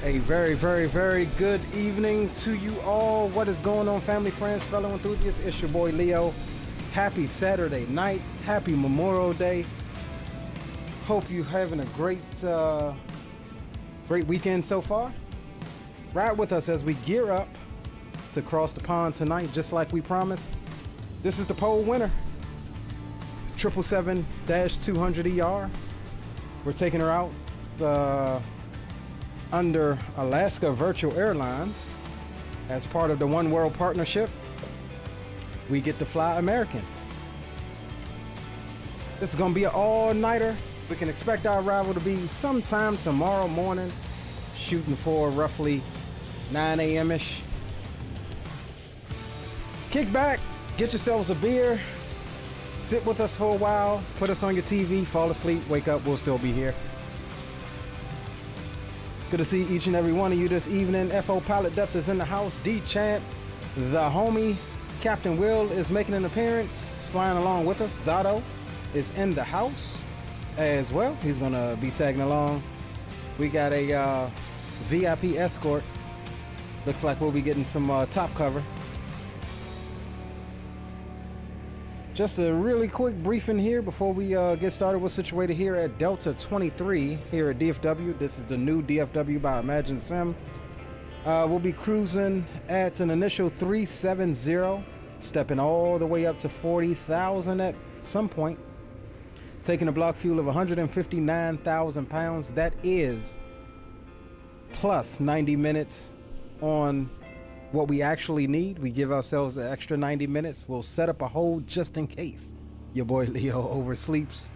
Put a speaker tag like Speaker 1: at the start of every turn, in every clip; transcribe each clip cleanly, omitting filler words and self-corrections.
Speaker 1: A very good evening to you all. What is going on, family, friends, fellow enthusiasts? It's your boy Leo. Happy Saturday night. Happy Memorial Day. Hope you having a great weekend so far. Ride with us as we gear up to cross the pond tonight, just like we promised. This is the poll winner, 777-200ER. We're taking her out under Alaska Virtual Airlines as part of the One World Partnership. We get to fly American. This is gonna be an all-nighter. We can expect our arrival to be sometime tomorrow morning, shooting for roughly 9 a.m.-ish. Kick back, get yourselves a beer, sit with us for a while, put us on your TV, fall asleep, wake up, we'll still be here. Good to see each and every one of you this evening. FO Pilot Depth is in the house. D-Champ, the homie, Captain Will is making an appearance, flying along with us. Zato is in the house as well. He's gonna be tagging along. We got a VIP escort. Looks like we'll be getting some top cover. Just a really quick briefing here before we get started. We're situated here at Delta 23 here at DFW. This is the new DFW by Imagine Sim. We'll be cruising at an initial 370, stepping all the way up to 40,000 at some point. Taking a block fuel of 159,000 pounds. That is plus 90 minutes on what we actually need. We give ourselves an extra 90 minutes. We'll set up a hold just in case your boy Leo oversleeps.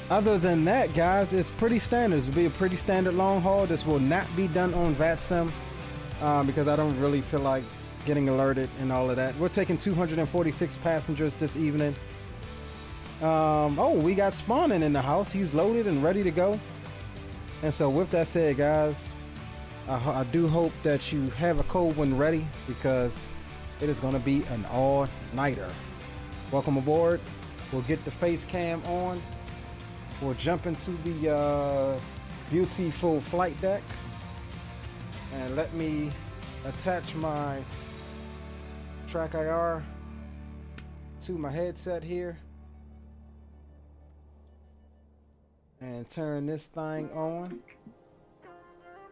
Speaker 1: Other than that, guys, it's pretty standard. This will be a pretty standard long haul. This will not be done on VATSIM because I don't really feel like getting alerted and all of that. We're taking 246 passengers this evening. Oh, we got Spawning in the house. He's loaded and ready to go. And so with that said, guys, I do hope that you have a cold one ready because it is going to be an all-nighter. Welcome aboard. We'll get the face cam on. We'll jump into the beautiful flight deck. And let me attach my track IR to my headset here. And turn this thing on.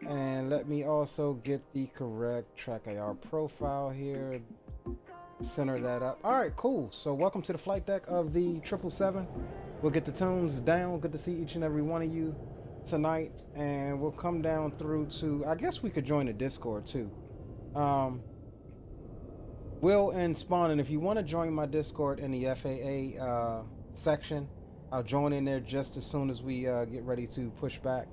Speaker 1: And let me also get the correct track IR profile here. Center that up. All right, cool. So welcome to the flight deck of the 777. We'll get the tunes down. Good to see each and every one of you tonight. And we'll come down through to, I guess we could join the Discord too. Will and Spawning, if you want to join my Discord in the FAA section, I'll join in there just as soon as we get ready to push back.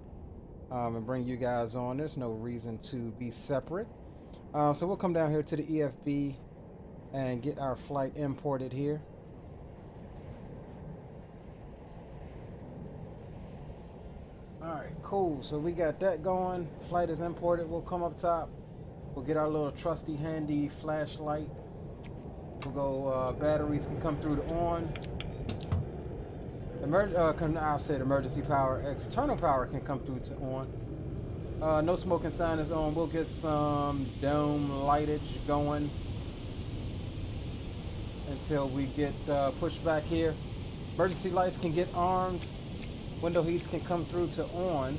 Speaker 1: And bring you guys on. There's no reason to be separate. So we'll come down here to the EFB and get our flight imported here. Alright, cool. So we got that going. Flight is imported. We'll come up top. We'll get our little trusty handy flashlight. We'll go, batteries can come through to on. I'll say emergency power, external power can come through to on. No smoking sign is on. We'll get some dome lightage going until we get pushed back here. Emergency lights can get armed. Window heats can come through to on.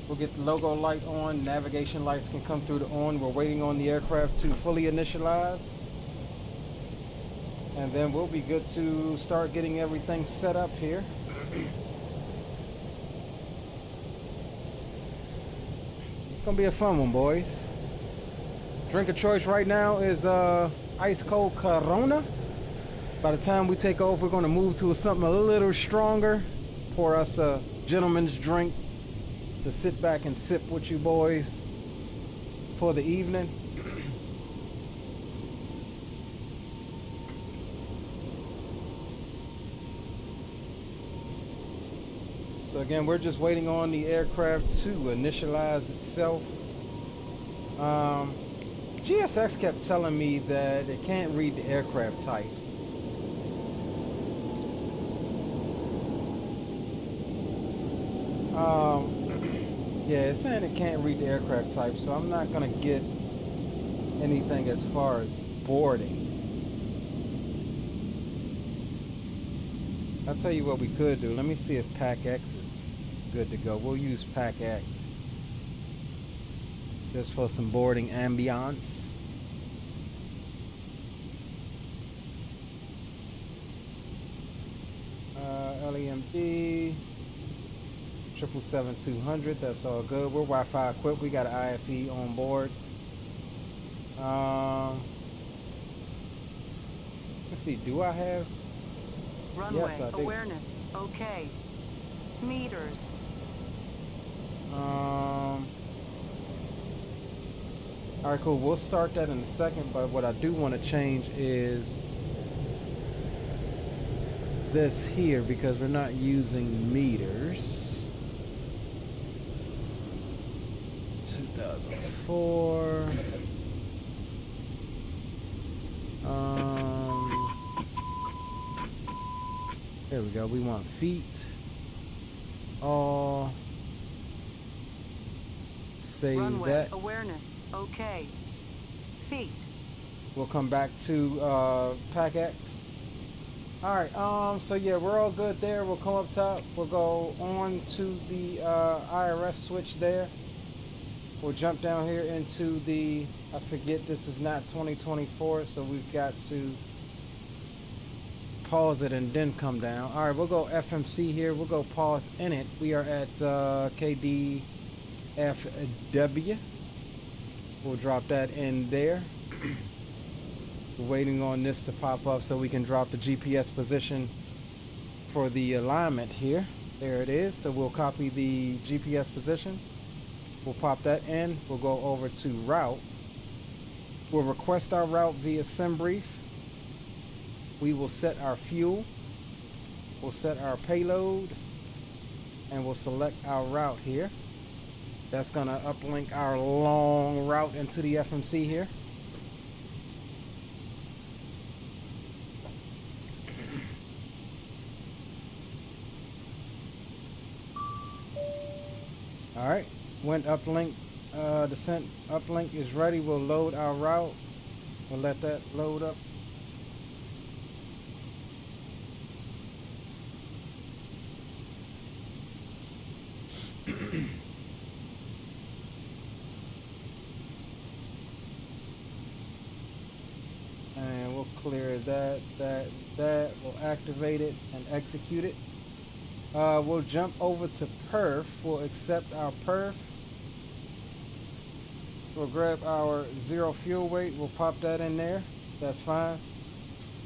Speaker 1: We'll get the logo light on. Navigation lights can come through to on. We're waiting on the aircraft to fully initialize. And then we'll be good to start getting everything set up here. It's gonna be a fun one, boys. Drink of choice right now is ice cold Corona. By the time we take off, we're gonna move to something a little stronger. Pour us a gentleman's drink to sit back and sip with you boys for the evening. So again, we're just waiting on the aircraft to initialize itself. GSX kept telling me that it can't read the aircraft type. Yeah, it's saying it can't read the aircraft type, so I'm not gonna get anything as far as boarding. I'll tell you what we could do. Let me see if Pack X is good to go. We'll use Pack X just for some boarding ambiance. LEMD 777-200. That's all good. We're Wi-Fi equipped. We got an IFE on board. Let's see. Do I have?
Speaker 2: Runway
Speaker 1: Yes, I do.
Speaker 2: awareness. Okay. Meters.
Speaker 1: All right, cool. We'll start that in a second, but what I do want to change is this here because we're not using meters. 2004. There we go. We want feet. All. Save
Speaker 2: Runway
Speaker 1: that.
Speaker 2: awareness. Okay. Feet.
Speaker 1: We'll come back to Pack X. All right. So yeah, we're all good there. We'll come up top. We'll go on to the IRS switch there. We'll jump down here into the. I forget this is not 2024, so we've got to pause it and then come down. All right, we'll go FMC here. We'll go pause in it. We are at KDFW. We'll drop that in there. We're waiting on this to pop up so we can drop the GPS position for the alignment here. There it is. So we'll copy the GPS position. We'll pop that in. We'll go over to route. We'll request our route via SimBrief. We will set our fuel. We'll set our payload. And we'll select our route here. That's going to uplink our long route into the FMC here. All right. Went uplink. Descent uplink is ready. We'll load our route. We'll let that load up. And we'll clear that. We'll activate it and execute it. We'll jump over to perf. We'll accept our perf. We'll grab our zero fuel weight. We'll pop that in there. That's fine.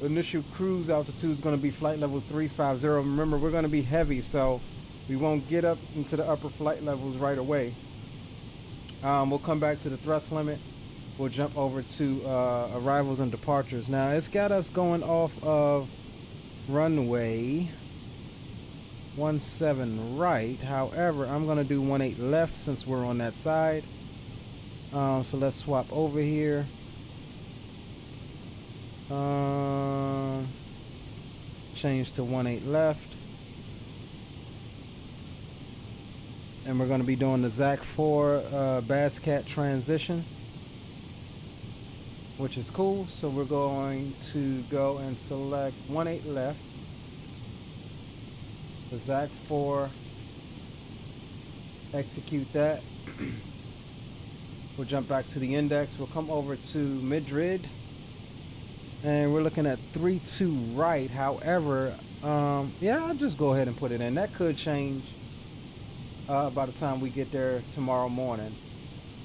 Speaker 1: Initial cruise altitude is going to be flight level 350. Remember, we're going to be heavy, so we won't get up into the upper flight levels right away. We'll come back to the thrust limit. We'll jump over to arrivals and departures. Now, it's got us going off of runway 17 right. However, I'm going to do 18 left since we're on that side. So let's swap over here. Change to 18 left. And we're going to be doing the ZAC4 BASCAT transition, which is cool. So we're going to go and select 18 left. The ZAC4. Execute that. We'll jump back to the index. We'll come over to MADRID. And we're looking at 32 right. However, yeah, I'll just go ahead and put it in. That could change by the time we get there tomorrow morning.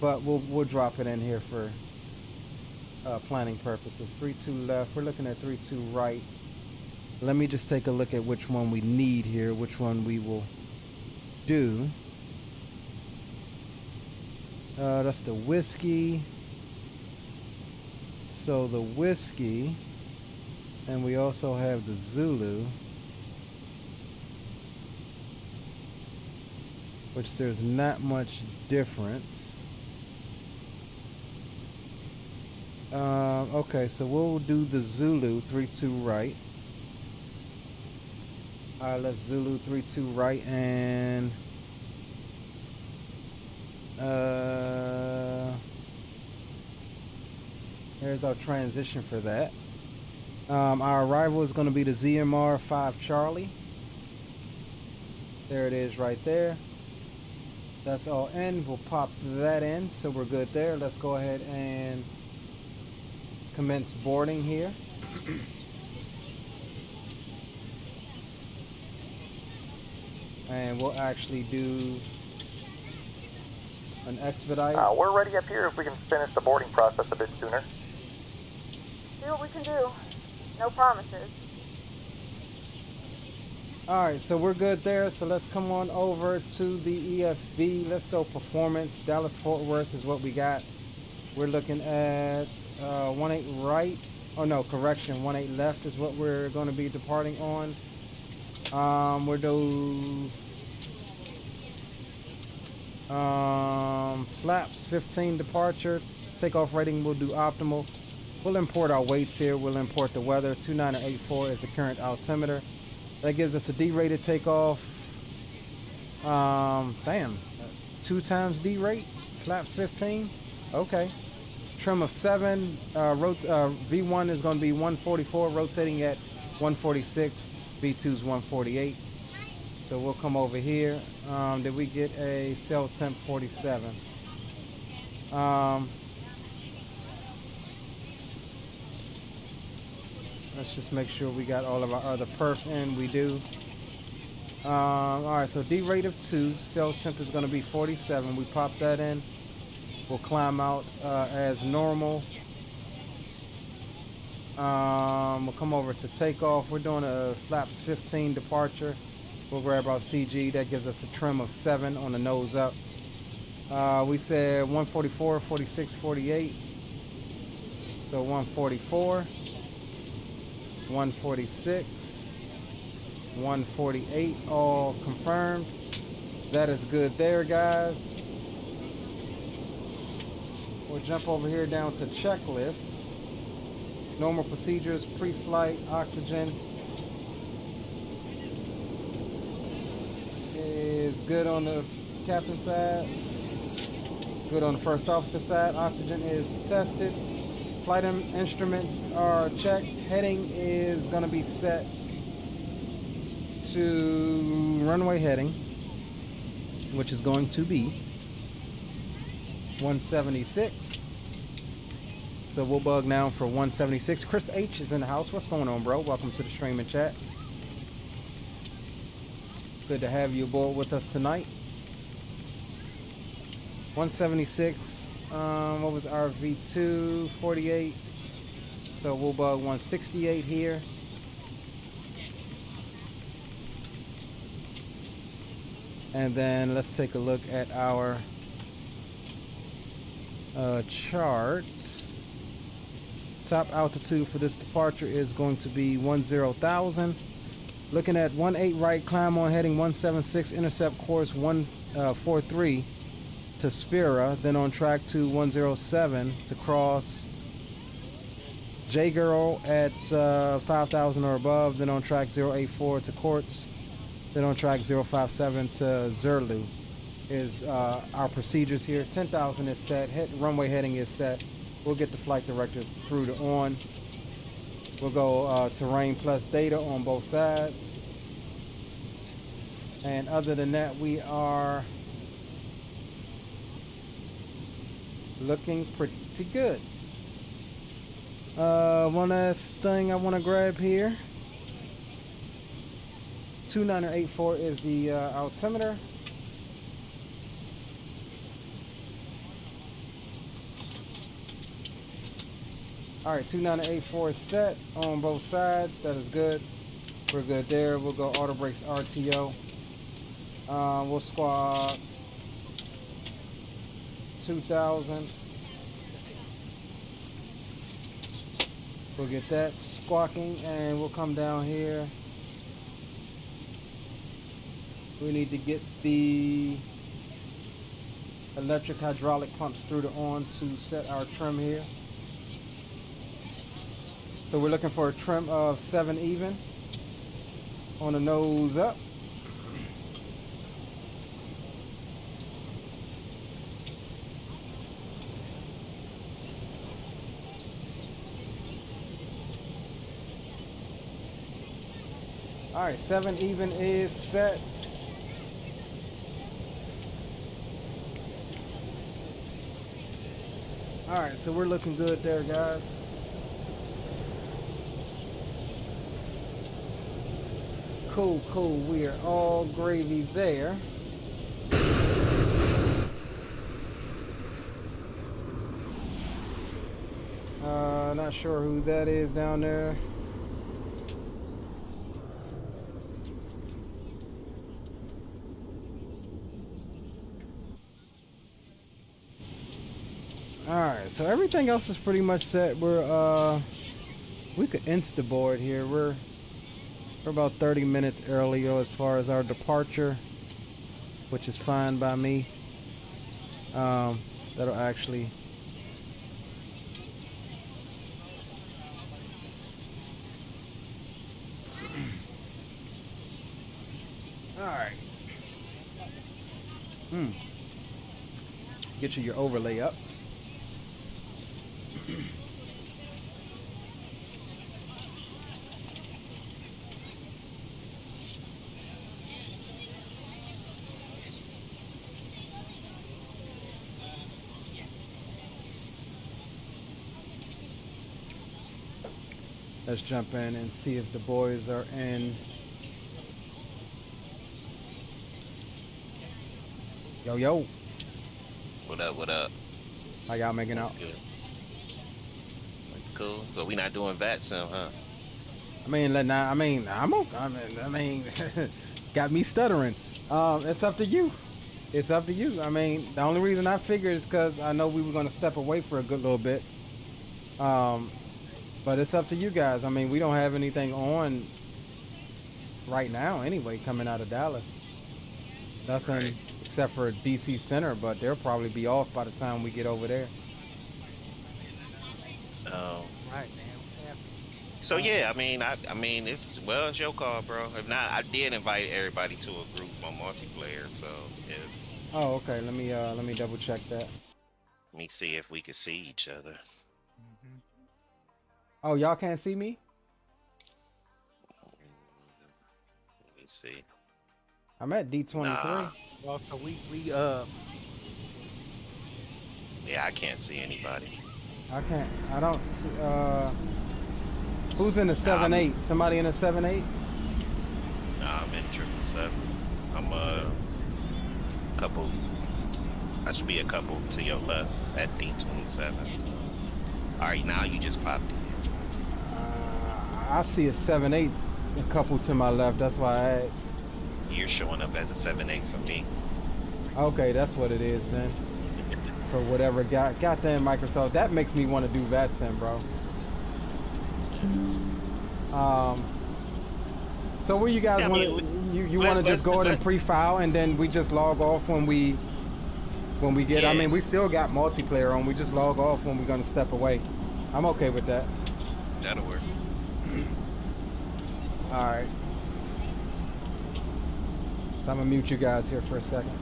Speaker 1: But we'll drop it in here for planning purposes. 32 left. We're looking at 32 right. Let me just take a look at which one we need here, which one we will do. That's the whiskey. So the whiskey, and we also have the Zulu, which there's not much difference. Okay, so we'll do the Zulu 32 right. Alright, let's Zulu 32 right, and There's our transition for that. Our arrival is going to be the ZMR 5 Charlie. There it is right there. That's all in. We'll pop that in, so we're good there. Let's go ahead and commence boarding here. And we'll actually do an expedite.
Speaker 3: We're ready up here if we can finish the boarding process a bit sooner.
Speaker 4: See what we can do. No promises.
Speaker 1: Alright, so we're good there. So let's come on over to the EFB. Let's go performance. Dallas Fort Worth is what we got. We're looking at 18 right. Oh no, correction. 18 left is what we're going to be departing on. We're doing flaps 15 departure. Takeoff rating we'll do optimal. We'll import our weights here. We'll import the weather. 2984 is the current altimeter. That gives us a D-rated takeoff. Damn, 2 times D-rate. Flaps 15. Okay. Trim of 7. V1 is going to be 144, rotating at 146. V2 is 148. So we'll come over here. Did we get a cell temp 47? Let's just make sure we got all of our other perf in. We do. Alright, so D rate of 2. Cell temp is going to be 47. We pop that in. We'll climb out as normal. We'll come over to takeoff. We're doing a flaps 15 departure. We'll grab our CG. That gives us a trim of 7 on the nose up. We said 144, 46, 48. So 144. 146, 148, all confirmed. That is good there, guys. We'll jump over here down to checklist. Normal procedures, pre-flight, oxygen is good on the captain side, good on the first officer side. Oxygen is tested. Flight instruments are checked. Heading is going to be set to runway heading, which is going to be 176. So we'll bug now for 176. Chris H is in the house. What's going on, bro? Welcome to the stream and chat. Good to have you aboard with us tonight. 176. What was our V2? 48. So we'll bug 168 here. And then let's take a look at our chart. Top altitude for this departure is going to be 10,000. Looking at 18 right, climb on heading 176, intercept course 143 to Spira, then on track to 107 to cross J-Girl at 5,000 or above, then on track 084 to Quartz, then on track 057 to Zerlu is our procedures here. 10,000 is set, runway heading is set. We'll get the flight directors through to on. We'll go terrain plus data on both sides. And other than that, we are looking pretty good. One last thing I want to grab here. 2984 is the altimeter. Alright, 2984 is set on both sides. That is good. We're good there. We'll go auto brakes RTO. We'll squawk 2000. We'll get that squawking and we'll come down here. We need to get the electric hydraulic pumps through to on to set our trim here. So we're looking for a trim of 7 even on the nose up. All right, 7 even is set. All right, so we're looking good there, guys. Cool, cool. We are all gravy there. Not sure who that is down there. Alright, so everything else is pretty much set. We could insta board here. We're about 30 minutes early as far as our departure, which is fine by me. That'll actually alright. Get you your overlay up. Let's jump in and see if the boys are in. Yo, yo.
Speaker 5: What up, what up?
Speaker 1: How y'all making out?
Speaker 5: Good. Cool. But we not doing VAT sim, huh?
Speaker 1: Got me stuttering. It's up to you. It's up to you. I mean, the only reason I figured is because I know we were going to step away for a good little bit. But it's up to you guys. I mean, we don't have anything on right now anyway coming out of Dallas. Nothing
Speaker 5: Right.
Speaker 1: except for DC Center, but they'll probably be off by the time we get over there.
Speaker 5: Oh.
Speaker 6: Right, man. What's happening?
Speaker 5: So yeah, I mean, it's your call, bro. If not, I did invite everybody to a group on multiplayer. So if
Speaker 1: Oh, okay. Let me double check that.
Speaker 5: let me see if we can see each other.
Speaker 1: Oh, y'all can't see me?
Speaker 5: Let me see.
Speaker 1: I'm at D23.
Speaker 5: Nah.
Speaker 6: Well, so we
Speaker 5: Yeah, I can't see anybody.
Speaker 1: I don't see, who's in the 7.8? Somebody in the 7.8?
Speaker 5: Nah, I'm in 777. I'm a couple. I should be a couple to your left at D27. So. All right, now you just popped in.
Speaker 1: I see a 7.8 a couple to my left. That's why I asked.
Speaker 5: You're showing up as a 7.8 for me.
Speaker 1: Okay, that's what it is then. For whatever goddamn Microsoft. That makes me want to do VATSIM, bro. So where you guys
Speaker 5: Yeah, I
Speaker 1: want
Speaker 5: mean,
Speaker 1: you want to just go ahead and pre-file and then we just log off when we get
Speaker 5: Yeah.
Speaker 1: I mean, we still got multiplayer on. We just log off when we're going to step away. I'm okay with that.
Speaker 5: That'll work.
Speaker 1: All right. So I'm gonna mute you guys here for a second.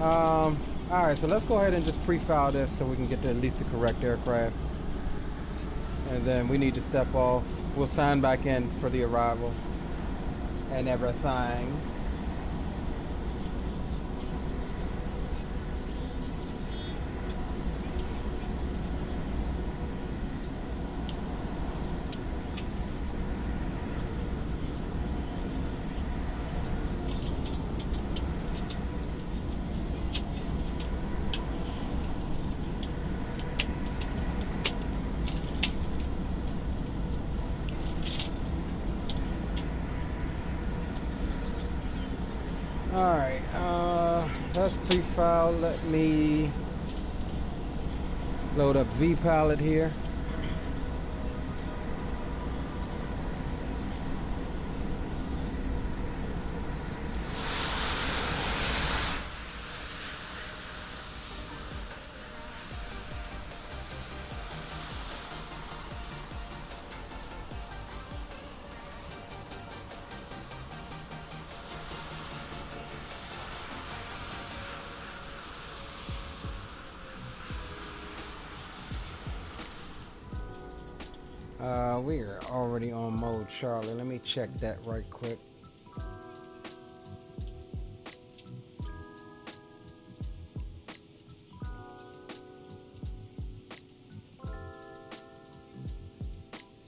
Speaker 1: All right, so let's go ahead and just pre-file this so we can get to at least the correct aircraft. And then we need to step off. We'll sign back in for the arrival and everything. Alright, let's pre-file. Let me load up vPilot here. We are already on mode, Charlie. Let me check that right quick.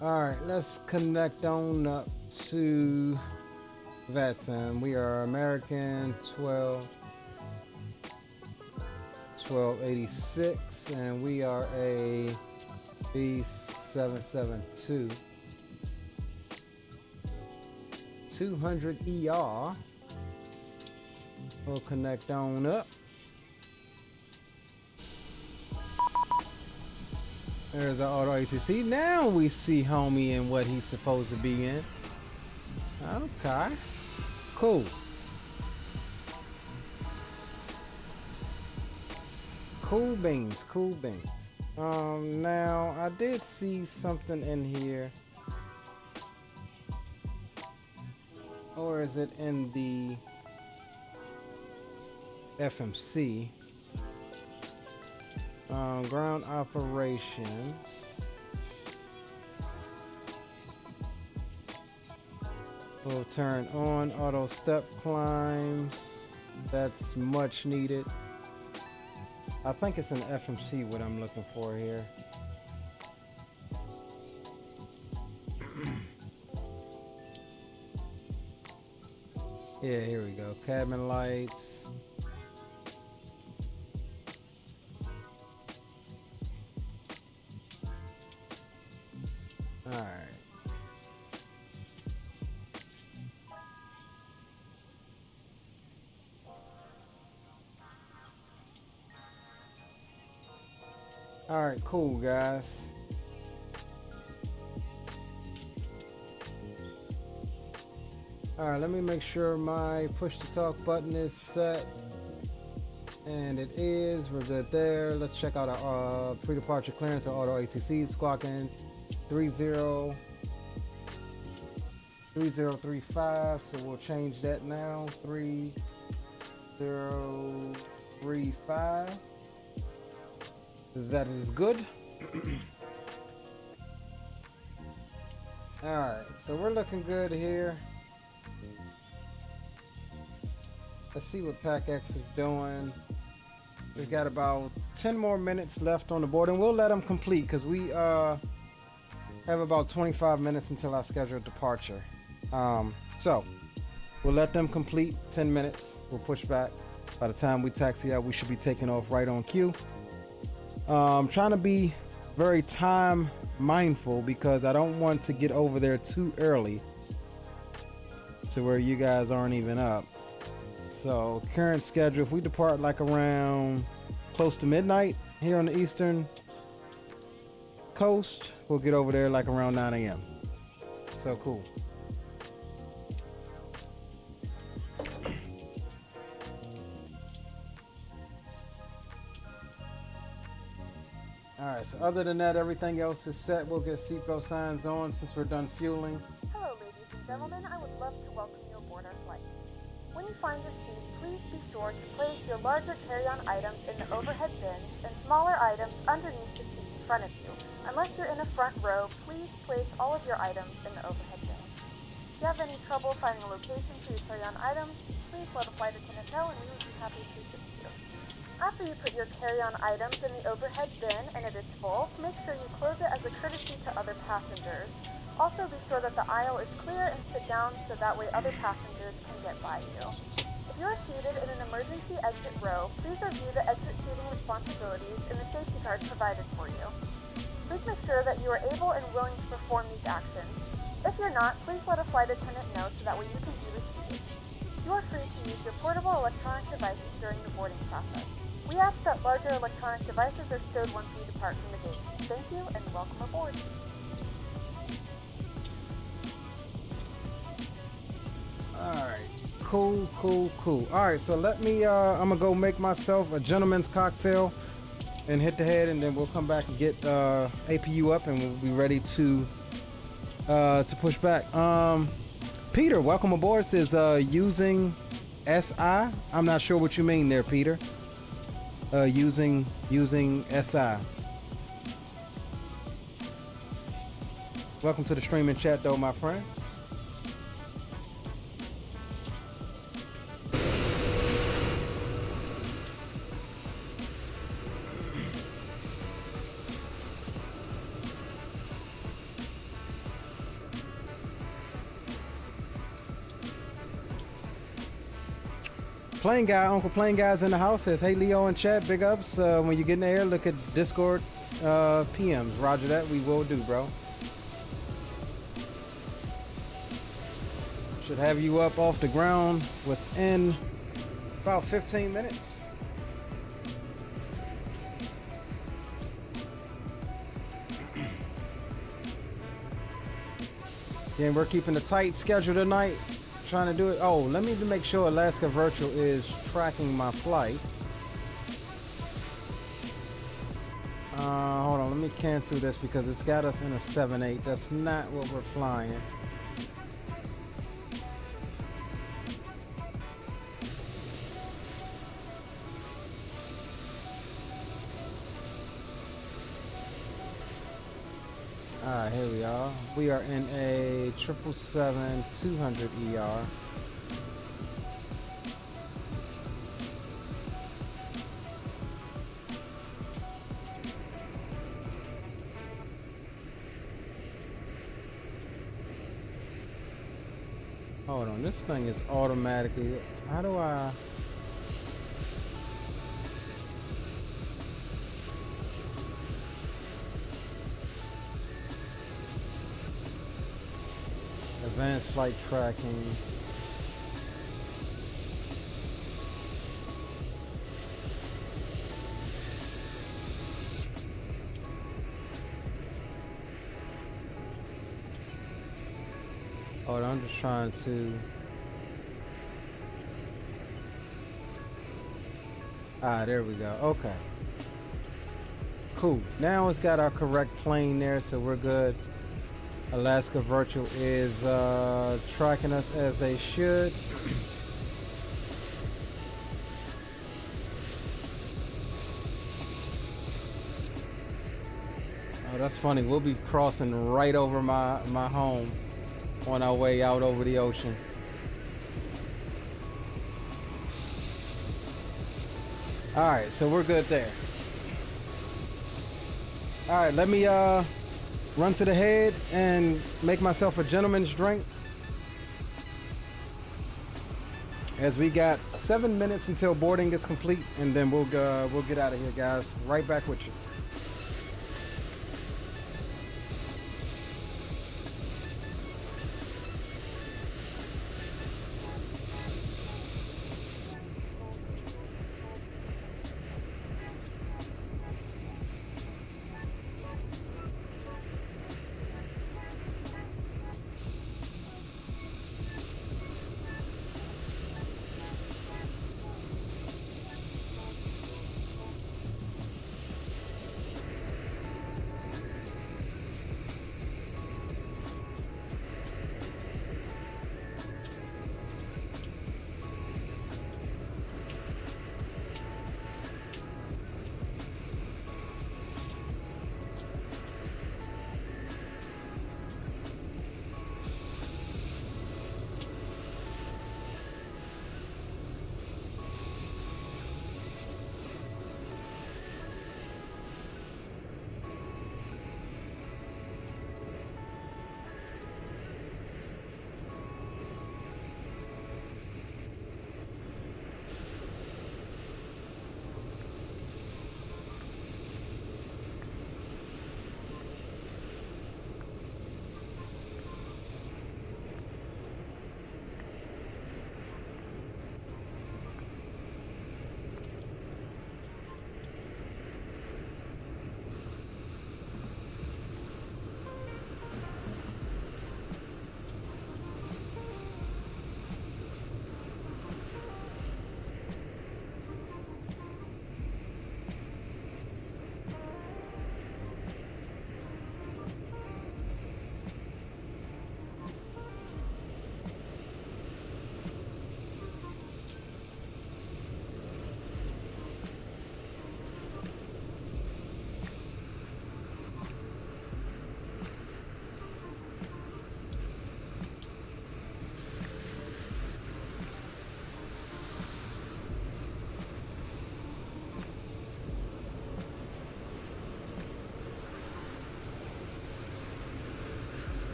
Speaker 1: All right, let's connect on up to VATSIM. We are American 1286, and we are a B772 200ER. We'll connect on up. There's our auto ATC. Now we see homie in what he's supposed to be in. Okay. Cool. Cool beans, cool beans. Now I did see something in here. Or is it in the FMC? Ground operations. We'll turn on auto step climbs. That's much needed. I think it's an FMC what I'm looking for here. Yeah, here we go. Cabin lights. All right, cool, guys. All right, let me make sure my push to talk button is set. And it is. We're good there. Let's check out our pre-departure clearance or auto ATC squawking 3035. So we'll change that now. 3035. That is good. All right, so we're looking good here. Let's see what PAC-X is doing. We've got about 10 more minutes left on the board, and we'll let them complete because we have about 25 minutes until our scheduled departure. So we'll let them complete 10 minutes. We'll push back. By the time we taxi out, we should be taking off right on cue. I'm trying to be very time mindful because I don't want to get over there too early to where you guys aren't even up. So current schedule, if we depart like around close to midnight here on the Eastern Coast, we'll get over there like around 9 a.m. So cool. All right, so other than that, everything else is set. We'll get seatbelt signs on since we're done fueling.
Speaker 4: Hello, ladies and gentlemen. I would love to welcome you aboard our flight. When you find your seat, please be sure to place your larger carry-on items in the overhead bins and smaller items underneath the seat in front of you. Unless you're in the front row, please place all of your items in the overhead bin. If you have any trouble finding a location for your carry-on items, please let a flight attendant know and we would be happy to assist you. After you put your carry-on items in the overhead bin and it is full, make sure you close it as a courtesy to other passengers. Also be sure that the aisle is clear and sit down so that way other passengers can get by you. If you are seated in an emergency exit row, please review the exit seating responsibilities and the safety card provided for you. Please make sure that you are able and willing to perform these actions. If you're not, please let a flight attendant know so that way you can be received. You are free to use your portable electronic devices during the boarding process. We ask that larger electronic devices are stowed once you depart from the gate. Thank you and welcome aboard.
Speaker 1: Alright, cool. Alright, so let me, I'm gonna go make myself a gentleman's cocktail and hit the head, and then we'll come back and get APU up and we'll be ready to push back. Peter, welcome aboard. It says using SI. I'm not sure what you mean there, Peter. Using SI. Welcome to the streaming chat, though, my friend. Plane guy, Uncle Plane Guy's in the house, says, hey Leo in chat, big ups. When you get in the air, look at Discord PMs. Roger that, we will do, bro. Should have you up off the ground within about 15 minutes. Yeah, we're keeping a tight schedule tonight. Trying to do it. Oh, let me make sure Alaska Virtual is tracking my flight. Hold on, let me cancel this because it's got us in a 7-8. That's not what we're flying. Alright, here we are. We are in a 777-200 ER. Hold on, this thing is automatically. How do I? Advanced flight tracking. Hold on, I'm just trying to. Ah, there we go. Okay. Cool. Now it's got our correct plane there, so we're good. Alaska Virtual is tracking us as they should. Oh, that's funny. We'll be crossing right over my home on our way out over the ocean. All right, so we're good there. All right, let me run to the head and make myself a gentleman's drink, as we got 7 minutes until boarding is complete, and then we'll get out of here, guys. Right back with you.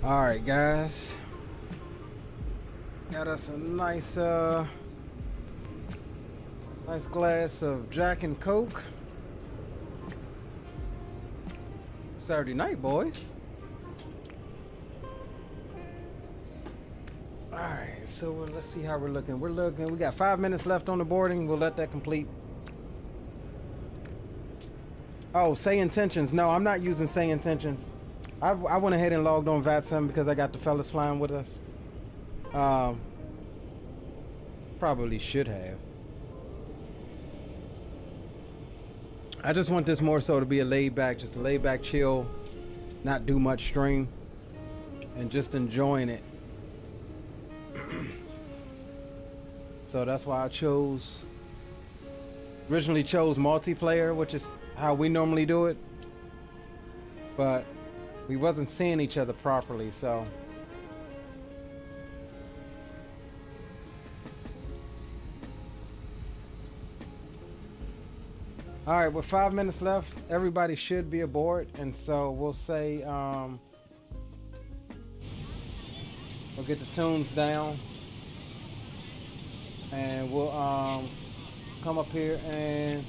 Speaker 1: All right, guys. Got us a nice nice glass of Jack and Coke. Saturday night, boys. All right, so let's see how we're looking. We got 5 minutes left on the boarding. We'll let that complete. Oh, say intentions. No, I'm not using say intentions. I went ahead and logged on VATSIM because I got the fellas flying with us. Probably should have. I just want this more so to be a laid back, just a laid back chill, not do much stream, and just enjoying it. So that's why I originally chose multiplayer, which is how we normally do it, but we wasn't seeing each other properly, so. All right, with 5 minutes left, everybody should be aboard, and so we'll say, we'll get the tunes down, and we'll come up here and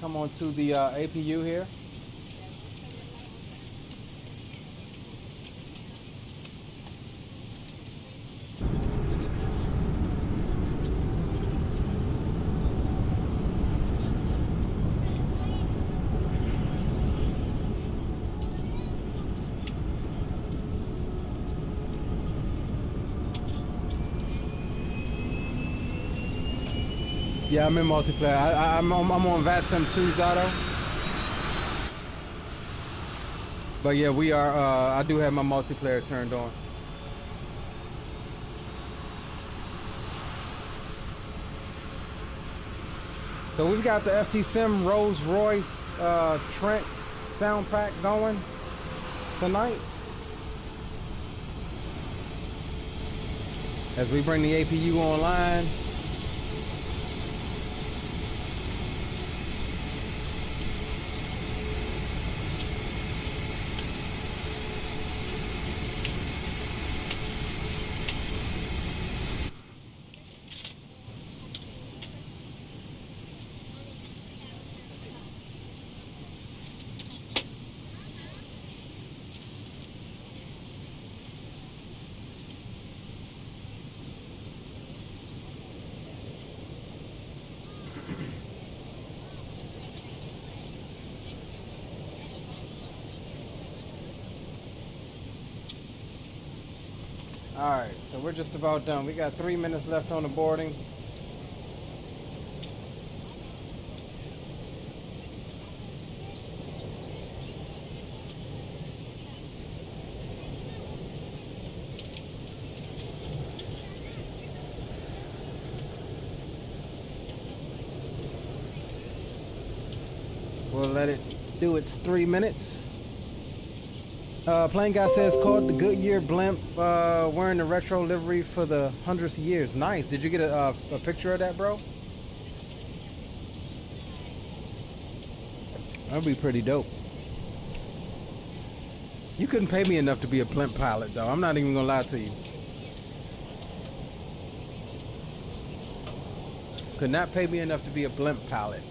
Speaker 1: come on to the APU here. Yeah, I'm in multiplayer. I'm on VATSIM 2 Zato. But yeah, we are. I do have my multiplayer turned on. So we've got the FT Sim Rolls Royce Trent sound pack going tonight. As we bring the APU online. All right, so we're just about done. We got 3 minutes left on the boarding. We'll let it do its 3 minutes. Plane guy says called the Goodyear blimp, wearing the retro livery for the 100th years. Nice. Did you get a picture of that, bro? That'd be pretty dope. You couldn't pay me enough to be a blimp pilot, though. I'm not even gonna lie to you. Could not pay me enough to be a blimp pilot.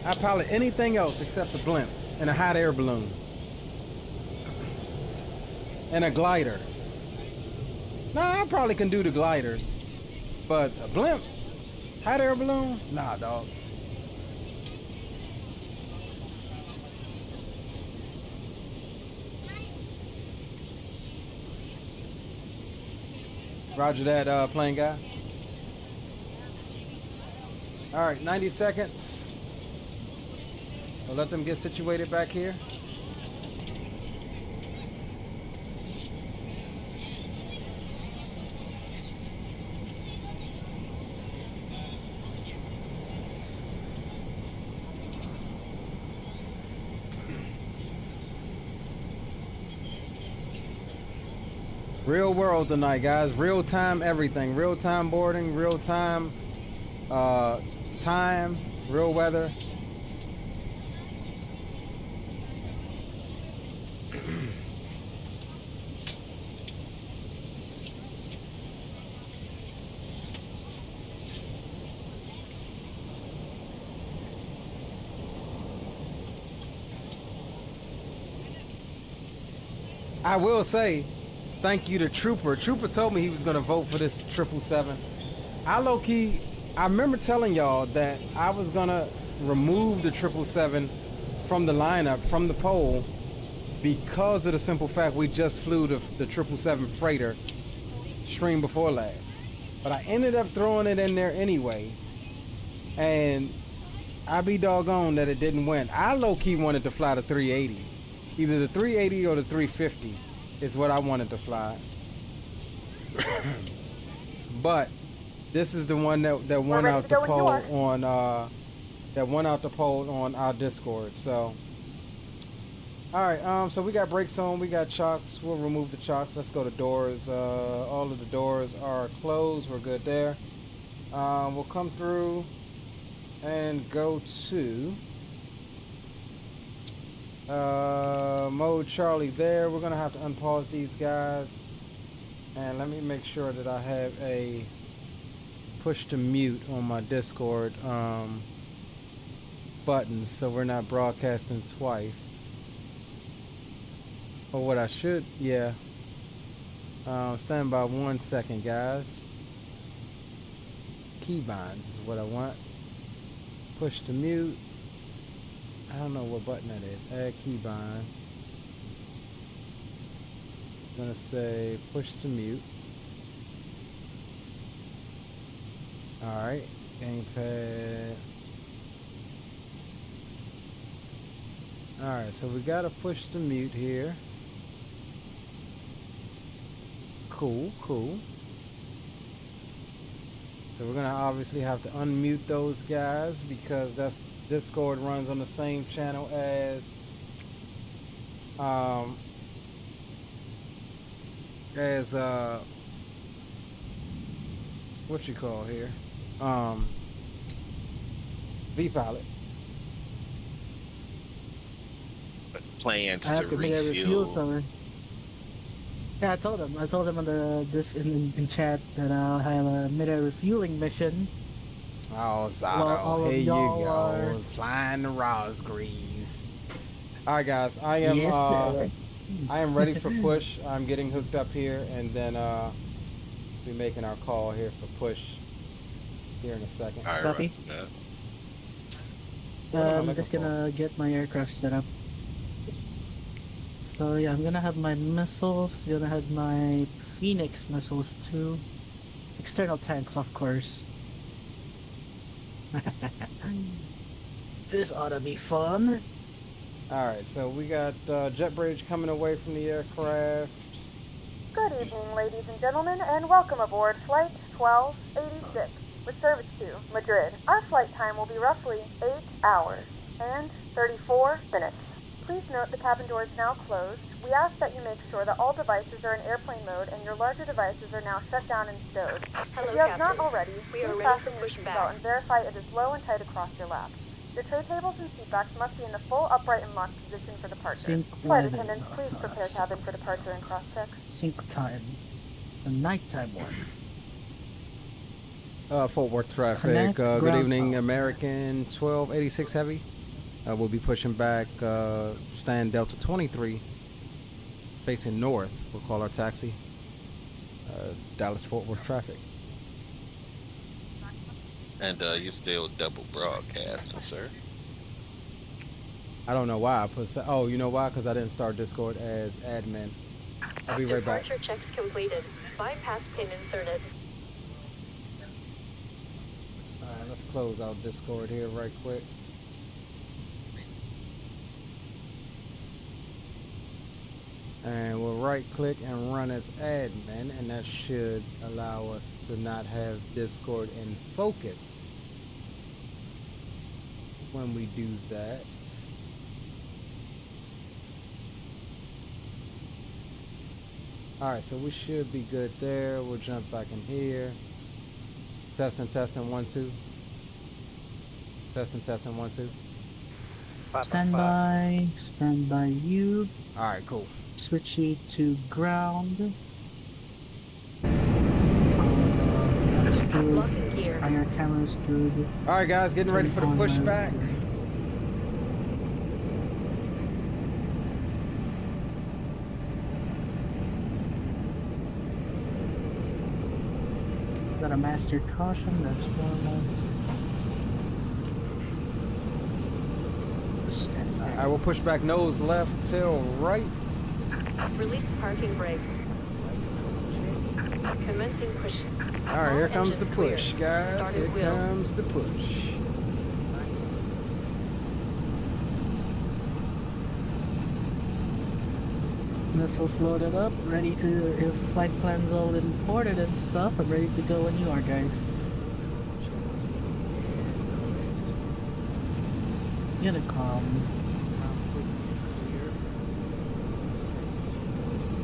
Speaker 1: I pilot anything else except a blimp and a hot air balloon. And a glider. Nah, I probably can do the gliders. But a blimp? Hot air balloon? Nah, dog. Roger that, plane guy. All right, 90 seconds. We'll let them get situated back here. Real world tonight, guys. Real time everything. Real time boarding, real time time, Real weather. I will say, thank you to Trooper. Trooper told me he was gonna vote for this 777. I low-key, I remember telling y'all that I was gonna remove the 777 from the lineup, from the poll, because of the simple fact we just flew the 777 freighter stream before last. But I ended up throwing it in there anyway, and I be doggone that it didn't win. I low-key wanted to fly the 380. Either the 380 or the 350 is what I wanted to fly. But this is the one that won out the poll on our Discord. So all right, so we got brakes on, we got chocks. We'll remove the chocks. Let's go to doors. All of the doors are closed. We're good there. We'll come through and go to mode Charlie there. We're gonna have to unpause these guys, and let me make sure that I have a push to mute on my Discord buttons, so we're not broadcasting twice. Or what I should, yeah. Stand by 1 second, guys. Keybinds is what I want. Push to mute. I don't know what button that is. Add keybind. I'm gonna say push to mute. Alright, gamepad. Alright, so we got a push to mute here. Cool, cool. So we're gonna obviously have to unmute those guys because that's Discord runs on the same channel as what you call here, vPilot.
Speaker 5: Plans
Speaker 7: I
Speaker 5: to
Speaker 7: have to make a refuel
Speaker 5: refuel.
Speaker 7: summer. Yeah, I told him on this in chat that I'll have a mid-air refueling mission.
Speaker 1: Oh, Zotto,
Speaker 7: all of
Speaker 1: here you
Speaker 7: y'all
Speaker 1: go,
Speaker 7: are-
Speaker 1: flying the Rosgrees. All right, guys, I am
Speaker 7: Yes, sir.
Speaker 1: I am ready for push. I'm getting hooked up here, and then be making our call here for push here in a second.
Speaker 5: All right,
Speaker 7: Copy.
Speaker 5: yeah.
Speaker 1: What am I
Speaker 7: I'm
Speaker 1: looking
Speaker 7: just
Speaker 1: for?
Speaker 7: gonna get my aircraft set up. So yeah, I'm gonna have my missiles, gonna have my Phoenix missiles too. External tanks, of course. This ought to be fun.
Speaker 1: All right, so we got jet bridge coming away from the aircraft.
Speaker 4: Good evening, ladies and gentlemen, and welcome aboard Flight 1286 with service to Madrid. Our flight time will be roughly 8 hours and 34 minutes. Please note the cabin door is now closed. We ask that you make sure that all devices are in airplane mode and your larger devices are now shut down and stowed. If you have not already, please fasten your seatbelt and verify it is low and tight across your lap. Your tray tables and seatbacks must be in the full upright and locked position for departure.
Speaker 7: Sync
Speaker 4: Flight
Speaker 7: weather.
Speaker 4: attendants, please prepare cabin for departure and cross-check.
Speaker 7: Sync time. It's a nighttime one.
Speaker 1: Fort Worth traffic.
Speaker 7: Connect
Speaker 1: Good
Speaker 7: ground
Speaker 1: evening,
Speaker 7: power.
Speaker 1: American 1286 Heavy. We'll be pushing back, stand Delta 23, facing north. We'll call our taxi. Dallas Fort Worth traffic.
Speaker 5: And you still double broadcasting, sir.
Speaker 1: I don't know why I put. Oh, you know why? Because I didn't start Discord as admin. I'll be right back.
Speaker 8: Departure checks completed. Bypass pin inserted.
Speaker 1: All right, let's close out Discord here right quick. And we'll right click and run as admin, and that should allow us to not have Discord in focus when we do that. Alright, so we should be good there. We'll jump back in here. Testing, 1, 2. Testing 1 2.
Speaker 7: Stand by. Stand by you.
Speaker 1: All right, cool.
Speaker 7: Switch you to ground. That's good.
Speaker 8: Locking gear.
Speaker 7: On your camera's good.
Speaker 1: All right, guys, getting ready for the
Speaker 7: Turn on,
Speaker 1: pushback.
Speaker 7: Got a master caution, that's normal. Stand by.
Speaker 1: All right, we'll push back nose left, tail right.
Speaker 8: Release parking brake. Commencing push.
Speaker 1: All right, here comes the
Speaker 8: engines clear.
Speaker 1: push, guys.
Speaker 8: Starting
Speaker 1: Here
Speaker 8: wheel.
Speaker 1: comes the push.
Speaker 7: Missiles loaded up, ready to, if flight plans all imported and stuff, I'm ready to go when you are, guys. Unicom.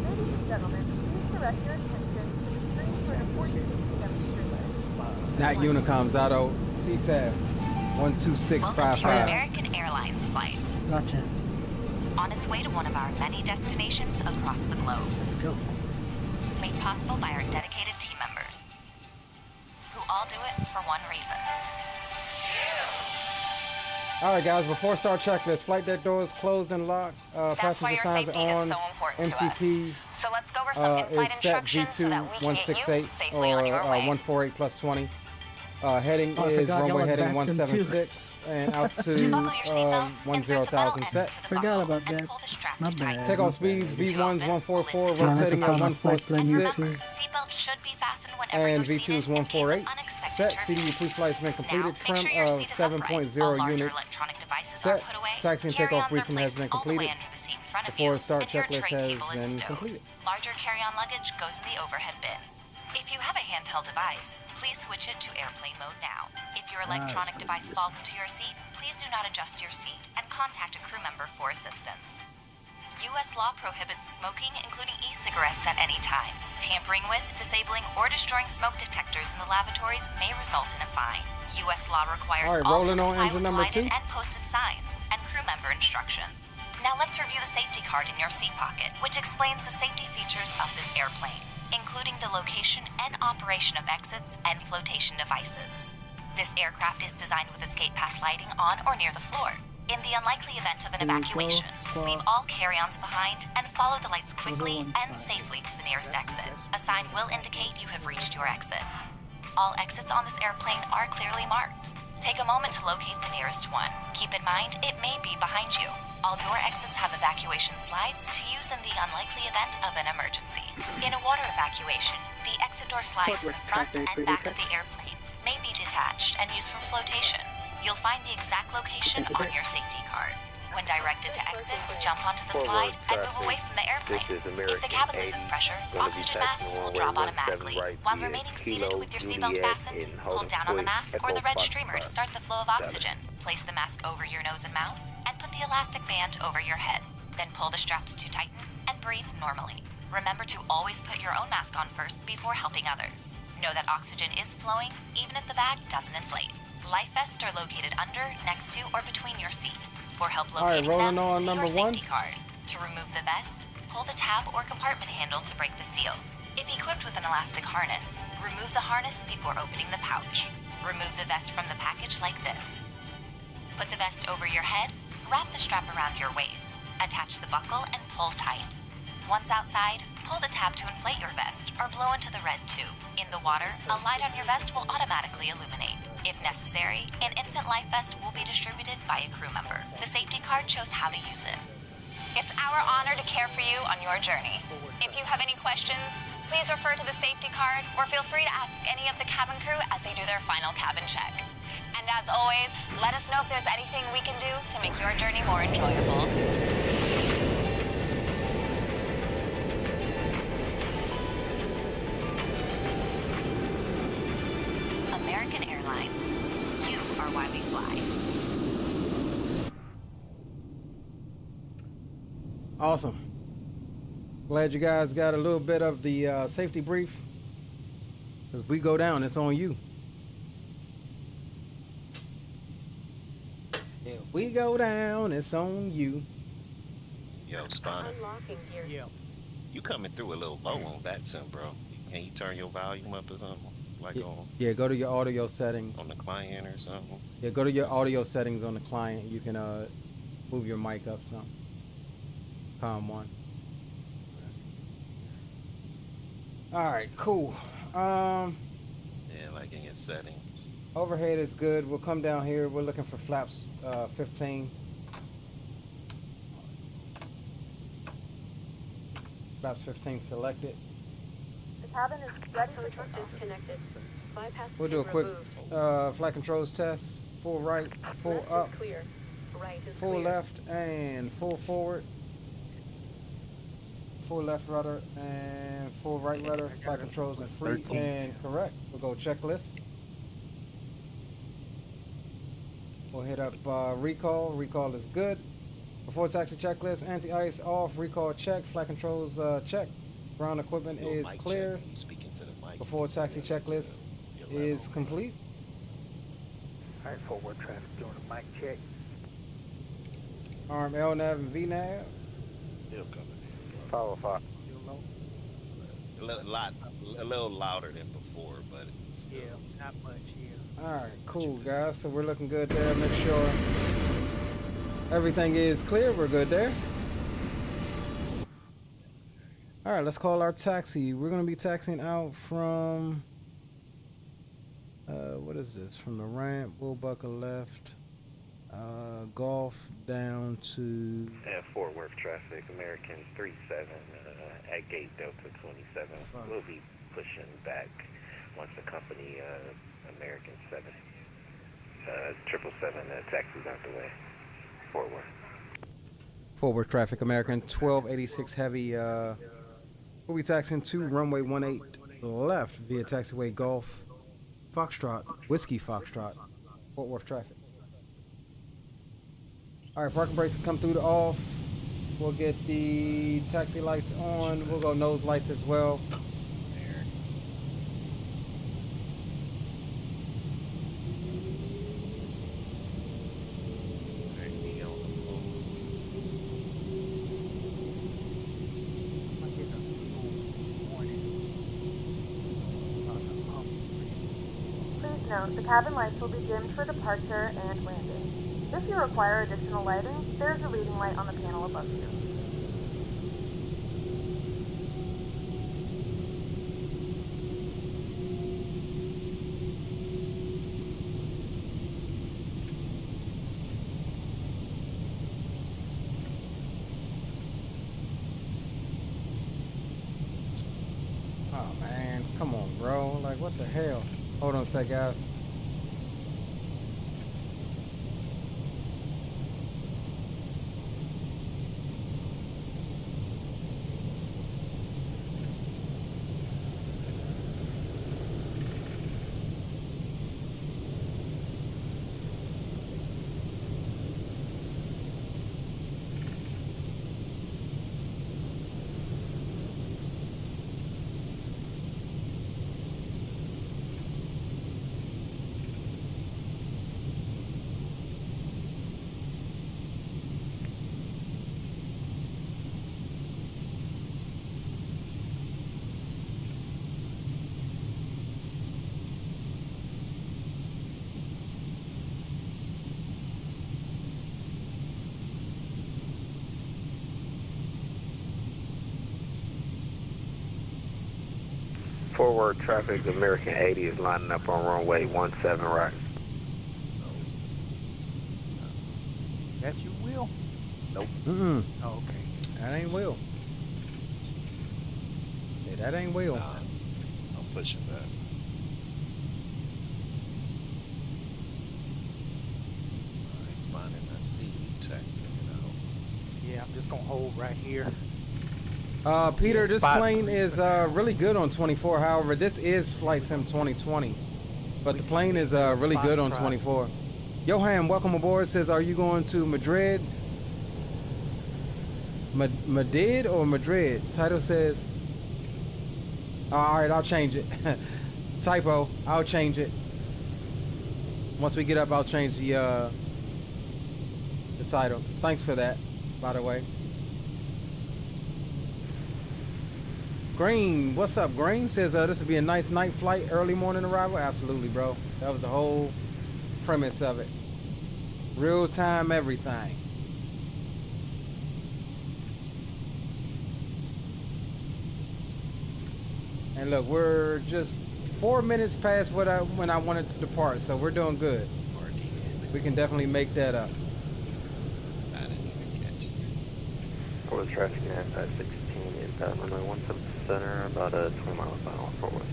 Speaker 4: Ladies and gentlemen, please direct your attention to the screen for important demonstrators.
Speaker 1: Not Unicom's auto. CTAF
Speaker 9: Welcome to
Speaker 1: 12655.
Speaker 9: American Airlines flight.
Speaker 7: Gotcha.
Speaker 9: On its way to one of our many destinations across the globe.
Speaker 7: Go.
Speaker 9: Made possible by our dedicated team members, who all do it for one reason.
Speaker 1: All right, guys, before start checklist, flight deck doors closed and locked.
Speaker 9: That's why
Speaker 1: Passenger
Speaker 9: your
Speaker 1: signs
Speaker 9: safety
Speaker 1: on.
Speaker 9: is so important to
Speaker 1: MCP
Speaker 9: us. So let's go over some in-flight
Speaker 1: is set
Speaker 9: instructions so that we can get you
Speaker 1: G2
Speaker 9: safely
Speaker 1: or
Speaker 9: on your way.
Speaker 1: 148 plus 20. Heading
Speaker 7: Oh, I
Speaker 1: is
Speaker 7: forgot y'all
Speaker 1: runway
Speaker 7: had
Speaker 1: heading
Speaker 7: Batson too.
Speaker 1: 176 and altitude
Speaker 9: Buckle your seatbelt, insert the metal
Speaker 1: 10,000
Speaker 9: end
Speaker 1: set.
Speaker 9: to the
Speaker 7: Forgot
Speaker 9: buckle,
Speaker 7: about
Speaker 9: and
Speaker 7: that.
Speaker 9: pull the strap
Speaker 7: My
Speaker 9: to tighten.
Speaker 7: bad.
Speaker 1: Takeoff speeds
Speaker 9: To
Speaker 1: V1's
Speaker 9: open,
Speaker 1: 144,
Speaker 9: pull it
Speaker 1: rotating
Speaker 7: down.
Speaker 1: at
Speaker 7: I have to find a flight plan here
Speaker 1: 146.
Speaker 7: too.
Speaker 9: Seatbelt should be fastened whenever
Speaker 1: And
Speaker 9: you're
Speaker 1: V2
Speaker 9: seated
Speaker 1: is
Speaker 9: in case of
Speaker 1: 148.
Speaker 9: unexpected
Speaker 1: Set
Speaker 9: turbulence.
Speaker 1: CDU pre-flight's been
Speaker 9: Now,
Speaker 1: completed.
Speaker 9: make
Speaker 1: Trim
Speaker 9: sure your
Speaker 1: of
Speaker 9: seat is upright.
Speaker 1: 7.0
Speaker 9: All larger
Speaker 1: units.
Speaker 9: electronic devices
Speaker 1: Set.
Speaker 9: are put away.
Speaker 1: Taxi and takeoff
Speaker 9: Carry-ons are
Speaker 1: briefing has
Speaker 9: placed
Speaker 1: been
Speaker 9: all the way
Speaker 1: completed.
Speaker 9: under the seat in front of
Speaker 1: Before
Speaker 9: you,
Speaker 1: start
Speaker 9: and your
Speaker 1: checklist
Speaker 9: tray
Speaker 1: has
Speaker 9: table is
Speaker 1: been
Speaker 9: stowed.
Speaker 1: completed.
Speaker 9: Larger carry-on luggage goes in the overhead bin. If you have a handheld device, please switch it to airplane mode now. If your electronic device falls into your seat, please do not adjust your seat and contact a crew member for assistance. U.S. law prohibits smoking, including e-cigarettes, at any time. Tampering with, disabling, or destroying smoke detectors in the lavatories may result in a fine. U.S. law requires
Speaker 1: All right,
Speaker 9: all to
Speaker 1: rolling on
Speaker 9: comply
Speaker 1: engine
Speaker 9: with
Speaker 1: number
Speaker 9: lighted
Speaker 1: 2.
Speaker 9: and posted signs and crew member instructions. Now let's review the safety card in your seat pocket, which explains the safety features of this airplane, including the location and operation of exits and flotation devices. This aircraft is designed with escape path lighting on or near the floor. In the unlikely event of an
Speaker 7: There you
Speaker 9: evacuation,
Speaker 7: go.
Speaker 9: leave all carry-ons behind and follow the lights quickly
Speaker 7: one
Speaker 9: and
Speaker 7: side.
Speaker 9: safely to the nearest exit. A sign will indicate you have reached your exit. All exits on this airplane are clearly marked. Take a moment to locate the nearest one. Keep in mind, it may be behind you. All door exits have evacuation slides to use in the unlikely event of an emergency. In a water evacuation, the exit door slides in the front and back of the airplane may be detached and used for flotation. You'll find the exact location on your safety card. When directed to exit, jump onto the slide and move away from the airplane. If the cabin loses pressure, oxygen masks will drop automatically. While remaining seated with your seatbelt fastened, pull down on the mask or the red streamer to start the flow of oxygen. Place the mask over your nose and mouth, and put the elastic band over your head. Then pull the straps to tighten and breathe normally. Remember to always put your own mask on first before helping others. Know that oxygen is flowing, even if the bag doesn't inflate. Life vests are located under, next to, or between your seat. For help
Speaker 1: All right,
Speaker 9: locating
Speaker 1: rolling
Speaker 9: them,
Speaker 1: on
Speaker 9: see
Speaker 1: number
Speaker 9: your
Speaker 1: one.
Speaker 9: safety card. To remove the vest, pull the tab or compartment handle to break the seal. If equipped with an elastic harness, remove the harness before opening the pouch. Remove the vest from the package like this. Put the vest over your head, wrap the strap around your waist, attach the buckle, and pull tight. Once outside, pull the tab to inflate your vest or blow into the red tube. In the water, a light on your vest will automatically illuminate. If necessary, an infant life vest will be distributed by a crew member. The safety card shows how to use it.
Speaker 10: It's our honor to care for you on your journey. If you have any questions, please refer to the safety card or feel free to ask any of the cabin crew as they do their final cabin check. And as always, let us know if there's anything we can do to make your journey more enjoyable.
Speaker 9: American Airlines. You are why we fly.
Speaker 1: Awesome. Glad you guys got a little bit of the safety brief. As we go down, it's on you. If we go down, it's on you.
Speaker 5: Yo, Spawner,
Speaker 8: Unlocking gear.
Speaker 6: Yeah.
Speaker 5: you coming through a little low on that sim, bro. Can you turn your volume up or something? Like
Speaker 1: Yeah, go to your audio settings.
Speaker 5: on the client or something?
Speaker 1: Yeah, go to your audio settings on the client. You can move your mic up some. Calm one. All right, cool.
Speaker 5: Yeah, like in your settings.
Speaker 1: Overhead is good. We'll come down here. We're looking for flaps 15. Flaps 15 selected.
Speaker 4: The cabin is ready for takeoff.
Speaker 8: Disconnected. Bypass
Speaker 1: We'll do a
Speaker 8: pin
Speaker 1: quick
Speaker 8: removed.
Speaker 1: flight controls test. Full right, full
Speaker 8: Left
Speaker 1: up,
Speaker 8: is clear. Right is
Speaker 1: full
Speaker 8: clear.
Speaker 1: left, and full forward. Full left rudder and full right rudder. Flight controls in 3 and correct. We'll go checklist. We'll hit up recall. Recall is good. Before taxi checklist, anti-ice off. Recall check. Flight controls check. Ground equipment
Speaker 5: Your
Speaker 1: is
Speaker 5: mic
Speaker 1: clear.
Speaker 5: check, you speaking to the mic.
Speaker 1: Before taxi checklist is complete.
Speaker 6: Alright, forward traffic doing a mic check.
Speaker 1: Arm LNAV and VNAV.
Speaker 5: Still coming.
Speaker 3: Follow 5.
Speaker 6: Still low?
Speaker 5: A little louder than before, but still.
Speaker 6: Yeah, not much, yeah.
Speaker 1: All right, cool, guys. So we're looking good there. Make sure everything is clear. We're good there. All right, let's call our taxi. We're going to be taxiing out from, what is this? From the ramp, bull buckle left, golf down to...
Speaker 11: Fort Worth traffic, American 37 at gate Delta 27. We'll be pushing back once the company American 7 777 taxis out the way. Fort Worth.
Speaker 1: Fort Worth traffic, American 1286 heavy. We'll be taxiing to runway 18 left via taxiway Golf Foxtrot, Whiskey Foxtrot, Fort Worth traffic. All right, parking brakes will come through to off. We'll get the taxi lights on. We'll go nose lights as well.
Speaker 4: Please note, the cabin lights will be dimmed for departure and landing. If you require additional lighting, there is a reading light on the panel above you.
Speaker 1: Oh man, come on, bro. Like, what the hell? Hold on a sec, guys.
Speaker 11: Forward traffic, American 80 is lining up on runway 17 right.
Speaker 6: That's your wheel?
Speaker 11: Nope.
Speaker 1: Mm-mm.
Speaker 6: Oh, okay.
Speaker 1: That ain't Will. Yeah, that ain't Will.
Speaker 5: Nah, I'm pushing back. Alright, spawning. I see you taxing it out.
Speaker 6: Yeah, I'm just gonna hold right here.
Speaker 1: Peter,
Speaker 6: Yeah,
Speaker 1: this
Speaker 6: spot-
Speaker 1: plane is really good on 24. However, this is Flight Sim 2020. But the plane is really good on 24. Johan, welcome aboard. Says, are you going to Madrid? Madrid or Madrid? Title says, all right, I'll change it. Typo, I'll change it. Once we get up, I'll change the the title. Thanks for that, by the way. Green, what's up? Green says this would be a nice night flight, early morning arrival. Absolutely, bro. That was the whole premise of it. Real time, everything. And look, we're just 4 minutes past when I wanted to depart, so we're doing good. We can definitely make that up.
Speaker 5: I didn't even catch that.
Speaker 11: For the traffic at 16 inbound runway 17 center, about 20 miles an hour forward.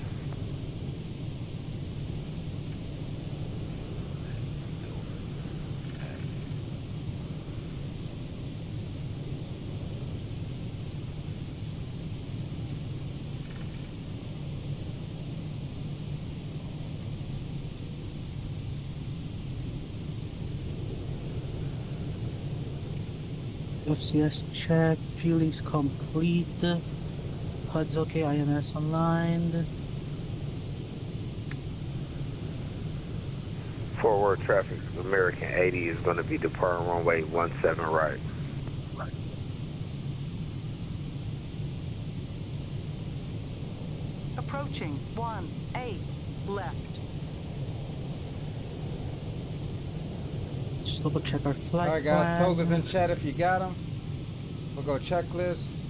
Speaker 7: FCS check, fueling's complete, HUD's okay, INS online.
Speaker 11: Forward traffic, American 80 is going to be departing runway 17 right.
Speaker 2: Approaching 18 left.
Speaker 7: Just double check our flight.
Speaker 1: All right, guys.
Speaker 7: plan.
Speaker 1: Toga's in chat if you got them. We'll go checklist.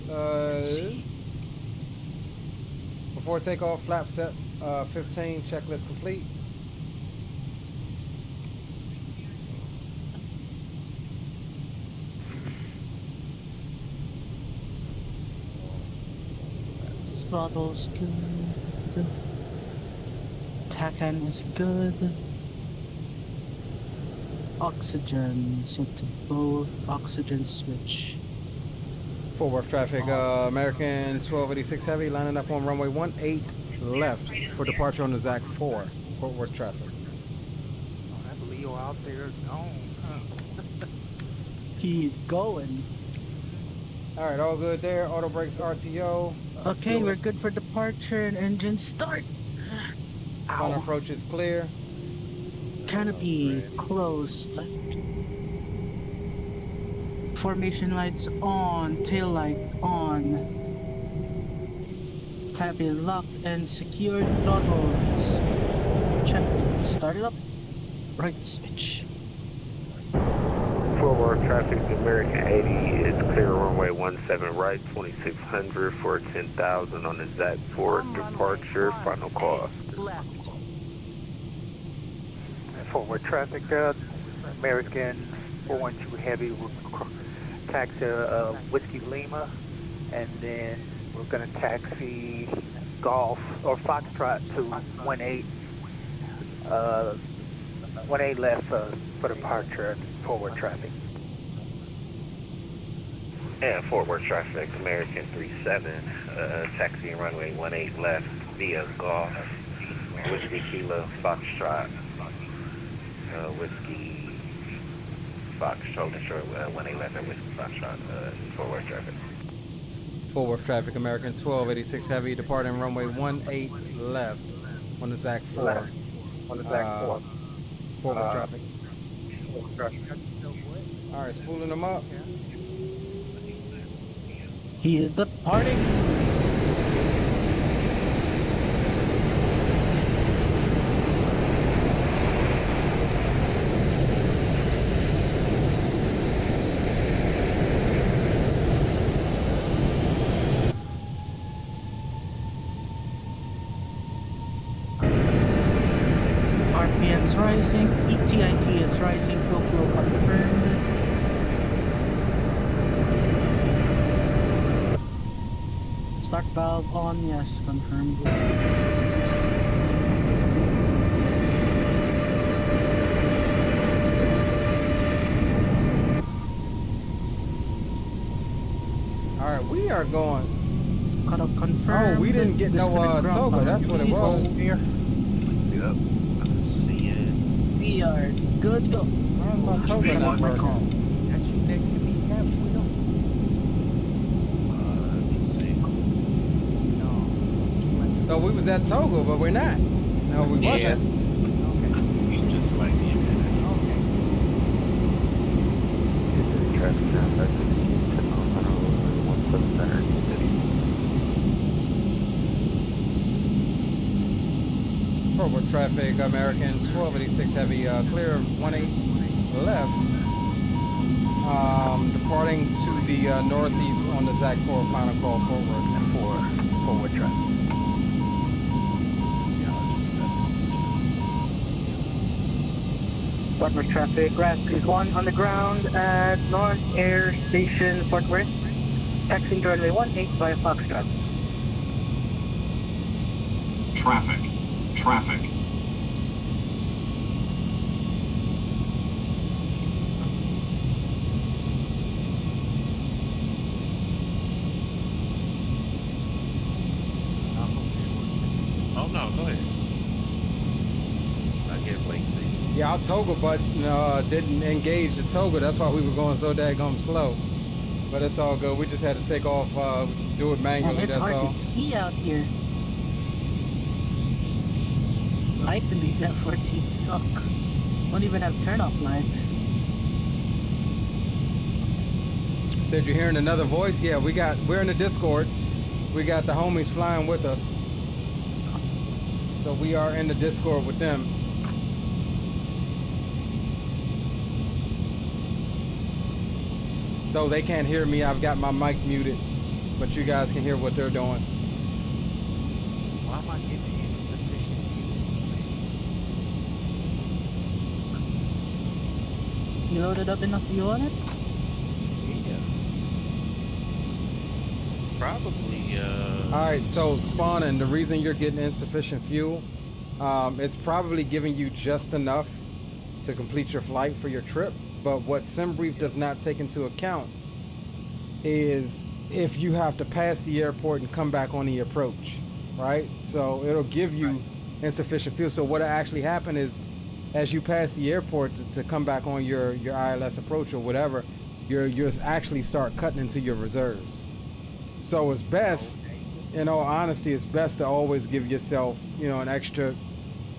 Speaker 1: Before takeoff, flap set 15. Checklist complete.
Speaker 7: Throttle's good. TACAN is good. Oxygen, set to both. Oxygen switch.
Speaker 1: Fort Worth traffic, American 1286 Heavy lining up on runway 18 left for departure on the ZAC 4. Fort Worth traffic.
Speaker 6: Oh, that Leo out there gone, huh?
Speaker 7: He's going.
Speaker 1: All right, all good there. Auto brakes, RTO.
Speaker 7: Okay, we're good for departure and engine start.
Speaker 1: Final approach is clear.
Speaker 7: Canopy closed. Formation lights on, tail light on. Canopy locked and secured. Throttles checked. Start it up. Right switch.
Speaker 11: Forward traffic, American 80 is clear runway 17 right, 2600 for 10,000 on the ZAC 4 departure, final call.
Speaker 2: Left.
Speaker 6: Forward traffic, American 412 Heavy will taxi Whiskey Lima, and then we're going to taxi Golf or Foxtrot to 18 left for departure. Forward traffic.
Speaker 11: And forward traffic, American 37, taxiing runway 18 left via Golf, Whiskey Kilo, Foxtrot, Whiskey Foxtrot, 18 left and Whiskey Foxtrot, forward traffic.
Speaker 1: Fort Worth traffic, American 1286 Heavy departing runway 18 left on the ZAC 4.
Speaker 3: Left. On the ZAC 4.
Speaker 1: Fort Worth traffic.
Speaker 6: Traffic.
Speaker 1: All right, spooling them up.
Speaker 7: He is departing. RPM's rising, ETIT is rising, fuel flow confirmed. Start valve on, yes, confirmed.
Speaker 1: All right, we are going.
Speaker 7: Cutoff confirmed.
Speaker 1: Oh, we didn't get no Toga. That's what it was.
Speaker 5: Yep. I'm seeing.
Speaker 7: We are good to go.
Speaker 1: My Toga not working.
Speaker 6: Got you next to me, Cap. We don't.
Speaker 5: Let me see.
Speaker 6: No.
Speaker 1: So we was at Toga, but we're not. No, we
Speaker 5: Yeah.
Speaker 1: wasn't.
Speaker 6: Okay.
Speaker 5: You just like me a minute.
Speaker 6: Okay. traffic contact 10 miles an hour, 17 center, city.
Speaker 1: Forward traffic, American 1286 heavy, clear 18 left. Departing to the northeast on the Zach 4 final call forward.
Speaker 6: And forward traffic.
Speaker 5: Yeah, I'll just
Speaker 12: Forward traffic, Raspberry 1 on the ground at North Air Station, Fort Worth. Taxiing to runway 18 via Foxtrot.
Speaker 13: Traffic. Traffic.
Speaker 5: Oh no, go ahead. I get late to you.
Speaker 1: Yeah, our toggle button didn't engage the toggle. That's why we were going so daggone slow. But it's all good. We just had to take off, do it manually.
Speaker 7: Man, it's
Speaker 1: that's
Speaker 7: hard
Speaker 1: all.
Speaker 7: to see out here. Lights in these F-14 suck. Don't even have turn-off lights.
Speaker 1: Said you're hearing another voice? Yeah, we're in the Discord. We got the homies flying with us. So we are in the Discord with them. Though they can't hear me, I've got my mic muted. But you guys can hear what they're doing.
Speaker 14: Why am I getting insufficient fuel?
Speaker 7: You loaded up enough fuel on it?
Speaker 5: Yeah. Probably,
Speaker 1: Alright, so spawning, the reason you're getting insufficient fuel, it's probably giving you just enough to complete your flight for your trip. But what SimBrief does not take into account is if you have to pass the airport and come back on the approach, right? So it'll give you insufficient fuel. So what actually happened is, as you pass the airport to come back on your ILS approach or whatever, you're actually start cutting into your reserves. So it's best, in all honesty, it's best to always give yourself, an extra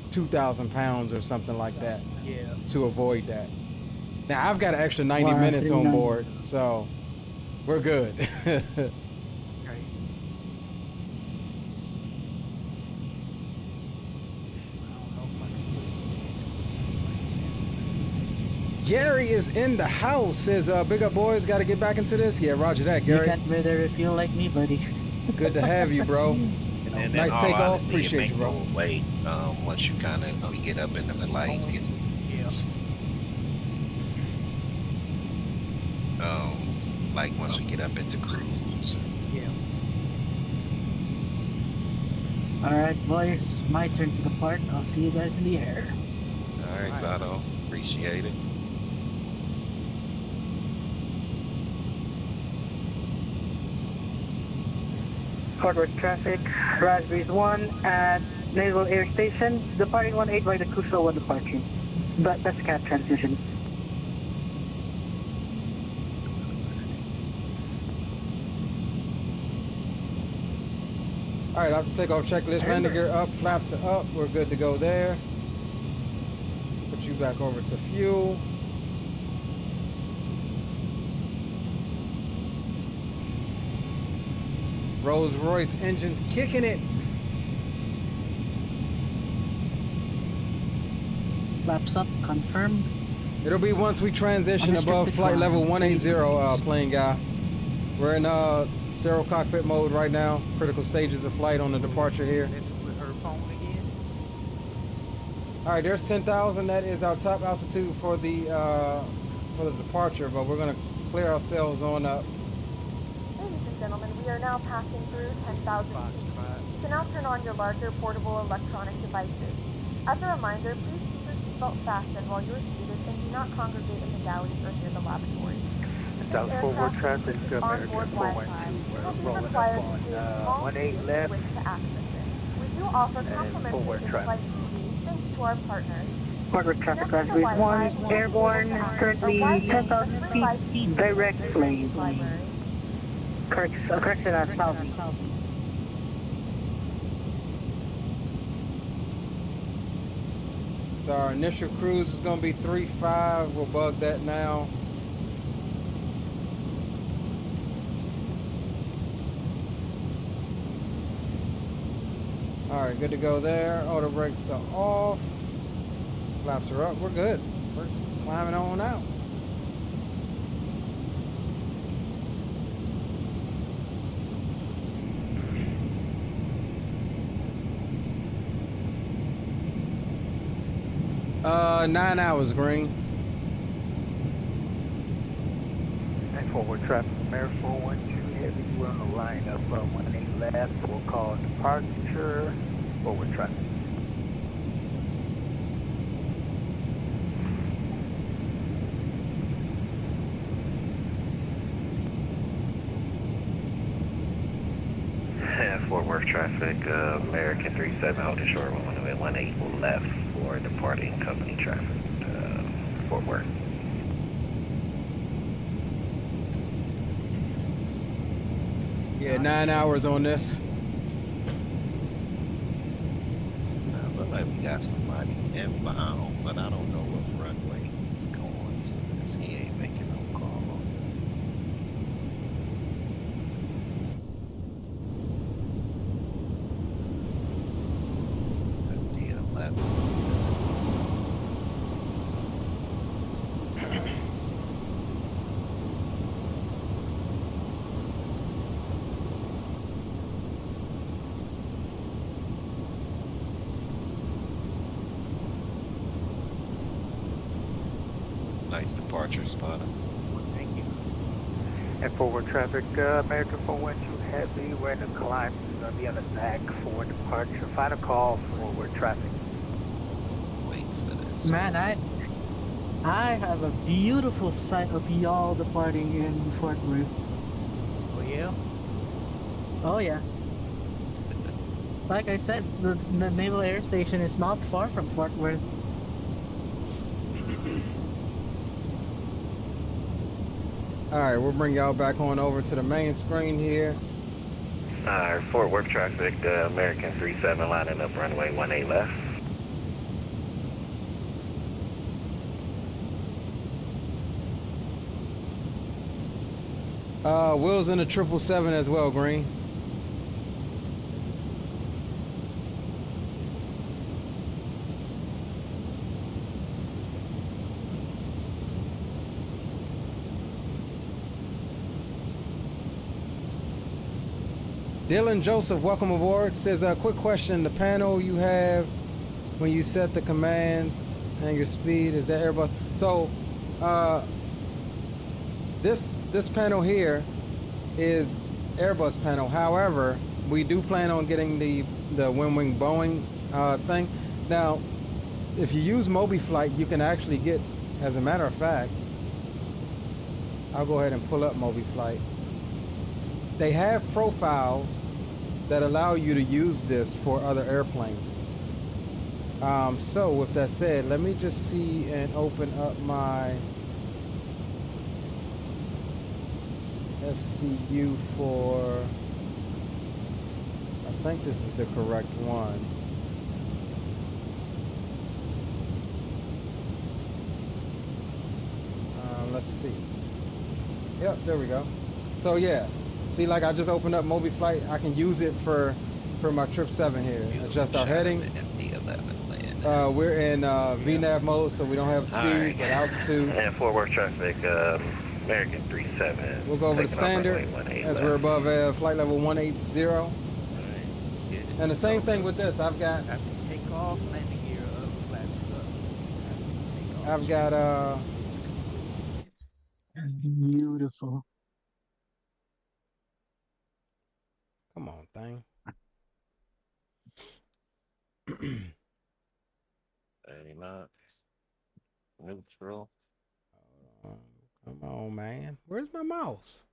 Speaker 1: 2,000 pounds or something like that to avoid that. Now I've got an extra 90 minutes on board, so we're good. Gary is in the house. Says, big up boys, got to get back into this. Yeah, roger that, Gary.
Speaker 7: You can't really refuel like me, buddy.
Speaker 1: Good to have you, bro.
Speaker 5: And
Speaker 1: nice takeoff.
Speaker 5: Honesty,
Speaker 1: Appreciate you, bro.
Speaker 5: Wait, once you we get up in the flight. Like once we get up into cruise.
Speaker 7: Alright, boys. My turn to depart. I'll see you guys in the air.
Speaker 5: Alright, Zato. Appreciate it.
Speaker 12: Forward traffic, Raspberries 1 at Naval Air Station, departing 18 by the Crucial 1 departure. But that's CAT transition.
Speaker 1: All right, after takeoff checklist, landing gear up, flaps are up. We're good to go there. Put you back over to fuel. Rolls Royce engines kicking it.
Speaker 7: Flaps up, confirmed.
Speaker 1: It'll be once we transition above flight level 180, plane guy. We're in sterile cockpit mode right now. Critical stages of flight on the departure here. All right, there's 10,000. That is our top altitude for the departure, but we're gonna clear ourselves on up.
Speaker 4: Ladies and gentlemen, we are now passing through 10,000 feet. You can now turn on your larger portable electronic devices. As a reminder, please keep your seatbelt fastened while you are seated and do not congregate in the galleys or near the lavatory.
Speaker 6: South forward traffic to American 412. We're rolling up on 18 left.
Speaker 4: We do offer complimentary in-flight TV thanks to our partners.
Speaker 12: Forward traffic, Raspberries 1, airborne, currently 10,000 feet, direct plane. Correction at south.
Speaker 1: So our initial cruise is going to be 3.5. We'll bug that now. All right, good to go there. Auto brakes are off. Flaps are up. We're good. We're climbing on out. Uh, 9 hours, Green.
Speaker 6: And forward traffic, American 412 Heavy, we're on the line up 18 left. We'll call departure, forward traffic.
Speaker 11: Fort Worth traffic, American 37 holding short runway 18 left for departing company traffic, Fort Worth.
Speaker 1: Yeah, 9 hours on this.
Speaker 5: Look like we got somebody inbound, but I don't know what runway it's going to because he ain't making no call. Nice departure spotter.
Speaker 6: Thank you. And forward traffic, American 412 Heavy, we're in the climb. It's going to be on the back for departure. Final call, forward traffic.
Speaker 5: Wait for this.
Speaker 7: Man, I have a beautiful sight of y'all departing in Fort Worth.
Speaker 14: Oh yeah?
Speaker 7: Oh yeah. Like I said, the Naval Air Station is not far from Fort Worth.
Speaker 1: All right, we'll bring y'all back on over to the main screen here.
Speaker 11: Fort Worth traffic, American 37 lining up runway 18 left.
Speaker 1: Will's in the 777 as well, Green. Dylan Joseph, welcome aboard. Says a quick question: the panel you have when you set the commands and your speed, is that Airbus? So this panel here is Airbus panel. However, we do plan on getting the WinWing Boeing thing. Now, if you use MobiFlight, you can actually get, as a matter of fact, I'll go ahead and pull up MobiFlight. They have profiles that allow you to use this for other airplanes. So with that said, let me just see and open up my FCU for, I think this is the correct one. Let's see. Yep, there we go. So yeah, see, like I just opened up MobiFlight. I can use it for my 777 here. Adjust our heading. We're in VNAV mode, so we don't have speed, but altitude.
Speaker 11: And Fort Worth traffic, American 37.
Speaker 1: We'll go over to standard as we're above flight level 180. And the same thing with this. I've got.
Speaker 14: After takeoff, landing gear flaps up. After takeoff,
Speaker 1: I've got
Speaker 7: Beautiful.
Speaker 1: Come on, thing.
Speaker 5: 30 knots. Neutral.
Speaker 1: Come on, man. Where's my mouse?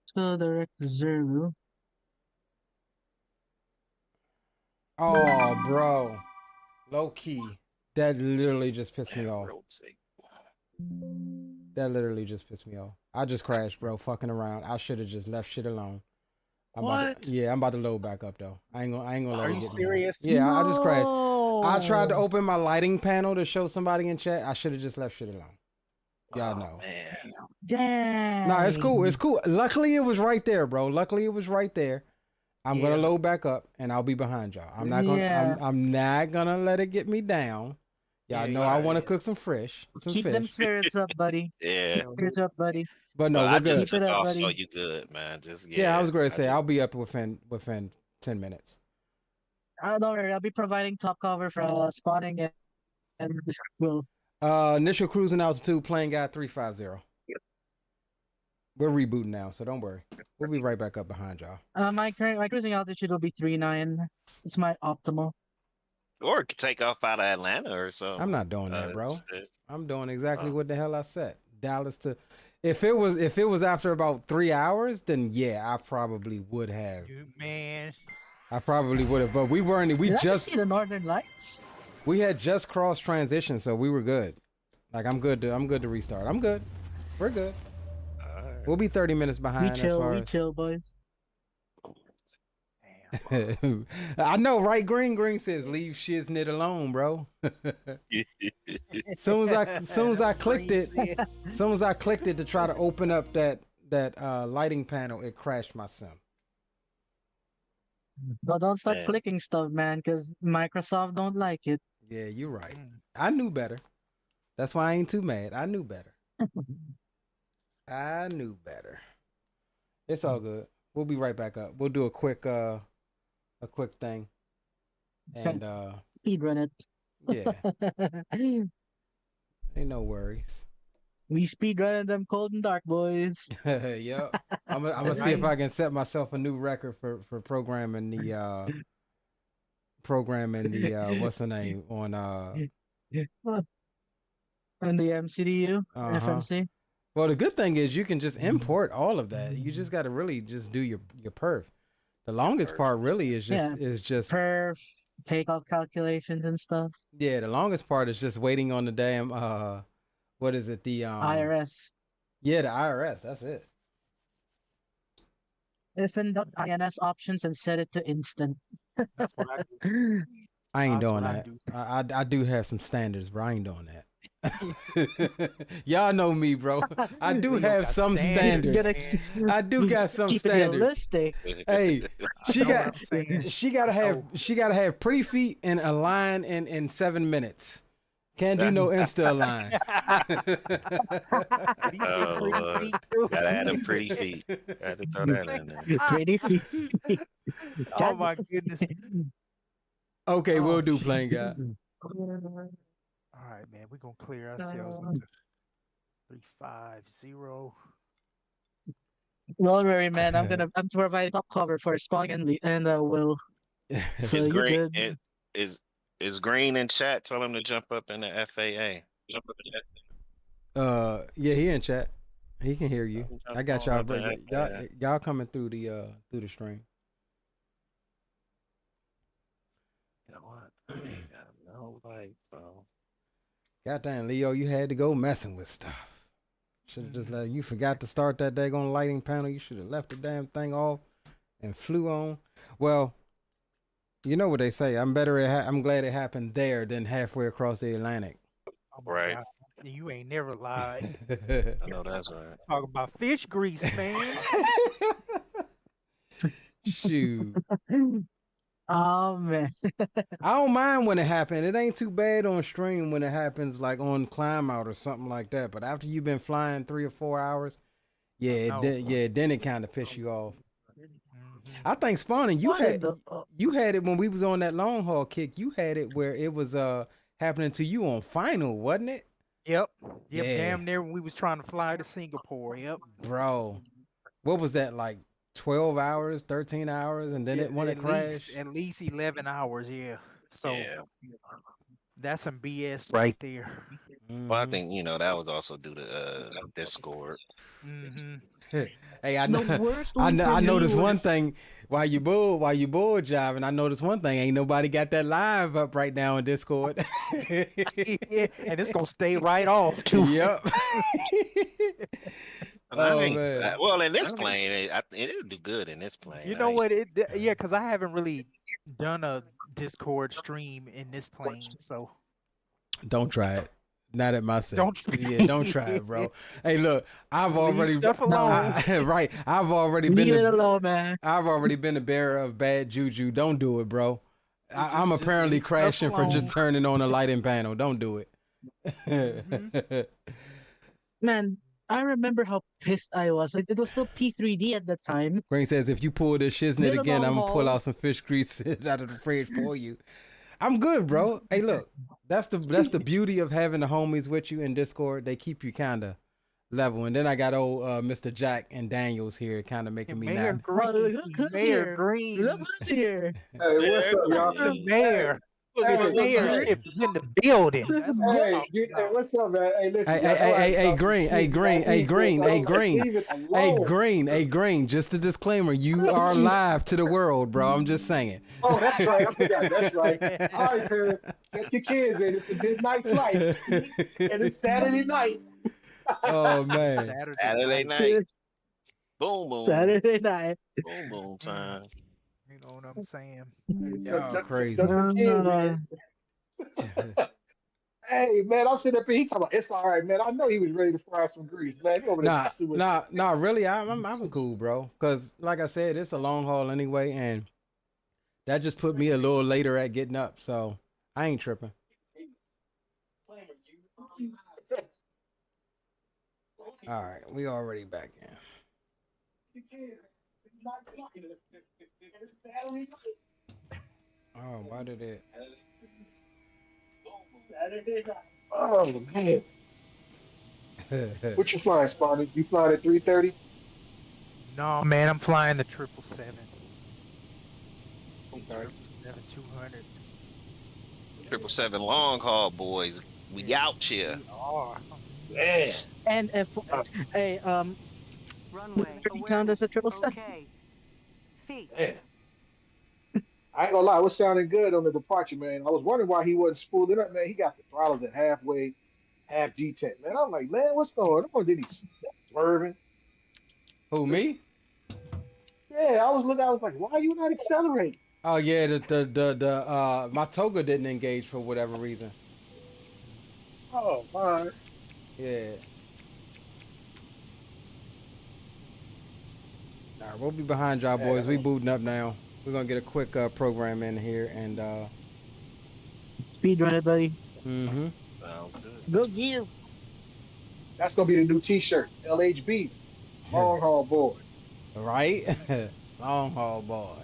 Speaker 7: So direct 0.
Speaker 1: Oh, bro. Low key. That literally just pissed me off. That literally just pissed me off. I just crashed, bro. Fucking around. I should have just left shit alone. I'm about to load back up though. I ain't gonna let it get me.
Speaker 14: Are you serious?
Speaker 1: Yeah, no. I just crashed. I tried to open my lighting panel to show somebody in chat. I should have just left shit alone. Y'all know.
Speaker 5: Man.
Speaker 7: Damn.
Speaker 1: Nah, it's cool. It's cool. Luckily it was right there, bro. Luckily it was right there. I'm gonna load back up, and I'll be behind y'all. I'm not gonna.
Speaker 7: Yeah.
Speaker 1: I'm not gonna let it get me down. Y'all know I want to cook some fish.
Speaker 7: Keep them spirits up, buddy.
Speaker 5: Yeah.
Speaker 7: Keep spirits up, buddy.
Speaker 1: But no,
Speaker 5: Well,
Speaker 1: we're
Speaker 5: I just
Speaker 1: good.
Speaker 5: took
Speaker 7: it up,
Speaker 5: off,
Speaker 7: buddy.
Speaker 5: so you good, man. Just
Speaker 1: Yeah, I was going to say
Speaker 5: just-
Speaker 1: I'll be up within 10 minutes.
Speaker 7: Don't worry, I'll be providing top cover for spotting and will.
Speaker 1: Initial cruising altitude, plane guide 350. We're rebooting now, so don't worry. We'll be right back up behind y'all.
Speaker 7: My cruising altitude will be 39. It's my optimal.
Speaker 5: Or it could take off out of Atlanta or something.
Speaker 1: I'm not doing that, bro.
Speaker 5: it's-
Speaker 1: I'm doing exactly what the hell I said. Dallas to. If it was after about 3 hours, then yeah, I probably would have.
Speaker 14: Man.
Speaker 1: I probably would have, but we weren't. We
Speaker 7: Did I
Speaker 1: just
Speaker 7: see the Northern Lights.
Speaker 1: we had just crossed transition, so we were good. Like I'm good to restart. I'm good. We're good. We'll be 30 minutes behind.
Speaker 7: We chill, boys.
Speaker 1: I know, right? Green says leave shiznit alone, bro. soon as I clicked it to try to open up that lighting panel, it crashed my sim.
Speaker 7: But don't start
Speaker 1: Man.
Speaker 7: clicking stuff, man, because Microsoft don't like it.
Speaker 1: Yeah, you're right. I knew better. That's why I ain't too mad. I knew better. I knew better. It's all good. We'll be right back up. We'll do a quick thing. And
Speaker 7: Speedrun it.
Speaker 1: Yeah. Ain't no worries.
Speaker 7: We speedrunning them cold and dark, boys.
Speaker 1: Yep. I'm gonna see if I can set myself a new record for programming the what's the name on
Speaker 7: And the MCDU, FMC.
Speaker 1: Well, the good thing is you can just import all of that. You just got to really just do your perf. The longest part really is just
Speaker 7: perf, takeoff calculations and stuff.
Speaker 1: Yeah, the longest part is just waiting on the damn what is it, the
Speaker 7: IRS.
Speaker 1: Yeah, the IRS, that's it.
Speaker 7: If in the INS options and set it to instant.
Speaker 14: That's what I do.
Speaker 1: I ain't
Speaker 14: That's
Speaker 1: doing
Speaker 14: what I
Speaker 1: that. I do have some standards, bro. I ain't doing that. Y'all know me, bro. I do have some standards. I do got some
Speaker 7: Keep it
Speaker 1: standards.
Speaker 7: realistic.
Speaker 1: Hey, she gotta have pretty feet and a line in 7 minutes. Can't do no Insta align.
Speaker 5: Gotta add them pretty feet. Gotta throw that in there.
Speaker 7: Pretty feet.
Speaker 14: Oh my goodness.
Speaker 1: Okay, we'll do plane guy.
Speaker 14: All right, man. We're gonna clear ourselves up to 350.
Speaker 7: Don't worry, man. I'm providing top cover for Spong and Will. So
Speaker 5: Is
Speaker 7: you
Speaker 5: green
Speaker 7: good?
Speaker 5: is green in chat? Tell him to jump up in the FAA. Jump up in the
Speaker 1: Yeah, he in chat. He can hear you. I got y'all.
Speaker 5: Yeah.
Speaker 1: Y'all coming through the stream.
Speaker 5: You know what? I ain't got no light, bro.
Speaker 1: Goddamn, Leo, you had to go messing with stuff. Should have just let you forgot to start that daggone lighting panel. You should have left the damn thing off and flew on. Well, you know what they say. I'm glad it happened there than halfway across the Atlantic.
Speaker 5: Right.
Speaker 14: God, you ain't never lied.
Speaker 5: I know that's right.
Speaker 14: Talk about fish grease, man.
Speaker 1: Shoot.
Speaker 7: Oh man.
Speaker 1: I don't mind when it happened. It ain't too bad on stream when it happens like on climb out or something like that. But after you've been flying 3 or 4 hours, then it kind of piss you off. I think Spawning, you had it when we was on that long haul kick. You had it where it was happening to you on final, wasn't it?
Speaker 14: Yep.
Speaker 1: Yeah.
Speaker 14: Damn near when we was trying to fly to Singapore. Yep.
Speaker 1: Bro, what was that, like 12 hours, 13 hours, and then it crashed?
Speaker 14: At least 11 hours, yeah. So that's some BS right there.
Speaker 5: Well, I think that was also due to Discord.
Speaker 1: Hey, I know. I noticed one thing while you bull jiving. I noticed one thing. Ain't nobody got that live up right now in Discord.
Speaker 14: And it's gonna stay right off too.
Speaker 1: Yep.
Speaker 5: Well, in this plane, it'll do good in this plane.
Speaker 14: You know what? Because I haven't really done a Discord stream in this plane, so
Speaker 1: Don't try it. Not at my set.
Speaker 14: Don't
Speaker 1: Yeah, don't try it, bro. Hey, look, I've
Speaker 14: Just leave
Speaker 1: already
Speaker 14: stuff alone.
Speaker 1: right. I've already been
Speaker 7: Leave it alone, man.
Speaker 1: I've already been the bearer of bad juju. Don't do it, bro. I'm
Speaker 14: just
Speaker 1: apparently
Speaker 14: leave stuff
Speaker 1: crashing for just
Speaker 14: alone.
Speaker 1: turning on a lighting panel. Don't do it.
Speaker 7: Man, I remember how pissed I was. Like, it was still P3D at that time.
Speaker 1: Green says, if you pull this shiznit
Speaker 7: Did a
Speaker 1: again,
Speaker 7: long
Speaker 1: I'm gonna pull
Speaker 7: haul.
Speaker 1: out some fish grease out of the fridge for you. I'm good, bro. Hey, look, that's the beauty of having the homies with you in Discord. They keep you kind of level. And then I got old Mr. Jack and Daniels here, kind of making me
Speaker 14: Mayor
Speaker 1: nap.
Speaker 14: Green.
Speaker 7: Look who's
Speaker 14: Mayor
Speaker 7: here.
Speaker 14: Green.
Speaker 7: Look who's here.
Speaker 3: Hey, what's up, y'all?
Speaker 14: The mayor. His
Speaker 3: Hey,
Speaker 14: mayorship is in the building. That's what I'm
Speaker 3: Hey,
Speaker 14: talking
Speaker 3: hey,
Speaker 14: about.
Speaker 3: what's up, man? Hey, listen.
Speaker 1: Hey, Green, hey, Green, hey, Green, hey, Green,
Speaker 3: Leave it
Speaker 1: hey,
Speaker 3: alone.
Speaker 1: Green, hey, Green. Just a disclaimer: you are live to the world, bro. I'm just saying.
Speaker 3: Oh, that's right. I forgot. That's right. All right, Kurt. Get your kids in. It's a midnight flight, and it's Saturday night.
Speaker 1: Oh man.
Speaker 5: Saturday night. Boom, boom.
Speaker 7: Saturday night.
Speaker 5: Boom, boom time.
Speaker 14: You know what I'm saying?
Speaker 1: Y'all crazy.
Speaker 3: Tuck your kids in. Hey, man, I'm sitting up here. He talking about it's all right, man. I know he was ready to fry some grease, man. He over there messing with
Speaker 1: Nah. Really, I'm cool, bro. Cause like I said, it's a long haul anyway, and that just put me a little later at getting up, so I ain't tripping. All right, we already back in. Oh, why did it?
Speaker 3: Oh man. What you flying, Spawny? You flying at 3:30?
Speaker 14: No, man, I'm flying the 777.
Speaker 3: Okay.
Speaker 14: 777-200.
Speaker 5: 777 long haul, boys. We out here.
Speaker 3: Man.
Speaker 7: And if hey,
Speaker 2: Runway.
Speaker 7: does it count as a 777?
Speaker 2: Okay. Feet.
Speaker 3: Man. I ain't gonna lie, it was sounding good on the departure, man. I was wondering why he wasn't spooling up, man. He got the throttles at halfway, half G10. Man, I'm like, man, what's going on? Did he swerving?
Speaker 1: Who, me?
Speaker 3: Yeah, I was like, why are you not accelerating?
Speaker 1: Oh yeah, the my toga didn't engage for whatever reason.
Speaker 3: Oh my.
Speaker 1: Yeah. All right, we'll be behind y'all, boys. We booting up now. We're gonna get a quick program in here and
Speaker 7: speed run it, buddy.
Speaker 5: Sounds good.
Speaker 7: Go get him.
Speaker 3: That's gonna be the new T-shirt, LHB, Long Haul Boys.
Speaker 1: Right? Long haul boys.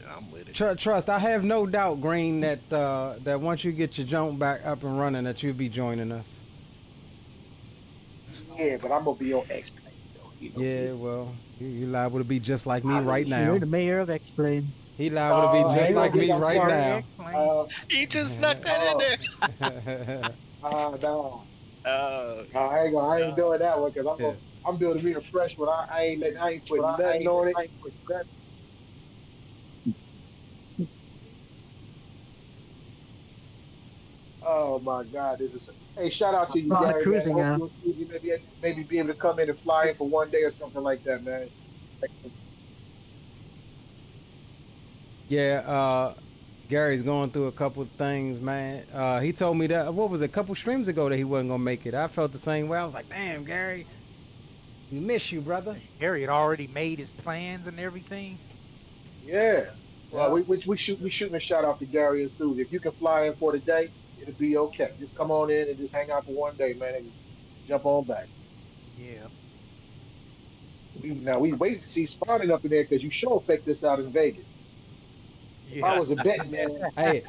Speaker 5: Yeah, I'm with it.
Speaker 1: Trust, I have no doubt, Green, that that once you get your jump back up and running, that you'll be joining us.
Speaker 3: Yeah, but I'm gonna be on X-Plane though. You know,
Speaker 1: Yeah, well, you liable to be just like me right now.
Speaker 7: You're the mayor of X-Plane.
Speaker 1: He liable to be just like me right now.
Speaker 5: He just snuck that in there.
Speaker 3: No. I ain't doing that one because I'm building me a fresh one. I ain't putting nothing on it. Oh my God, this is. Hey, shout out to you, Gary.
Speaker 7: Cruising,
Speaker 3: man. Hope you maybe be able to come in and fly in for one day or something like that, man.
Speaker 1: Yeah, Gary's going through a couple of things, man. He told me that, what was it, a couple streams ago that he wasn't going to make it. I felt the same way. I was like, damn, Gary, we miss you, brother.
Speaker 14: Gary had already made his plans and everything.
Speaker 3: Yeah. Well, we shooting a shout out to Gary and Susie. If you can fly in for the day, it'll be okay. Just come on in and just hang out for one day, man, and jump on back.
Speaker 14: Yeah.
Speaker 3: We wait to see Spawning up in there because you sure faked this out in Vegas. If I was a betting man.
Speaker 1: Hey,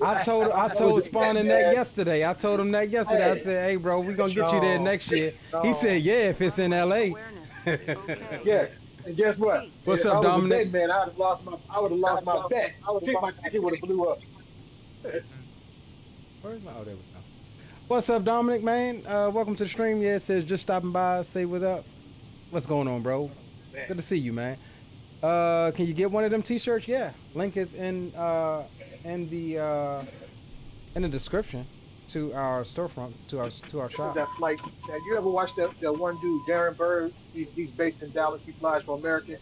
Speaker 1: I told Spawning that yesterday. I told him that yesterday. I said, hey, bro, we going to get you there next year. He said, yeah, if it's in L.A.
Speaker 3: Yeah. And guess what?
Speaker 1: What's
Speaker 3: if
Speaker 1: up,
Speaker 3: I was
Speaker 1: Dominic?
Speaker 3: A betting man, I would have lost my bet. My ticket would have blew up.
Speaker 1: Where's my, oh, there we go. What's up, Dominic, man? Welcome to the stream. Yeah, it says just stopping by, say what up. What's going on, bro? Good to see you, man. Can you get one of them t-shirts? Yeah, link is in the description to our storefront, to our shop.
Speaker 3: That flight. You ever watch that one dude, Darren Bird? He's based in Dallas. He flies for American.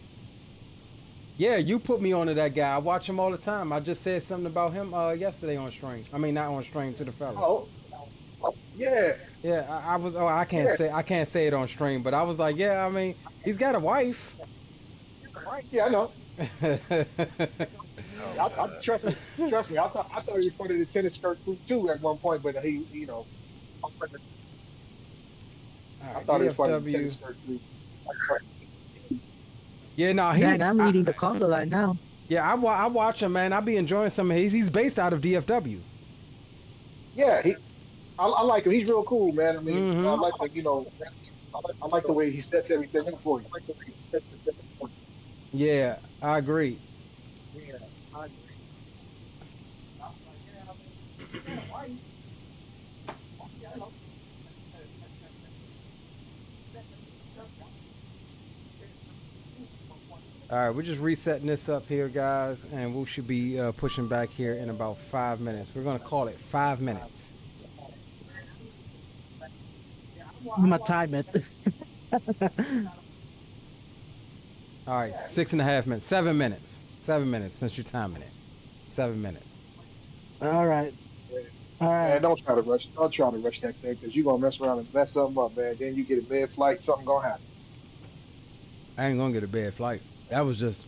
Speaker 1: Yeah, you put me onto that guy. I watch him all the time. I just said something about him yesterday on stream. I mean, not on stream, to the fellas.
Speaker 3: Oh, yeah.
Speaker 1: Yeah, I was. Oh, I
Speaker 3: Yeah.
Speaker 1: can't say it on stream, but I was like, yeah. I mean, he's got a wife.
Speaker 3: Yeah, I know. Trust me. I thought he was part of the tennis skirt group too at one point, but he,
Speaker 1: All
Speaker 3: I
Speaker 1: right,
Speaker 3: thought he was part of the tennis
Speaker 1: DFW.
Speaker 3: skirt group.
Speaker 1: Yeah, no,
Speaker 7: Dang, I'm reading the conga line now.
Speaker 1: Yeah, I watch him, man. I be enjoying some of his. He's based out of DFW.
Speaker 3: Yeah, I like him. He's real cool, man. I mean, I like the, I like the way he sets everything up for you.
Speaker 1: Yeah, I agree. All right, we're just resetting this up here, guys, and we should be pushing back here in about 5 minutes. We're going to call it 5 minutes.
Speaker 7: I'm gonna time it.
Speaker 1: All right, 6.5 minutes. 7 minutes. 7 minutes since you're timing it. 7 minutes.
Speaker 7: All right. All right.
Speaker 3: Man, don't try to rush. Don't try to rush that thing because you're gonna mess around and mess something up, man. Then you get a bad flight, something gonna happen.
Speaker 1: I ain't gonna get a bad flight. That was just.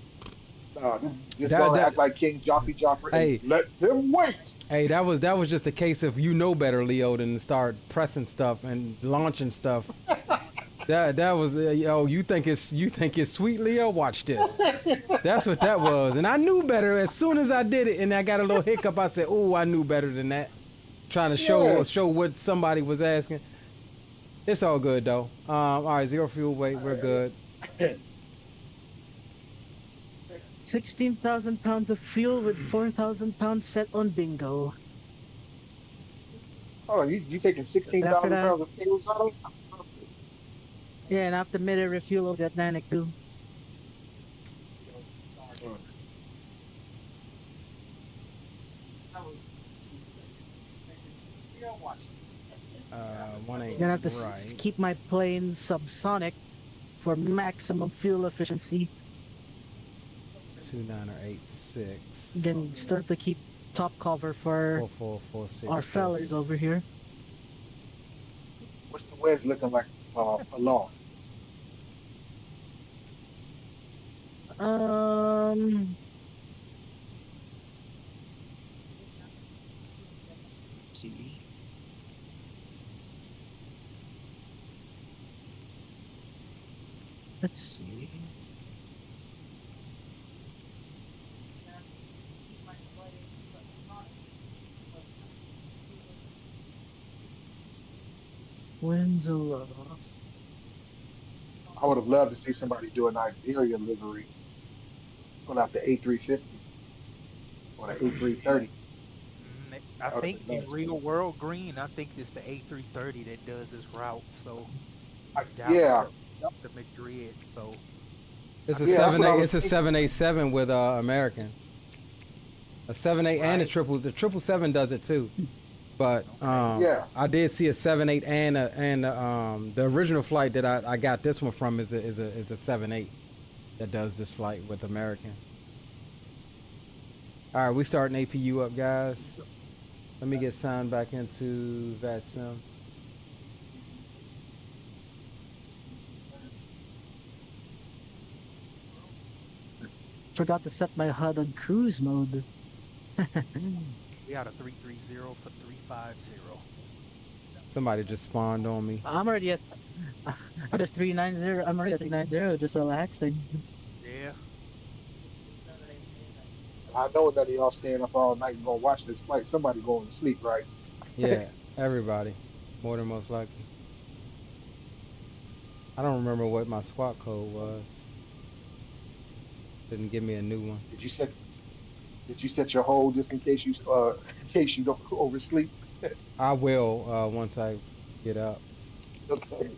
Speaker 3: Just gonna act like King Joffrey.
Speaker 1: Hey,
Speaker 3: let them wait.
Speaker 1: Hey, that was just a case of you know better, Leo, than to start pressing stuff and launching stuff. that was yo. You think it's sweet, Leo? Watch this. That's what that was, and I knew better as soon as I did it, and I got a little hiccup. I said, "Oh, I knew better than that." Trying to show what somebody was asking. It's all good though. All right, 0 fuel weight. We're good.
Speaker 7: 16,000 pounds of fuel with 4,000 pounds set on bingo.
Speaker 3: Oh, you taking 16,000 pounds of fuel out of?
Speaker 7: Yeah, and after mid refuel of the Atlantic too. Gonna have to keep my plane subsonic for maximum fuel efficiency.
Speaker 1: 2986.
Speaker 7: Again, still have to keep top cover for
Speaker 1: 4446
Speaker 7: our fellas over here.
Speaker 3: What's the wedge looking like aloft?
Speaker 7: Let's see. Let's see. Winds aloft.
Speaker 3: I would have loved to see somebody do an Iberia livery. Pull out the A350 or the A330.
Speaker 14: I think in real world green, I think it's the A330 that does this route. So
Speaker 3: yeah,
Speaker 14: the Madrid. So
Speaker 1: it's a 7A. It's a 787 with American. A 7.8 and a triple. The 777 does it too. But
Speaker 3: yeah,
Speaker 1: I did see a 7.8 and the original flight that I got this one from is a 7.8 that does this flight with American. All right, we starting APU up, guys. Let me get signed back into VATSIM.
Speaker 7: Forgot to set my HUD on cruise mode.
Speaker 14: We got a 330 for 350.
Speaker 1: Somebody just spawned on me.
Speaker 7: I'm already at. Just 390. I'm already at 390. Just relaxing.
Speaker 14: Yeah.
Speaker 3: I know that y'all staying up all night and gonna watch this flight. Somebody going to sleep, right?
Speaker 1: Yeah, everybody, more than most likely. I don't remember what my squawk code was. Didn't give me a new one.
Speaker 3: Did you set your hold just in case you don't oversleep?
Speaker 1: I will once I get up.
Speaker 3: Okay.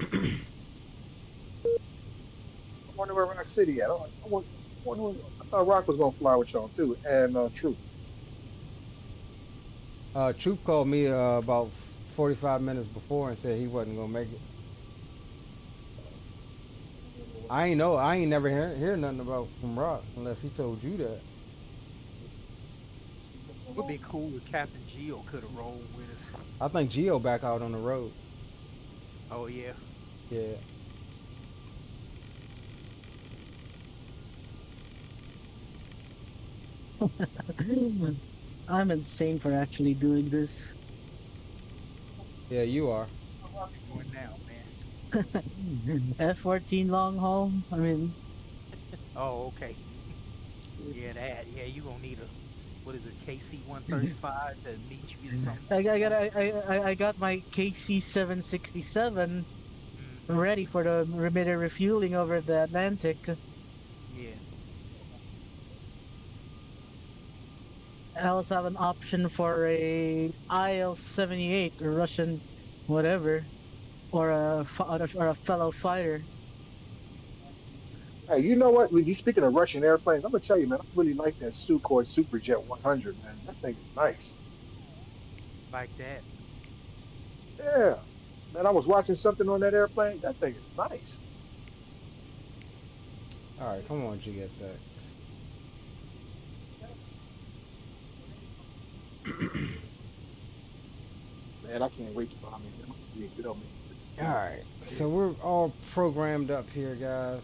Speaker 3: I wonder where Rock City at. I thought Rock was gonna fly with y'all too, and Troop.
Speaker 1: Troop called me about 45 minutes before and said he wasn't gonna make it. I ain't know. I ain't never hear nothing about from Rock unless he told you that.
Speaker 14: It would be cool if Captain Geo could have rolled with us.
Speaker 1: I think Geo back out on the road.
Speaker 14: Oh yeah.
Speaker 1: Yeah.
Speaker 7: I'm insane for actually doing this.
Speaker 1: Yeah, you are.
Speaker 14: Going now, man.
Speaker 7: F-14 long haul. I mean.
Speaker 14: Oh, okay. Yeah, that. Yeah, you gonna need a. What is it? KC-135 to meet you at something.
Speaker 7: I got my KC-767 ready for the remitter refueling over the Atlantic.
Speaker 14: Yeah.
Speaker 7: I also have an option for a IL-78, a Russian, whatever, or a fellow fighter.
Speaker 3: Hey, you know what? When you speaking of Russian airplanes, I'm gonna tell you, man, I really like that Sukhoi Superjet 100, man. That thing is nice.
Speaker 14: Like that.
Speaker 3: Yeah, man. I was watching something on that airplane. That thing is nice.
Speaker 1: All right, come on, GSX.
Speaker 3: Man, I can't wait to buy me. Yeah, get on me.
Speaker 1: All right, so we're all programmed up here, guys.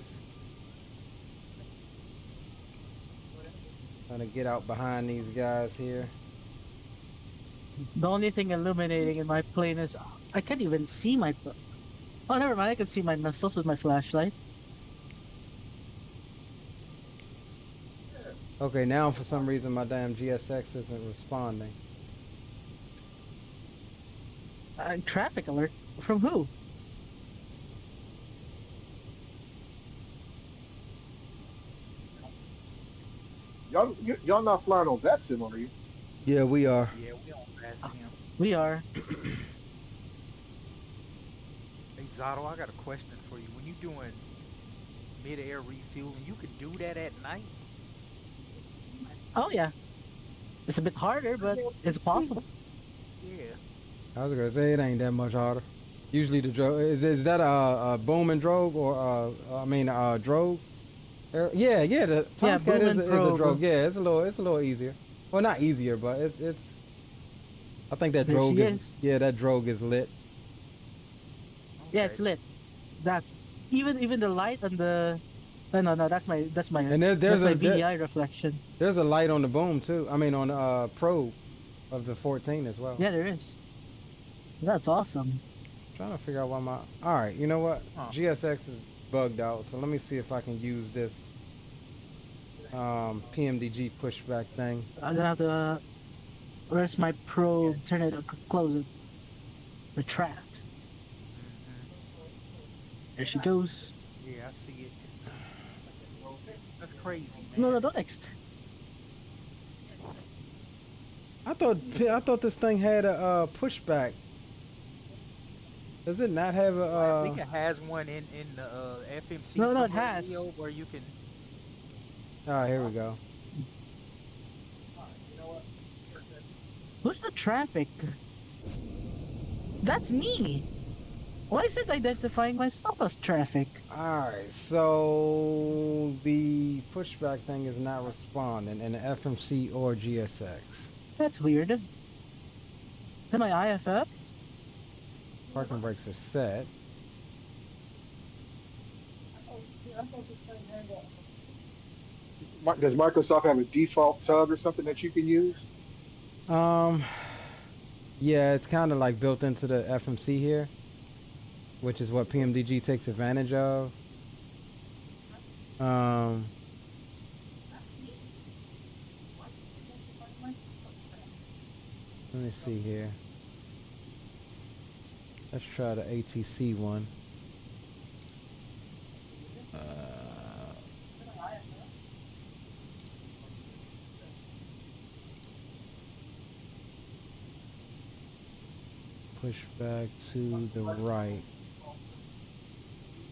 Speaker 1: Trying to get out behind these guys here.
Speaker 7: The only thing illuminating in my plane is I can't even see my. Oh, never mind. I can see my missiles with my flashlight.
Speaker 1: Okay, now for some reason my damn GSX isn't responding.
Speaker 7: Traffic alert? From who?
Speaker 3: Y'all not flying on Vetson, are you?
Speaker 1: Yeah, we are.
Speaker 14: Yeah, we on Bastion.
Speaker 7: We are.
Speaker 14: Hey, Zato, I got a question for you. When you doing mid-air refueling, you can do that at night?
Speaker 7: Oh yeah. It's a bit harder, but it's possible.
Speaker 14: Yeah.
Speaker 1: I was gonna say it ain't that much harder. Usually the drogue is that a boom and drogue or drogue? Yeah, the Tomcat is a drogue. Yeah, it's a little easier. Well, not easier, but it's. I think that drogue is. Yeah, that drogue is lit.
Speaker 7: Yeah, it's lit. That's even the light on the. No, that's my
Speaker 1: And there's
Speaker 7: my
Speaker 1: a
Speaker 7: VDI reflection.
Speaker 1: There's a light on the boom too. I mean on the probe of the 14 as well.
Speaker 7: Yeah, there is. That's awesome.
Speaker 1: Trying to figure out why my. All right, you know what? GSX is bugged out, so let me see if I can use this PMDG pushback thing.
Speaker 7: I'm gonna have to. Where's my probe? Turn it. Close it. Retract. There she goes.
Speaker 14: Yeah, I see it. That's crazy, man.
Speaker 7: No, don't next.
Speaker 1: I thought this thing had a pushback. Does it not have a?
Speaker 14: I think it has one in the FMC.
Speaker 7: No, it has.
Speaker 14: Where you can.
Speaker 1: Ah, here we go.
Speaker 7: Who's the traffic? That's me. Why is it identifying myself as traffic?
Speaker 1: Alright, so the pushback thing is not responding in the FMC or GSX.
Speaker 7: That's weird. Am I IFF?
Speaker 1: Parking brakes are set.
Speaker 3: Does Microsoft have a default tug or something that you can use?
Speaker 1: Yeah, it's kind of like built into the FMC here, which is what PMDG takes advantage of. Let me see here. Let's try the ATC one. Push back to the right.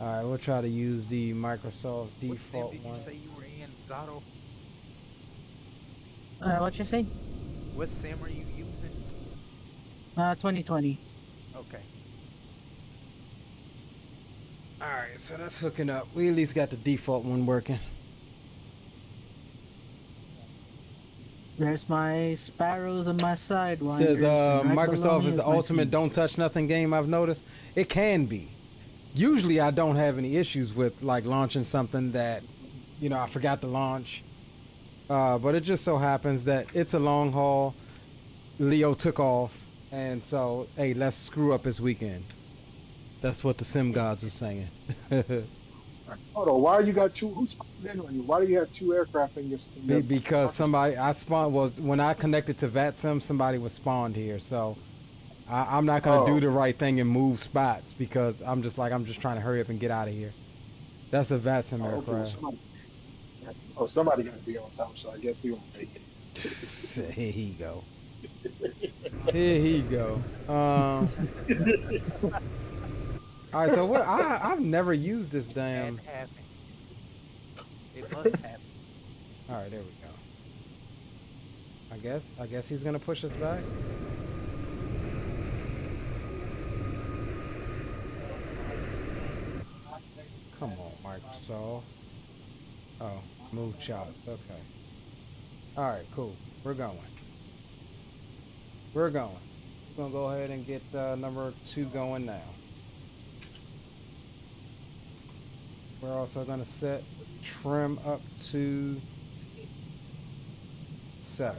Speaker 1: Alright, we'll try to use the Microsoft default one.
Speaker 14: What sim did you say you were in, Zato?
Speaker 7: What you say?
Speaker 14: What sim are you using?
Speaker 7: 2020.
Speaker 14: Okay.
Speaker 1: All right, so that's hooking up. We at least got the default one working.
Speaker 7: There's my sparrows and my sidewinders.
Speaker 1: Says
Speaker 7: and right
Speaker 1: Microsoft
Speaker 7: below me
Speaker 1: is the
Speaker 7: my
Speaker 1: ultimate don't
Speaker 7: Phoenix.
Speaker 1: touch nothing game. I've noticed it can be. Usually I don't have any issues with like launching something that, you know, I forgot to launch. But it just so happens that it's a long haul. Leo took off, and so hey, let's screw up his weekend. That's what the sim gods were saying.
Speaker 3: Hold on, why you got two? Who's in on you? Why do you have two aircraft in your
Speaker 1: Because somebody I spawned was when I connected to VATSIM, somebody was spawned here. So I'm not gonna do the right thing and move spots because I'm just trying to hurry up and get out of here. That's a VATSIM aircraft.
Speaker 3: Somebody got to be on time, so I guess he won't make it.
Speaker 1: Here he go. Here he go. All right, so what? I've never used this damn.
Speaker 14: It must happen.
Speaker 1: All right, there we go. I guess he's gonna push us back. Come on, Microsoft. Oh, move shots. Okay. All right, cool. We're going. We're going. We're gonna go ahead and get number 2 going now. We're also gonna set trim up to 7.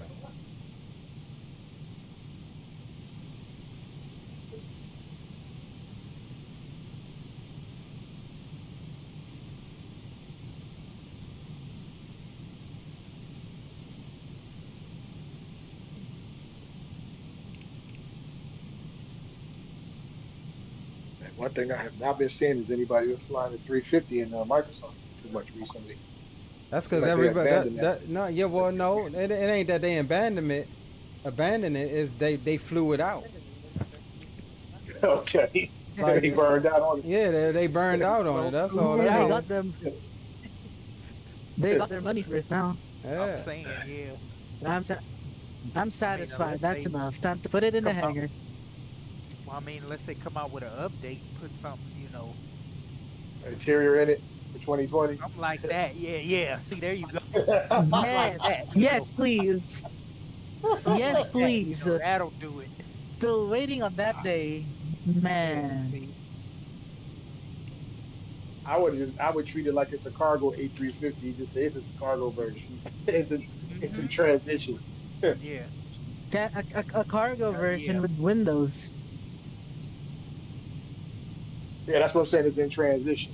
Speaker 3: One thing I have not been seeing is anybody who's flying the 350 in Microsoft too much recently.
Speaker 1: That's because
Speaker 3: like
Speaker 1: everybody. No, yeah, well, no, it ain't that they abandon it. Abandon it is they flew it out.
Speaker 3: Okay.
Speaker 1: Like,
Speaker 3: they burned out on it.
Speaker 1: Yeah, they burned out on it. That's all.
Speaker 7: Yeah,
Speaker 1: That
Speaker 7: they
Speaker 1: is.
Speaker 7: got them. They got their money's worth now.
Speaker 1: Yeah.
Speaker 14: I'm saying, yeah.
Speaker 7: I'm satisfied.
Speaker 14: let's
Speaker 7: That's
Speaker 14: say-
Speaker 7: enough. Time to put it in the
Speaker 14: Come on.
Speaker 7: hangar.
Speaker 14: Well, I mean, unless they come out with an update, put something,
Speaker 3: Interior in it for 2020.
Speaker 14: something like that. Yeah. See, there you go.
Speaker 7: Yes, yes, please. Yes, please.
Speaker 14: That'll do it.
Speaker 7: Still waiting on that day, man.
Speaker 3: I would treat it like it's a cargo A350. Just say it's a cargo version. It's in transition.
Speaker 14: Yeah.
Speaker 7: A cargo version with Windows.
Speaker 3: Yeah, that's what I'm saying. It's in transition.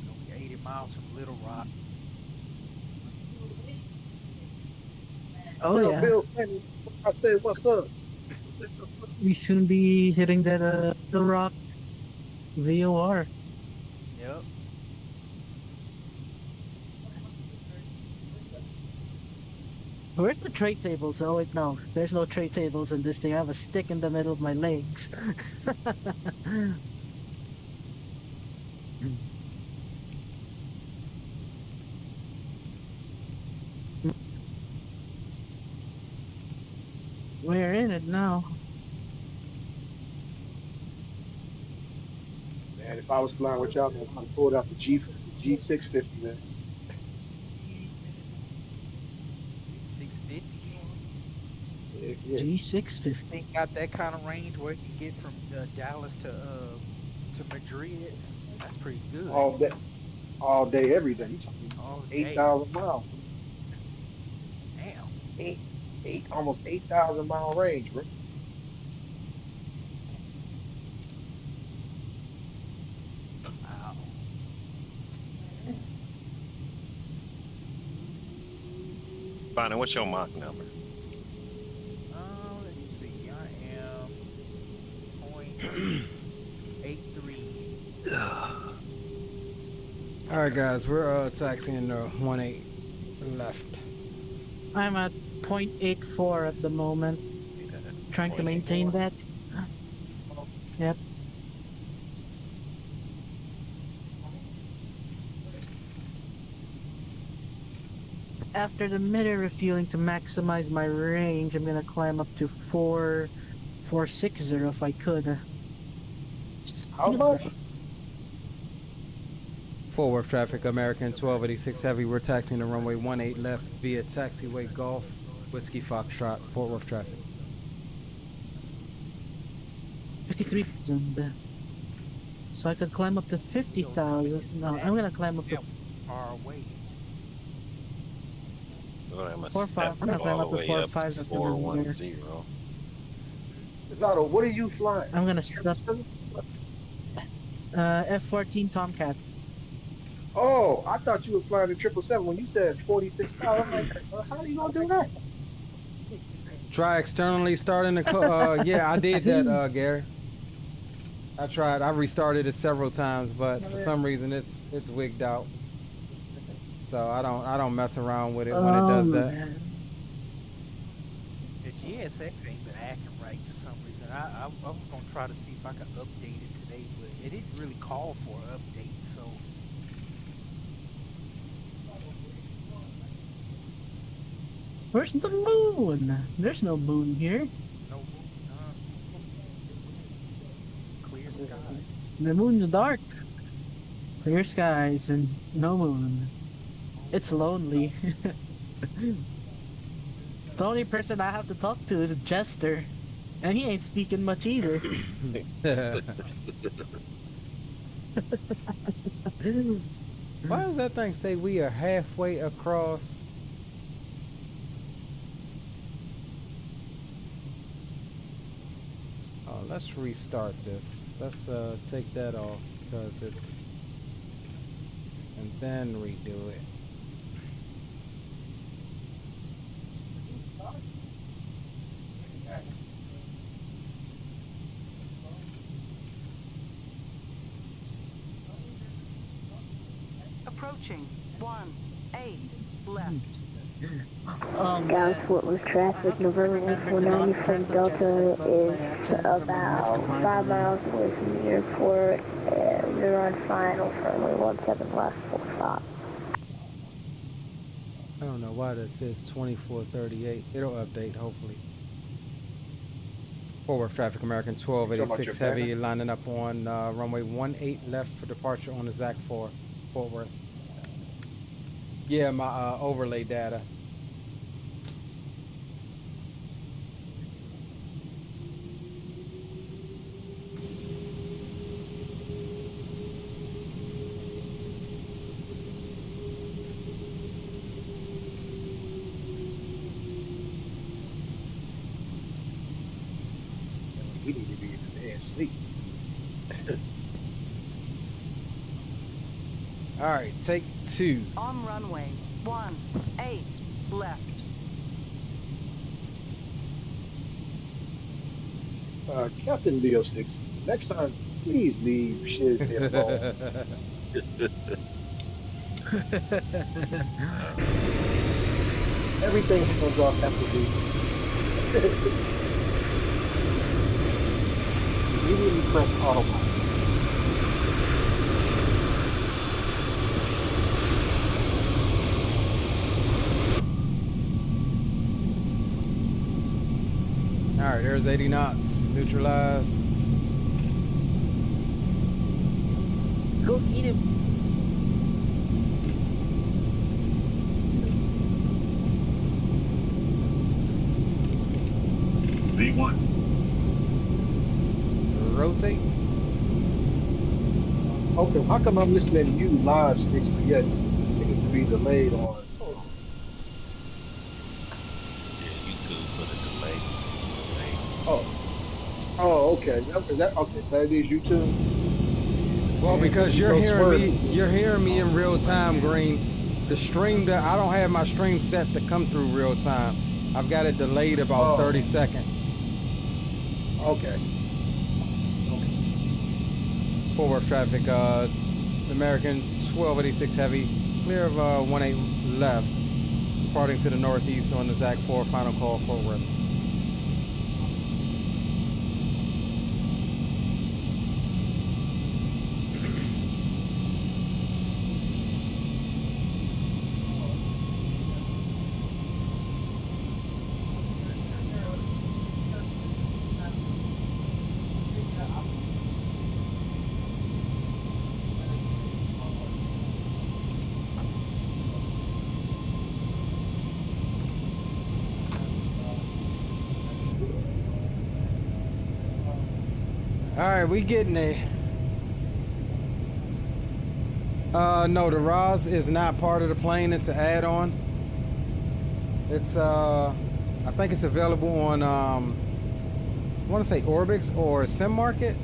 Speaker 14: Only 80 miles from Little Rock.
Speaker 7: Oh yeah.
Speaker 3: Bill, I said, what's up?
Speaker 7: We soon be hitting that the Rock VOR.
Speaker 14: Yep.
Speaker 7: Where's the tray tables? Oh wait, no. There's no tray tables in this thing. I have a stick in the middle of my legs. We're in it now.
Speaker 3: Man, if I was flying with y'all, man, I'd pull out the G650, man.
Speaker 14: 650.
Speaker 3: Yeah.
Speaker 7: G650.
Speaker 14: Ain't got that kind of range where it can get from Dallas to Madrid. That's pretty good.
Speaker 3: All day, every day. He's
Speaker 14: All day.
Speaker 3: 8,000 miles.
Speaker 14: Damn.
Speaker 3: Almost 8,000 mile range, bro.
Speaker 14: Wow.
Speaker 5: Bonnie, what's your Mach number?
Speaker 14: Let's see. I am 0.83.
Speaker 1: All right, guys, we're taxiing to 18 left.
Speaker 7: I'm at 0.84 at the moment. Trying to maintain that. Yep. after the middle refueling to maximize my range, I'm gonna climb up to 460 if I could.
Speaker 3: How much?
Speaker 1: Fort Worth traffic, American 1286 Heavy. We're taxiing the runway 18 left via taxiway Golf, Whiskey Foxtrot, Fort Worth traffic.
Speaker 7: 53,000. So I could climb up to 50,000. No, I'm gonna climb up to
Speaker 14: Far away.
Speaker 5: Oh, I'm
Speaker 7: 4.5. I'm gonna climb up to 4.5.
Speaker 5: 410.
Speaker 3: Zato, what are you flying?
Speaker 7: I'm gonna step F-14 Tomcat.
Speaker 3: Oh, I thought you were flying the 777 when you said 46,000. I'm like, how are you gonna do that?
Speaker 1: Try externally starting the yeah, I did that, Gary. I tried. I restarted it several times, but for some reason it's wigged out. So I don't mess around with it when it does that.
Speaker 7: Man.
Speaker 14: The GSX ain't been acting right for some reason. I was gonna try to see if I could update it today, but it didn't really call for an update. So
Speaker 7: Where's the moon? There's no moon here.
Speaker 14: no clear skies.
Speaker 7: The moon's dark. Clear skies and no moon. It's lonely. The only person I have to talk to is Jester. And he ain't speaking much either.
Speaker 1: Why does that thing say we are halfway across? Oh, let's restart this. Let's take that off because it's... and then redo it.
Speaker 2: Approaching 18 left.
Speaker 15: Dallas Fort Worth traffic, November 1490 from Delta is about 5 miles away from the airport, and we're on final for only 17 left, full stop.
Speaker 1: I don't know why that says 2438. It'll update, hopefully. Fort Worth traffic, American 1286 Heavy, lining up on runway 18 left for departure on the ZAC 4, Fort Worth. Yeah, my overlay data.
Speaker 3: We need to be in the bed sleep.
Speaker 1: All right, take 2.
Speaker 2: On runway 18 left.
Speaker 3: Captain Leo Sticks, next time, please leave shiz there alone. Everything comes off after these. Immediately press autopilot.
Speaker 1: All right, there's 80 knots. Neutralize.
Speaker 7: Go eat him.
Speaker 13: V1.
Speaker 1: Rotate.
Speaker 3: Okay, how come I'm listening to you live, Sticks, but yet it seems to be delayed on? Oh, okay. Is that okay? So that is you too.
Speaker 1: Well, because you're hearing me in real time, Green. The stream that I don't have my stream set to come through real time. I've got it delayed about 30 seconds.
Speaker 3: Okay.
Speaker 1: Fort Worth traffic, American 1286 Heavy, clear of 18 left, departing to the northeast on the ZAC 4, final call, Fort Worth. All right, we getting there. No, the ROS is not part of the plane. It's an add-on. It's I think it's available on I want to say Orbix or SimMarket,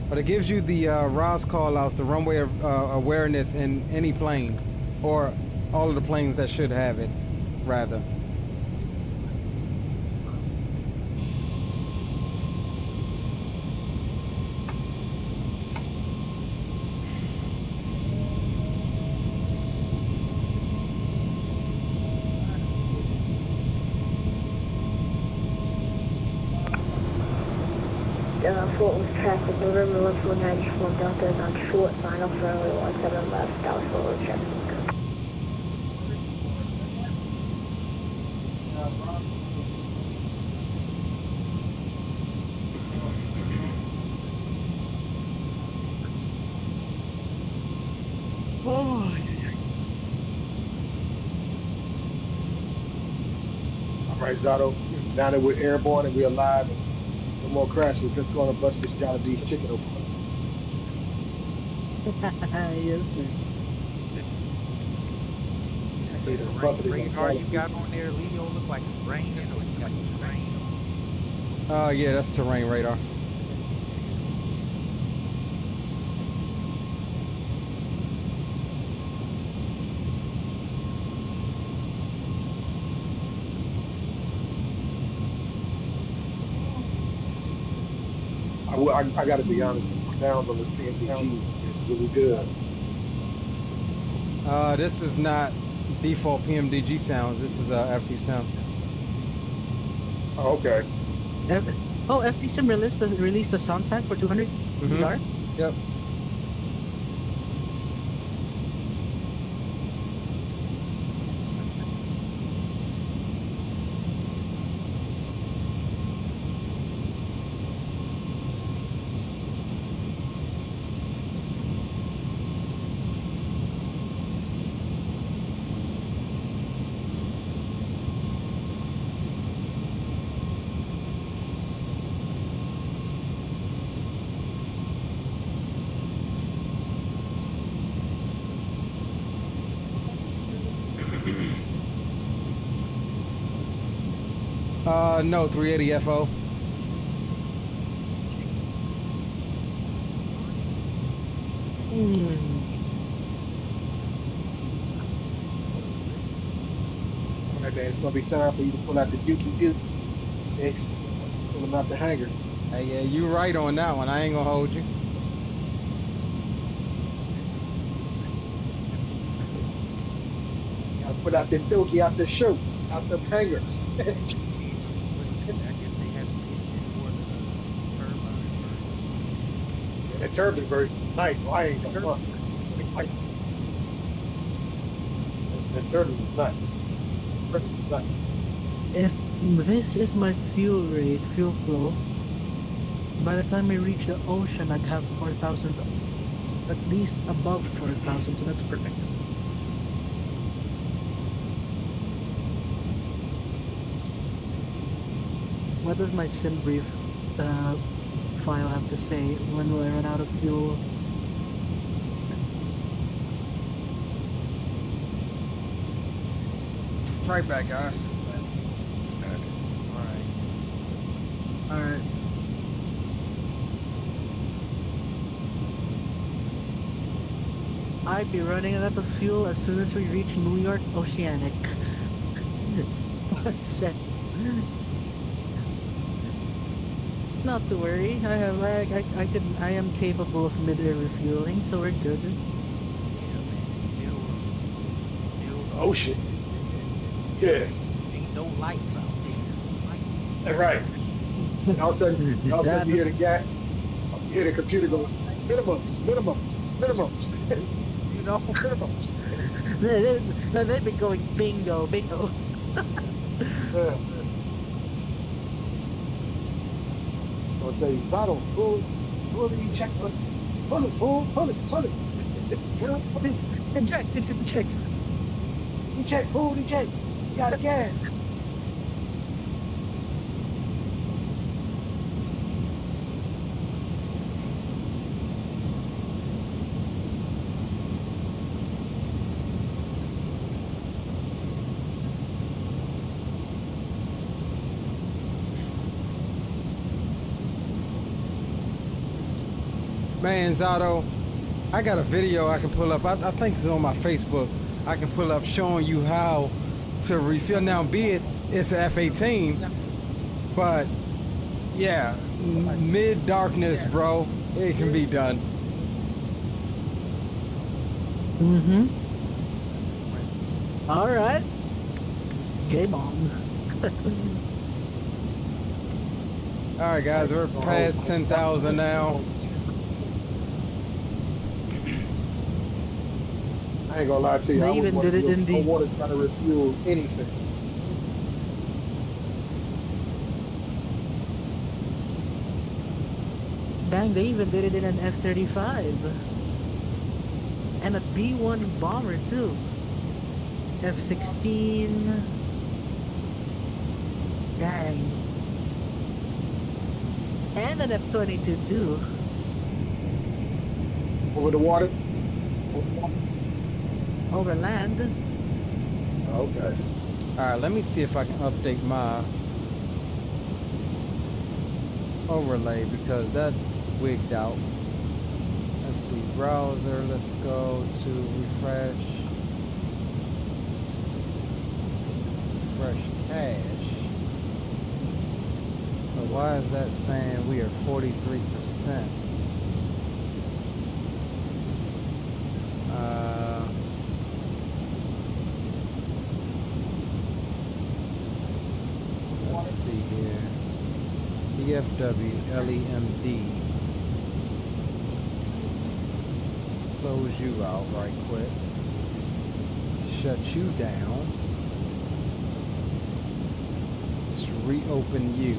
Speaker 1: but it gives you the ROS call-outs, the runway awareness in any plane, or all of the planes that should have it, rather.
Speaker 15: Fort Worth traffic, November 1494 Delta is on short, final for runway 17 left, Dallas Fort Worth traffic.
Speaker 3: All right, Zato. Now that we're airborne and we're alive and no more crashes, let's go on and bust this Jollibee's chicken open.
Speaker 7: Yes, sir.
Speaker 3: Hey, the bucket is
Speaker 14: Radar
Speaker 3: on
Speaker 14: you got on there, Leo, look like it's raining, or you got the terrain on?
Speaker 1: Yeah, that's terrain radar.
Speaker 3: I got to be honest, the sound on this PMDG is really good.
Speaker 1: This is not default PMDG sounds. This is FT sound.
Speaker 3: Oh, okay.
Speaker 7: FT Sim released the sound pack for 200 VR?
Speaker 1: Yep. No, 380 FO.
Speaker 3: All right, man, it's gonna be time for you to pull out the Dookie Duke. X, pull them out the hanger.
Speaker 1: Hey, yeah, you right on that one. I ain't gonna hold you.
Speaker 3: Gotta put out the Dookie out the shoe, out the hanger.
Speaker 14: I guess they had the piston or the turbine version.
Speaker 3: The turbine version, nice. Well, I ain't got fun. The turbine is nice. The turbine is nice.
Speaker 7: If this is my fuel rate, fuel flow, by the time I reach the ocean, I'd have 4,000, at least above 4,000, so that's perfect. What does my sim brief file have to say when I run out of fuel?
Speaker 1: Right back, guys.
Speaker 7: Alright. I'd be running out of fuel as soon as we reach New York Oceanic. Sense. Not to worry. I am capable of mid-air refueling, so we're good.
Speaker 3: Ocean. Yeah.
Speaker 14: Ain't no lights out there.
Speaker 3: Right. And all of a sudden you hear the gas. You hear the computer go, minimums.
Speaker 14: You know?
Speaker 3: Minimums.
Speaker 7: They've been going bingo.
Speaker 3: Yeah. It's gonna tell you, Zato, pull the check button. Pull it.
Speaker 7: Eject.
Speaker 3: Pull the check. You got gas.
Speaker 1: Man, Zato, I got a video I can pull up. I think it's on my Facebook. I can pull up showing you how to refill. Now, be it it's a F-18, but yeah, mid-darkness, bro, it can be done.
Speaker 7: Mm-hmm. All right. Game on.
Speaker 1: All right, guys, we're past 10,000 now.
Speaker 3: I ain't gonna lie to you.
Speaker 7: They
Speaker 3: I
Speaker 7: even did it in the.
Speaker 3: don't want to try to refuel anything.
Speaker 7: Dang, they even did it in an F-35. And a B-1 bomber, too. F-16. Dang. And an F-22, too.
Speaker 3: Over the water?
Speaker 7: Over land.
Speaker 3: Okay.
Speaker 1: All right, let me see if I can update my overlay because that's wigged out. Let's see, browser, let's go to refresh cache. But why is that saying we are 43%? Let's see here. DFW LEMD. Let's close you out right quick. Shut you down. Let's reopen you.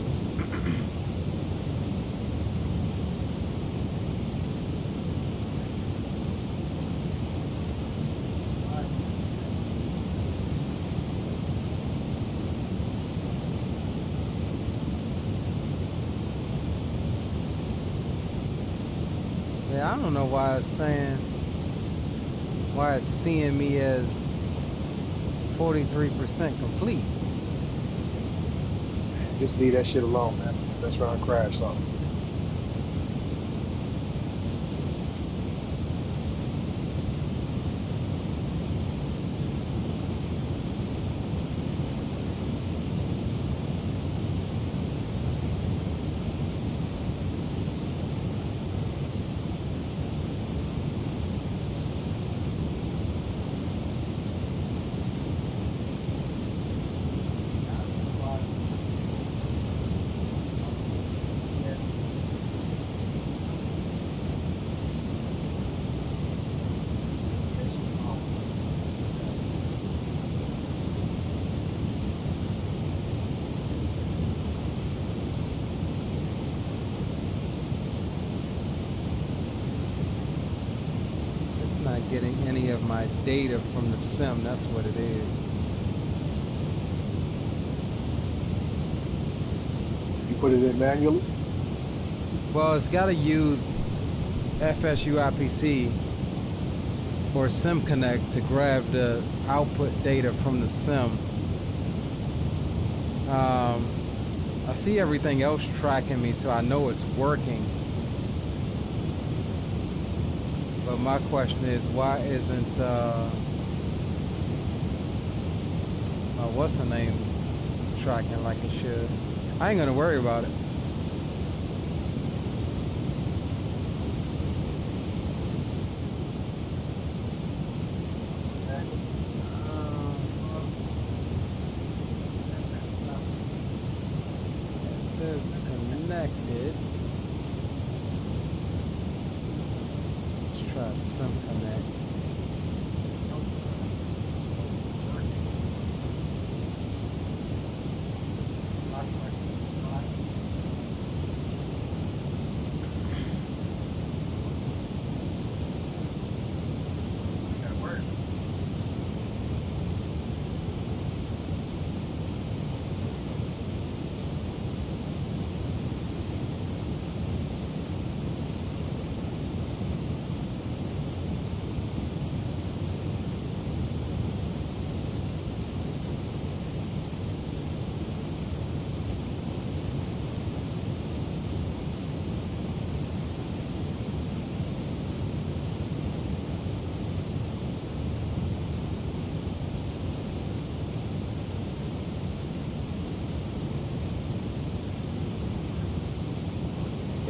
Speaker 1: Yeah, I don't know why it's saying, why it's seeing me as 43% complete.
Speaker 3: Just leave that shit alone, man. That's where I crash off. Not getting any of my data from the sim, that's what it is. You put it in manually?
Speaker 1: Well, it's got to use FSUIPC or Sim Connect to grab the output data from the sim. I see everything else tracking me, so I know it's working. But my question is, why isn't what's her name tracking like it should? I ain't gonna worry about it. It says connected. Try Sim Connect.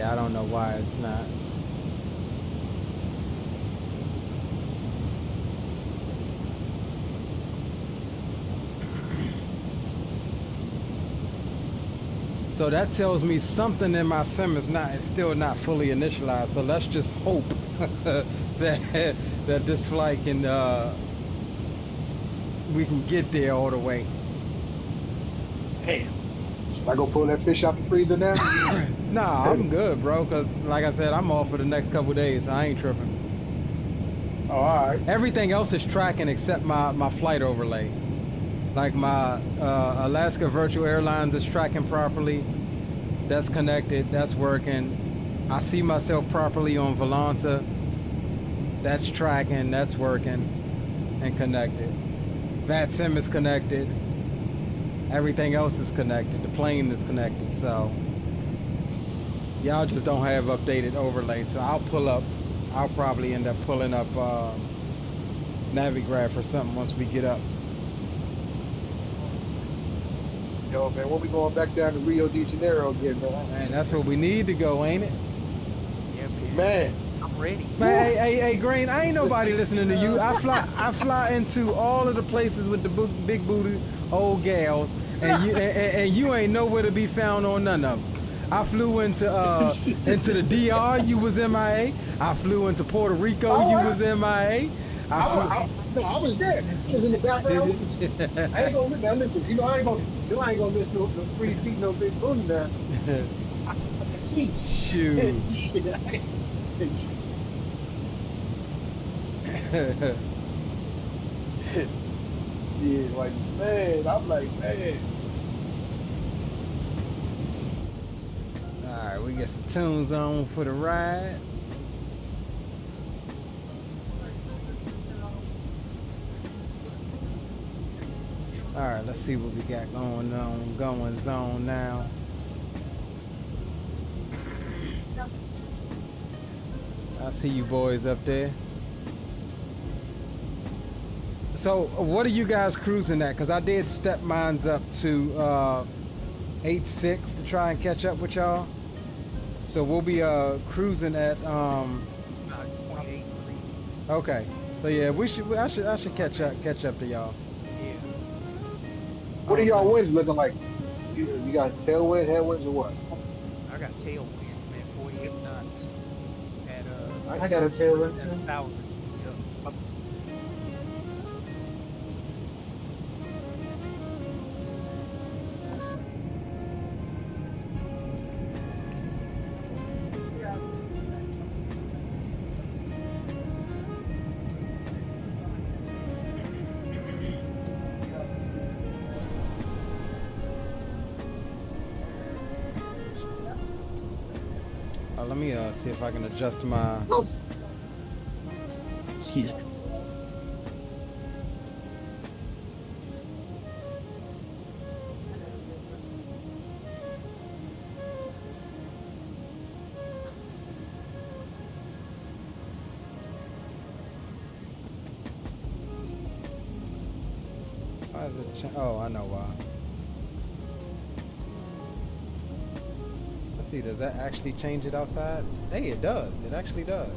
Speaker 1: Yeah, I don't know why it's not. So that tells me something in my sim is still not fully initialized. So let's just hope that this flight can we can get there all the way.
Speaker 3: Damn. Should I go pull that fish out the freezer now?
Speaker 1: Nah, I'm good, bro. Cause like I said, I'm off for the next couple days. So I ain't tripping.
Speaker 3: Oh, all right.
Speaker 1: Everything else is tracking except my flight overlay. Like my Alaska Virtual Airlines is tracking properly. That's connected. That's working. I see myself properly on Volanta. That's tracking. That's working and connected. VATSIM is connected. Everything else is connected. The plane is connected. So y'all just don't have updated overlay. So I'll probably end up pulling up Navigraph or something once we get up.
Speaker 3: Yo, man, when we going back down to Rio de Janeiro again, man?
Speaker 1: Man, that's where we need to go, ain't it?
Speaker 14: Yeah,
Speaker 3: man.
Speaker 14: I'm ready.
Speaker 1: Man, hey, Green, I ain't nobody listening to you. I fly into all of the places with the big booty old gals, and you ain't nowhere to be found on none of them. I flew into the DR, you was MIA. I flew into Puerto Rico, you was MIA.
Speaker 3: I was there. I was in the background. I ain't gonna now listen. You know I ain't gonna miss no free feet, no big booty now. I can see.
Speaker 1: Shoot.
Speaker 3: Yeah, like man, I'm like man.
Speaker 1: All right, we get some tunes on for the ride. All right, let's see what we got going on now. I see you boys up there. So what are you guys cruising at? Because I did step mines up to 8.6 to try and catch up with y'all. So we'll be cruising at
Speaker 14: 28.3.
Speaker 1: Okay. So yeah, I should catch up to y'all.
Speaker 14: Yeah.
Speaker 3: What are y'all winds looking like? You got tailwind, headwinds, or what?
Speaker 14: I got tailwinds, man. 48 knots. At
Speaker 12: I got a tailwind too.
Speaker 14: 7,000.
Speaker 1: Let me see if I can adjust my.
Speaker 7: Excuse me.
Speaker 1: Why is it oh, I know why. Let's see, does that actually change it outside? Hey, it does. It actually does.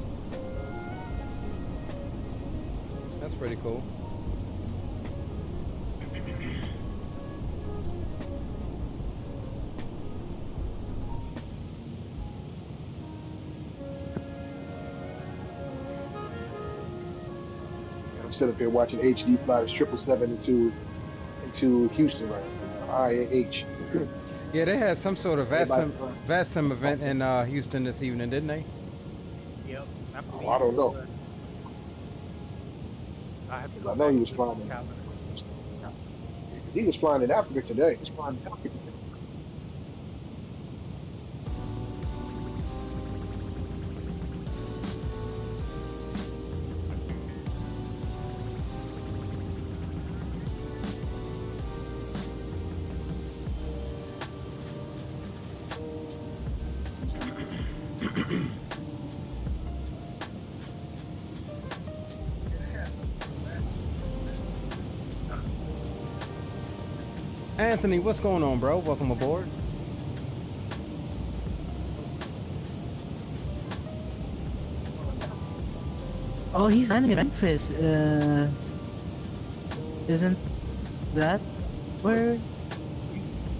Speaker 1: That's pretty cool.
Speaker 3: I'm sitting up here watching HD fly this 777 into Houston right now. IAH.
Speaker 1: Yeah, they had some sort of VATSIM event in Houston this evening, didn't they?
Speaker 14: Yep.
Speaker 3: Oh, I don't know. I know he was flying. He was flying in Africa today. He's flying in Africa.
Speaker 1: Anthony, what's going on, bro? Welcome aboard.
Speaker 7: Oh, he's in Memphis. Isn't that where?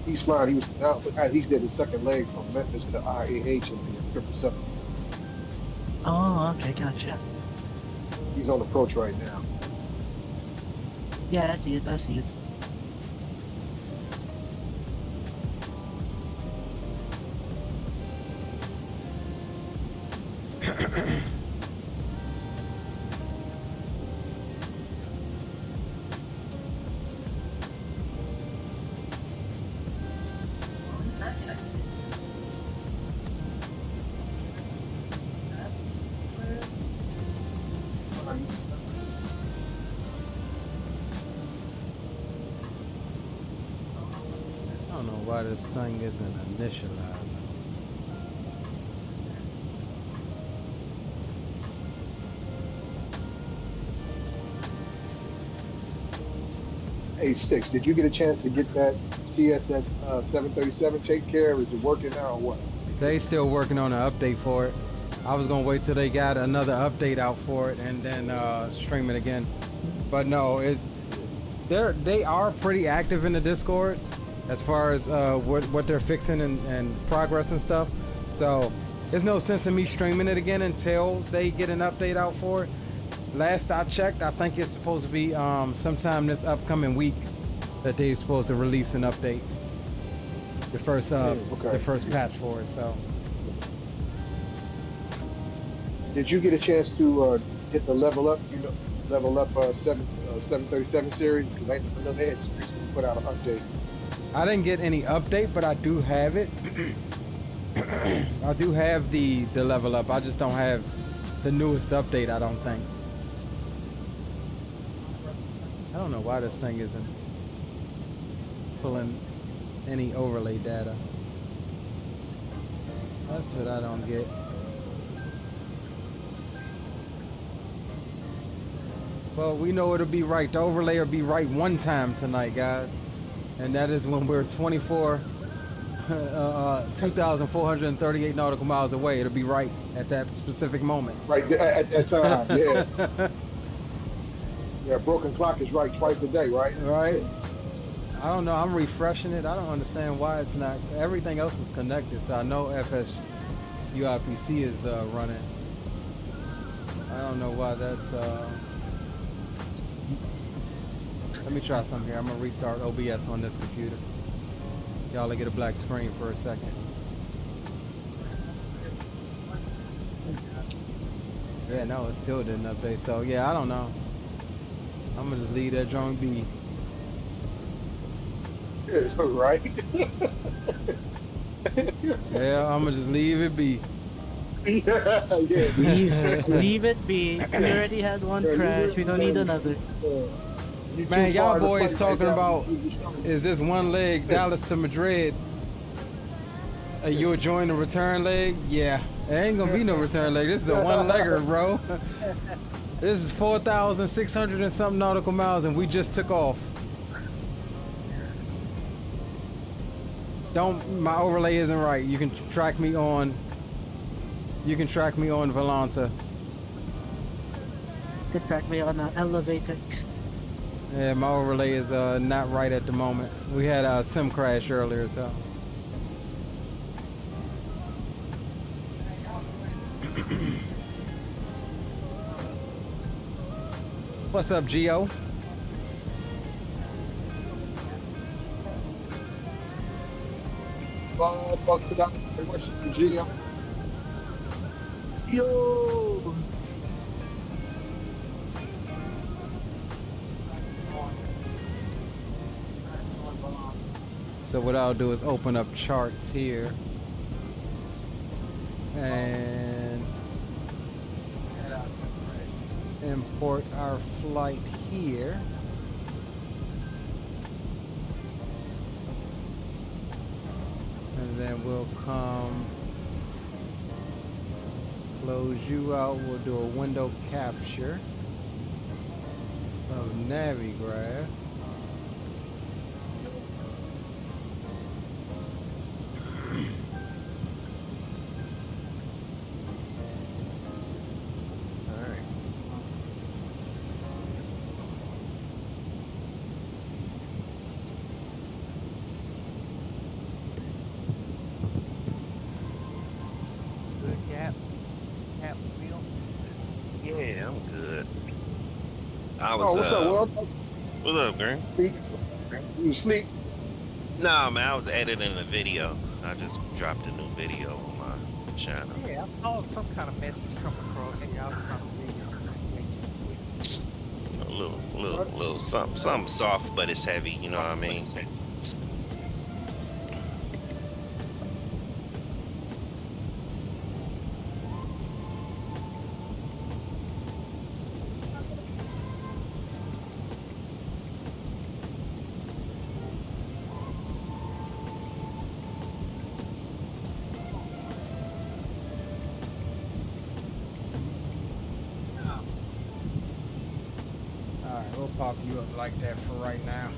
Speaker 3: He's flying. He was now, but he did the second leg from Memphis to IAH in the 777.
Speaker 7: Oh, okay, gotcha.
Speaker 3: He's on approach right now.
Speaker 7: Yeah, I see it. I see it.
Speaker 1: I don't know why this thing isn't initializing.
Speaker 3: Hey, Sticks, did you get a chance to get that TSS 737 taken care of? Is it working now or what?
Speaker 1: They still working on an update for it. I was gonna wait till they got another update out for it and then stream it again. But no, they are pretty active in the Discord as far as what they're fixing and progress and stuff. So there's no sense in me streaming it again until they get an update out for it. Last I checked, I think it's supposed to be sometime this upcoming week that they're supposed to release an update. The first the first patch for it. So
Speaker 3: did you get a chance to hit the level up? You know, level up 737 series, because I know they had recently put out an update.
Speaker 1: I didn't get any update, but I do have it. I do have the level up. I just don't have the newest update, I don't think. I don't know why this thing isn't pulling any overlay data. That's what I don't get. Well, we know it'll be right. The overlay will be right one time tonight, guys. And that is when we're 2,438 nautical miles away. It'll be right at that specific moment.
Speaker 3: Right at that time, yeah. Yeah, broken clock is right twice a day, right?
Speaker 1: Right. I don't know. I'm refreshing it. I don't understand why it's not. Everything else is connected, so I know FS UIPC is running. I don't know why that's. Let me try something here. I'm gonna restart OBS on this computer. Y'all get a black screen for a second. Yeah, no, it still didn't update. So yeah, I don't know. I'm gonna just leave that joint be.
Speaker 3: Right.
Speaker 1: Yeah, I'm gonna just leave it be.
Speaker 7: Leave it be. We already had one crash. We don't need another.
Speaker 1: Man, y'all boys talking about is this one leg Dallas to Madrid? You'll join the return leg? Yeah, there ain't gonna be no return leg. This is a one-legger, bro. This is 4,600 and something nautical miles, and we just took off. My overlay isn't right. You can track me on. You can track me on Volanta.
Speaker 7: You can track me on Elevatex.
Speaker 1: Yeah, my overlay is not right at the moment. We had a sim crash earlier, so. What's up, Gio?
Speaker 3: What's up, Gio?
Speaker 7: Yo!
Speaker 1: So what I'll do is open up charts here and import our flight here. And then we'll come close you out. We'll do a window capture of Navigraph.
Speaker 5: was
Speaker 3: what's up, Will?
Speaker 5: What's up, Green?
Speaker 3: You sleep?
Speaker 5: Nah, man, I was editing a video. I just dropped a new video on my channel.
Speaker 14: Yeah, I saw some kind of message come across here. I was trying to read it.
Speaker 5: A little something soft, but it's heavy. You know what I mean?
Speaker 1: We'll pop you up like that for right now.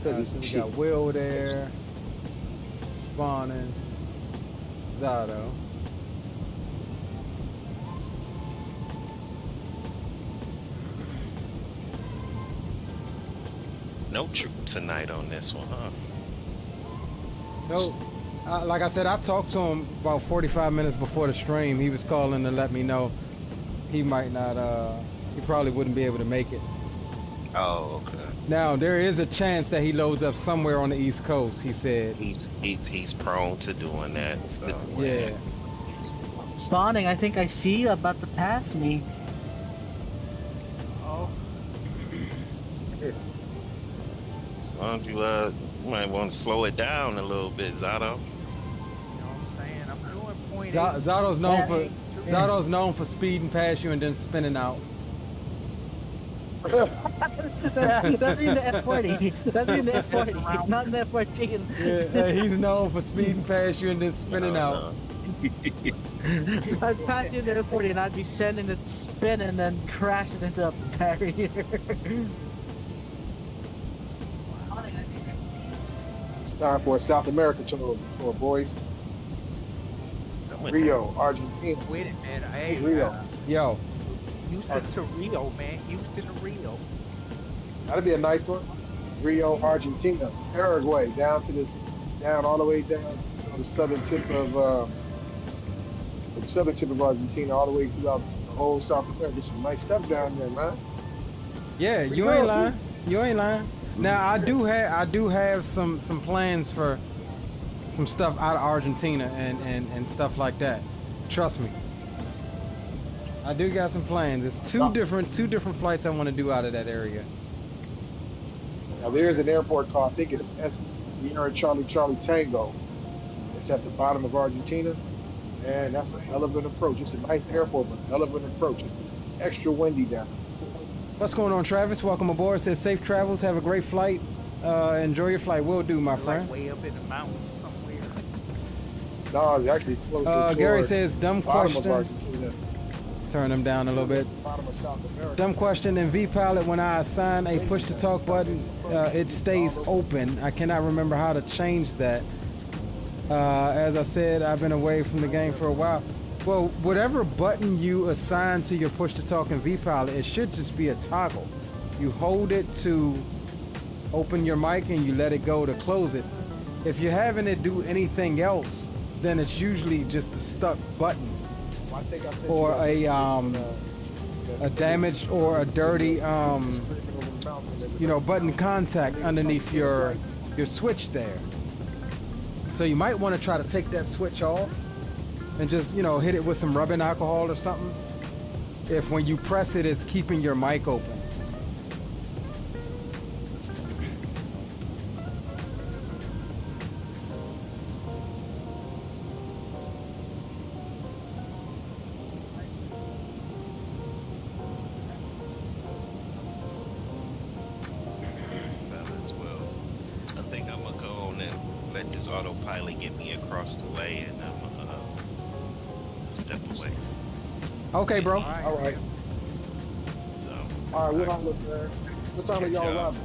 Speaker 1: So we got Will there. Spawning, Zato.
Speaker 5: No troop tonight on this one, huh?
Speaker 1: No, like I said, I talked to him about 45 minutes before the stream. He was calling to let me know he might not, he probably wouldn't be able to make it.
Speaker 5: Oh, okay.
Speaker 1: Now, there is a chance that he loads up somewhere on the East Coast, he said.
Speaker 5: He's prone to doing that, so.
Speaker 1: Yeah.
Speaker 7: Spawning, I think I see you about to pass me.
Speaker 14: Oh.
Speaker 5: Why don't you might want to slow it down a little bit, Zato?
Speaker 14: You know what I'm saying? I'm doing point
Speaker 1: Zato's known for speeding past you and then spinning out.
Speaker 7: That's in the F40. That's in the F40, not in the F14.
Speaker 1: Yeah, he's known for speeding past you and then spinning out.
Speaker 7: I'd pass you in the F40 and I'd be sending it spin and then crashing into a barrier.
Speaker 3: It's time for a South America tour, boys. Rio, Argentina.
Speaker 14: Wait a minute. Hey,
Speaker 3: Rio.
Speaker 1: Yo.
Speaker 14: Houston to Rio, man. Houston to Rio.
Speaker 3: That'd be a nice one. Rio, Argentina, Paraguay, down all the way down on the southern tip of Argentina, all the way throughout the whole South America. Some nice stuff down there, man.
Speaker 1: Yeah, you ain't lying. You ain't lying. Now I do have some plans for some stuff out of Argentina and stuff like that. Trust me. I do got some plans. It's two different flights I want to do out of that area.
Speaker 3: Now there's an airport called, I think it's Sierra Charlie Tango. It's at the bottom of Argentina, and that's a hell of an approach. It's a nice airport, but a hell of an approach. It's extra windy down there.
Speaker 1: What's going on, Travis? Welcome aboard. It says safe travels. Have a great flight. Enjoy your flight. Will do, my friend.
Speaker 14: Like way up in the mountains somewhere.
Speaker 3: No, it's actually close.
Speaker 1: Gary says dumb question.
Speaker 3: Argentina.
Speaker 1: Turn them down a little bit. Dumb question. In vPilot, when I assign a push to talk button, it stays open. I cannot remember how to change that. As I said, I've been away from the game for a while. Well, whatever button you assign to your push to talk in vPilot, it should just be a toggle. You hold it to open your mic and you let it go to close it. If you're having it do anything else, then it's usually just a stuck button. Or a damaged or a dirty button contact underneath your switch there. So you might want to try to take that switch off and just hit it with some rubbing alcohol or something if when you press it it's keeping your mic open.
Speaker 5: Autopilot get me across the way and I'm step away.
Speaker 1: Okay, bro.
Speaker 3: All right.
Speaker 5: So.
Speaker 3: All right, what time are y'all arriving?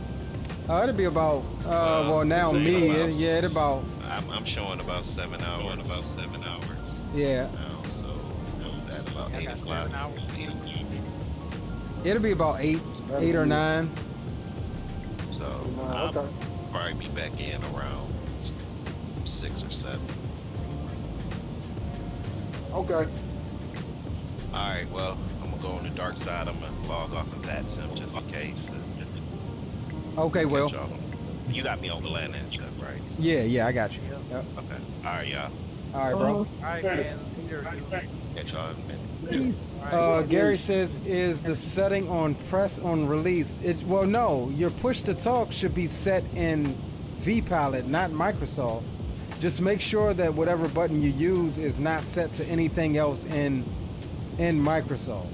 Speaker 1: It'll be about well now me. It's about
Speaker 5: I'm showing about 7 hours.
Speaker 1: Yeah.
Speaker 5: Now, so what's that? About 8 o'clock.
Speaker 1: It'll be about 8 or 9.
Speaker 5: So
Speaker 3: okay.
Speaker 5: I'll probably be back in around 6 or 7.
Speaker 3: Okay.
Speaker 5: All right. Well, I'm gonna go on the dark side. I'm gonna log off of that sim just in case.
Speaker 1: Okay, Will.
Speaker 5: You got me on the land and stuff, right? So,
Speaker 1: Yeah, I got you. Yep.
Speaker 5: okay. All right, y'all.
Speaker 1: All right, bro.
Speaker 14: All right, man.
Speaker 5: Catch y'all in a minute.
Speaker 7: Peace.
Speaker 1: Gary says, is the setting on press on release? Well, no. Your push to talk should be set in vPalette, not Microsoft. Just make sure that whatever button you use is not set to anything else in Microsoft.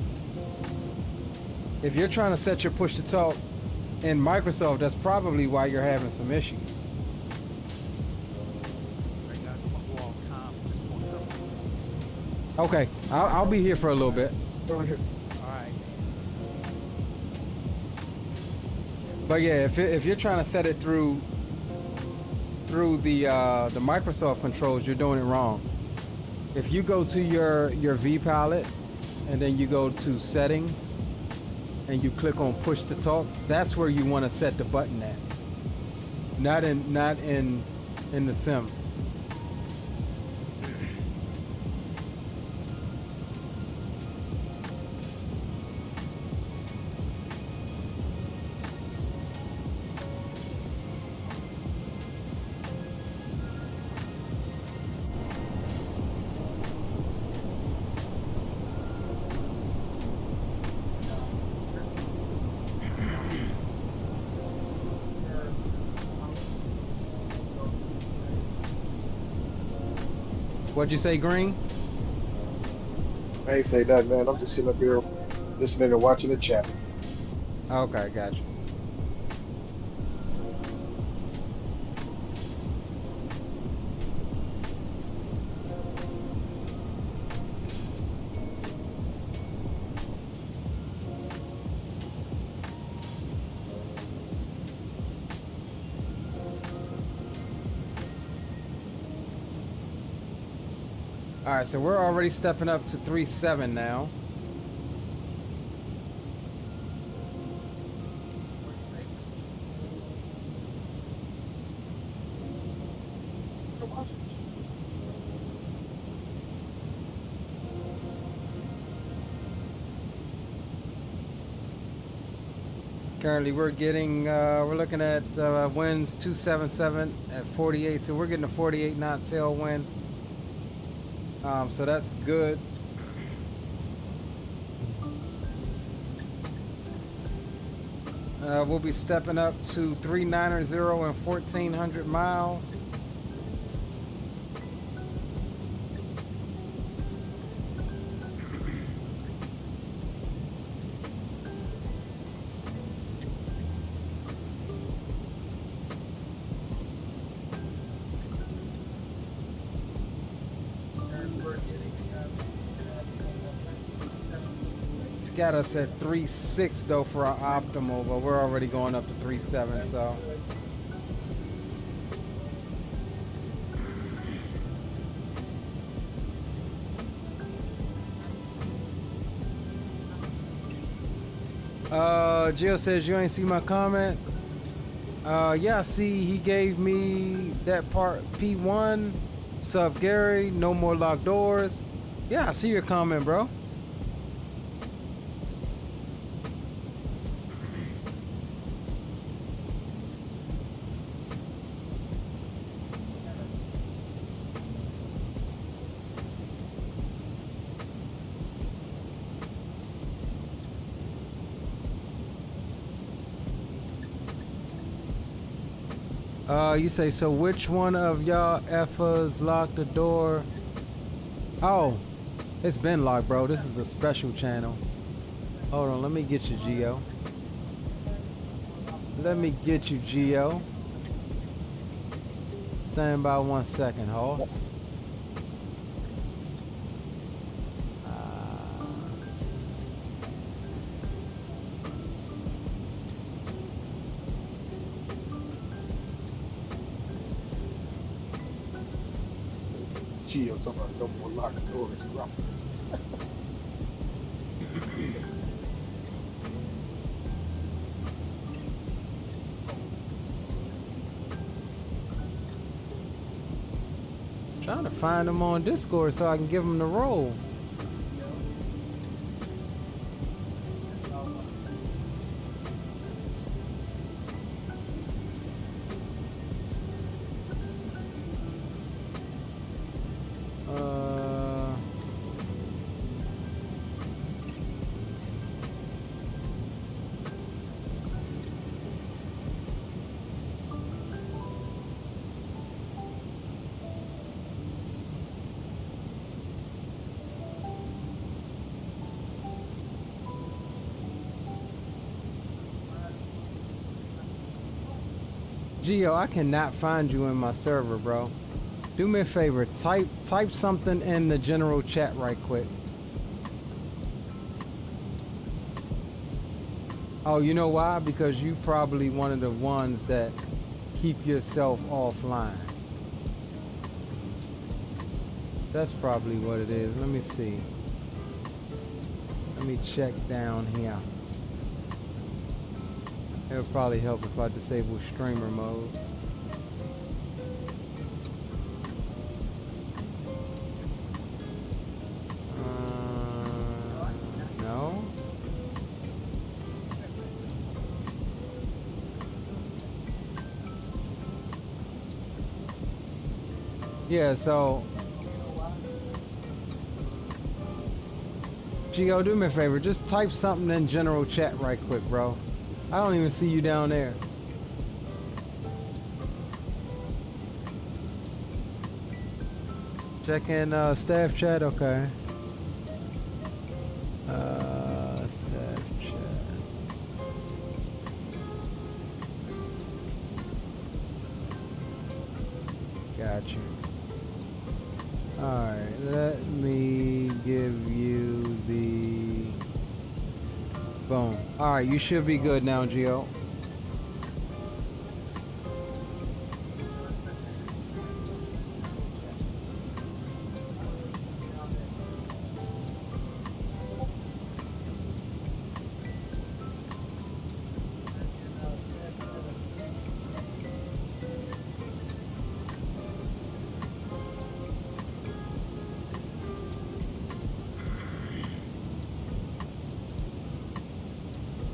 Speaker 1: If you're trying to set your push to talk in Microsoft, that's probably why you're having some issues. Okay, I'll be here for a little bit.
Speaker 14: All right.
Speaker 1: But yeah, if you're trying to set it through the Microsoft controls, you're doing it wrong. If you go to your vPalette and then you go to settings and you click on push to talk, that's where you want to set the button at. Not in the sim. What'd you say, Green?
Speaker 3: I ain't say nothing, man. I'm just sitting up here listening and watching the chat.
Speaker 1: Okay, gotcha. All right, so we're already stepping up to 3.7 now. Currently, we're looking at winds 277 at 48, so we're getting a 48 knot tailwind. So that's good. We'll be stepping up to 390 and 1,400 miles. Got us at 3.6 though for our optimal, but we're already going up to 3.7, so Jill says you ain't see my comment. Yeah, see, he gave me that part. P1 sub Gary, no more locked doors. Yeah, I see your comment, bro. You say, so which one of y'all effers locked the door? Oh, it's been locked, bro. This is a special channel. Hold on, let me get you, Geo. Let me get you, Geo. Stand by 1 second, horse.
Speaker 3: Gio talking about no more locked doors, Ruffles.
Speaker 1: Trying to find them on Discord so I can give them the role. Gio, I cannot find you in my server, bro. Do me a favor, type something in the general chat right quick. Oh, you know why? Because you probably one of the ones that keep yourself offline. That's probably what it is. Let me see. Let me check down here. It'll probably help if I disable streamer mode. No. Yeah, so Gio, do me a favor, just type something in general chat right quick, bro. I don't even see you down there. Check in staff chat, okay. Staff chat. Got you. Alright, let me give you the... Boom. Alright, you should be good now, Gio.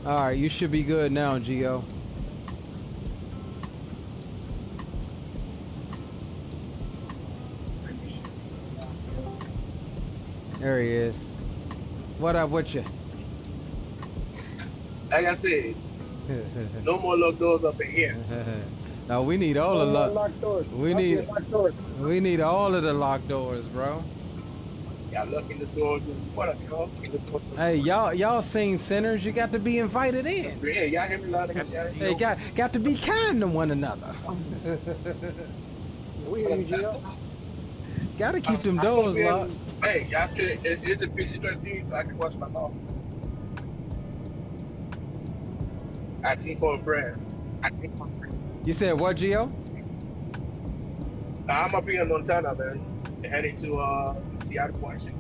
Speaker 1: Alright, you should be good now, Gio. There he is. What up with you?
Speaker 16: Like I said, no more locked doors up in here.
Speaker 1: No, we need all the
Speaker 3: locked doors.
Speaker 1: We need all of the locked doors, bro.
Speaker 16: Y'all locking the doors and what up, y'all?
Speaker 1: Hey, y'all seen Sinners? You got to be invited in.
Speaker 16: Yeah, y'all hear me loud and
Speaker 1: Hey, got to be kind to one another.
Speaker 3: We hear you, Gio.
Speaker 1: Gotta keep them doors locked.
Speaker 16: Hey, y'all should, it's a PG-13 so I can watch my mouth. I team for a friend.
Speaker 1: You said what, Gio?
Speaker 16: I'm up here in Montana, man. Heading to Seattle, Washington.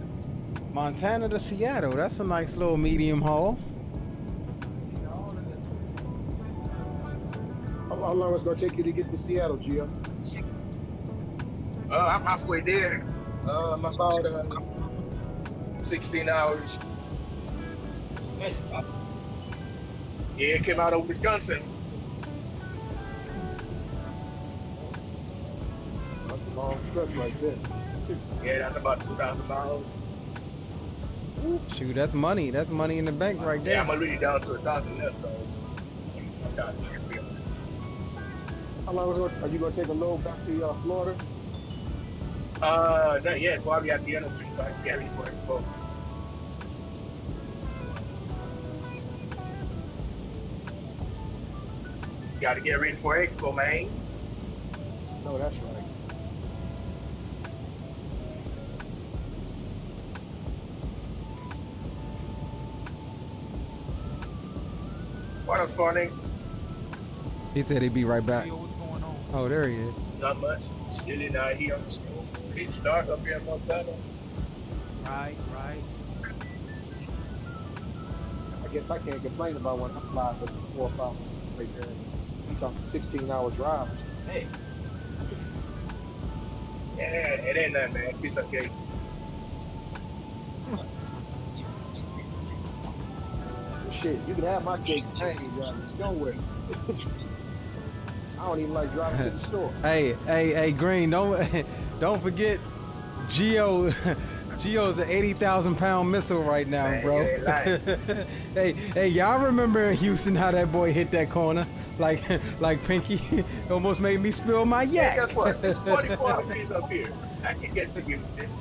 Speaker 1: Montana to Seattle. That's a nice little medium haul.
Speaker 3: How long is it going to take you to get to Seattle, Gio?
Speaker 16: I'm halfway there. I'm about 16 hours. Yeah, it came out of Wisconsin.
Speaker 3: That's a long trip like this.
Speaker 16: Yeah, that's about 2,000 miles.
Speaker 1: Shoot, that's money. That's money in the bank right there.
Speaker 16: Yeah, I'm already down to 1,000 left, though.
Speaker 3: How long are you going to take a load back to Florida?
Speaker 16: Not yet. Probably at the end of the week, so I can get ready for it. Got to get ready for Expo, man.
Speaker 3: No, that's right.
Speaker 16: What up, Funny?
Speaker 1: He said he'd be right back. Oh, there he is.
Speaker 16: Not much. Still in here on the school. Heat start up here in Montana.
Speaker 14: Right.
Speaker 3: I guess I can't complain about when I fly for some 4 or 5 hours right there. He's on a 16-hour drive. Hey,
Speaker 16: Yeah, it ain't that, man. Piece of cake.
Speaker 3: shit, you can have my cake. I ain't driving. Don't worry. I don't even like driving to the store.
Speaker 1: Hey, Green, don't forget, Geo's an 80,000-pound missile right now,
Speaker 16: Man,
Speaker 1: bro.
Speaker 16: you ain't lying.
Speaker 1: hey, y'all remember in Houston how that boy hit that corner like Pinky? Almost made me spill my
Speaker 16: Hey,
Speaker 1: yak.
Speaker 16: guess what? It's 44 degrees up here. I can get to you with this.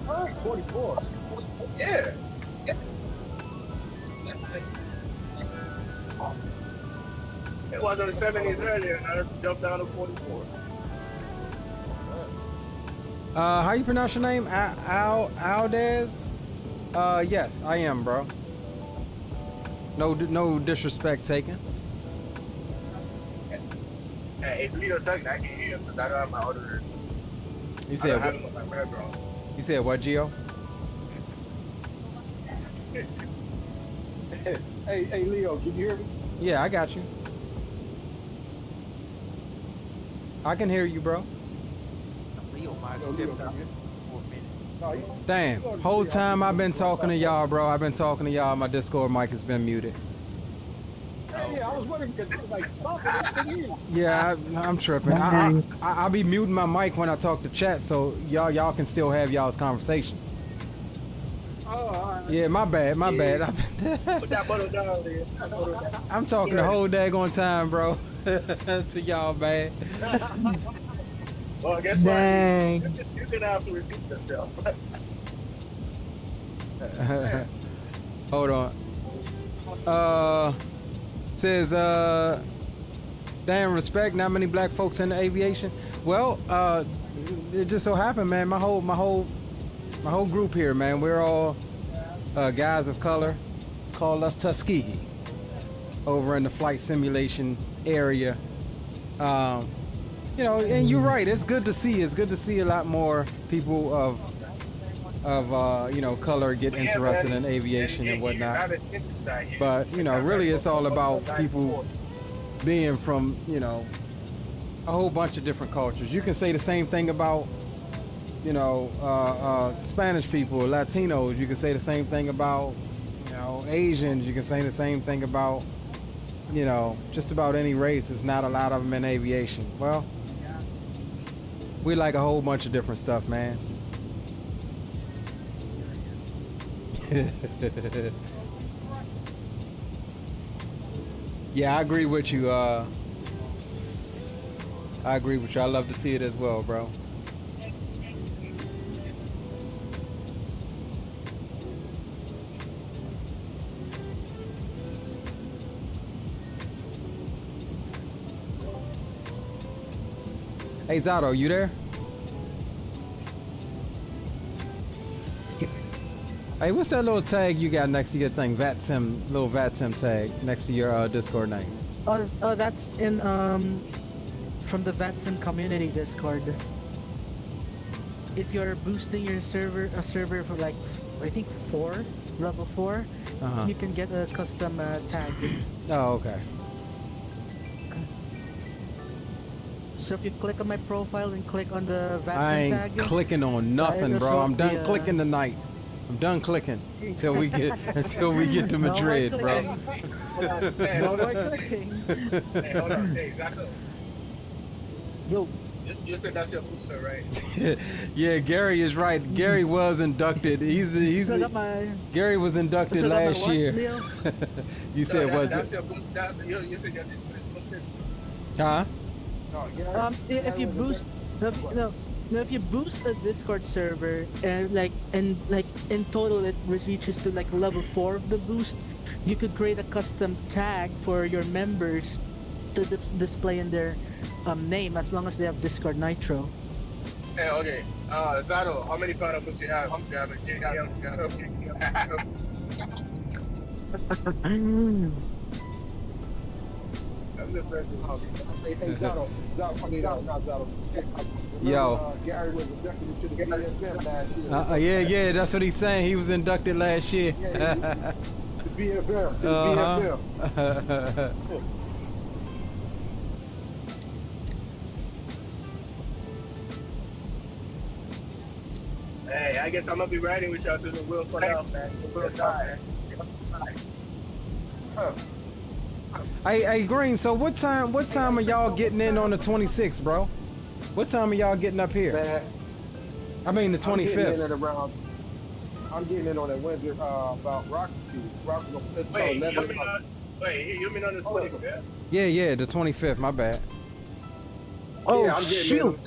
Speaker 3: Oh, 44.
Speaker 16: Yeah. It was on the 70s earlier, and I jumped down to 44.
Speaker 1: How you pronounce your name? Aldez? Yes, I am, bro. No disrespect taken.
Speaker 16: Hey, if you don't talk, I can hear you because I don't have my other.
Speaker 1: You said
Speaker 16: I don't have
Speaker 1: what?
Speaker 16: them on my background.
Speaker 1: You said what, Geo?
Speaker 3: Hey, Leo, can you hear me?
Speaker 1: Yeah, I got you. I can hear you, bro.
Speaker 14: Leo might have stepped out for a minute.
Speaker 1: Damn, whole time I've been talking to y'all, bro. I've been talking to y'all. My Discord mic has been muted.
Speaker 3: Yeah, I was wondering because it was like something. I couldn't hear you.
Speaker 1: Yeah, I'm tripping. I'll be muting my mic when I talk to chat, so y'all can still have y'all's conversation.
Speaker 3: Oh, all right.
Speaker 1: Yeah, my bad.
Speaker 16: Put that bottle down there.
Speaker 1: I'm talking the whole daggone time, bro. To y'all, man.
Speaker 16: Well, guess
Speaker 7: Dang.
Speaker 16: what? You're going to have to repeat yourself.
Speaker 1: Hold on. Says, damn, respect, not many black folks in the aviation. Well, it just so happened, man, my whole group here, man, we're all guys of color. Call us Tuskegee over in the flight simulation area. You know, and you're right, it's good to see a lot more people of you know, color get interested in aviation and whatnot. But you know, really it's all about people being from, you know, a whole bunch of different cultures. You can say the same thing about, you know, Spanish people, Latinos. You can say the same thing about, you know, Asians. You can say the same thing about, you know, just about any race. There's not a lot of them in aviation. Well, we like a whole bunch of different stuff, man. Yeah, I agree with you. I agree with you. I love to see it as well, bro. Hey, Zato, you there? Hey, what's that little tag you got next to your thing? VATSIM, little VATSIM tag next to your Discord name.
Speaker 7: Oh, that's in from the VATSIM community Discord. If you're boosting your a server for like, I think level 4, you can get a custom tag.
Speaker 1: Oh, okay.
Speaker 7: So if you click on my profile and click on the VATSIM
Speaker 1: I ain't
Speaker 7: tag,
Speaker 1: clicking on nothing,
Speaker 7: it'll
Speaker 1: bro.
Speaker 7: show
Speaker 1: I'm done
Speaker 7: the,
Speaker 1: clicking tonight. I'm done clicking until we get to Madrid, bro.
Speaker 16: Hey, hold on. Hey, hold on. Hey, Zaco.
Speaker 7: Yo.
Speaker 16: You said that's your booster, right?
Speaker 1: Yeah, Gary is right. Gary was inducted. Gary was inducted last year. You said what?
Speaker 16: That's your booster. You said your boosted.
Speaker 1: Huh?
Speaker 7: If you boost if you boost a Discord server and in total it reaches to like level 4 of the boost, you could create a custom tag for your members to display in their name as long as they have Discord Nitro.
Speaker 16: Hey, okay. Zato, how many powder boosts you have? I'm just messing with you.
Speaker 3: Hey, Zotto, I mean, not Zotto, Six. Remember,
Speaker 1: Yo.
Speaker 3: Gary was inducted into the BFM last year.
Speaker 1: Yeah, that's what he's saying. He was inducted last year.
Speaker 3: Yeah, the BFM, to the BFM.
Speaker 16: Hey, I guess I'm gonna be riding with y'all to the Will for now, man. The Will die.
Speaker 1: Hey, Green. So what time are y'all getting in on the 26th, bro? What time are y'all getting up here?
Speaker 3: Man,
Speaker 1: I mean the 25th.
Speaker 3: I'm getting in on that Wednesday about Rocket Fuel.
Speaker 16: Wait, you mean on the 25th?
Speaker 1: Yeah, the 25th. My bad.
Speaker 7: Oh,
Speaker 3: yeah, I'm getting
Speaker 7: shoot.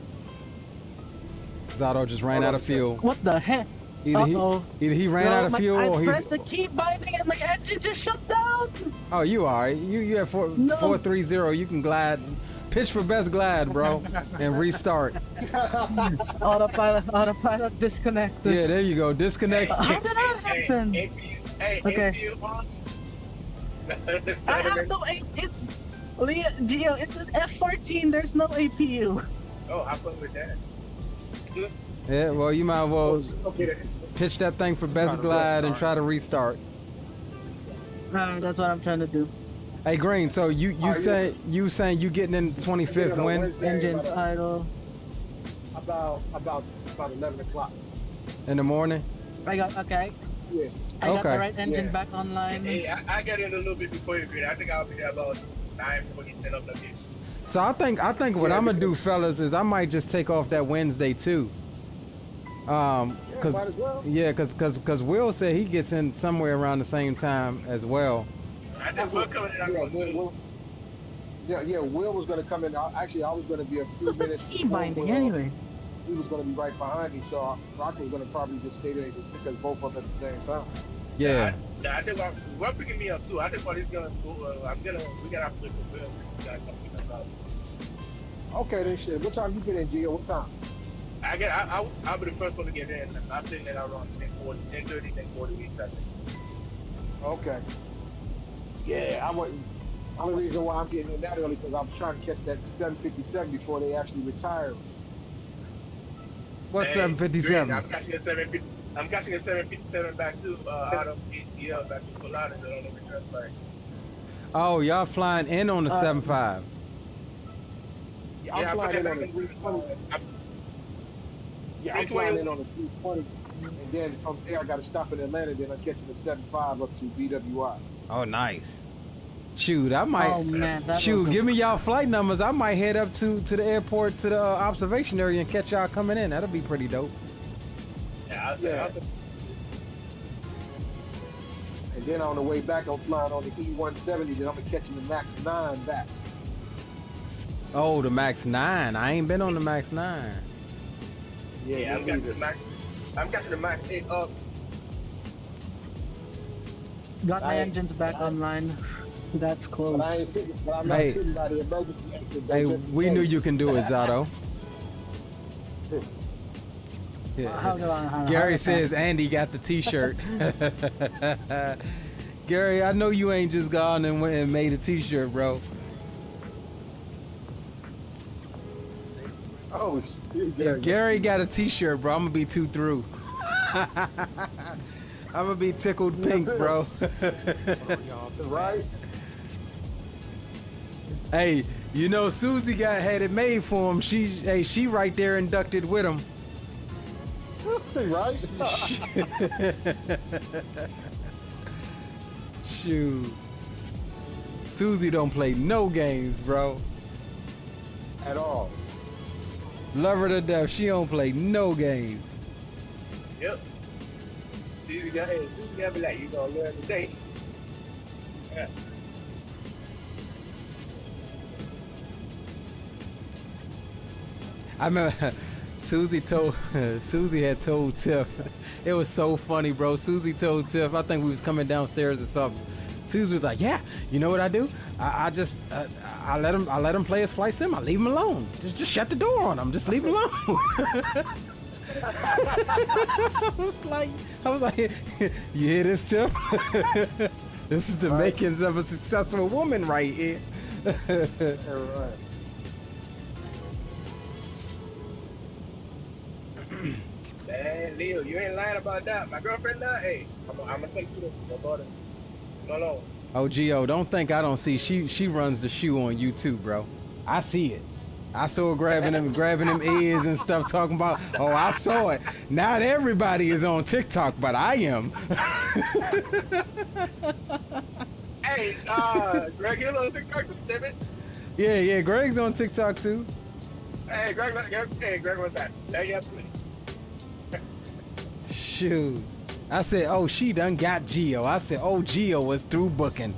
Speaker 1: Zotto just ran out of fuel.
Speaker 7: What the heck?
Speaker 1: Either he ran out of fuel or
Speaker 7: I
Speaker 1: he's.
Speaker 7: pressed the key binding and my engine just shut down.
Speaker 1: Oh, you alright? You have 430. You can glide, pitch for best glide, bro, and restart.
Speaker 7: Autopilot disconnected.
Speaker 1: Yeah, there you go. Disconnect.
Speaker 7: How did that happen?
Speaker 16: Okay.
Speaker 7: I have no. It's Lian, Gio. It's an F14. There's no APU.
Speaker 16: Oh, I put with that.
Speaker 1: Yeah, well, you might as well pitch that thing for best glide and try to restart.
Speaker 7: That's what I'm trying to do.
Speaker 1: Hey, Green. So you saying you getting in the 25th when?
Speaker 7: Engines idle.
Speaker 3: About 11 o'clock.
Speaker 1: In the morning?
Speaker 7: I got okay.
Speaker 3: Yeah.
Speaker 7: I got the right engine back online.
Speaker 16: Hey, I got in a little bit before you agree. I think I'll be there about 9:40, 10 of the day.
Speaker 1: So I think what I'm gonna do, fellas, is I might just take off that Wednesday too. Cause Will said he gets in somewhere around the same time as well.
Speaker 16: I just will coming in.
Speaker 3: Will was gonna come in. Actually, I was gonna be a few minutes.
Speaker 7: Key binding anyway.
Speaker 3: He was gonna be right behind me, so Rock was gonna probably just stay there and pick us both up at the same time.
Speaker 1: Yeah.
Speaker 16: I think we're picking me up too. I think what he's gonna do, we gotta have to look for Will. We gotta come pick us up.
Speaker 3: Okay, then shit. What time you get in, Gio? What time?
Speaker 16: I'll be the first one to get in. I'm sitting there around 10:40, 10:30, 10:40 I think.
Speaker 3: Okay. Yeah, I wouldn't. Only reason why I'm getting in that early because I'm trying to catch that 757 before they actually retire.
Speaker 1: What's 757?
Speaker 16: I'm catching a 757 back to out of ATL back to Colada on the return flight.
Speaker 1: Oh, y'all flying in on the 75?
Speaker 3: Yeah, I'm flying in on the 320. I'm flying in on the 320, and then from there I got to stop in Atlanta. Then I'm catching the 75 up to BWI.
Speaker 1: Oh, nice. Shoot, I might.
Speaker 7: Oh man,
Speaker 1: give me y'all flight numbers. I might head up to the airport to the observation area and catch y'all coming in. That'll be pretty dope.
Speaker 16: Yeah.
Speaker 3: And then on the way back, I'm flying on the E170. Then I'm gonna catch the Max 9 back.
Speaker 1: Oh, the Max 9. I ain't been on the Max 9.
Speaker 16: Yeah, I'm catching the Max 8 up.
Speaker 7: Got my engines back online. That's close.
Speaker 3: But I'm not sitting by the emergency exit.
Speaker 1: Hey, we knew you can do it, Zotto. Gary says Andy got the t-shirt. Gary, I know you ain't just gone and went and made a t-shirt, bro.
Speaker 3: Oh,
Speaker 1: if Gary got a t-shirt, bro, I'm gonna be too through. I'm gonna be tickled pink, bro.
Speaker 3: Right?
Speaker 1: Hey, you know Susie had it made for him. She right there inducted with him.
Speaker 3: Right?
Speaker 1: Shoot. Susie don't play no games, bro.
Speaker 3: At all.
Speaker 1: Love her to death. She don't play no games.
Speaker 16: Yep. Susie got me like, you gonna learn today. Yeah.
Speaker 1: I remember Susie had told Tiff. It was so funny, bro. Susie told Tiff, I think we was coming downstairs or something. Susie was like, yeah, you know what I do? I let him play his flight sim. I leave him alone. Just shut the door on him. Just leave him alone. I was like, you hear this, Tiff? This is the makings of a successful woman right here.
Speaker 3: Right.
Speaker 16: Man, Leo, you ain't lying about that. My girlfriend now, hey, I'm gonna take you to my daughter. No, no.
Speaker 1: Oh, Gio, don't think I don't see. She runs the shoe on YouTube, bro. I see it. I saw her grabbing them ears and stuff, talking about, oh, I saw it. Not everybody is on TikTok, but I am.
Speaker 16: Hey, Greg Hill on TikTok, damn it.
Speaker 1: Yeah, Greg's on TikTok too.
Speaker 16: Hey, Greg was that. There you have to.
Speaker 1: Shoot. I said, oh, she done got Gio. I said, oh, Gio was through booking.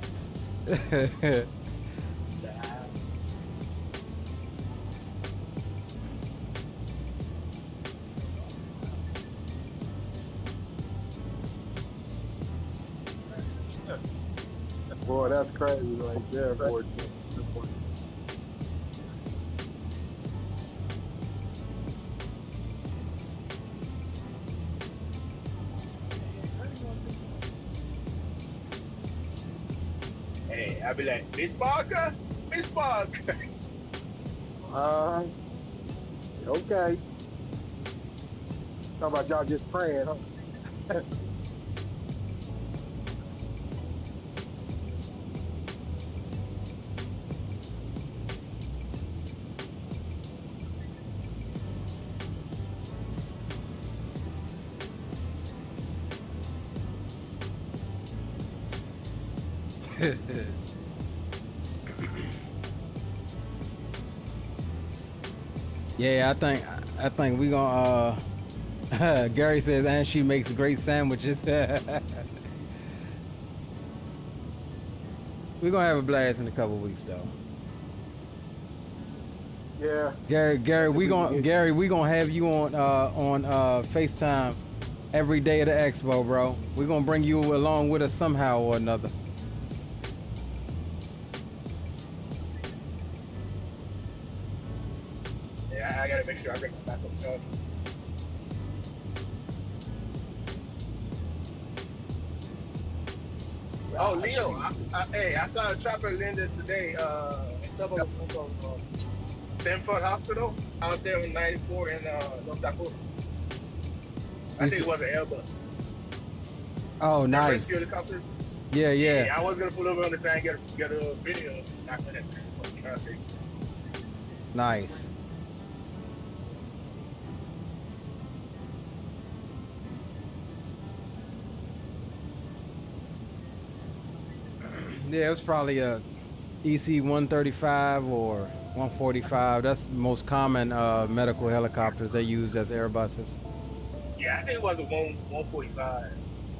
Speaker 3: Boy, that's crazy right there, boy.
Speaker 16: Hey, I be like, Miss Parker.
Speaker 3: Okay. Talking about y'all just praying, huh?
Speaker 1: Yeah, I think we gonna Gary says, and she makes great sandwiches. We're gonna have a blast in a couple weeks though.
Speaker 3: Yeah.
Speaker 1: Gary, we gonna have you on FaceTime every day of the expo, bro. We're gonna bring you along with us somehow or another.
Speaker 16: Yeah, I gotta make sure I bring my backup charger. Oh, Leo, I saw a chopper landed today in top of Stanford Hospital out there in 94 in North Dakota. I think it was an Airbus.
Speaker 1: Oh, nice.
Speaker 16: Rescue helicopter.
Speaker 1: Yeah.
Speaker 16: I was gonna pull over on the side and get a video. Not gonna traffic.
Speaker 1: Nice. Yeah, it was probably a EC 135 or 145. That's the most common medical helicopters they use as Airbuses.
Speaker 16: Yeah, I think it was a 145.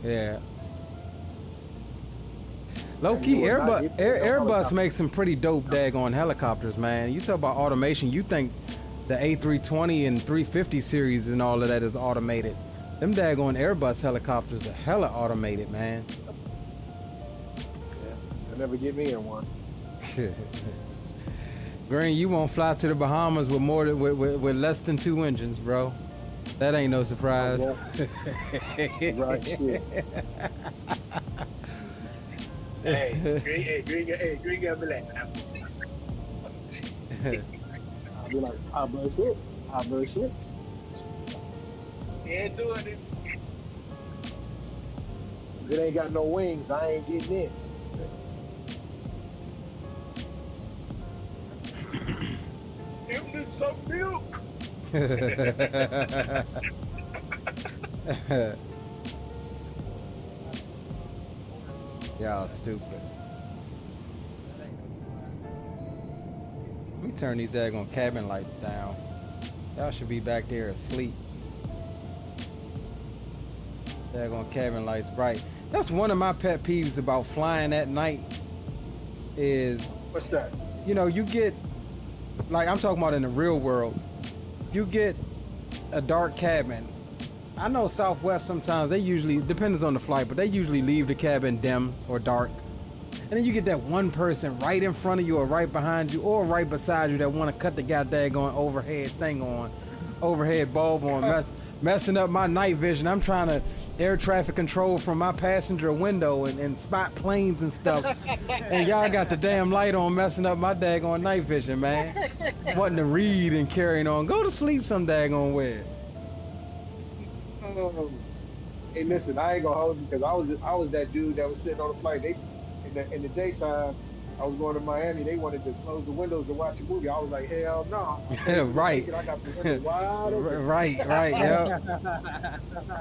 Speaker 1: Yeah. Low key, Airbus makes some pretty dope daggone helicopters, man. You talk about automation, you think the A320 and 350 series and all of that is automated. Them daggone Airbus helicopters are hella automated, man.
Speaker 3: They'll never get me in one.
Speaker 1: Green, you won't fly to the Bahamas with with less than 2 engines, bro. That ain't no surprise.
Speaker 3: Right, shit.
Speaker 16: Hey, Green got me like,
Speaker 3: I'll be like, I brush it.
Speaker 16: he ain't doing it.
Speaker 3: If it ain't got no wings, I ain't getting in.
Speaker 16: Give me some milk.
Speaker 1: Y'all stupid. Let me turn these daggone cabin lights down. Y'all should be back there asleep. Daggone cabin lights bright. That's one of my pet peeves about flying at night is...
Speaker 3: What's that?
Speaker 1: You know, you get... Like, I'm talking about in the real world. You get a dark cabin. I know Southwest sometimes, they usually, depends on the flight, but they usually leave the cabin dim or dark. And then you get that one person right in front of you or right behind you or right beside you that want to cut the goddamn overhead thing on, overhead bulb on, messing up my night vision. I'm trying to air traffic control from my passenger window and spot planes and stuff. And y'all got the damn light on, messing up my daggone night vision, man. Wanting to read and carrying on. Go to sleep some daggone way.
Speaker 3: Hey, listen, I ain't gonna hold you because I was that dude that was sitting on the plane. They in the daytime, I was going to Miami. They wanted to close the windows to watch a movie. I was like, hell no.
Speaker 1: Right.
Speaker 3: I got the windows wide open.
Speaker 1: Right, yeah.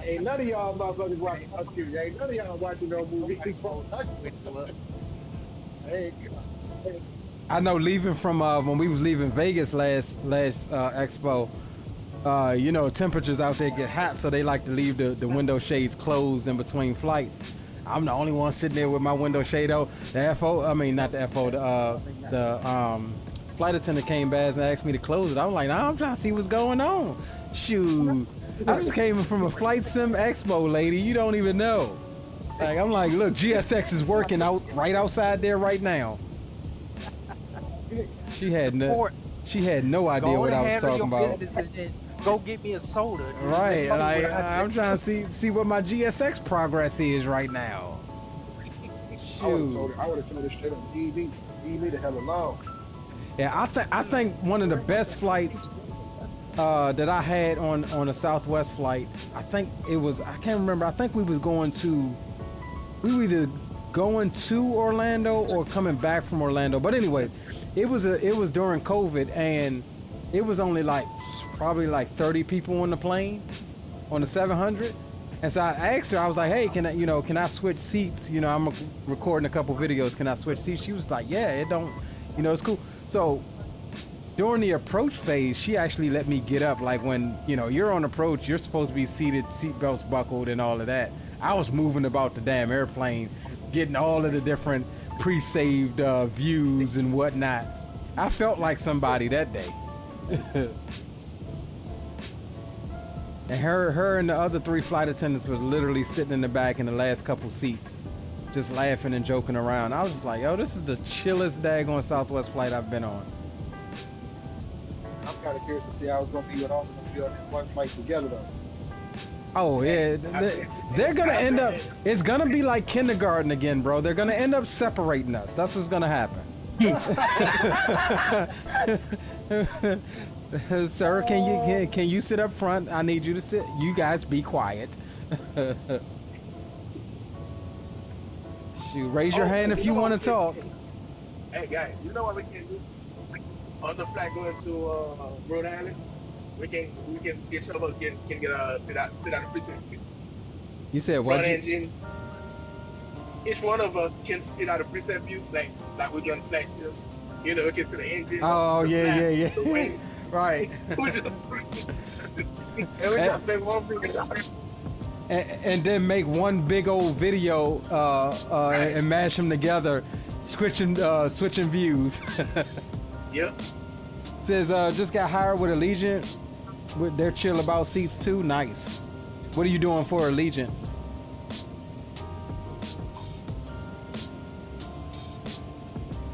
Speaker 3: Ain't none of y'all motherfuckers watching. Excuse me. Ain't none of y'all watching no movies. Hey.
Speaker 1: I know leaving from when we was leaving Vegas last expo, you know, temperatures out there get hot, so they like to leave the window shades closed in between flights. I'm the only one sitting there with my window shade out. The FO, I mean not the FO, the flight attendant came back and asked me to close it. I'm like, nah, I'm trying to see what's going on. Shoot, I just came from a flight sim expo, lady. You don't even know. Like, I'm like, look, GSX is working out right outside there right now. She had no idea what I was talking about.
Speaker 14: Go get me a soda. Dude.
Speaker 1: Right, like I'm trying to see what my GSX progress is right now. Shoot.
Speaker 3: I would have told her straight up, leave me the hell alone.
Speaker 1: Yeah, I think one of the best flights that I had on a Southwest flight, I think it was, I can't remember. I think we were either going to Orlando or coming back from Orlando. But anyway, it was during COVID, and it was only probably 30 people on the plane, on the 700. And so I asked her, I was like, hey, can I switch seats? You know, I'm recording a couple videos. Can I switch seats? She was like, yeah, it's cool. So during the approach phase, she actually let me get up. Like when, you're on approach, you're supposed to be seated, seatbelts buckled and all of that. I was moving about the damn airplane, getting all of the different pre-saved views and whatnot. I felt like somebody that day. And her and the other 3 flight attendants was literally sitting in the back in the last couple seats, just laughing and joking around. I was just like, yo, this is the chillest daggone Southwest flight I've been on.
Speaker 3: I'm kind of curious to see how it's going to be with all of them be on one flight together, though.
Speaker 1: Oh, yeah. They're going to end up, it's going to be like kindergarten again, bro. They're going to end up separating us. That's what's going to happen. Sir, can you sit up front? I need you to sit. You guys be quiet. Shoot, raise your hand if you want to talk.
Speaker 16: Hey guys, you know what we can do? On the flight going to Rhode Island, we can get some of us can get sit out the precinct.
Speaker 1: You said what?
Speaker 16: Front engine. Each one of us can sit out the preset view, like we're doing flight still. You know, we can see the engine.
Speaker 1: Oh, yeah.
Speaker 16: The wing.
Speaker 1: Right. And then make one big old video and mash them together, switching views.
Speaker 16: Yep.
Speaker 1: Says just got hired with Allegiant. They're chill about seats too. Nice. What are you doing for Allegiant?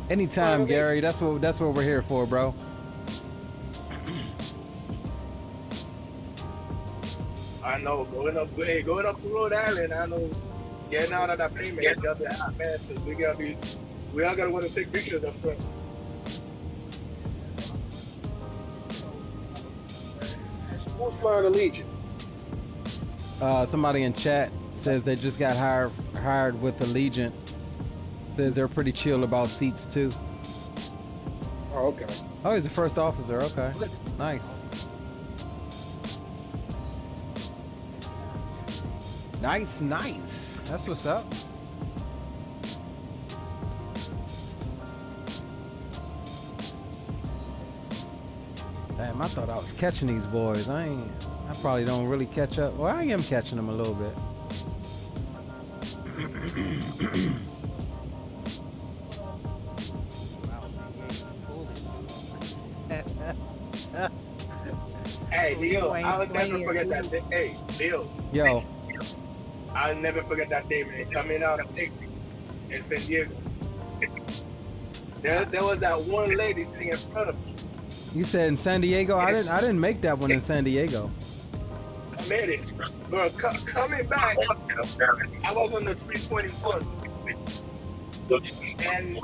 Speaker 1: Anytime, Gary. That's what we're here for, bro.
Speaker 16: I know, going up to Rhode Island, I know, getting out of that plane, man, it's gonna be hot, man. So we all gotta want to take pictures up front.
Speaker 3: Who's flying Allegiant?
Speaker 1: Somebody in chat says they just got hired with Allegiant. Says they're pretty chill about seats too.
Speaker 3: Oh, okay.
Speaker 1: Oh, he's a first officer. Okay, nice. Nice. That's what's up. Damn, I thought I was catching these boys. I probably don't really catch up. Well, I am catching them a little bit.
Speaker 16: Hey, Leo, I'll never forget that day. Hey, Leo.
Speaker 1: Yo.
Speaker 16: I'll never forget that day, man. Coming out of taxi in San Diego. There was that one lady sitting in front of me.
Speaker 1: You said in San Diego? I didn't make that one in San Diego.
Speaker 16: made it. But coming back, I was on the 321. And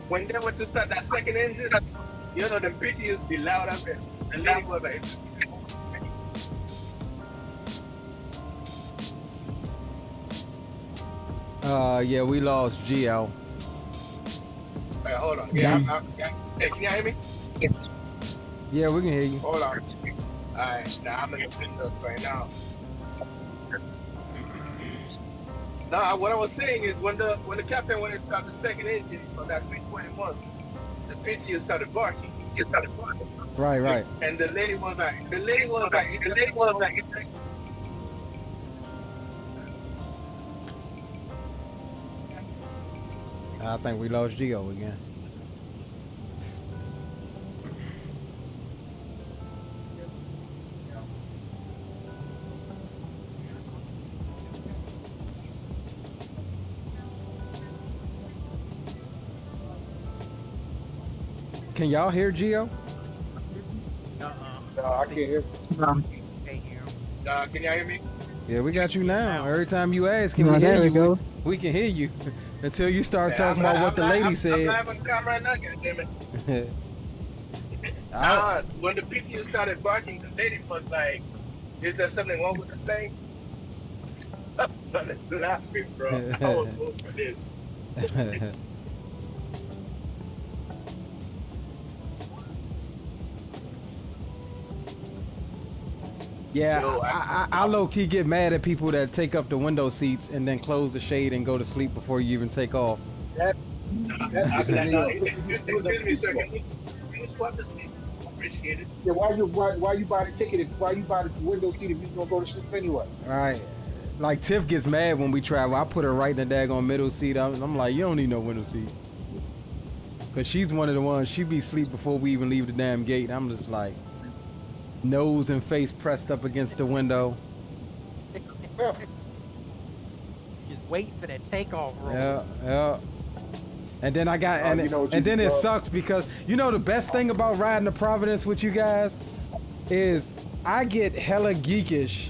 Speaker 16: when they went to start that second engine, you know, the PTs be loud up there. The lady was like,
Speaker 1: yeah, we lost GL.
Speaker 16: hey, hold on. Yeah, hey, can you hear me?
Speaker 1: Yeah, we can hear you.
Speaker 16: Hold on. Alright, now I'm in the windows right now. Now, what I was saying is when the captain went and started the second engine on that 321, the PTs started barking.
Speaker 1: Right.
Speaker 16: And the lady was like,
Speaker 1: I think we lost Geo again. Can y'all hear Geo?
Speaker 16: No, I can't hear.
Speaker 14: Can't hear him.
Speaker 16: Can y'all hear me?
Speaker 1: Yeah, we got you now. Every time you ask, can we hear you? We can hear you until you start talking about what the lady said.
Speaker 16: I'm live on camera right now, goddammit. When the PTU started barking, the lady was like, "Is there something wrong with the thing?" I started laughing, bro. I was going for this.
Speaker 1: Yeah, I low-key get mad at people that take up the window seats and then close the shade and go to sleep before you even take off.
Speaker 16: Excuse me a second. Can you swap the seat? Appreciate it.
Speaker 3: Yeah, why you buy the ticket? Why you buy the window seat if you gonna go to sleep anyway?
Speaker 1: All right. Like Tiff gets mad when we travel. I put her right in the daggone middle seat. I'm like, you don't need no window seat. Cause she's one of the ones, she be asleep before we even leave the damn gate. I'm just like, nose and face pressed up against the window.
Speaker 14: Just waiting for that takeoff roll.
Speaker 1: Yeah. And then I got, and then it sucks because, you know, the best thing about riding the Providence with you guys is I get hella geekish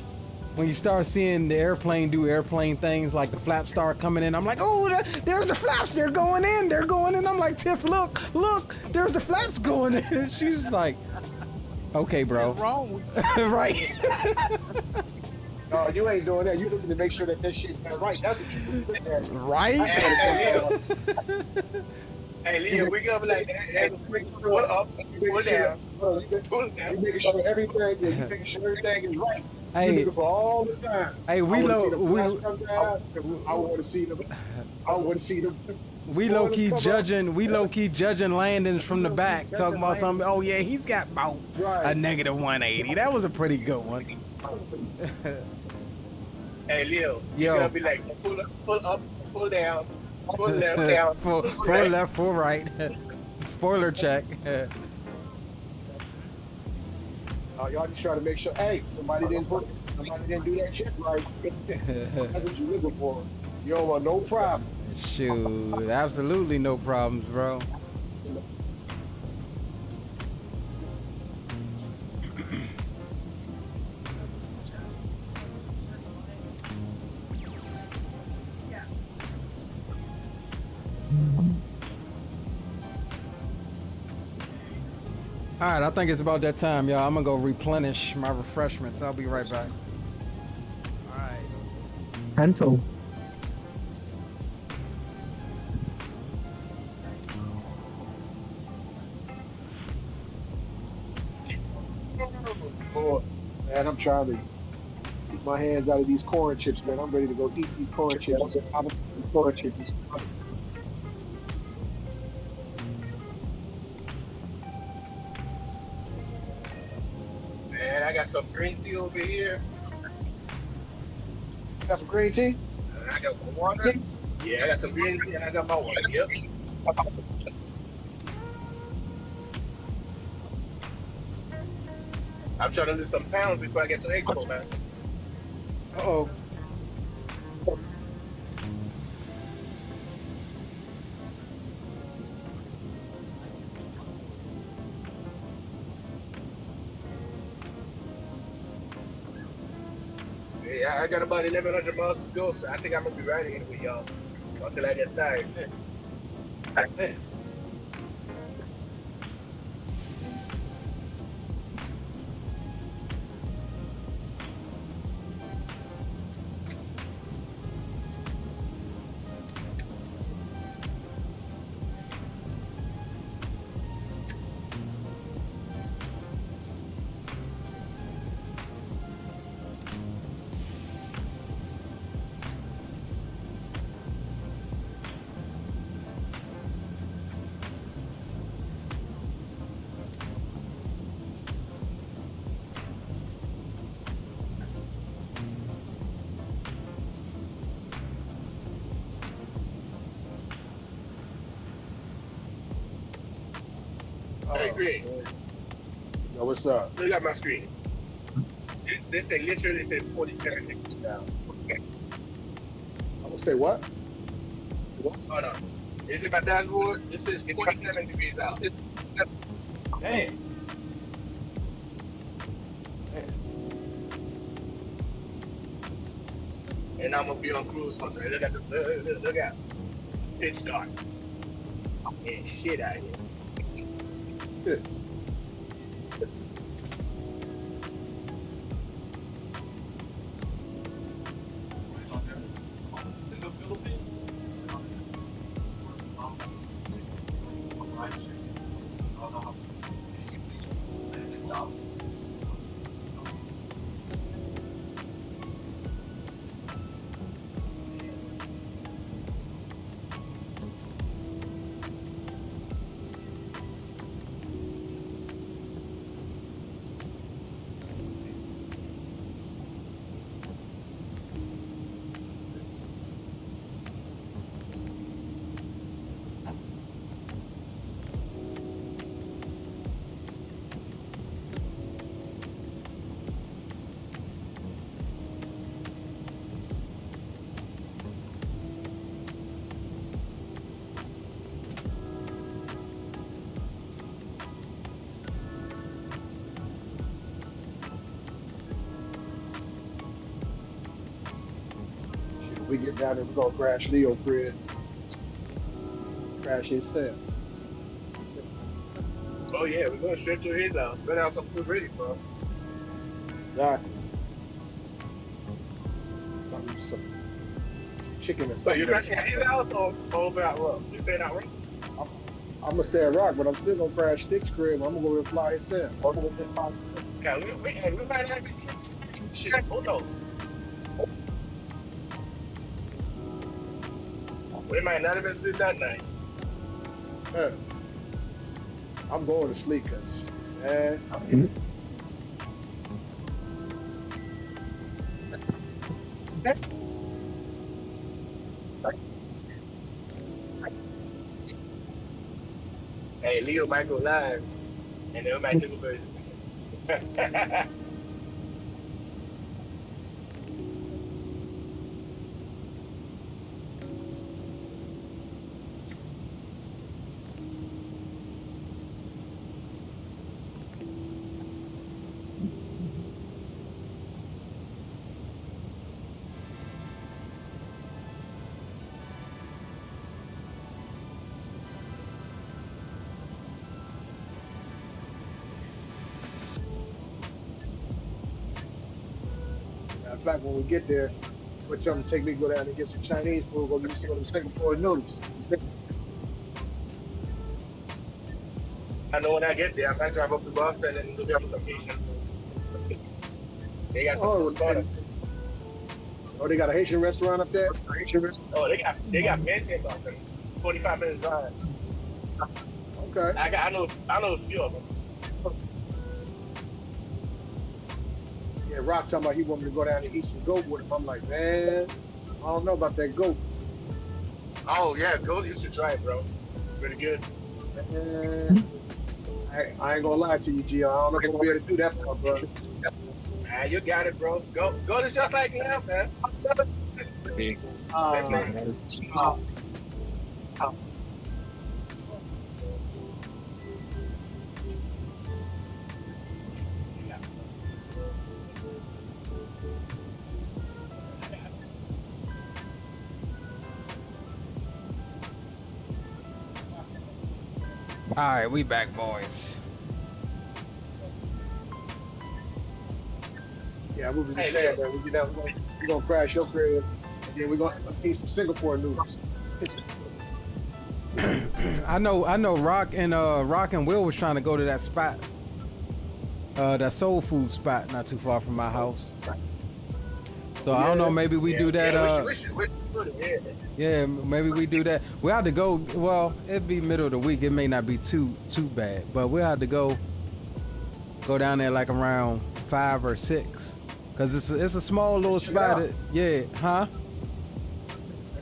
Speaker 1: when you start seeing the airplane do airplane things, like the flaps start coming in. I'm like, oh, there's the flaps. They're going in. I'm like, Tiff, look, there's the flaps going in. She's like, okay, bro.
Speaker 14: What's wrong with you?
Speaker 1: Right.
Speaker 3: No, you ain't doing that. You looking to make sure that shit's right. That's what you looking at.
Speaker 1: Right?
Speaker 16: Hey, Lian, we gonna be like, pull up, pull down, pull down.
Speaker 3: You making sure everything is right.
Speaker 1: Hey,
Speaker 3: for all the time.
Speaker 1: Hey, I want
Speaker 3: to see them.
Speaker 1: We low key judging landings from the back, talking about something. Oh yeah, he's got about a negative 180. That was a pretty good one.
Speaker 16: Hey Leo, you're gonna be like, pull up, pull down, pull left, down,
Speaker 1: pull left, pull right. Spoiler check.
Speaker 3: Y'all just try to make sure, hey, somebody didn't do that shit right. That's what you're looking for. You don't want no problems.
Speaker 1: Shoot, absolutely no problems, bro. All right, I think it's about that time, y'all. I'm gonna go replenish my refreshments. I'll be right back.
Speaker 14: All right.
Speaker 7: Pencil.
Speaker 3: Oh, man, I'm trying to keep my hands out of these corn chips, man. I'm ready to go eat these corn chips. Corn chips.
Speaker 16: Man, I got some green tea over here.
Speaker 3: Got some green tea?
Speaker 16: I got some water. Yeah, I got some green tea and I got my water. Yep. I'm trying to lose some pounds before I get to Expo, man.
Speaker 3: Uh-oh.
Speaker 16: I got about 1,100 miles to go, so I think I'm gonna be riding it with y'all until I get tired.
Speaker 3: Man.
Speaker 16: Hey, Green.
Speaker 3: Yo, what's up?
Speaker 16: Look at my screen. This thing literally said 47 degrees now.
Speaker 3: I'm gonna say what?
Speaker 16: Hold on. Is it my dashboard? This is 47 degrees out.
Speaker 3: Damn.
Speaker 16: And I'm gonna be on cruise control. Look at the look at pitch dark. And shit out here.
Speaker 3: Shit. We get down there, we're gonna crash Leo crib. Crash his cell.
Speaker 16: Oh yeah, we're going straight to his house. Better have some food ready for us.
Speaker 3: Exactly. Some chicken and
Speaker 16: So
Speaker 3: something.
Speaker 16: you're crashing at his house or over at Rock? You saying at Rock?
Speaker 3: I'm gonna stay at Rock, but I'm still gonna crash Dick's crib. I'm gonna go and fly his cell.
Speaker 16: Yeah, we might not be shit. Oh no. We might not even sleep that night.
Speaker 3: Yeah. I'm going to sleep because, man.
Speaker 16: Hey, Leo might go live, and then we might take over his.
Speaker 3: In fact, when we get there, we'll tell them to take me to go down and get some Chinese food, go get some of the Singapore noodles.
Speaker 16: I know when I get there, I might drive up to Boston and look up some Haitian food. They got some good spot.
Speaker 3: Oh, they got a Haitian restaurant up there? Haitian restaurant?
Speaker 16: Oh, they got Mech in Boston. 45 minutes drive.
Speaker 3: Okay.
Speaker 16: I know a few of them.
Speaker 3: Yeah, Rock talking about he want me to go down and eat some goat with him. I'm like, man, I don't know about that goat.
Speaker 16: Oh yeah, goat, you should try it, bro. Pretty good.
Speaker 3: I ain't gonna lie to you, G. I don't know if I'm gonna be able to do that for my brother.
Speaker 16: Man, you got it, bro. Goat is just like lamb, man.
Speaker 1: All right, we back, boys.
Speaker 3: Yeah, we was just saying that we get out. We're gonna crash your crib, and then we're gonna eat some Singapore noodles.
Speaker 1: I know. Rock and Will was trying to go to that spot, that soul food spot, not too far from my house. So I don't know. Maybe we do that. Yeah, maybe we do that. We have to go. Well, it'd be middle of the week. It may not be too bad, but we have to go down there like around 5 or 6, cause it's a small little spot. Yeah, huh?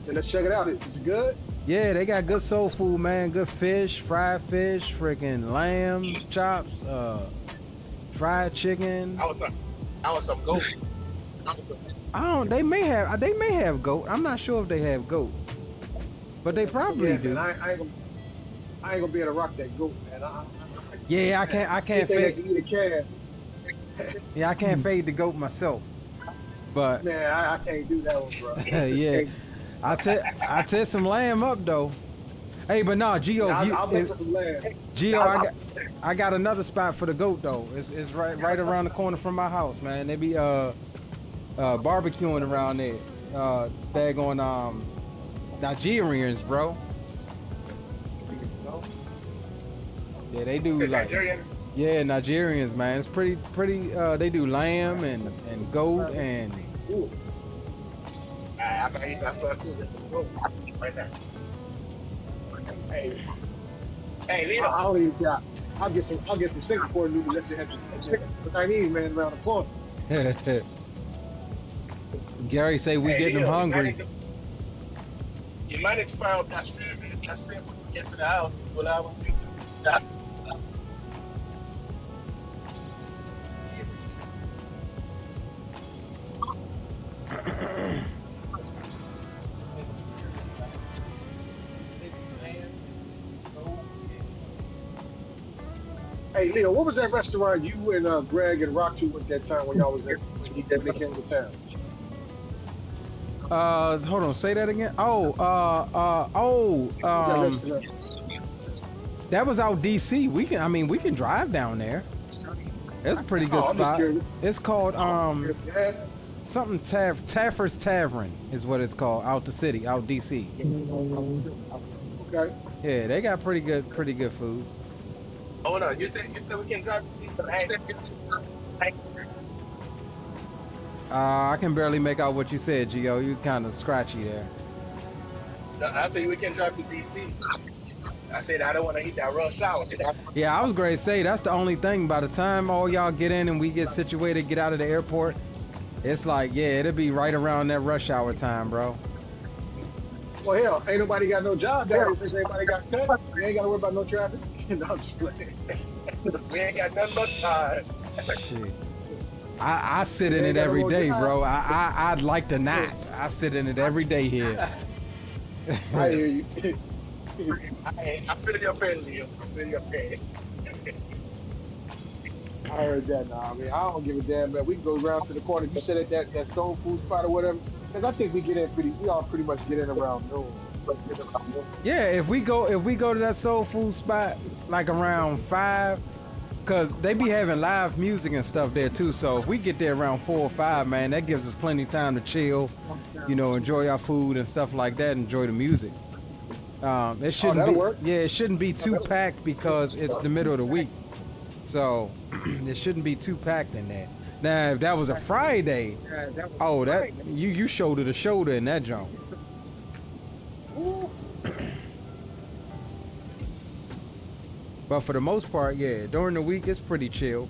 Speaker 3: Let's check it out. Is it good?
Speaker 1: Yeah, they got good soul food, man. Good fish, fried fish, freaking lamb chops, fried chicken.
Speaker 16: I want some goat.
Speaker 1: They may have goat. I'm not sure if they have goat, but they probably do.
Speaker 3: Man, I ain't gonna be able to rock that goat, man.
Speaker 1: Yeah, I can't fade. Yeah, I can't
Speaker 3: Hmm.
Speaker 1: fade the goat myself. But
Speaker 3: Man, I can't do that one, bro.
Speaker 1: yeah, I test some lamb up though. Hey, but nah, Gio,
Speaker 3: I'll make some lamb.
Speaker 1: Gio, I got another spot for the goat though. It's right around the corner from my house, man. They be barbecuing around there. Daggone Nigerians, bro. Yeah, they do like
Speaker 16: Nigerians?
Speaker 1: Yeah, Nigerians, man. It's pretty. They do lamb and goat and.
Speaker 16: Ooh. I might eat that stuff too. There's some goat right there. Hey, Lito.
Speaker 3: I'll leave that. I'll get some Singapore noodles. Let you have some Chinese man around the corner.
Speaker 1: Gary say we getting them hungry.
Speaker 16: You might expire up that stream. That's it. When you get to the house, we'll have a pizza.
Speaker 3: Hey, Leo, what was that restaurant you and Greg and Roxy went that time when y'all was there? When they came to town?
Speaker 1: Hold on, say that again. That was out DC. We can drive down there. It's a pretty good spot. It's called something Taffer's Tavern is what it's called, out the city, out DC.
Speaker 3: Okay.
Speaker 1: Yeah, they got pretty good food.
Speaker 16: Oh no, you said we can drive some
Speaker 1: I can barely make out what you said, Gio. You kind of scratchy there.
Speaker 16: No, I said we can drive to DC. I said I don't want to eat that rush hour.
Speaker 1: Yeah, I was going to say that's the only thing. By the time all y'all get in and we get situated, get out of the airport, it's like, yeah, it'll be right around that rush hour time, bro.
Speaker 3: Well, hell, ain't nobody got no job there. Since everybody got cut, we ain't got to worry about no traffic. No, I'm just playing.
Speaker 16: We ain't got nothing but time.
Speaker 1: Shit. I sit in it every day, bro. I'd like to not. I sit in it every day here.
Speaker 3: I hear you.
Speaker 16: I feel your pain, Leo. I feel your pain.
Speaker 3: I heard that now. I mean, I don't give a damn, man. We can go around to the corner. You said at that soul food spot or whatever. Because I think we all pretty much get in around noon.
Speaker 1: Yeah, if we go to that soul food spot like around 5, cause they be having live music and stuff there too. So if we get there around 4 or 5, man, that gives us plenty of time to chill, enjoy our food and stuff like that, enjoy the music. It shouldn't be
Speaker 3: work.
Speaker 1: Yeah, it shouldn't be too packed because it's the middle of the week. So it shouldn't be too packed in there. Now if that was a Friday, you shoulder to shoulder in that junk. But for the most part, yeah, during the week it's pretty chill.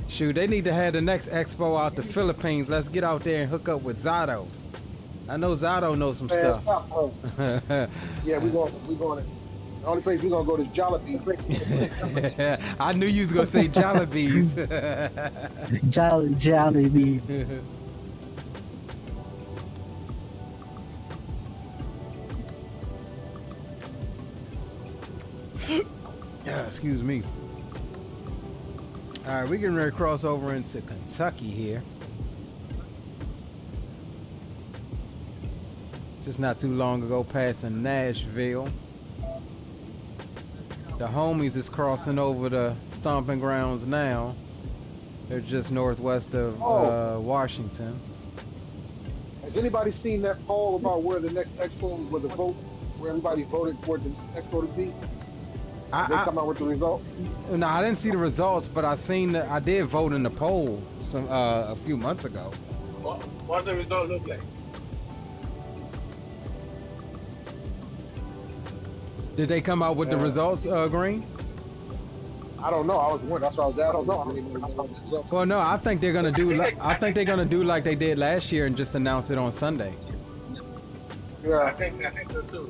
Speaker 1: Shoot, they need to have the next expo out the Philippines. Let's get out there and hook up with Zato. I know Zato knows some stuff.
Speaker 3: Yeah, we going. The only place we're gonna go is Jollibee's.
Speaker 1: I knew you was gonna say Jollibee's.
Speaker 7: Jollibee.
Speaker 1: Yeah, excuse me. All right, we're getting ready to cross over into Kentucky here. just not too long ago, passing Nashville. The homies is crossing over the stomping grounds now. They're just northwest of Washington.
Speaker 3: Has anybody seen that poll about where the next expo, where the vote, where everybody voted for the next expo to be? Did they come out with the results?
Speaker 1: No, I didn't see the results, but I did vote in the poll a few months ago.
Speaker 16: What's the result look like?
Speaker 1: Did they come out with the results, Green?
Speaker 3: I don't know. I was wondering. That's what I was asking. I don't know.
Speaker 1: Well, no, I think they're gonna do. I think they're gonna do like they did last year and just announce it on Sunday.
Speaker 16: Yeah, I think so too.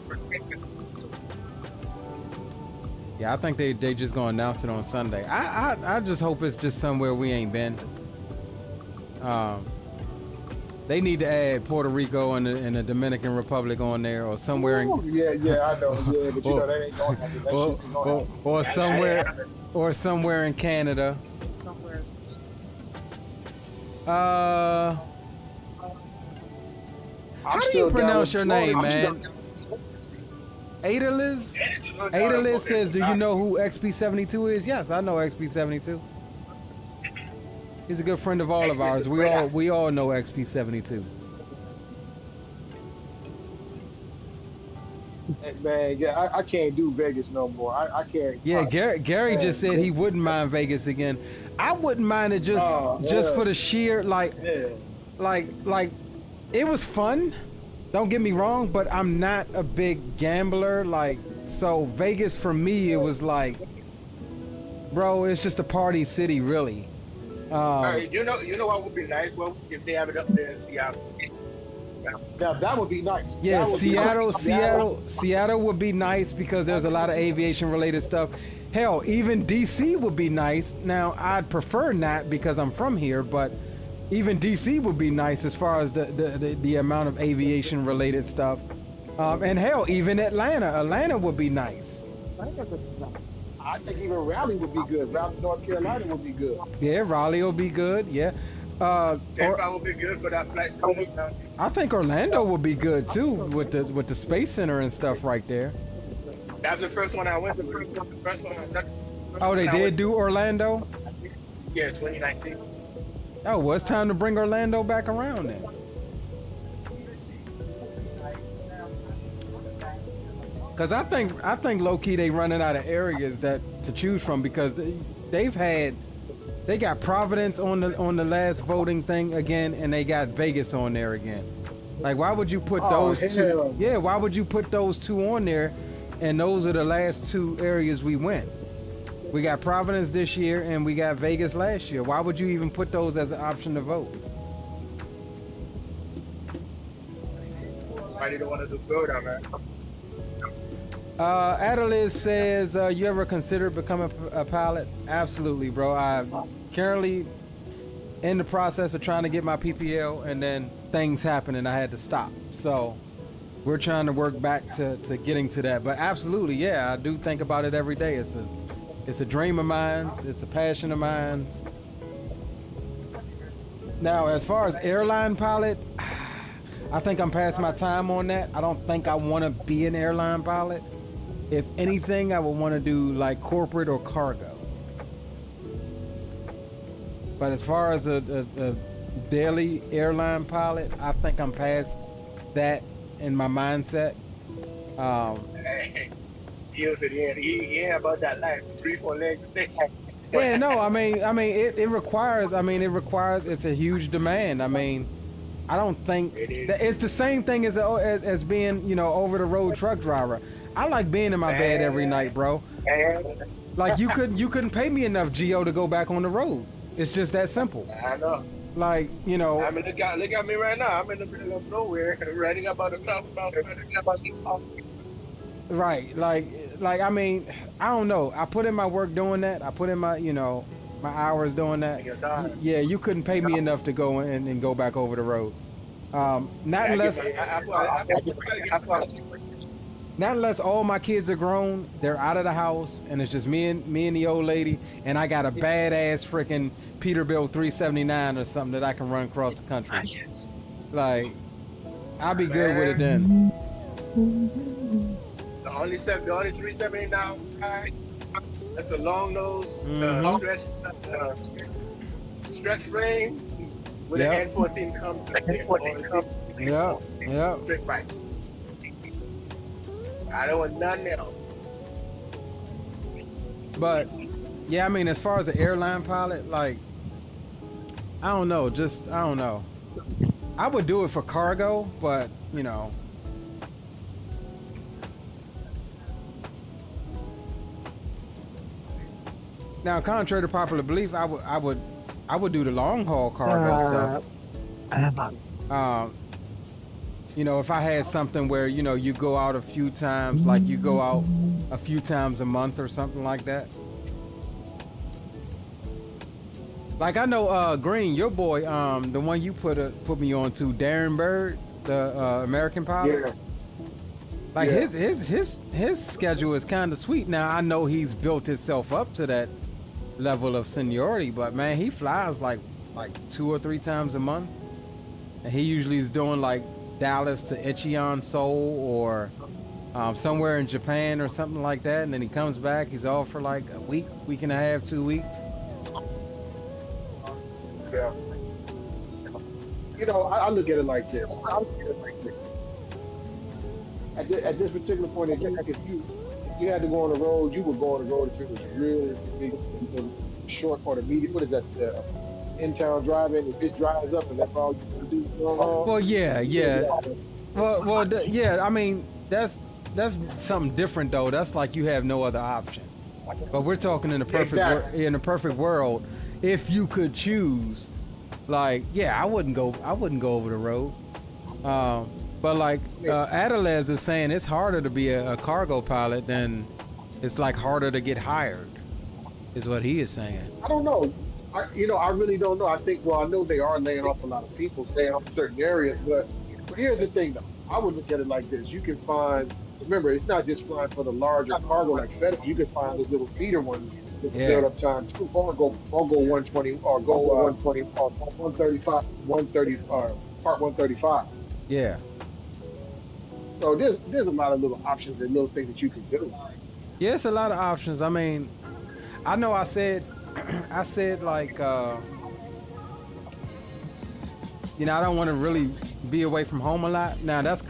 Speaker 1: Yeah, I think they just gonna announce it on Sunday. I just hope it's just somewhere we ain't been. They need to add Puerto Rico and the Dominican Republic on there, or somewhere.
Speaker 3: Yeah, I know. Yeah, but you know that ain't going to happen. That's just ain't gonna happen.
Speaker 1: Or somewhere in Canada. How do you pronounce your name, man? Adaliz? Adaliz says, do you know who XP72 is? Yes, I know XP72. He's a good friend of all of ours. We all know XP72.
Speaker 3: Man, yeah, I can't do Vegas no more. I can't.
Speaker 1: Yeah, Gary just said he wouldn't mind Vegas again. I wouldn't mind it just for the sheer like it was fun. Don't get me wrong, but I'm not a big gambler. Like, so Vegas for me, it was like, bro, it's just a party city, really.
Speaker 16: You know what would be nice? Well, if they have it up there in Seattle.
Speaker 3: Now that would be nice.
Speaker 1: Yeah, Seattle would be nice because there's a lot of aviation related stuff. Hell, even DC would be nice. Now, I'd prefer not because I'm from here, but even DC would be nice as far as the amount of aviation related stuff. And hell, even Atlanta would be nice.
Speaker 3: I think even Raleigh would be good. Raleigh, North Carolina would be good.
Speaker 1: Yeah, Raleigh will be good. Yeah.
Speaker 16: Tampa would be good for that flight.
Speaker 1: I think Orlando would be good too with the Space Center and stuff right there.
Speaker 16: That's the first one I went to. The first one.
Speaker 1: Oh, they did do Orlando?
Speaker 16: Yeah, 2019.
Speaker 1: Oh, well, it's time to bring Orlando back around then. Cause I think low key they running out of areas to choose from because they got Providence on the last voting thing again, and they got Vegas on there again. Like, why would you put those two? Yeah, why would you put those two on there? And those are the last two areas we went. We got Providence this year, and we got Vegas last year. Why would you even put those as an option to vote?
Speaker 16: Why they don't want to do Florida, man?
Speaker 1: Adeliz says, you ever considered becoming a pilot? Absolutely, bro. I'm currently in the process of trying to get my PPL, and then things happened and I had to stop. So we're trying to work back to getting to that. But absolutely, yeah, I do think about it every day. It's a dream of mine. It's a passion of mine. Now, as far as airline pilot, I think I'm past my time on that. I don't think I want to be an airline pilot. If anything, I would want to do like corporate or cargo. But as far as a daily airline pilot, I think I'm past that in my mindset.
Speaker 16: He ain't about that life. 3-4 legs a day.
Speaker 1: Yeah, no, I mean, it requires. It's a huge demand. I mean, I don't think it's the same thing as being, over the road truck driver. I like being in my bed every night, bro. Like you couldn't pay me enough GO to go back on the road. It's just that simple.
Speaker 16: I know.
Speaker 1: Like,
Speaker 16: I mean, look at me right now. I'm in the middle of nowhere, writing about the top about.
Speaker 1: Right. Like I mean, I don't know. I put in my work doing that. I put in my, my hours doing that. Yeah, you couldn't pay me enough to go and go back over the road. Not unless all my kids are grown, they're out of the house, and it's just me and the old lady, and I got a badass freaking Peterbilt 379 or something that I can run across the country. Like, I'll be good with it then.
Speaker 16: The only 370 now, that's a long nose, stretch frame with an N14 comes with it.
Speaker 1: Yeah.
Speaker 16: Straight right. I don't want nothing else.
Speaker 1: But yeah, I mean, as far as an airline pilot, like, I don't know. I would do it for cargo, but you know. Now, contrary to popular belief, I would do the long haul cargo stuff. You know, if I had something where, you know, you go out a few times, like you go out a few times a month or something like that. Like I know Green, your boy, the one you put me on to, Darren Bird, the American pilot.
Speaker 3: Yeah.
Speaker 1: Like his schedule is kind of sweet. Now I know he's built himself up to that level of seniority, but man, he flies like 2 or 3 times a month, and he usually is doing like Dallas to Incheon, Seoul, or somewhere in Japan or something like that, and then he comes back. He's off for like a week and a half, 2 weeks.
Speaker 3: Yeah. You know, I look at it like this. At this particular point in time, if you had to go on the road, you would go on the road if it was really big, short or the medium. What is that? In-town driving. If it dries up and that's all you can do.
Speaker 1: Well, yeah. Yeah. I mean, that's something different though. That's like you have no other option. But we're talking in a perfect world. If you could choose, like, yeah, I wouldn't go over the road. But like Adelez is saying, it's harder to be a cargo pilot than it's like harder to get hired, is what he is saying.
Speaker 3: I don't know. I really don't know. I think, I know they are laying off a lot of people, staying off certain areas, but here's the thing though. I would look at it like this. You can find, remember, it's not just flying for the larger cargo like FedEx. You can find those little feeder ones with the build up time too. Or go 120 or go 120 or 135, 130 or part 135.
Speaker 1: Yeah.
Speaker 3: So there's a lot of little options and little things that you can do.
Speaker 1: Yeah, it's a lot of options. I mean, I know I said like, you know, I don't want to really be away from home a lot. Now that's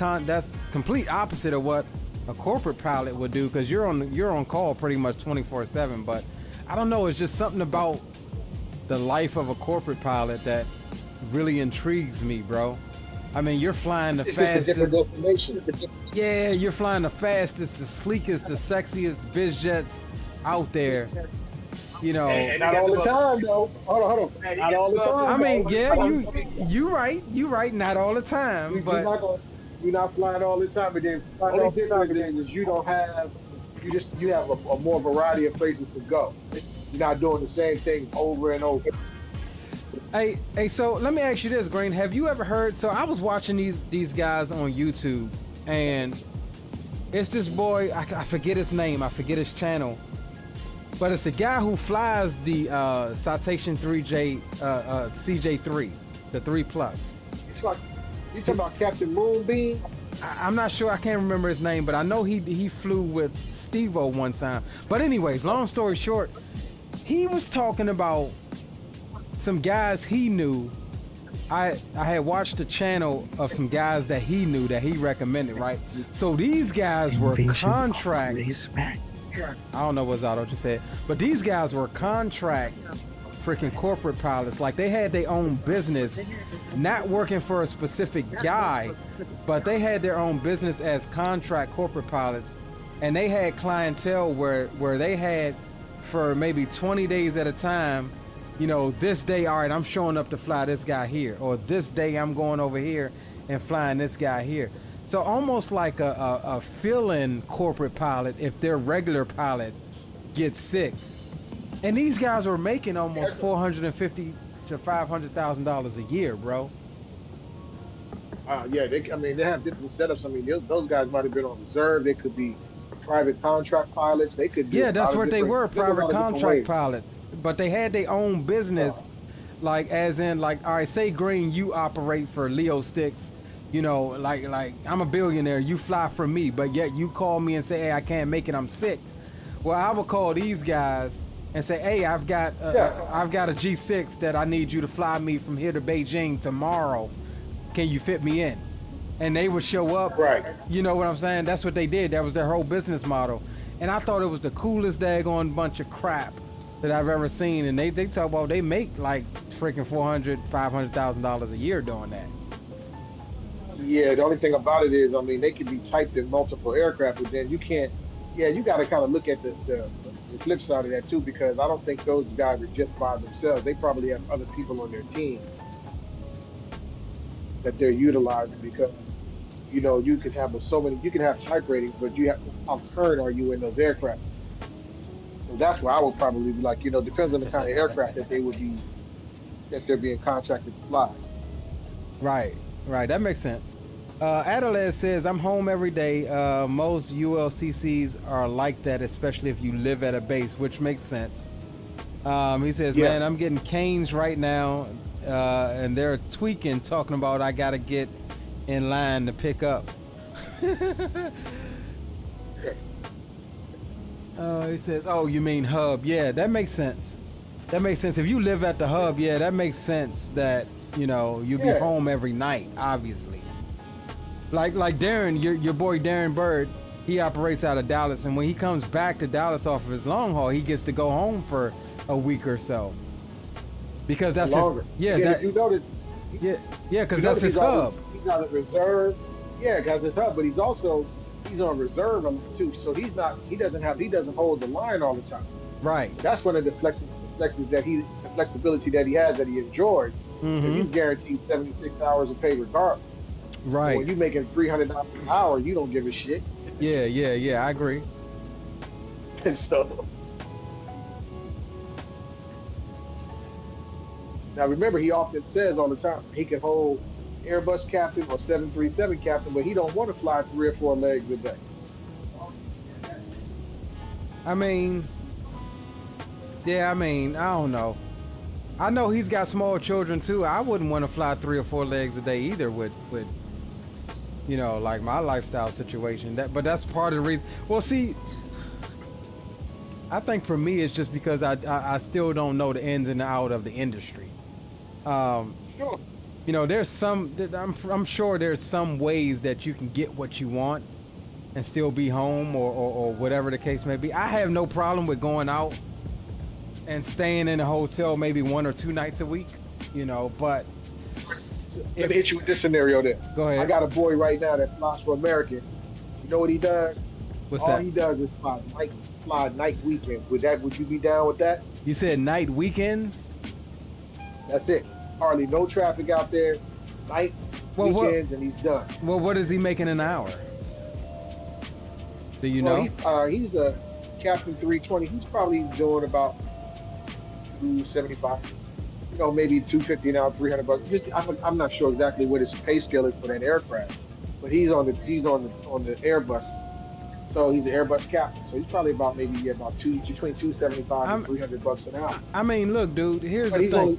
Speaker 1: complete opposite of what a corporate pilot would do, because you're on call pretty much 24/7. But I don't know, it's just something about the life of a corporate pilot that really intrigues me, bro. I mean, you're flying the fastest. Yeah, you're flying the fastest, the sleekest, the sexiest biz jets out there. You know,
Speaker 3: not all the time though. Hold on. Not all the time.
Speaker 1: I mean, yeah, you right. Not all the time, but
Speaker 3: you're not flying all the time. But then the only difference is you have a more variety of places to go. You're not doing the same things over and over.
Speaker 1: Hey, so let me ask you this, Green. Have you ever heard? So I was watching these guys on YouTube, and it's this boy. I forget his name. I forget his channel. But it's a guy who flies the Citation 3J CJ3, the 3 Plus.
Speaker 3: You talking about Captain Moonbeam?
Speaker 1: I'm not sure. I can't remember his name, but I know he flew with Steve-O one time. But anyways, long story short, he was talking about some guys he knew. I had watched a channel of some guys that he knew that he recommended, right? So these guys were contract. I don't know what Zato just said, but these guys were contract freaking corporate pilots. Like they had their own business, not working for a specific guy, but they had their own business as contract corporate pilots, and they had clientele where they had for maybe 20 days at a time. You know, this day, all right, I'm showing up to fly this guy here, or this day I'm going over here and flying this guy here. So almost like a fill-in corporate pilot if their regular pilot gets sick. And these guys were making almost $450,000 to $500,000 a year, bro.
Speaker 3: Yeah, they have different setups. I mean, those guys might have been on reserve. They could be private contract pilots. They could.
Speaker 1: Yeah, that's what they were, private contract pilots. But they had their own business, like as in, like, all right, say Green, you operate for Leo Sticks. You know, like I'm a billionaire, you fly for me, but yet you call me and say, hey, I can't make it, I'm sick. Well, I would call these guys and say, hey, I've got a G6 that I need you to fly me from here to Beijing tomorrow. Can you fit me in? And they would show up.
Speaker 3: Right.
Speaker 1: You know what I'm saying? That's what they did. That was their whole business model. And I thought it was the coolest daggone bunch of crap that I've ever seen. And they talk about they make like freaking $400,000-$500,000 a year doing that.
Speaker 3: Yeah, the only thing about it is, I mean, they can be typed in multiple aircraft, but then you can't. Yeah, you got to kind of look at the flip side of that too, because I don't think those guys are just by themselves. They probably have other people on their team that they're utilizing, because you know you can have you can have type ratings, but you have how current are you in those aircraft? So that's why I would probably be like, you know, depends on the kind of aircraft that they're being contracted to fly.
Speaker 1: Right, that makes sense. Adelaide says, I'm home every day. Most ULCCs are like that, especially if you live at a base, which makes sense. He says, man, I'm getting canes right now, and they're tweaking, talking about I got to get in line to pick up. He says, oh, you mean hub. Yeah, that makes sense. That makes sense. If you live at the hub, yeah, that makes sense that, you know, you'll be home every night, obviously. Like Darren, your boy Darren Bird, he operates out of Dallas, and when he comes back to Dallas off of his long haul, he gets to go home for a week or so. Because that's
Speaker 3: longer. You know that.
Speaker 1: Yeah, because that's his hub.
Speaker 3: He's on the reserve. Yeah, because his hub, but he's on reserve a lot too. So he doesn't hold the line all the time.
Speaker 1: Right.
Speaker 3: So that's one of the flexibility that he has that he enjoys. Because he's guaranteed 76 hours of pay regardless.
Speaker 1: Right.
Speaker 3: So when you're making $300 an hour, you don't give a shit.
Speaker 1: Yeah, I agree.
Speaker 3: And so now remember, he often says all the time he can hold Airbus captain or 737 captain, but he don't want to fly 3 or 4 legs a day.
Speaker 1: I mean, I don't know. I know he's got small children too. I wouldn't want to fly 3 or 4 legs a day either with you know, like my lifestyle situation. But that's part of the reason. Well, see, I think for me it's just because I still don't know the ins and outs of the industry.
Speaker 3: Sure.
Speaker 1: You know, I'm sure there's some ways that you can get what you want and still be home or whatever the case may be. I have no problem with going out and staying in a hotel maybe 1 or 2 nights a week, you know, but
Speaker 3: let me hit you with this scenario then.
Speaker 1: Go ahead.
Speaker 3: I got a boy right now that flies for American. You know what he does? All he does is fly night weekends. Would you be down with that?
Speaker 1: You said night weekends?
Speaker 3: That's it. Hardly no traffic out there. Night weekends, and he's done.
Speaker 1: Well, what is he making an hour? Do you know?
Speaker 3: He's a Captain 320. He's probably doing about $275. You know, maybe $250 an hour, $300. I'm not sure exactly what his pay scale is for that aircraft, but he's on the Airbus. So he's the Airbus captain. So he's probably about between $275 and $300 an hour.
Speaker 1: I mean, look, dude. Here's the thing.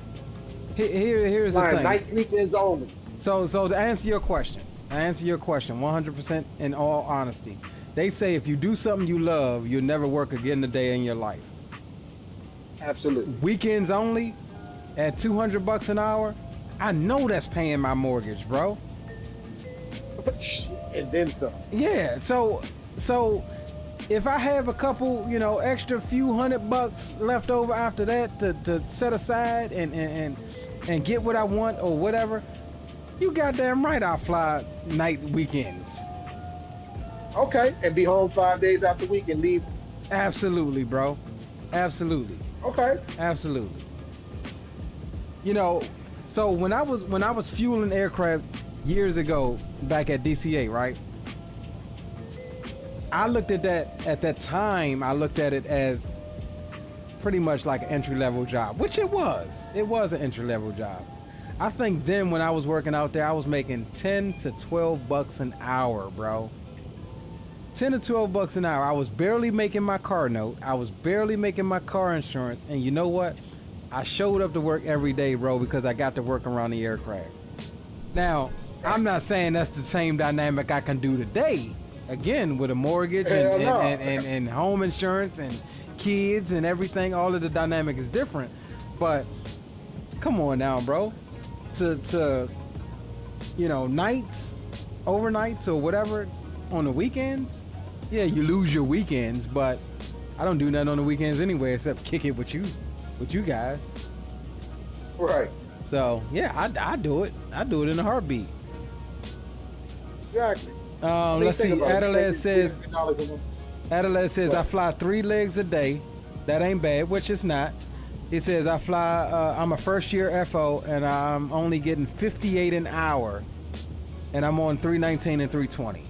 Speaker 1: Here's the thing.
Speaker 3: Night weekends only.
Speaker 1: So to answer your question 100% in all honesty. They say if you do something you love, you'll never work again a day in your life.
Speaker 3: Absolutely.
Speaker 1: Weekends only at $200 an hour. I know that's paying my mortgage, bro.
Speaker 3: And then some.
Speaker 1: Yeah. So if I have a couple, you know, extra few $100 left over after that to set aside and get what I want or whatever, you goddamn right I'll fly night weekends.
Speaker 3: Okay, and be home 5 days after week and leave.
Speaker 1: Absolutely, bro. Absolutely.
Speaker 3: Okay.
Speaker 1: Absolutely. You know, so when I was fueling aircraft years ago back at DCA, right? I looked at that time, I looked at it as pretty much like an entry-level job, which it was. It was an entry-level job. I think then when I was working out there, I was making 10 to 12 bucks an hour, bro. 10 to 12 bucks an hour. I was barely making my car note. I was barely making my car insurance. And you know what? I showed up to work every day, bro, because I got to work around the aircraft. Now, I'm not saying that's the same dynamic I can do today. Again, with a mortgage
Speaker 3: Hell
Speaker 1: and,
Speaker 3: no.
Speaker 1: and home insurance and kids and everything, all of the dynamic is different. But come on now, bro. To you know, nights, overnights or whatever on the weekends, yeah, you lose your weekends, but I don't do nothing on the weekends anyway except kick it with you guys.
Speaker 3: Right.
Speaker 1: So yeah, I do it. I do it in a heartbeat.
Speaker 3: Exactly.
Speaker 1: Let's see. Adelaide says
Speaker 3: What?
Speaker 1: I fly 3 legs a day. That ain't bad, which it's not. He says I fly. I'm a first year FO and I'm only getting 58 an hour, and I'm on 319 and 320.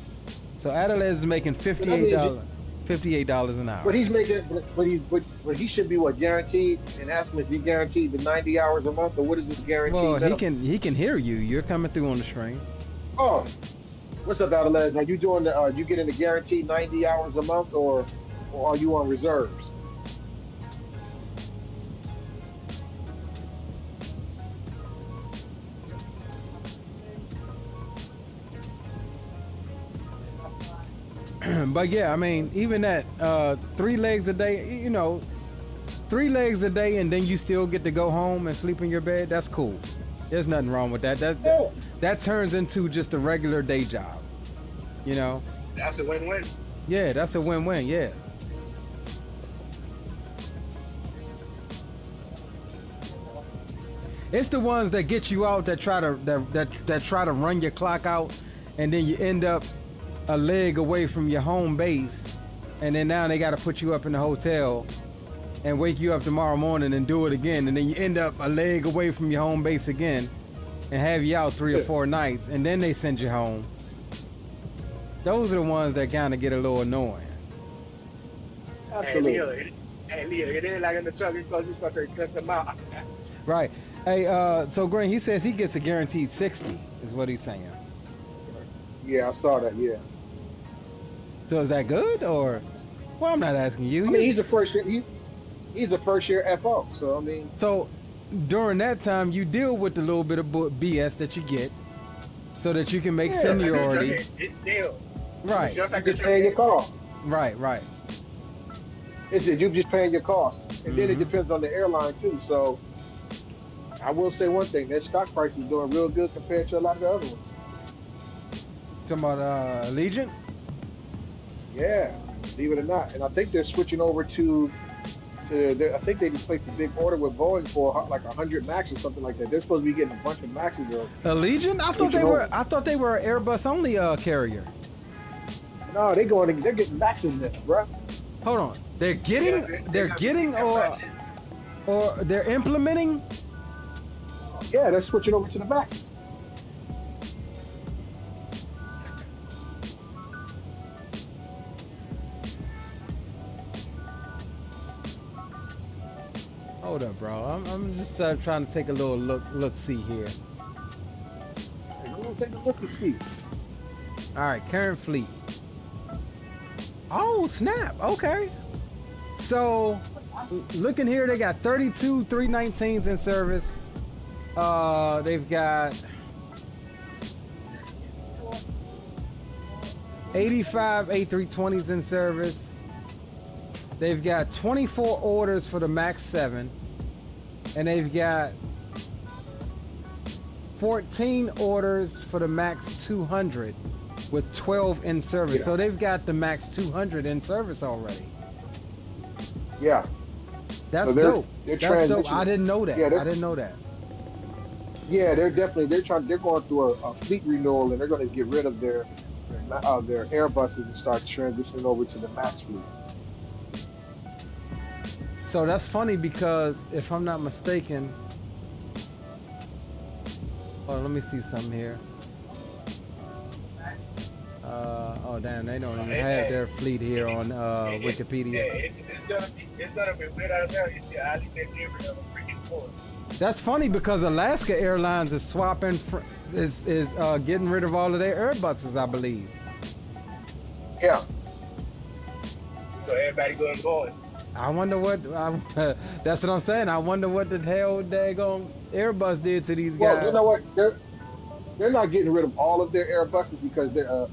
Speaker 1: So Adelaide is making $58 an hour.
Speaker 3: But he's making, but he should be what, guaranteed? And ask him, is he guaranteed the 90 hours a month, or what is his guarantee?
Speaker 1: Well, he can hear you. You're coming through on the stream.
Speaker 3: Oh, what's up, Adelaide? Are you doing the? You getting the guaranteed 90 hours a month, or are you on reserves?
Speaker 1: But yeah, I mean, even at 3 legs a day, you know, 3 legs a day, and then you still get to go home and sleep in your bed. That's cool. There's nothing wrong with that. That turns into just a regular day job. You know.
Speaker 16: That's a win-win.
Speaker 1: Yeah, that's a win-win. Yeah. It's the ones that get you out that try to that try to run your clock out, and then you end up a leg away from your home base, and then now they got to put you up in the hotel and wake you up tomorrow morning and do it again, and then you end up a leg away from your home base again and have you out 3 or 4 nights, and then they send you home. Those are the ones that kind of get a little annoying.
Speaker 3: Absolutely.
Speaker 16: Hey, Leo, it ain't like in the truck because you start to cuss them out.
Speaker 1: Right. Hey, so Green, he says he gets a guaranteed 60, is what he's saying.
Speaker 3: Yeah, I saw that. Yeah.
Speaker 1: So is that good, or? Well, I'm not asking you.
Speaker 3: I mean, he's a first year. He's a first year FO. So I mean.
Speaker 1: So during that time, you deal with the little bit of BS that you get, so that you can make seniority.
Speaker 16: It's deal.
Speaker 3: Right. Just like you're paying your cost.
Speaker 1: Right.
Speaker 3: It's you're just paying your cost, and then it depends on the airline too. So I will say one thing: that stock price is doing real good compared to a lot of the other ones.
Speaker 1: Talking about Allegiant?
Speaker 3: Yeah, believe it or not. And I think they're switching over to I think they just placed a big order with Boeing for like 100 Max or something like that. They're supposed to be getting a bunch of Maxes.
Speaker 1: Allegiant? I thought they were an Airbus only carrier.
Speaker 3: No, they're getting Maxes now, bro.
Speaker 1: Hold on. They're getting or they're implementing?
Speaker 3: Yeah, they're switching over to the Maxes.
Speaker 1: Hold up, bro. I'm just trying to take a little look see here.
Speaker 3: I'm gonna take a look and see.
Speaker 1: All right, current fleet. Oh snap! Okay. So, looking here, they got 32 319s in service. They've got 85 A320s in service. They've got 24 orders for the Max 7, and they've got 14 orders for the Max 200 with 12 in service. Yeah. So they've got the Max 200 in service already.
Speaker 3: Yeah.
Speaker 1: That's
Speaker 3: so
Speaker 1: dope. That's dope. I didn't know that.
Speaker 3: Yeah,
Speaker 1: I didn't know that.
Speaker 3: Yeah, they're going through a fleet renewal, and they're going to get rid of their Airbuses and start transitioning over to the Max fleet.
Speaker 1: So that's funny because if I'm not mistaken, let me see something here. Oh damn, they don't even have their fleet here on Wikipedia.
Speaker 16: It's gonna be weird out there. You see, I take every other freaking port.
Speaker 1: That's funny because Alaska Airlines is swapping, is getting rid of all of their Airbuses, I believe.
Speaker 3: Yeah.
Speaker 16: So everybody going forward.
Speaker 1: I wonder what. That's what I'm saying. I wonder what the hell daggone Airbus did to these guys.
Speaker 3: Well, you know what? they're not getting rid of all of their Airbuses because they're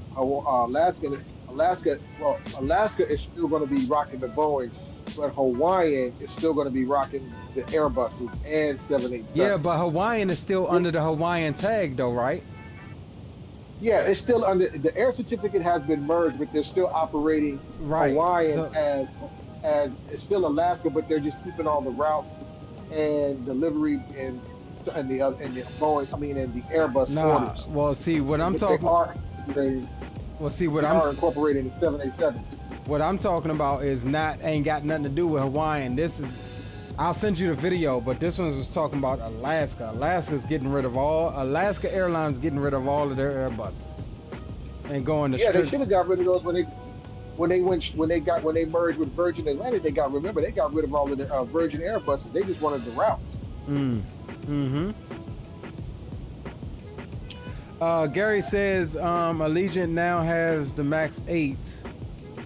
Speaker 3: Alaska is still going to be rocking the Boeings, but Hawaiian is still going to be rocking the Airbuses and
Speaker 1: Yeah,
Speaker 3: 787.
Speaker 1: but Hawaiian is still under the Hawaiian tag though, right?
Speaker 3: Yeah, it's still under the air certificate has been merged, but they're still operating
Speaker 1: Right.
Speaker 3: Hawaiian
Speaker 1: So
Speaker 3: as it's still Alaska, but they're just keeping all the routes and delivery and the Boeing, I mean, and the Airbus
Speaker 1: nah.
Speaker 3: orders.
Speaker 1: Well, see what I'm
Speaker 3: But they
Speaker 1: talking.
Speaker 3: are incorporating,
Speaker 1: Well, see what
Speaker 3: they
Speaker 1: I'm.
Speaker 3: are incorporating the 787s.
Speaker 1: What I'm talking about is ain't got nothing to do with Hawaiian. This is. I'll send you the video, but this one was talking about Alaska. Alaska Airlines getting rid of all of their Airbuses and going to
Speaker 3: Yeah, they
Speaker 1: straight.
Speaker 3: should have got rid of those when they merged with Virgin Atlantic. They got rid of all of the Virgin Airbuses. They just wanted the routes.
Speaker 1: Gary says Allegiant now has the Max 8s.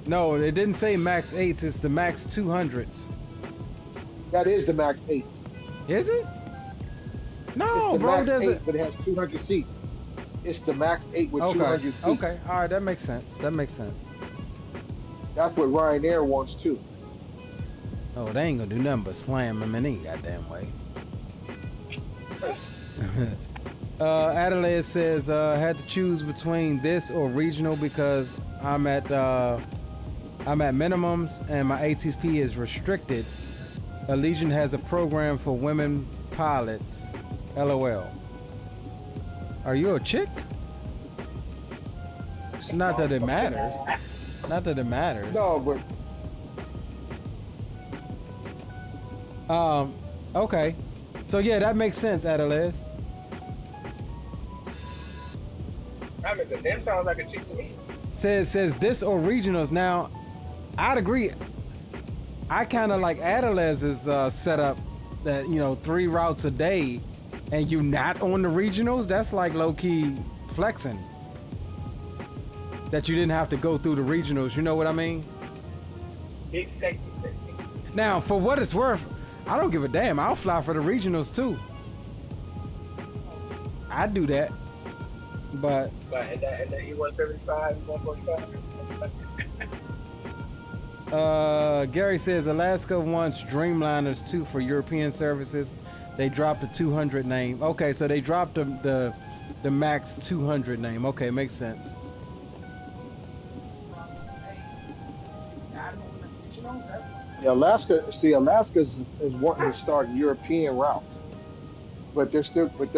Speaker 1: No, it didn't say Max 8s. It's the Max 200s.
Speaker 3: That is the Max 8.
Speaker 1: Is it? No,
Speaker 3: It's the
Speaker 1: bro.
Speaker 3: Max
Speaker 1: There's
Speaker 3: 8, but it has 200 seats. It's the Max 8 with 200 seats.
Speaker 1: Okay. All right. That makes sense.
Speaker 3: That's what Ryanair wants too.
Speaker 1: Oh, they ain't gonna do nothing but slam him in any goddamn way. Adelaide says had to choose between this or regional because I'm at minimums and my ATP is restricted. Allegiant has a program for women pilots. LOL. Are you a chick? Not that it matters.
Speaker 3: No,
Speaker 1: but okay. So yeah, that makes sense, Adelaide.
Speaker 16: I mean, the name sounds like a chick to me.
Speaker 1: Says this or regionals. Now, I'd agree. I kind of like Adelaide's setup that 3 routes a day, and you not on the regionals. That's like low key flexing. That you didn't have to go through the regionals. You know what I mean?
Speaker 16: Big sexy.
Speaker 1: Now, for what it's worth, I don't give a damn. I'll fly for the regionals too. I do that, but.
Speaker 16: And the E175, E145.
Speaker 1: Gary says Alaska wants Dreamliners too for European services. They dropped the 200 name. Okay, so they dropped the Max 200 name. Okay, makes sense.
Speaker 3: yeah, Alaska is wanting to start European routes, but they're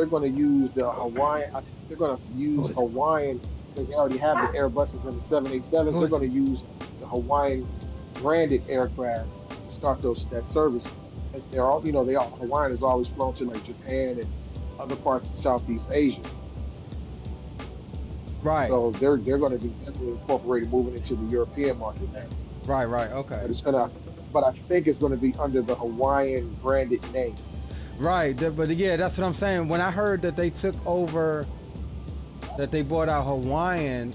Speaker 3: going to use the Hawaiian. I think they're going to use Hawaiian because they already have the Airbuses and the 787s. They're going to use the Hawaiian branded aircraft to start that service. As they're all, Hawaiian has always flown to like Japan and other parts of Southeast Asia.
Speaker 1: Right.
Speaker 3: So they're going to be definitely incorporated moving into the European market now.
Speaker 1: Right. Okay.
Speaker 3: But I think it's going to be under the Hawaiian branded name.
Speaker 1: Right. But yeah, that's what I'm saying. When I heard that they took over, that they bought out Hawaiian,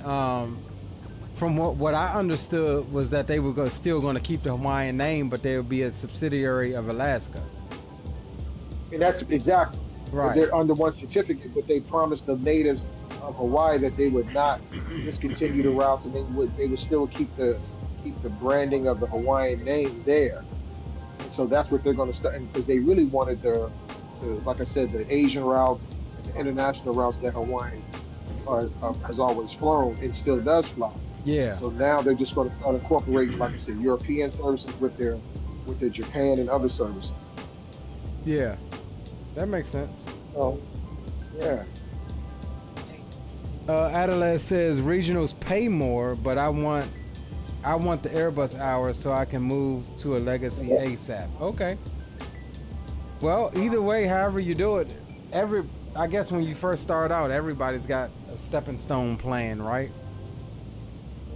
Speaker 1: from what I understood was that they were still going to keep the Hawaiian name, but they would be a subsidiary of Alaska.
Speaker 3: And that's exactly
Speaker 1: right.
Speaker 3: They're under one certificate, but they promised the natives of Hawaii that they would not discontinue the routes, and they would still keep the branding of the Hawaiian name there. And so that's what they're going to start, because they really wanted the like I said, the Asian routes, and the international routes that Hawaii has always flown and still does fly.
Speaker 1: Yeah.
Speaker 3: So now they're just going to start incorporating, like I said, European services with their Japan and other services.
Speaker 1: Yeah, that makes sense.
Speaker 3: Oh, yeah.
Speaker 1: Adelaide says regionals pay more, but I want the Airbus hours so I can move to a legacy ASAP. Okay. Well, either way, however you do it, I guess when you first start out, everybody's got a stepping stone plan, right?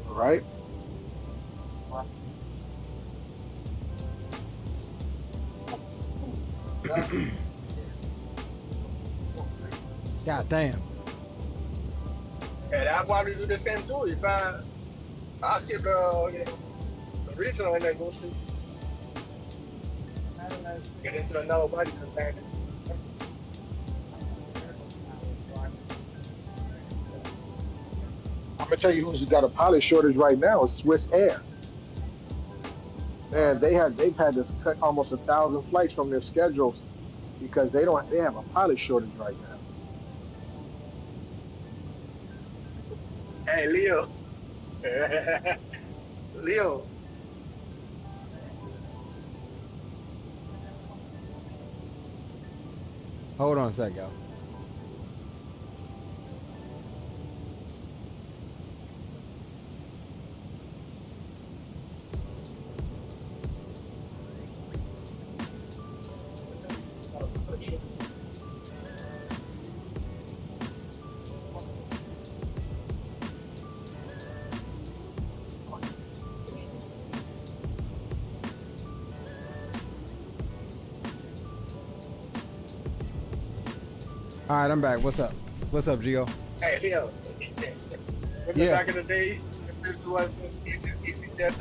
Speaker 3: Right.
Speaker 1: God damn.
Speaker 16: And I'll probably do the same too. If I'll skip the regional and then go to get into another body container.
Speaker 3: tell you who's got a pilot shortage right now is Swiss Air. Man, they've had to cut almost 1,000 flights from their schedules because they have a pilot shortage right now.
Speaker 16: Hey, Leo. Leo.
Speaker 1: Hold on a sec, y'all. All right, I'm back. What's up? What's up, Gio?
Speaker 16: Hey, Leo. Remember
Speaker 1: Yeah.
Speaker 16: back in the days, if this was EasyJet,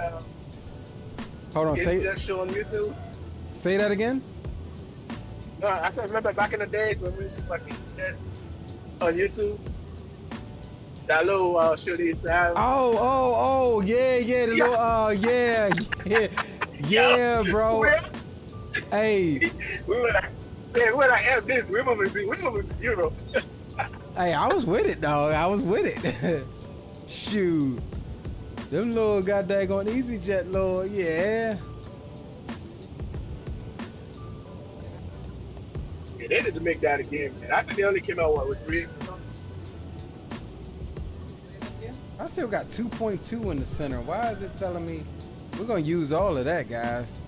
Speaker 1: Hold on.
Speaker 16: EasyJet show on YouTube?
Speaker 1: Say that again.
Speaker 16: No, I said, remember back in the days when we used to watch EasyJet on YouTube? That little show they used to have.
Speaker 1: Oh, yeah, the little, yeah, bro. Hey.
Speaker 16: We were like, F this, we're moving to Europe.
Speaker 1: Hey, I was with it, dog. I was with it. Shoot. Them little goddamn EasyJet little, yeah.
Speaker 16: Yeah, they need to make that again, man. I think they only came out, with 3 or something?
Speaker 1: I still got 2.2 in the center. Why is it telling me we're going to use all of that, guys?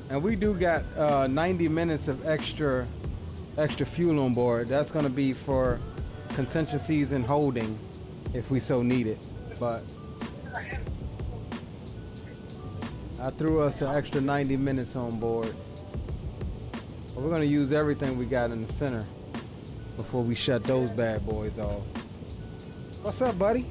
Speaker 1: And we do got 90 minutes of extra fuel on board. That's going to be for contingencies and holding if we so need it. But I threw us an extra 90 minutes on board. But we're going to use everything we got in the center before we shut those bad boys off. What's up, buddy?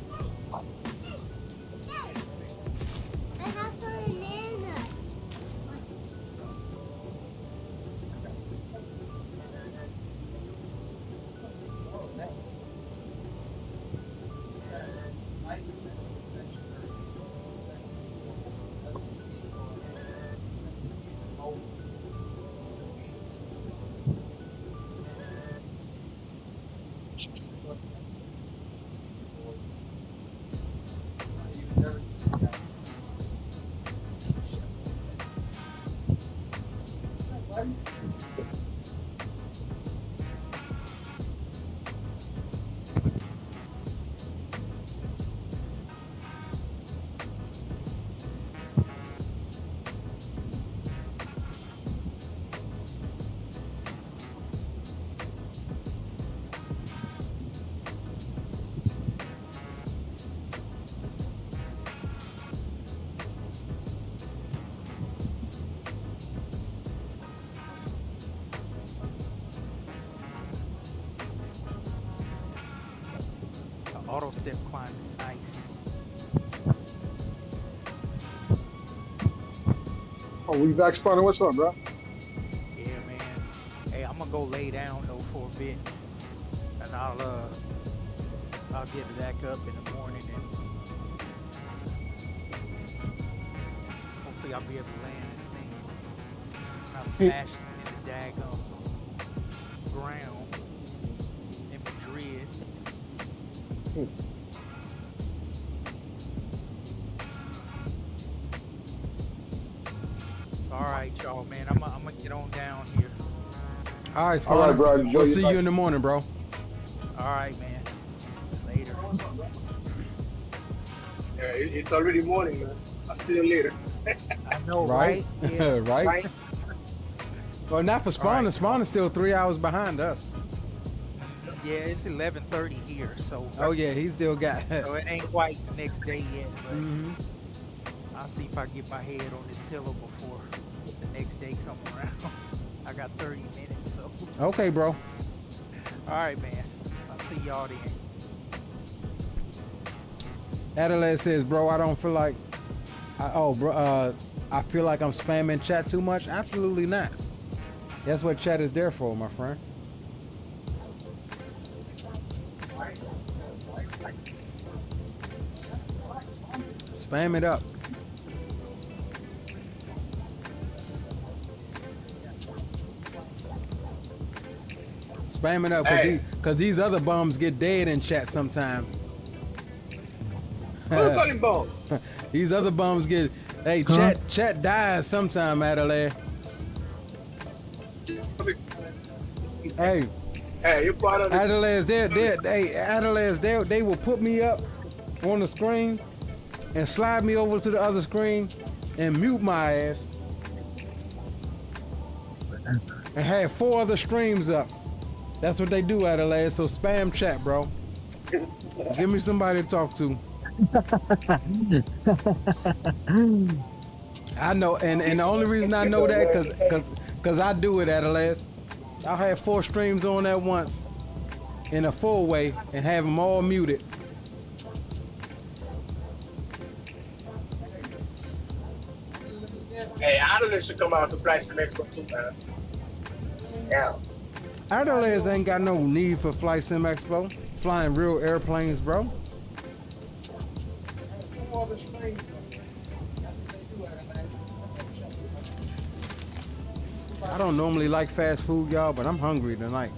Speaker 14: Auto step climb is nice.
Speaker 3: Oh, we back spawning. What's up, bro?
Speaker 14: Yeah, man. Hey, I'm gonna go lay down though for a bit, and I'll get back up in the morning, and hopefully I'll be able to land this thing. I'll smash it in the daggum ground in Madrid. All right, y'all, man. I'm gonna get on down here.
Speaker 1: All right, Spawn.
Speaker 3: All right, bro.
Speaker 1: We'll see you in the morning, bro.
Speaker 14: All right, man. Later.
Speaker 16: Yeah, it's already morning, man. I'll see you later.
Speaker 14: I know,
Speaker 1: Right?
Speaker 14: right? Yeah.
Speaker 1: Right? Well, not for Spawn.
Speaker 14: Right.
Speaker 1: Spawn is still 3 hours behind us.
Speaker 14: Yeah, it's 11:30 here, so.
Speaker 1: Oh yeah, he still got.
Speaker 14: So it ain't quite the next day yet, but
Speaker 1: Mm-hmm.
Speaker 14: I'll see if I get my head on this pillow before the next day come around. I got 30 minutes, so.
Speaker 1: Okay, bro.
Speaker 14: All right, man. I'll see y'all then.
Speaker 1: Adelaide says, bro, I don't feel like. I feel like I'm spamming chat too much. Absolutely not. That's what chat is there for, my friend. Spam it up. Spam it up, cause these other bums get dead in chat sometime. These other bums get, hey, chat dies sometime, Adelaide. Hey,
Speaker 16: you're part of
Speaker 1: Adelaide, they will put me up on the screen and slide me over to the other screen and mute my ass and have 4 other streams up. That's what they do, Adelaide. So spam chat, bro. Give me somebody to talk to. I know, and the only reason I know that cause I do it, Adelaide. I'll have 4 streams on at once in a full way and have them all muted.
Speaker 16: Hey, Adelaide should come out to Flight Sim Expo too, man. Yeah.
Speaker 1: Adelaide ain't got no need for Flight Sim Expo. Flying real airplanes, bro. I don't normally like fast food, y'all, but I'm hungry tonight.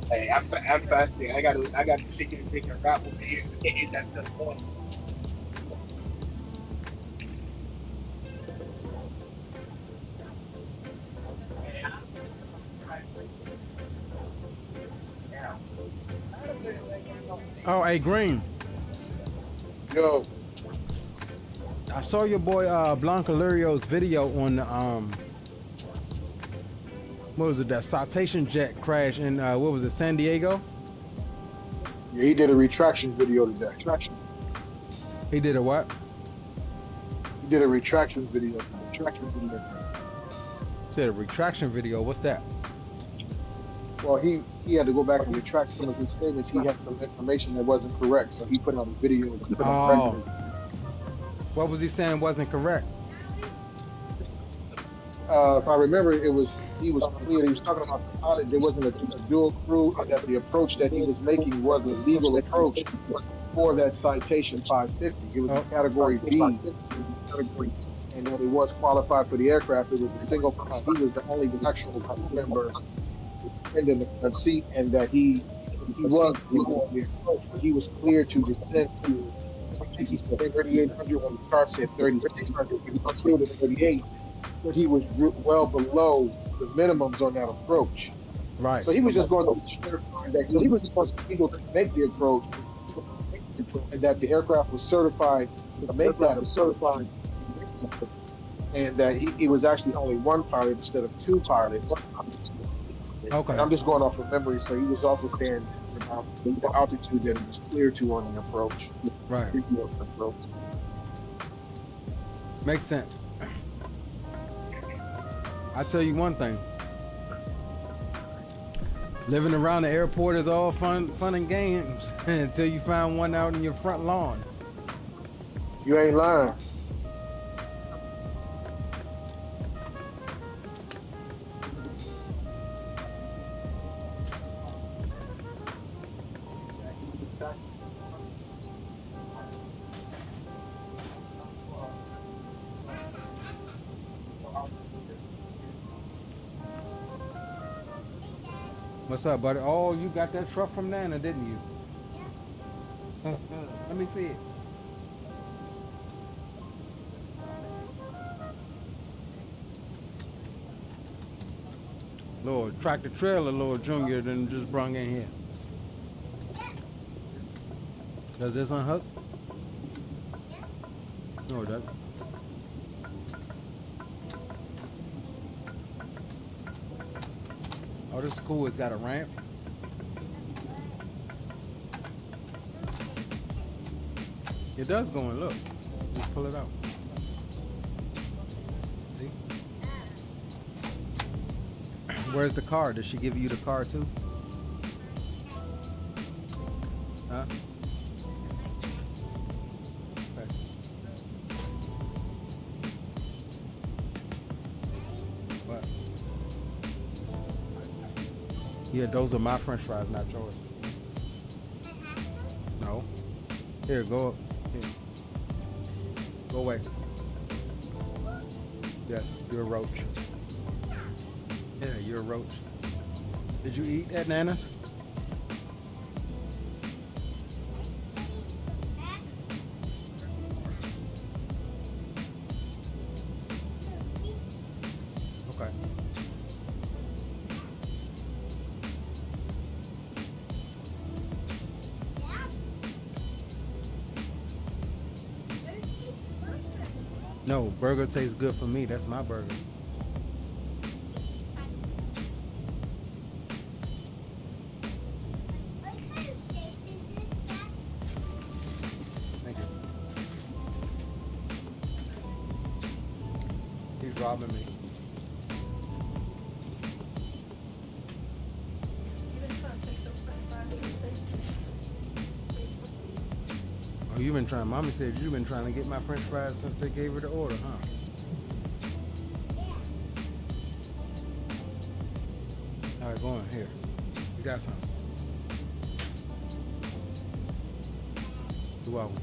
Speaker 16: Hey, I'm fasting. I got chicken and bacon wrap with here. I can't eat that till the morning.
Speaker 1: Oh, hey, Green.
Speaker 3: Yo.
Speaker 1: I saw your boy Blanca Lurio's video on the what was it, that citation jet crash in what was it, San Diego?
Speaker 3: Yeah, he did a retraction video today.
Speaker 1: He did a what?
Speaker 3: He did a retraction video.
Speaker 1: Said a retraction video. What's that?
Speaker 3: Well, he had to go back and retract some of his statements. He had some information that wasn't correct, so he put on a video.
Speaker 1: Oh. What was he saying wasn't correct?
Speaker 3: If I remember, he was clear. He was talking about the pilot. There wasn't a dual crew, and that the approach that he was making was a legal approach for that citation 550. It was a category B, and that it was qualified for the aircraft. It was a single pilot. He was the only actual member in the seat, and that he was legal on the approach, but he was clear to descend to. I think he said 3,800 when the car said 3,600. He was clear to 38. But he was well below the minimums on that approach.
Speaker 1: Right.
Speaker 3: So he was just going to certify that he was supposed to be able to make the approach, and that the aircraft was certified to make that certified, and that he was actually only 1 pilot instead of 2 pilots.
Speaker 1: Okay.
Speaker 3: And I'm just going off of memory, so he was also saying about the altitude that it was clear to on the approach.
Speaker 1: Right. Makes sense. I tell you one thing. Living around the airport is all fun and games until you find one out in your front lawn.
Speaker 3: You ain't lying.
Speaker 1: What's up, buddy? Oh, you got that truck from Nana, didn't you? Let me see it. Lord, tractor trailer, Lord Junior, then just brung in here. Does this unhook? No, it doesn't. Oh, this is cool. It's got a ramp. It does go in. Look. Just pull it out. See? Where's the car? Did she give you the car too? Huh? Okay. What? Yeah, those are my French fries, not yours. Here, go up. Here. Go away. Yes, you're a roach. Yeah, you're a roach. Did you eat at Nana's? Okay. No, burger tastes good for me. That's my burger. Thank you. He's robbing me. Oh, you've been trying. Mommy said you've been trying to get my French fries since they gave her the order, huh? All right, go on here. You got some. You're welcome.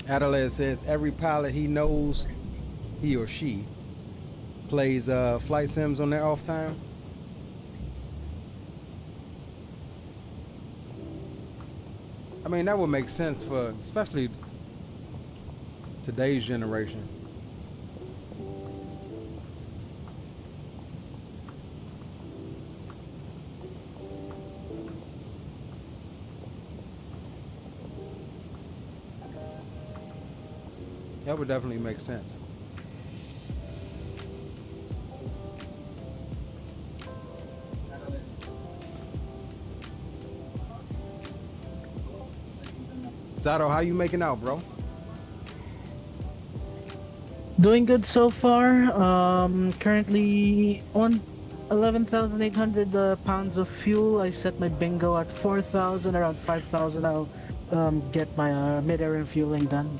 Speaker 1: Adelaide says every pilot he knows, he or she, plays flight sims on their off time. I mean, that would make sense for especially today's generation. That would definitely make sense. Zato, how you making out, bro?
Speaker 7: Doing good so far. Currently on 11,800 pounds of fuel. I set my bingo at 4,000. Around 5,000, I'll get my mid-air refueling done.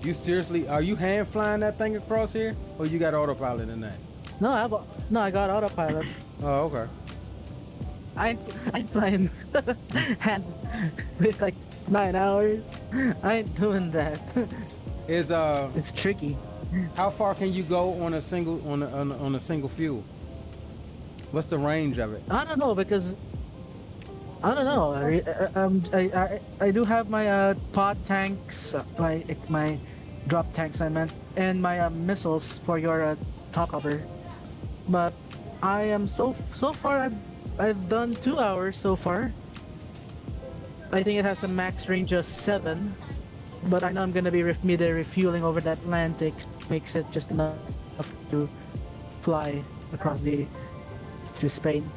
Speaker 1: You seriously, are you hand flying that thing across here, or you got autopilot in that?
Speaker 7: No, I got autopilot.
Speaker 1: Oh, okay.
Speaker 7: I'm flying hand with like 9 hours. I ain't doing that. It's tricky.
Speaker 1: How far can you go on a single on a single fuel? What's the range of it?
Speaker 7: I don't know because I don't know. I do have my pod tanks, my drop tanks I meant, and my missiles for your top cover. But I am so far I've done 2 hours so far. I think it has a max range of 7, but I know I'm gonna be mid-air refueling over the Atlantic. Makes it just enough to fly across to Spain.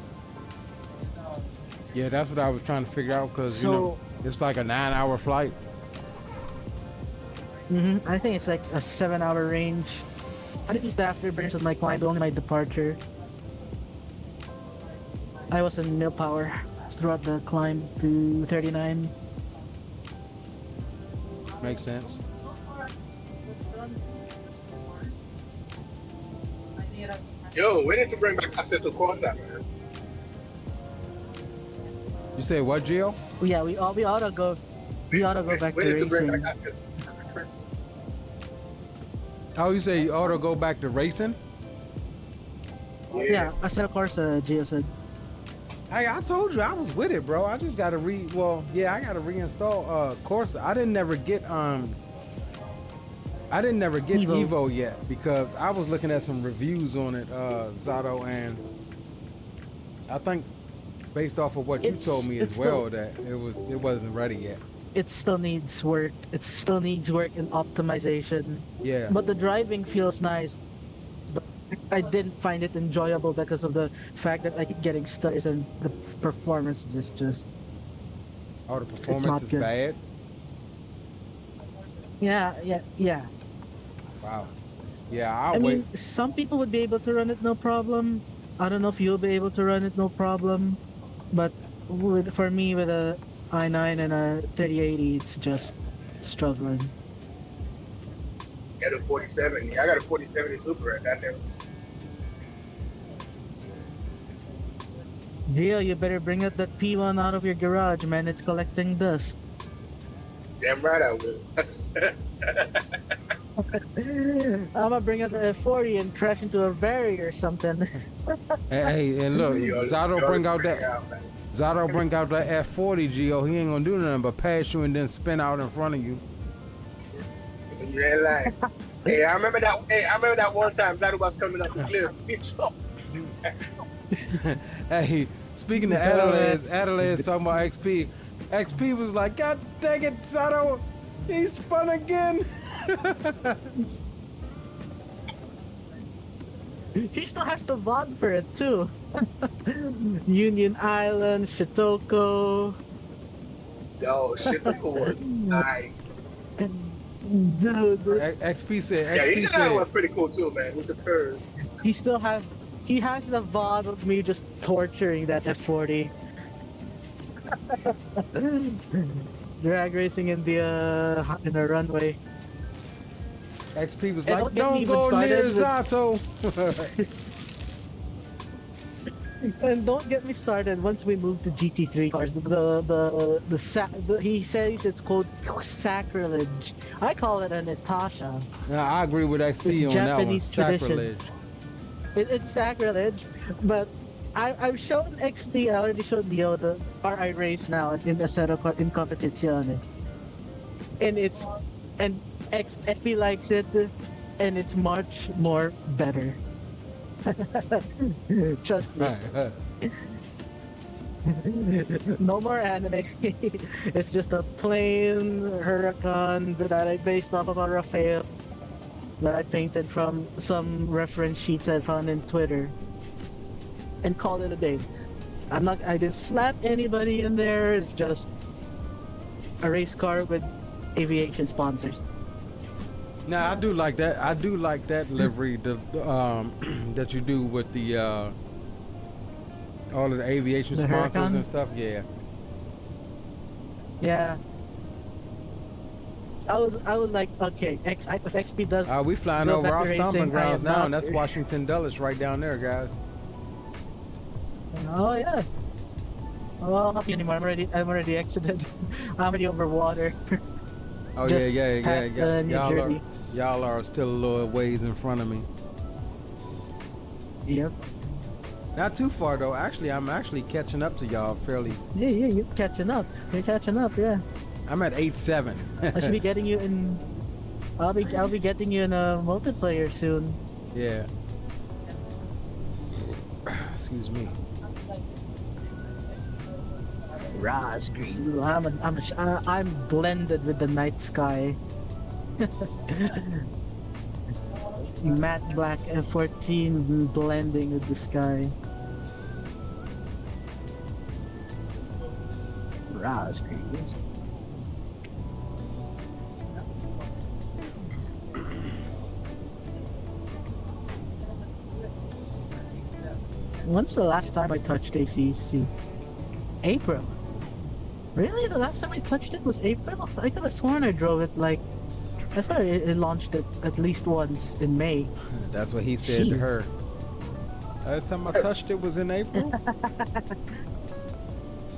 Speaker 1: Yeah, that's what I was trying to figure out because you know it's like a 9-hour flight.
Speaker 7: I think it's like a 7-hour range. I didn't use the afterburners with my climb, only my departure. I was in nil power throughout the climb to 39.
Speaker 1: Makes sense.
Speaker 16: Yo, we need to bring back asset to Corsair, man.
Speaker 1: You say what, Gio?
Speaker 7: Yeah, we ought to go back to
Speaker 16: We need to bring
Speaker 7: racing.
Speaker 16: back asset.
Speaker 1: Oh, you say you ought to go back to racing?
Speaker 7: Yeah, I said of course, Gio said.
Speaker 1: Hey, I told you I was with it, bro. I just gotta I gotta reinstall Corsair. I didn't never get Evo yet because I was looking at some reviews on it, Zato, and I think based off of what you told me as well that it wasn't ready yet.
Speaker 7: It still needs work. It still needs work in optimization.
Speaker 1: Yeah.
Speaker 7: But the driving feels nice. But I didn't find it enjoyable because of the fact that I keep getting stutters and the performance is just.
Speaker 1: Oh, the performance is bad.
Speaker 7: Yeah.
Speaker 1: Wow. Yeah,
Speaker 7: I mean, some people would be able to run it no problem. I don't know if you'll be able to run it no problem, but for me with a i9 and a 3080, it's just struggling.
Speaker 16: Got a 47. Yeah, I got a 47 Super at that time.
Speaker 7: Gio, you better bring up that P1 out of your garage, man. It's collecting dust.
Speaker 16: Damn right I will.
Speaker 7: I'm gonna bring up the F40 and crash into a barrier or something.
Speaker 1: Hey, and look, Zato bring out that F40, Gio. He ain't gonna do nothing but pass you and then spin out in front of you.
Speaker 16: You ain't lying. Hey, I remember that. Hey, I remember that one time Zato was coming up to clear.
Speaker 1: Hey, speaking of Adelaide's talking about XP. XP was like, God dang it, Zato, he spun again.
Speaker 7: He still has the VOD for it too. Union Island, Shitoko.
Speaker 16: Yo, Shitoko was nice.
Speaker 7: Dude,
Speaker 1: XP said.
Speaker 16: Yeah, Union Island was pretty cool too, man, with the curves.
Speaker 7: He has the VOD of me just torturing that F40. Drag racing in the runway.
Speaker 1: XP was like, don't go near Zato.
Speaker 7: And don't get me started. Once we move to GT3 cars, he says it's called sacrilege. I call it a Natasha.
Speaker 1: Yeah, I agree with XP
Speaker 7: It's
Speaker 1: on
Speaker 7: Japanese
Speaker 1: that one.
Speaker 7: tradition.
Speaker 1: Sacrilege.
Speaker 7: It's sacrilege, but I've shown XP. I already showed Leo the RI race now in the setup in competizione, and XP likes it, and it's much more better. Trust me. No more anime. It's just a plain Huracan that I based off of a Rafael that I painted from some reference sheets I found in Twitter, and called it a day. I didn't slap anybody in there. It's just a race car with aviation sponsors.
Speaker 1: Now I do like that. I do like that livery that you do with the all of the aviation sponsors
Speaker 7: Huracan?
Speaker 1: and stuff. Yeah.
Speaker 7: Yeah. I was like, okay, if XP does.
Speaker 1: We flying over our stomping grounds now, and that's Washington Dulles right down there, guys.
Speaker 7: Oh yeah. Well, I'm not anymore. I'm already exited. I'm already over water.
Speaker 1: Oh
Speaker 7: Just
Speaker 1: yeah.
Speaker 7: past, New Jersey.
Speaker 1: Y'all are still a little ways in front of me.
Speaker 7: Yep.
Speaker 1: Not too far though. Actually, I'm actually catching up to y'all fairly.
Speaker 7: Yeah, you're catching up. Yeah.
Speaker 1: I'm at 8.7.
Speaker 7: I should be getting you in. I'll be getting you in a multiplayer soon.
Speaker 1: Yeah. Excuse me.
Speaker 7: Ras green. I'm blended with the night sky. Matte black F14 blending with the sky. Ras greens. When's the last time I touched ACC? April. Really? The last time I touched it was April? I could have sworn I drove it like... I swear it launched it at least once in May.
Speaker 1: That's what he said to her. Last time I touched it was in April?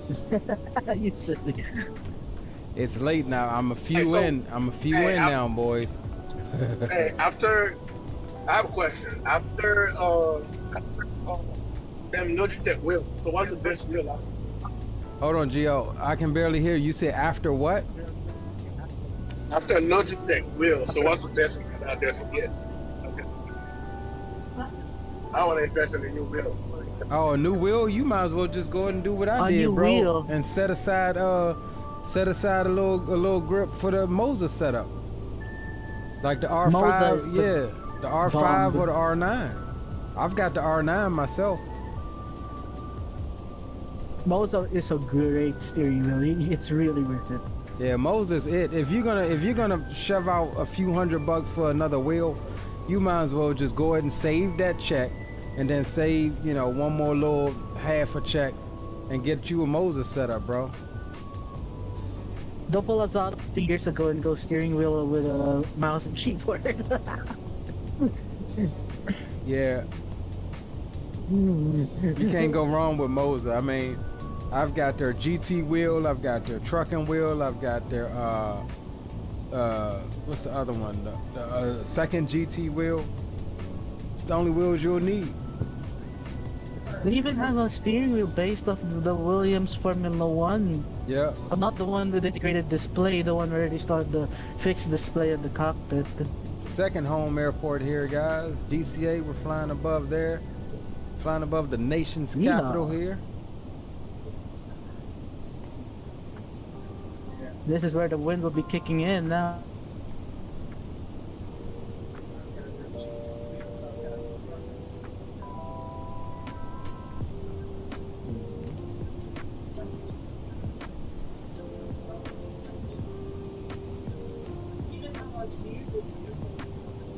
Speaker 7: You silly.
Speaker 1: It's late now. I'm a few in now, boys.
Speaker 16: Hey, I have a question. After them Logitech wheel, so what's the best wheel out?
Speaker 1: Hold on, Gio. I can barely hear you. You said after what?
Speaker 16: After a Logitech wheel, so what's the best out there to get? I want to invest in a new wheel.
Speaker 1: Oh, a new wheel? You might as well just go ahead and do what I did, bro.
Speaker 7: Wheel.
Speaker 1: And set aside a little grip for the Moza setup. Like the R5, the R5 bomb. Or the R9. I've got the R9 myself.
Speaker 7: Moza is a great steering wheel. It's really worth it.
Speaker 1: Yeah, Moza's it. If you're gonna shove out a few $100 for another wheel, you might as well just go ahead and save that check, and then save one more little half a check, and get you a Moza setup, bro.
Speaker 7: Don't pull us out 2 years ago and go steering wheel with a mouse and keyboard.
Speaker 1: Yeah. You can't go wrong with Moza. I mean, I've got their GT wheel, I've got their trucking wheel, I've got their what's the other one? The second GT wheel. It's the only wheels you'll need.
Speaker 7: They even have a steering wheel based off of the Williams Formula One.
Speaker 1: Yeah.
Speaker 7: But not the one with integrated display, the one where they started the fixed display of the cockpit.
Speaker 1: Second home airport here, guys. DCA, we're flying above there. Flying above the nation's capital here.
Speaker 7: This is where the wind will be kicking in now.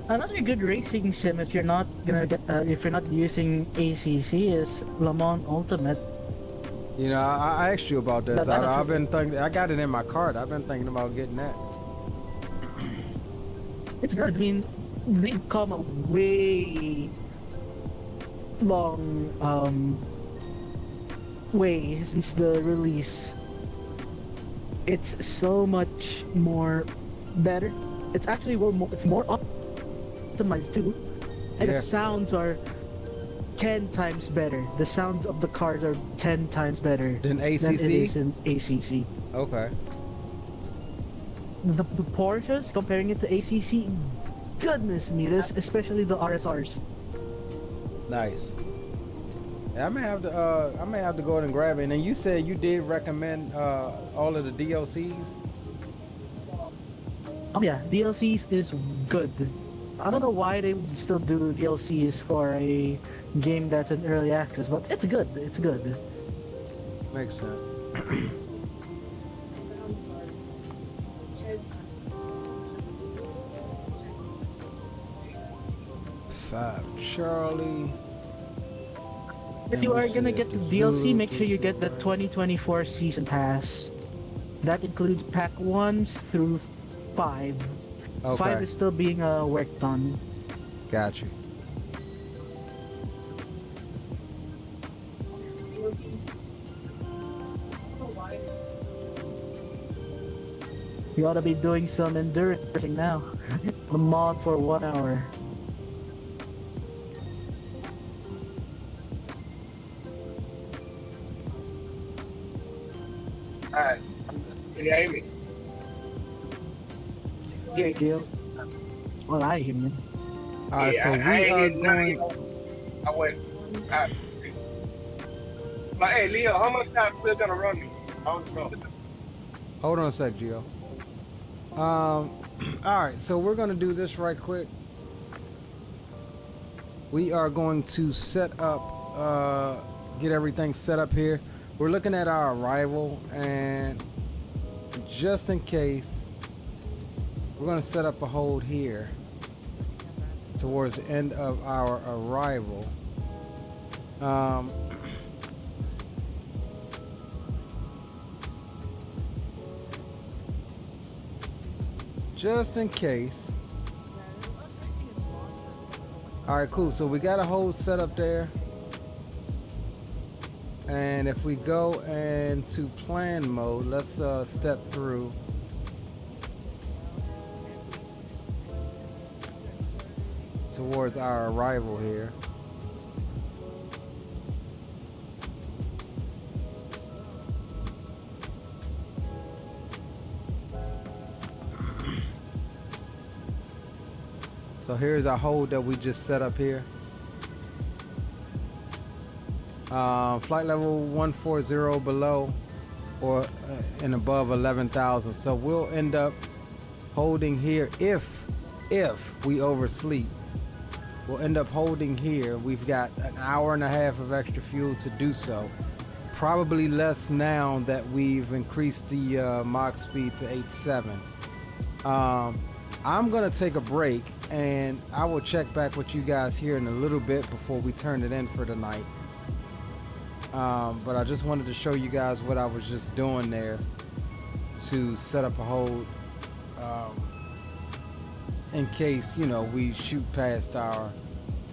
Speaker 7: Another good racing sim if you're not gonna get if you're not using ACC is Le Mans Ultimate.
Speaker 1: You know, I asked you about this.
Speaker 7: That's
Speaker 1: I've been thinking. I got it in my cart. I've been thinking about getting that.
Speaker 7: It's good. I mean, they've come a way long way since the release. It's so much more better. It's actually it's more optimized too, and the sounds are 10 times better. The sounds of the cars are 10 times better
Speaker 1: than ACC.
Speaker 7: Than it is in ACC.
Speaker 1: Okay.
Speaker 7: The Porsches, comparing it to ACC, goodness me, this especially the RSRs.
Speaker 1: Nice. Yeah, I may have to go ahead and grab it. And you said you did recommend all of the DLCs.
Speaker 7: Oh yeah, DLCs is good. I don't know why they would still do DLCs for a game that's in early access, but it's good. It's good.
Speaker 1: Makes sense. Five Charlie.
Speaker 7: If you are gonna get the DLC, make sure you get the 2024 Season Pass. That includes Pack 1 through 5.
Speaker 1: Okay.
Speaker 7: 5 is still being worked on.
Speaker 1: Got you.
Speaker 7: You ought to be doing some endurance now. The mod for 1 hour.
Speaker 16: Alright. Can you hear me?
Speaker 7: Yeah, deal. Well, I hear you.
Speaker 1: Alright, so we are going.
Speaker 16: I went. But hey, Leo, how much time still gonna run me? I don't know.
Speaker 1: Hold on a sec, Gio. Alright, so we're gonna do this right quick. We are going to set up, get everything set up here. We're looking at our arrival, and just in case, we're gonna set up a hold here towards the end of our arrival. Just in case. All right, cool. So we got a hold set up there. And if we go into plan mode, let's step through. Towards our arrival here. So here's our hold that we just set up here. Flight level 140 below or and above 11,000. So we'll end up holding here if we oversleep. We'll end up holding here. We've got an hour and a half of extra fuel to do so. Probably less now that we've increased the Mach speed to 8.7. I'm gonna take a break and I will check back with you guys here in a little bit before we turn it in for the night. But I just wanted to show you guys what I was just doing there. to set up a hold in case, you know, we shoot past our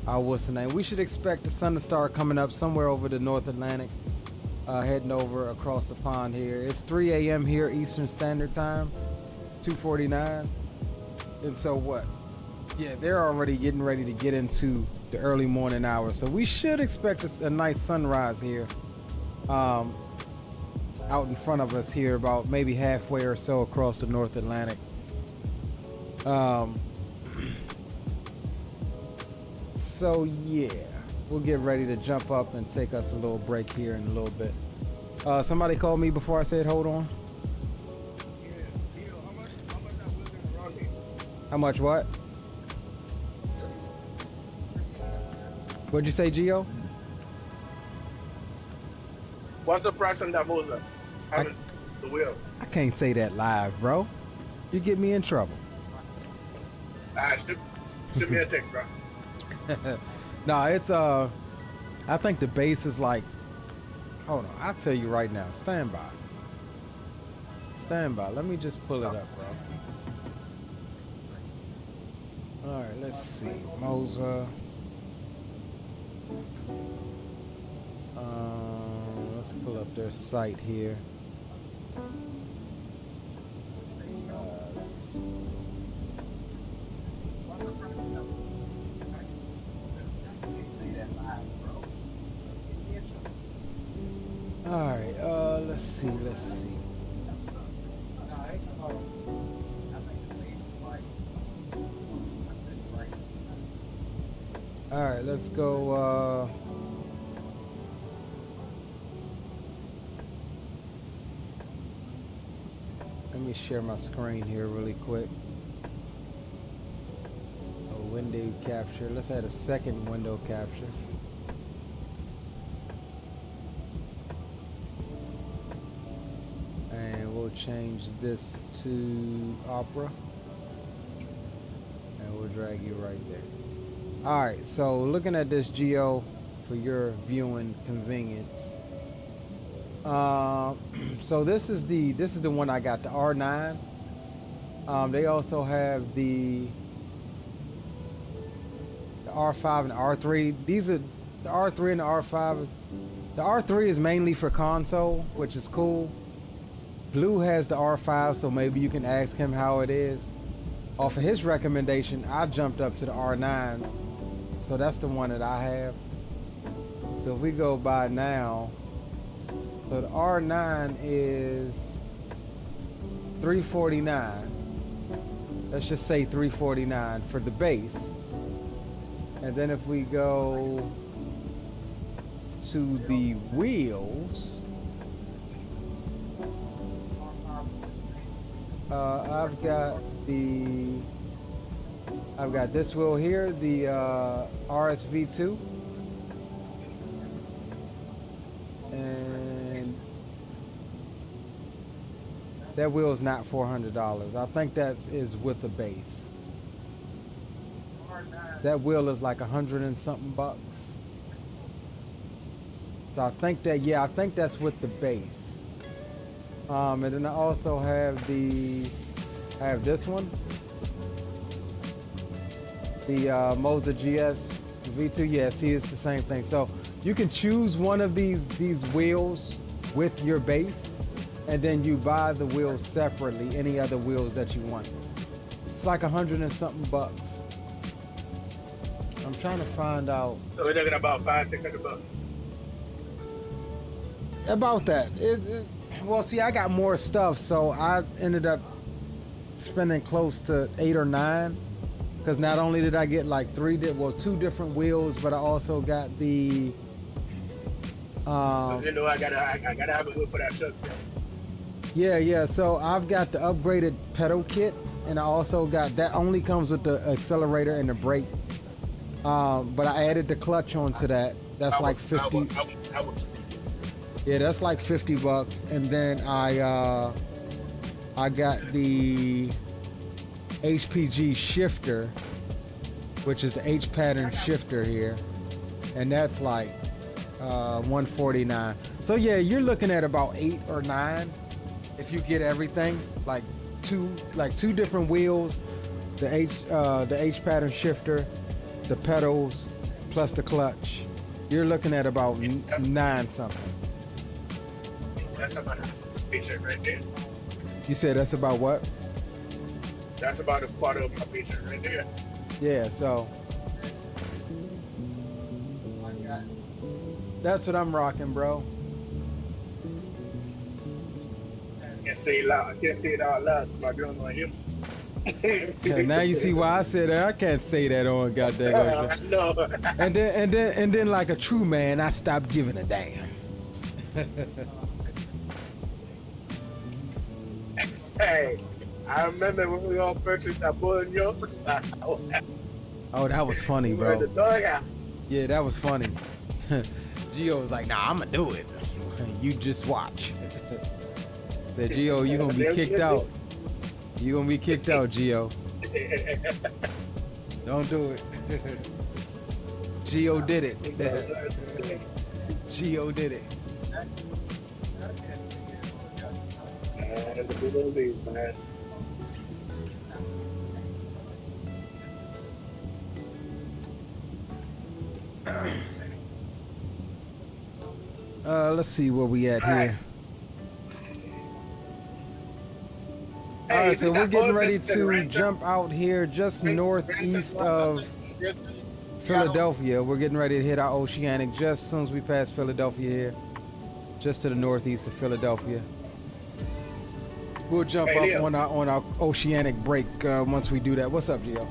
Speaker 1: what's the name. We should expect the sun to start coming up somewhere over the North Atlantic, heading over across the pond here. It's 3 a.m. here Eastern Standard Time, 2:49. And so what? Yeah, they're already getting ready to get into the early morning hours. So we should expect a nice sunrise here out in front of us here, about maybe halfway or so across the North Atlantic. So yeah, we'll get ready to jump up and take us a little break here in a little bit. Somebody called me before I said hold on. How much what? What'd you say, Gio?
Speaker 16: What's the price on that Moza? Having the wheel.
Speaker 1: I can't say that live, bro. You get me in trouble.
Speaker 16: Shoot me a text, bro.
Speaker 1: No, it's I think the base is like, hold on, I'll tell you right now. Stand by. Let me just pull it up, bro. All right, let's see. Moza. Let's pull up their site here. Let's see. All right, let's see. All right, let's go. Let me share my screen here really quick. A window capture. Let's add a second window capture. And we'll change this to Opera. And we'll drag you right there. All right, so looking at this Geo for your viewing convenience. So this is the one I got, the R9. They also have the R5 and the R3. These are the R3 and the R5. The R3 is mainly for console, which is cool. Blue has the R5, so maybe you can ask him how it is. Off of his recommendation, I jumped up to the R9. So that's the one that I have. So if we go by now, so the R9 is $349. Let's just say $349 for the base. And then if we go to the wheels, I've got this wheel here, the RSV2, and that wheel is not $400. I think that is with the base. That wheel is like 100 and something bucks. So I think that, yeah, I think that's with the base. And then I also have this one, the Moza GS V2. Yeah, see, it's the same thing. So you can choose one of these wheels with your base, and then you buy the wheels separately, any other wheels that you want. It's like 100 and something bucks. I'm trying to find out.
Speaker 16: So we're looking about $500-600.
Speaker 1: About that. Well, see, I got more stuff, so I ended up spending close to 8 or 9, because not only did I get like 2 different wheels, but I also got the.
Speaker 16: You know, I gotta have a wheel for that truck.
Speaker 1: Yeah. So I've got the upgraded pedal kit, and I also got that. Only comes with the accelerator and the brake. But I added the clutch onto that. That's like 50. Yeah, that's like 50 bucks. And then I got the HPG shifter, which is the H pattern shifter here, and that's like $149. So yeah, you're looking at about 8 or 9 if you get everything, like two different wheels, the H pattern shifter, the pedals, plus the clutch, you're looking at about 9 something.
Speaker 16: That's about the feature right there.
Speaker 1: You said that's about what?
Speaker 16: That's about a part of my feature right there.
Speaker 1: Yeah, so that's what I'm rocking, bro.
Speaker 16: I can't say it loud. I can't say it out loud, so my girl not hear me.
Speaker 1: Yeah, now you see why I said that. I can't say that on goddamn.
Speaker 16: No.
Speaker 1: And then, like a true man, I stopped giving a damn.
Speaker 16: Hey, I remember when we all purchased that bull in York.
Speaker 1: Oh, that was funny,
Speaker 16: We were in
Speaker 1: bro.
Speaker 16: the dugout.
Speaker 1: Yeah, that was funny. Gio was like, "Nah, I'ma do it. You just watch." Said, "Gio, you gonna be kicked out. You gonna be kicked out, Gio. Don't do it." Gio did it. Gio did it.
Speaker 16: Man, the good old days, man.
Speaker 1: Let's see where we at here. All right, so we're getting ready to jump out here just northeast of Philadelphia. We're getting ready to hit our Oceanic just as soon as we pass Philadelphia here, just to the northeast of Philadelphia. We'll jump up on our Oceanic break once we do that. What's up, Gio?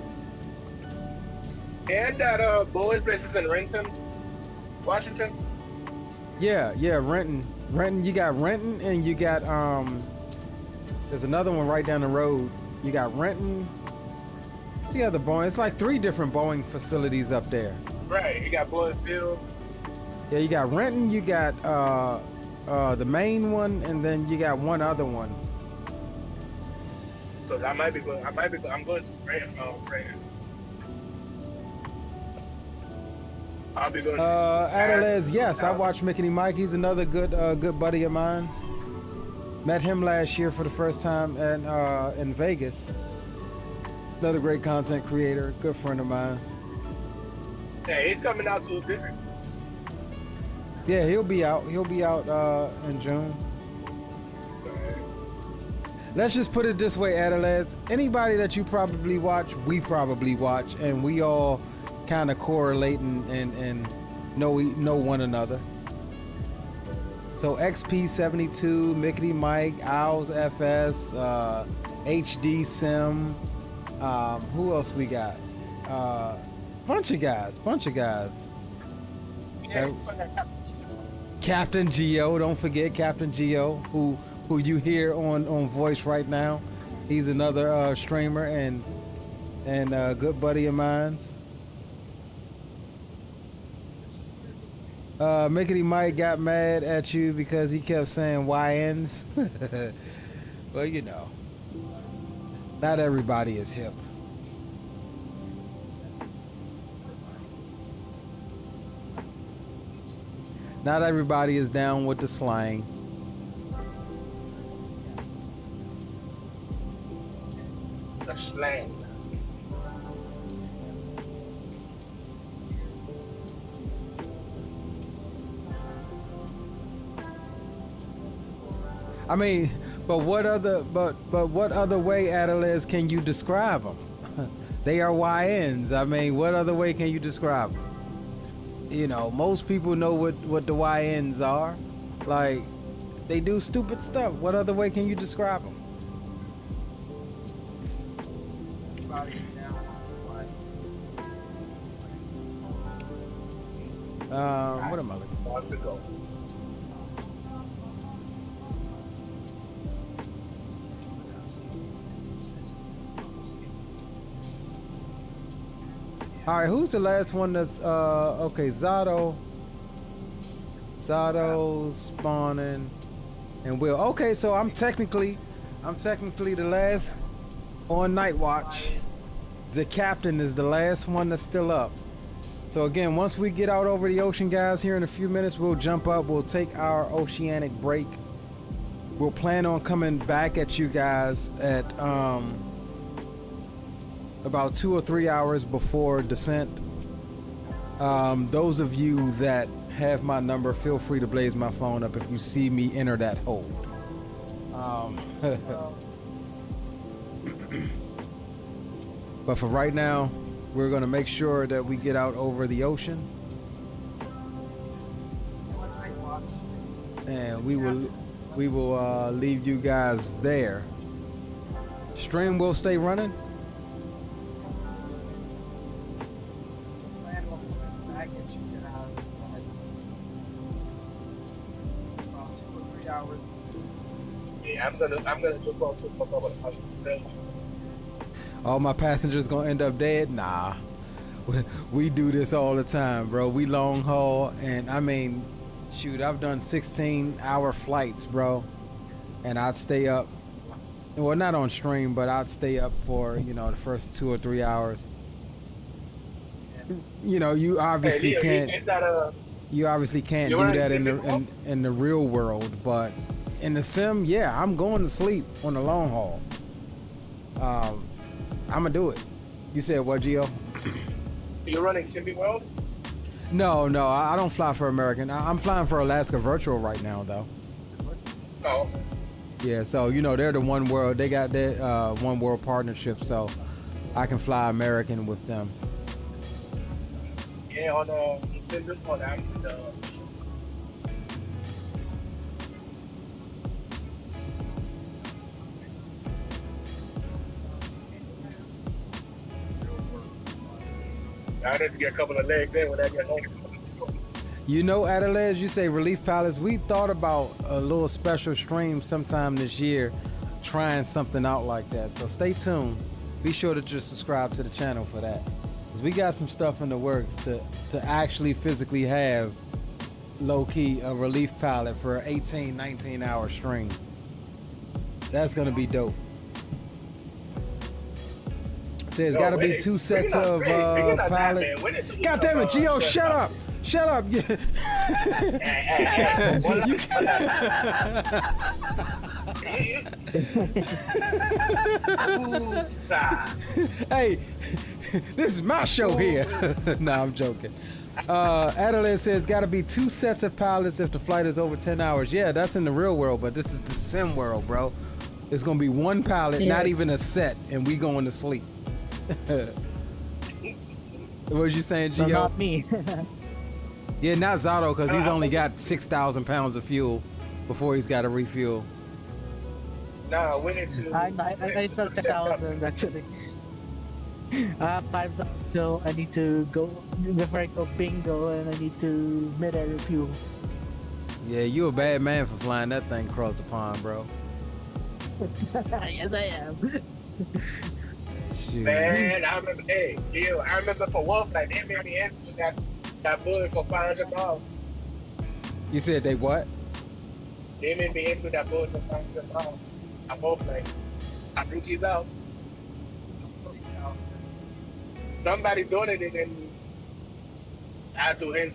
Speaker 16: And that bowling place is in Renton, Washington.
Speaker 1: Yeah, Renton. You got Renton, and you got there's another one right down the road. You got Renton. What's the other Boeing? It's like 3 different Boeing facilities up there.
Speaker 16: Right, you got Bowling Field.
Speaker 1: Yeah, you got Renton, you got the main one, and then you got one other one.
Speaker 16: Because I'm going to Renton. I'll be going to
Speaker 1: Adelaide, yes, I watched Mickey Mike. He's another good buddy of mine. Met him last year for the first time in Vegas. Another great content creator, good friend of mine.
Speaker 16: Yeah, he's coming out to a visit.
Speaker 1: Yeah, he'll be out. He'll be out in June. Let's just put it this way, Adelaide. Anybody that you probably watch, we probably watch, and we all kind of correlate and know one another. So XP72, Mickey Mike, Owls FS, HD Sim. Who else we got? Bunch of guys. Captain Geo, don't forget Captain Geo, who you hear on voice right now. He's another streamer and a good buddy of mine's. Mickey Mike got mad at you because he kept saying YNs. Well, you know, not everybody is hip. Not everybody is down with the slang.
Speaker 16: The slang.
Speaker 1: I mean, but what other way, Adelaide, can you describe them? They are YNs. I mean, what other way can you describe them? You know, most people know what the YNs are. Like, they do stupid stuff. What other way can you describe them? What am I looking for? All right, who's the last one that's okay? Zato spawning and Will. Okay, so I'm technically the last on night watch. The captain is the last one that's still up. So again, once we get out over the ocean, guys, here in a few minutes, we'll jump up. We'll take our oceanic break, we'll plan on coming back at you guys at about 2 or 3 hours before descent. Those of you that have my number, feel free to blaze my phone up if you see me enter that hold. But for right now, we're going to make sure that we get out over the ocean, and we will leave you guys there. Stream will stay running.
Speaker 16: Yeah, I'm gonna jump off to fuck over the 100%.
Speaker 1: All my passengers gonna end up dead? Nah. We do this all the time, bro. We long haul, and I mean, shoot, I've done 16-hour flights, bro. And I'd stay up, well, not on stream, but I'd stay up for, you know, the first 2 or 3 hours. You know, you obviously can't. You obviously can't do that in the real world, but in the sim, yeah, I'm going to sleep on the long haul. I'm gonna do it. You said what, Gio?
Speaker 16: You're running Simbi World?
Speaker 1: No, I don't fly for American. I'm flying for Alaska Virtual right now, though.
Speaker 16: Oh.
Speaker 1: Yeah, so you know they're the One World. They got their One World partnership, so I can fly American with them.
Speaker 16: Yeah, on Simbi on I need to get a couple of legs in when I get home.
Speaker 1: You know, Adelaide, you say Relief Palace. We thought about a little special stream sometime this year, trying something out like that. So stay tuned. Be sure to just subscribe to the channel for that. Because we got some stuff in the works to actually physically have low-key a Relief Palette for an 18, 19-hour stream. That's going to be dope. There's got to be 2 sets of pilots. God damn it, Gio, shut up! Shut up! Hey, this is my show here. Nah, I'm joking. Adelaide says got to be 2 sets of pilots if the flight is over 10 hours. Yeah, that's in the real world, but this is the sim world, bro. It's gonna be 1 pilot, not even a set, and we going to sleep. What was you saying, Gio?
Speaker 7: So not me.
Speaker 1: Yeah, not Zato, because he's only got 6,000 pounds of fuel before he's got to refuel.
Speaker 16: Nah, we need to.
Speaker 7: I still 10,000 actually. 5,000, so I need to go before I go bingo, and I need to mid-air refuel.
Speaker 1: Yeah, you a bad man for flying that thing across the pond, bro.
Speaker 7: Yes, I am.
Speaker 1: Shoot.
Speaker 16: Man, I remember. Hey, Gil, I remember for Wolf, like they made me answer that bullet for $500.
Speaker 1: You said they what?
Speaker 16: They made me into that bullet for $500. I both like, I think he's out. Somebody doing it, and then I had to him.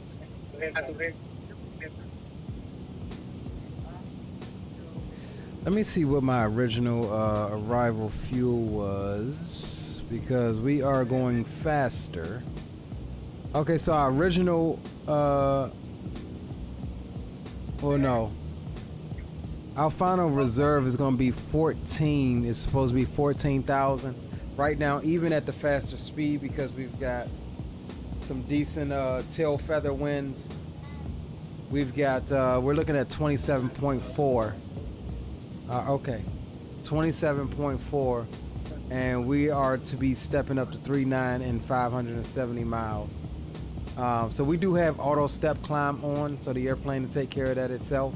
Speaker 1: Let me see what my original arrival fuel was, because we are going faster. Okay, so our original, well, no. Our final reserve is going to be 14. It's supposed to be 14,000. Right now, even at the faster speed, because we've got some decent tail feather winds. We've got, we're looking at 27.4. Okay, 27.4, and we are to be stepping up to 39 and 570 miles. So we do have auto step climb on, so the airplane to take care of that itself.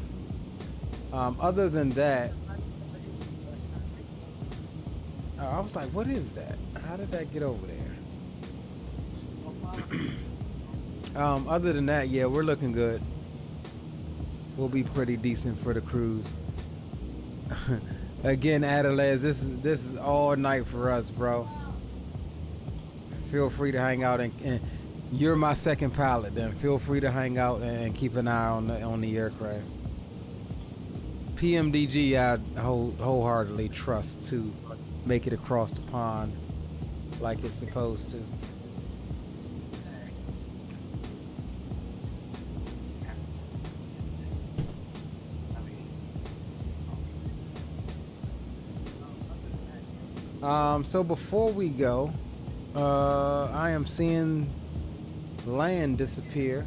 Speaker 1: Other than that, I was like, what is that? How did that get over there? Other than that, yeah, we're looking good. We'll be pretty decent for the cruise. Again, Adelaide, this is all night for us, bro. Feel free to hang out, and you're my second pilot. Then feel free to hang out and keep an eye on the aircraft. PMDG, I wholeheartedly trust to make it across the pond like it's supposed to. So before we go, I am seeing land disappear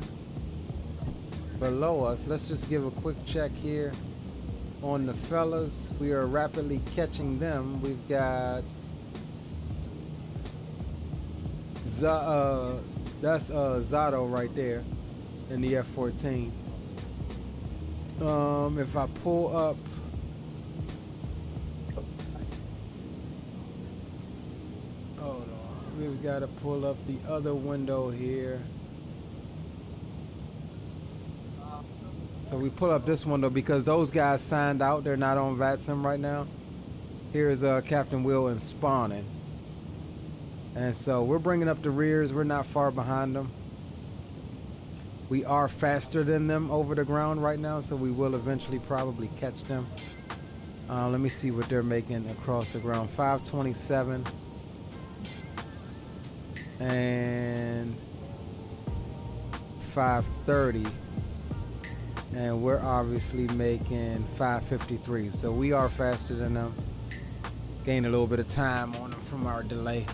Speaker 1: below us. Let's just give a quick check here on the fellas. We are rapidly catching them. We've got that's Zato right there in the F-14. If I pull up, hold on, we've got to pull up the other window here. So we pull up this window because those guys signed out. They're not on VATSIM right now. Here's Captain Will and spawning. And so we're bringing up the rears. We're not far behind them. We are faster than them over the ground right now, so we will eventually probably catch them. Let me see what they're making across the ground. 527 and 530. And we're obviously making 553. So we are faster than them. Gain a little bit of time on them from our delay.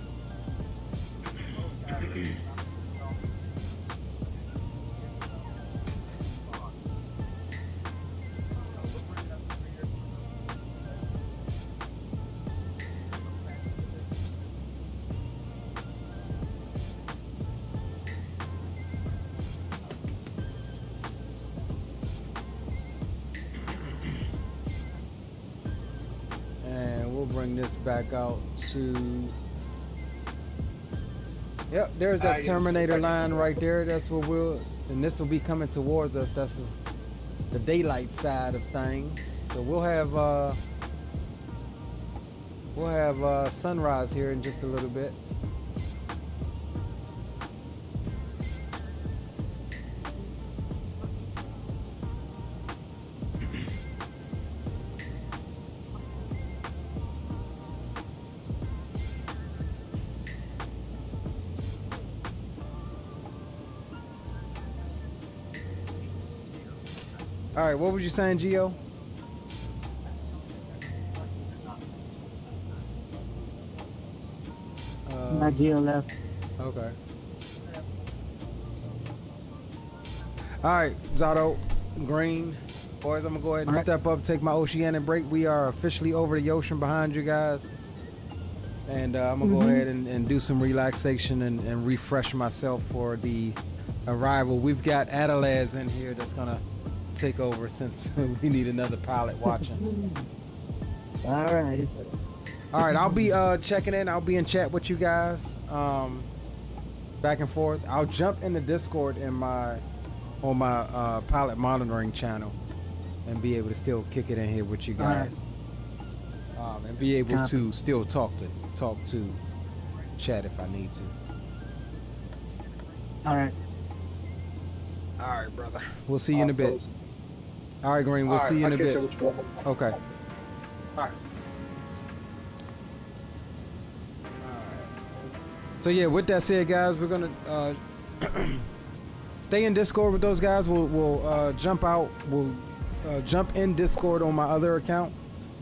Speaker 1: Bring this back out to, yep, there's that Terminator line right there. That's what and this will be coming towards us. That's the daylight side of things. So we'll have sunrise here in just a little bit. All right, what was you saying, Gio?
Speaker 7: Gio left.
Speaker 1: Okay. All right, Zato, Green, boys, I'm gonna go ahead and step up, take my Oceanic break. We are officially over the ocean behind you guys. And I'm gonna go ahead and do some relaxation and refresh myself for the arrival. We've got Adelaide in here that's gonna take over since we need another pilot watching.
Speaker 7: All right.
Speaker 1: All right, I'll be checking in. I'll be in chat with you guys, back and forth. I'll jump in the Discord on my pilot monitoring channel and be able to still kick it in here with you guys, and be able to still talk to chat if I need to.
Speaker 7: All right.
Speaker 1: All right, brother. We'll see you in a bit. All right, Green. We'll see you in a bit. Okay.
Speaker 3: All right.
Speaker 1: So yeah, with that said, guys, we're gonna stay in Discord with those guys. We'll jump out. We'll jump in Discord on my other account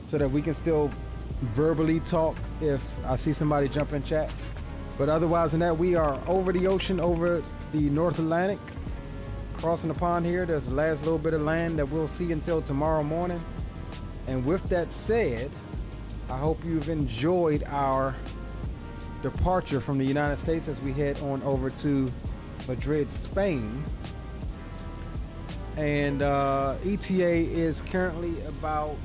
Speaker 1: so that we can still verbally talk if I see somebody jump in chat. But otherwise than that, we are over the ocean, over the North Atlantic. Crossing the pond here. There's the last little bit of land that we'll see until tomorrow morning. And with that said, I hope you've enjoyed our departure from the United States as we head on over to Madrid, Spain. And ETA is currently about,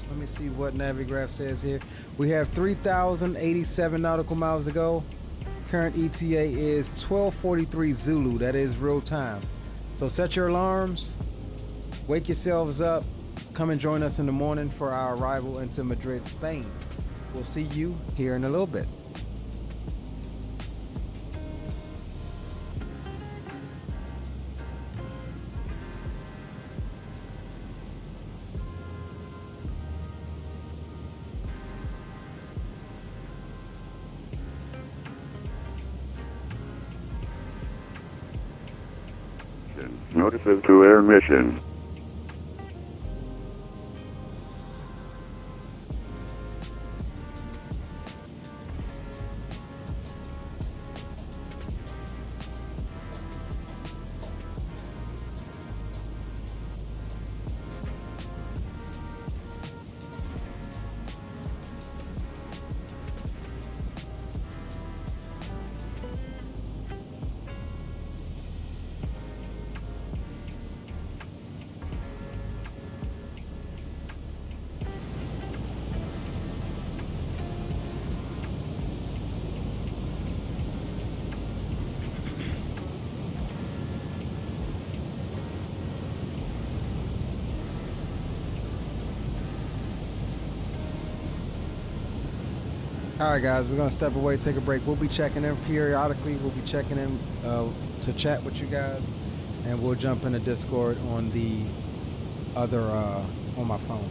Speaker 1: let me see what Navigraph says here. We have 3,087 nautical miles to go. Current ETA is 12:43 Zulu. That is real time. So set your alarms, wake yourselves up, come and join us in the morning for our arrival into Madrid, Spain. We'll see you here in a little bit.
Speaker 17: Notices to air mission.
Speaker 1: All right, guys, we're gonna step away, take a break. We'll be checking in periodically. We'll be checking in to chat with you guys, and we'll jump into Discord on the other on my phone.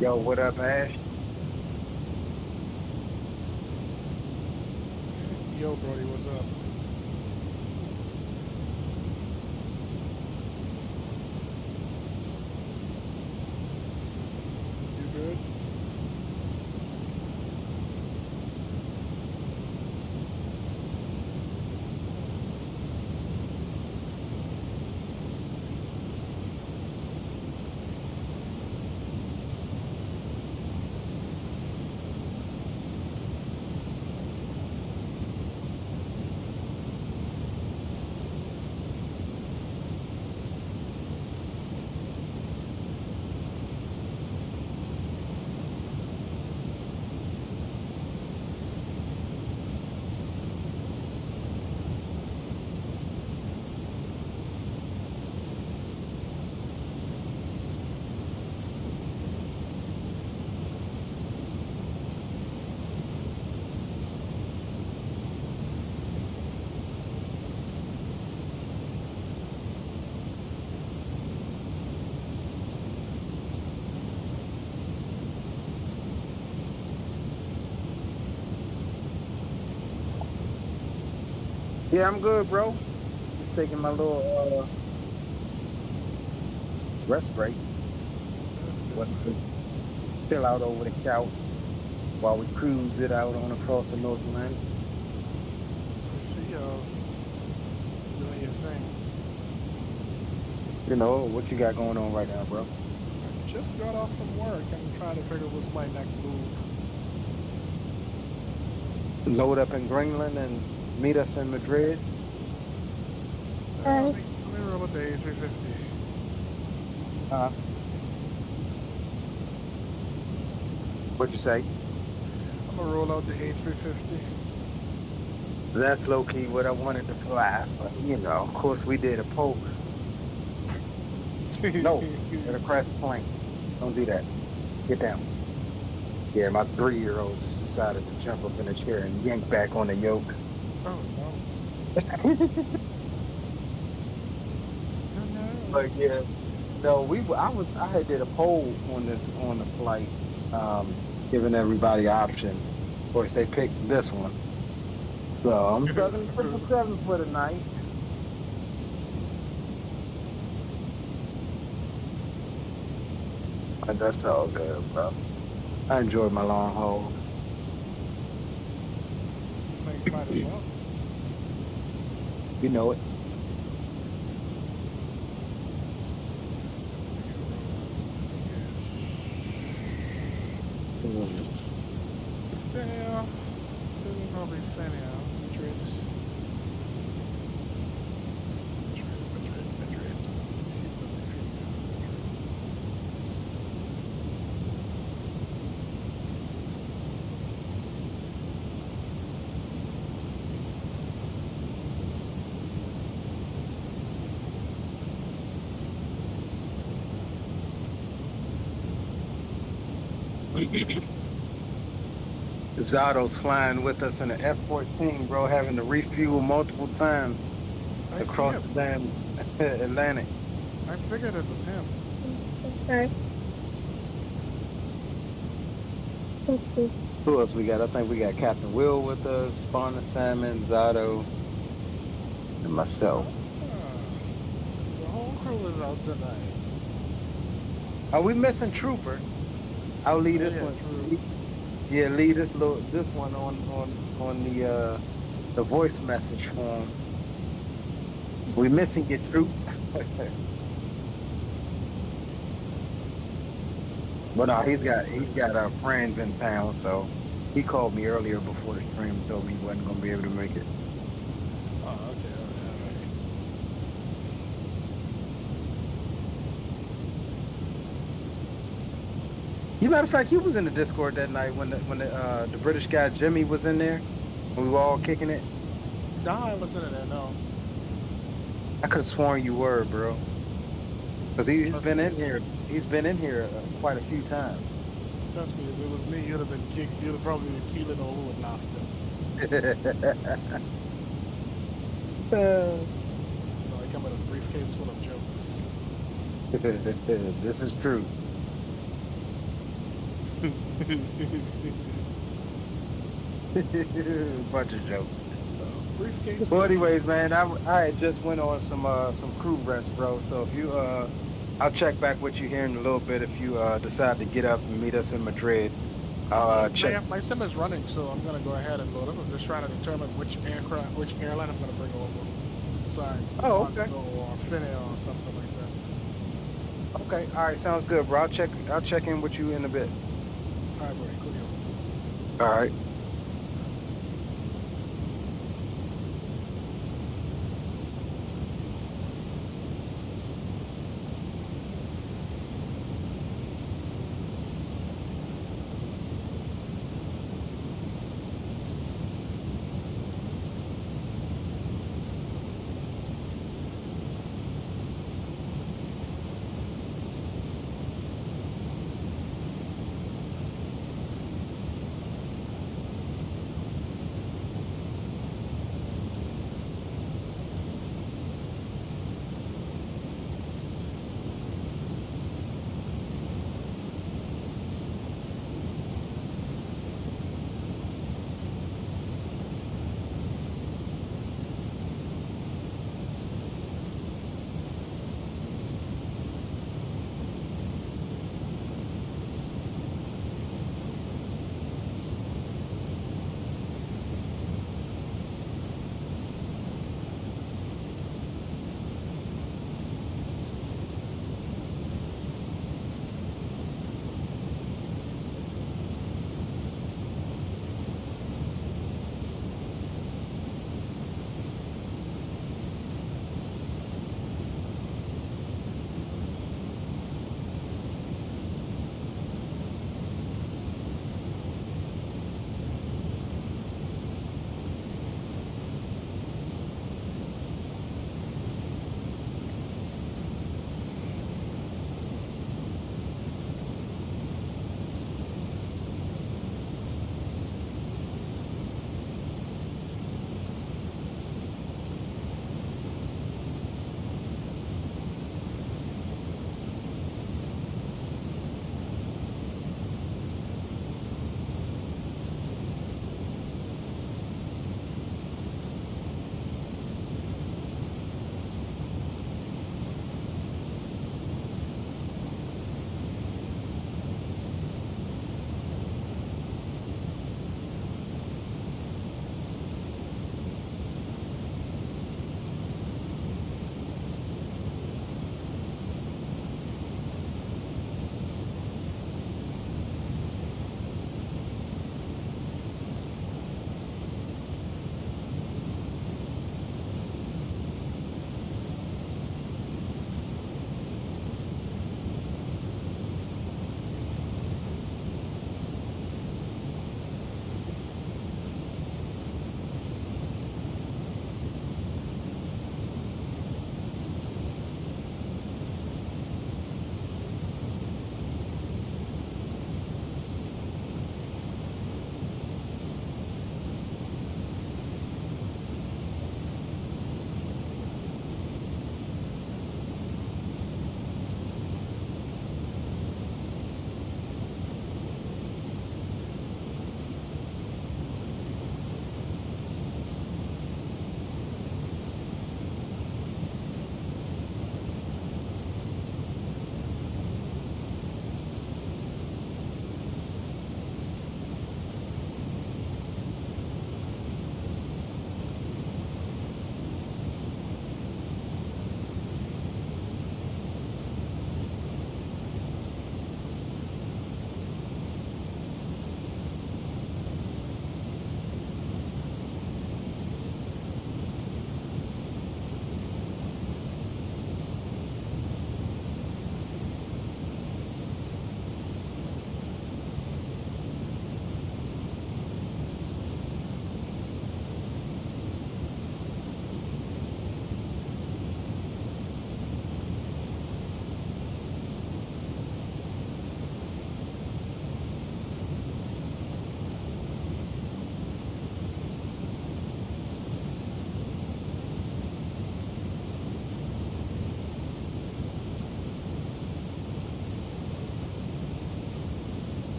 Speaker 1: Yo, what up, Ash?
Speaker 18: Yo, Brody, what's up? You good?
Speaker 1: Yeah, I'm good, bro. Just taking my little rest break. What, chill out over the couch while we cruised it out on across the North Atlantic.
Speaker 18: I see y'all doing your thing.
Speaker 1: You know, what you got going on right now, bro?
Speaker 18: I just got off from work. I'm trying to figure what's my next move.
Speaker 1: Load up in Greenland and meet us in Madrid.
Speaker 18: Let me roll up the A350.
Speaker 1: What'd you say?
Speaker 18: I'm gonna roll out the A350.
Speaker 1: That's low-key what I wanted to fly, but you know, of course we did a poke. No, gonna crash the plane. Don't do that. Get down. Yeah, my 3-year-old just decided to jump up in the chair and yank back on the yoke.
Speaker 18: Oh no.
Speaker 1: But yeah, no, I had did a poll on the flight, giving everybody options. Of course, they picked this one. So I'm 777 for the night. But that's all good, bro. I enjoyed my long hauls.
Speaker 18: Might as well.
Speaker 1: You know it.
Speaker 18: Fenio. Probably Fenio. Madrid. Madrid. Let's see what we feel.
Speaker 1: Zato's flying with us in the F-14, bro, having to refuel multiple times across the damn Atlantic.
Speaker 18: I figured it was him.
Speaker 15: Okay.
Speaker 1: Who else we got? I think we got Captain Will with us, Spawner Salmon, Zato, and myself.
Speaker 18: The whole crew is out tonight.
Speaker 1: Are we missing Trooper? I'll lead this one.
Speaker 18: True.
Speaker 1: Yeah, lead this one on the voice message form. We missing your Troop. But no, he's got our friends in town, so he called me earlier before the stream and told me he wasn't gonna be able to make it.
Speaker 18: Oh, okay,
Speaker 1: You matter of fact, he was in the Discord that night when the British guy Jimmy was in there. When we were all kicking it.
Speaker 18: Nah, I wasn't in there, no.
Speaker 1: I could have sworn you were, bro. Cause he's been in here. He's been in here quite a few times.
Speaker 18: Trust me, if it was me, you'd have been kicked. You'd have probably been keeling over with laughter. You know, I come in a briefcase full of jokes.
Speaker 1: This is true. Bunch of jokes.
Speaker 18: Briefcase.
Speaker 1: Well, anyways, man, I had just went on some crew rest, bro. So if you I'll check back with you here in a little bit if you decide to get up and meet us in Madrid. I'll check.
Speaker 18: My sim is running, so I'm gonna go ahead and load up. I'm just trying to determine which airline I'm gonna bring over. Besides,
Speaker 1: Oh, okay.
Speaker 18: or Finnair or something like that.
Speaker 1: Okay, all right, sounds good, bro. I'll check in with you in a bit.
Speaker 18: All right, buddy. Cool.
Speaker 1: All right.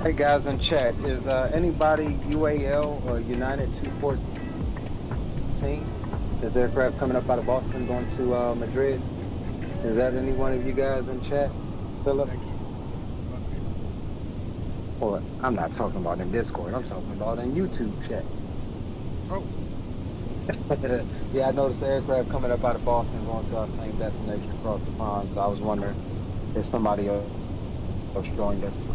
Speaker 1: Hey guys in chat, is anybody UAL or United 214? Is aircraft coming up out of Boston going to Madrid? Is that any one of you guys in chat? Philip? Well, I'm not talking about in Discord. I'm talking about in YouTube chat.
Speaker 18: Oh.
Speaker 1: Yeah, I noticed the aircraft coming up out of Boston going to our same destination across the pond. So I was wondering if somebody else joined us.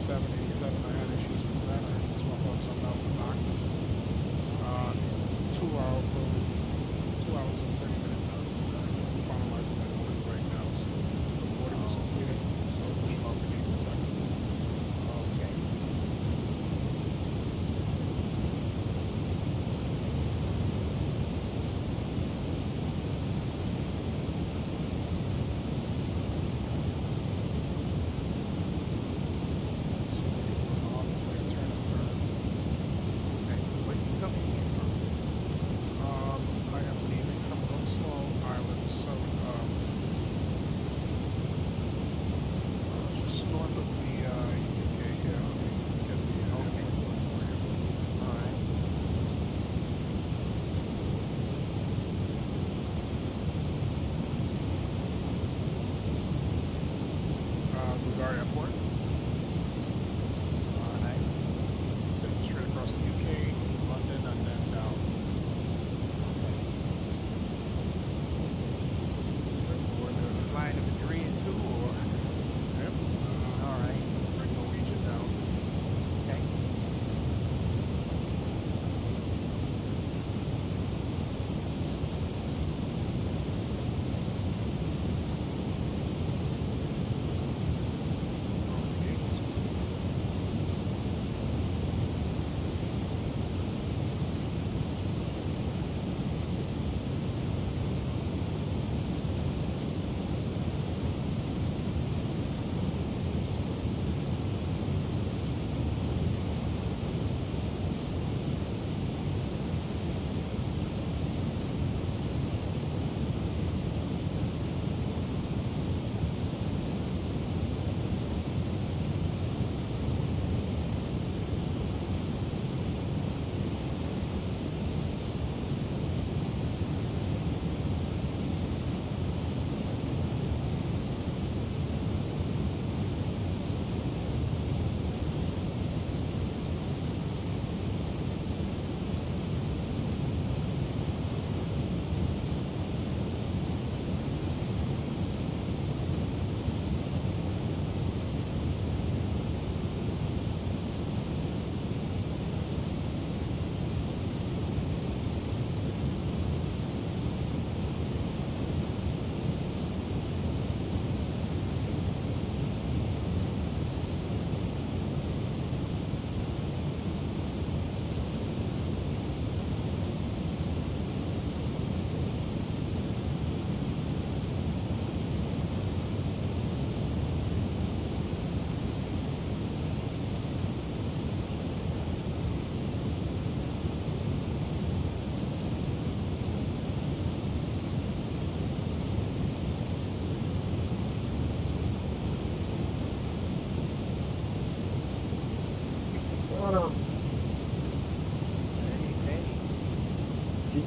Speaker 18: 787, I had issues with that. I had to swap out something out in the box. 2 hours, probably 2 hours and 30 minutes out. I'm finalizing that order right now. So the order was completed. So push it off the gate in a second.
Speaker 14: Okay.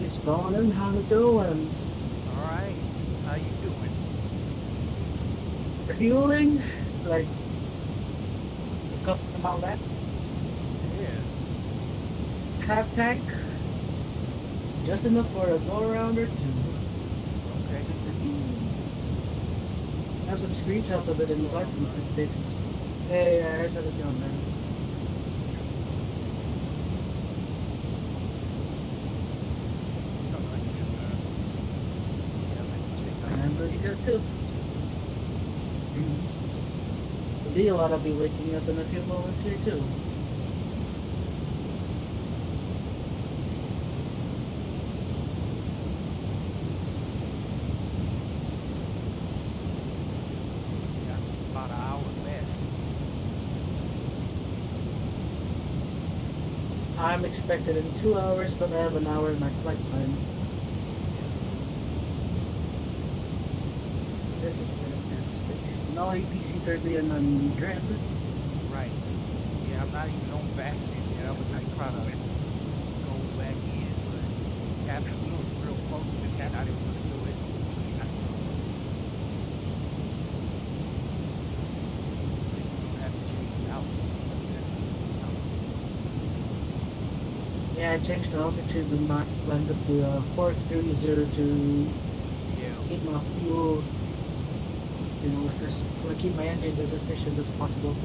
Speaker 7: It's going. How it doing?
Speaker 14: All right. How you doing?
Speaker 7: Fueling? Like a couple about that?
Speaker 14: Yeah.
Speaker 7: Half tank? Just enough for a go around or two.
Speaker 14: Okay.
Speaker 7: Have some screenshots of it and find some pics. Hey, how's it going, man? I'm pretty good too. The deal ought to be waking up in a few moments here too.
Speaker 14: Got just about an hour left.
Speaker 7: I'm expected in 2 hours, but I have an hour in my flight time. This is fantastic. No ATC 30 and I'm dread.
Speaker 14: Right. Yeah, I'm not even on vaccine yet. I was gonna try to go back in, but Captain Blue is real close to me. I didn't want to do it. So I have to change altitude.
Speaker 7: Yeah, I changed the altitude and landed to 430 to keep my fuel, you know, to keep my engines as efficient as possible.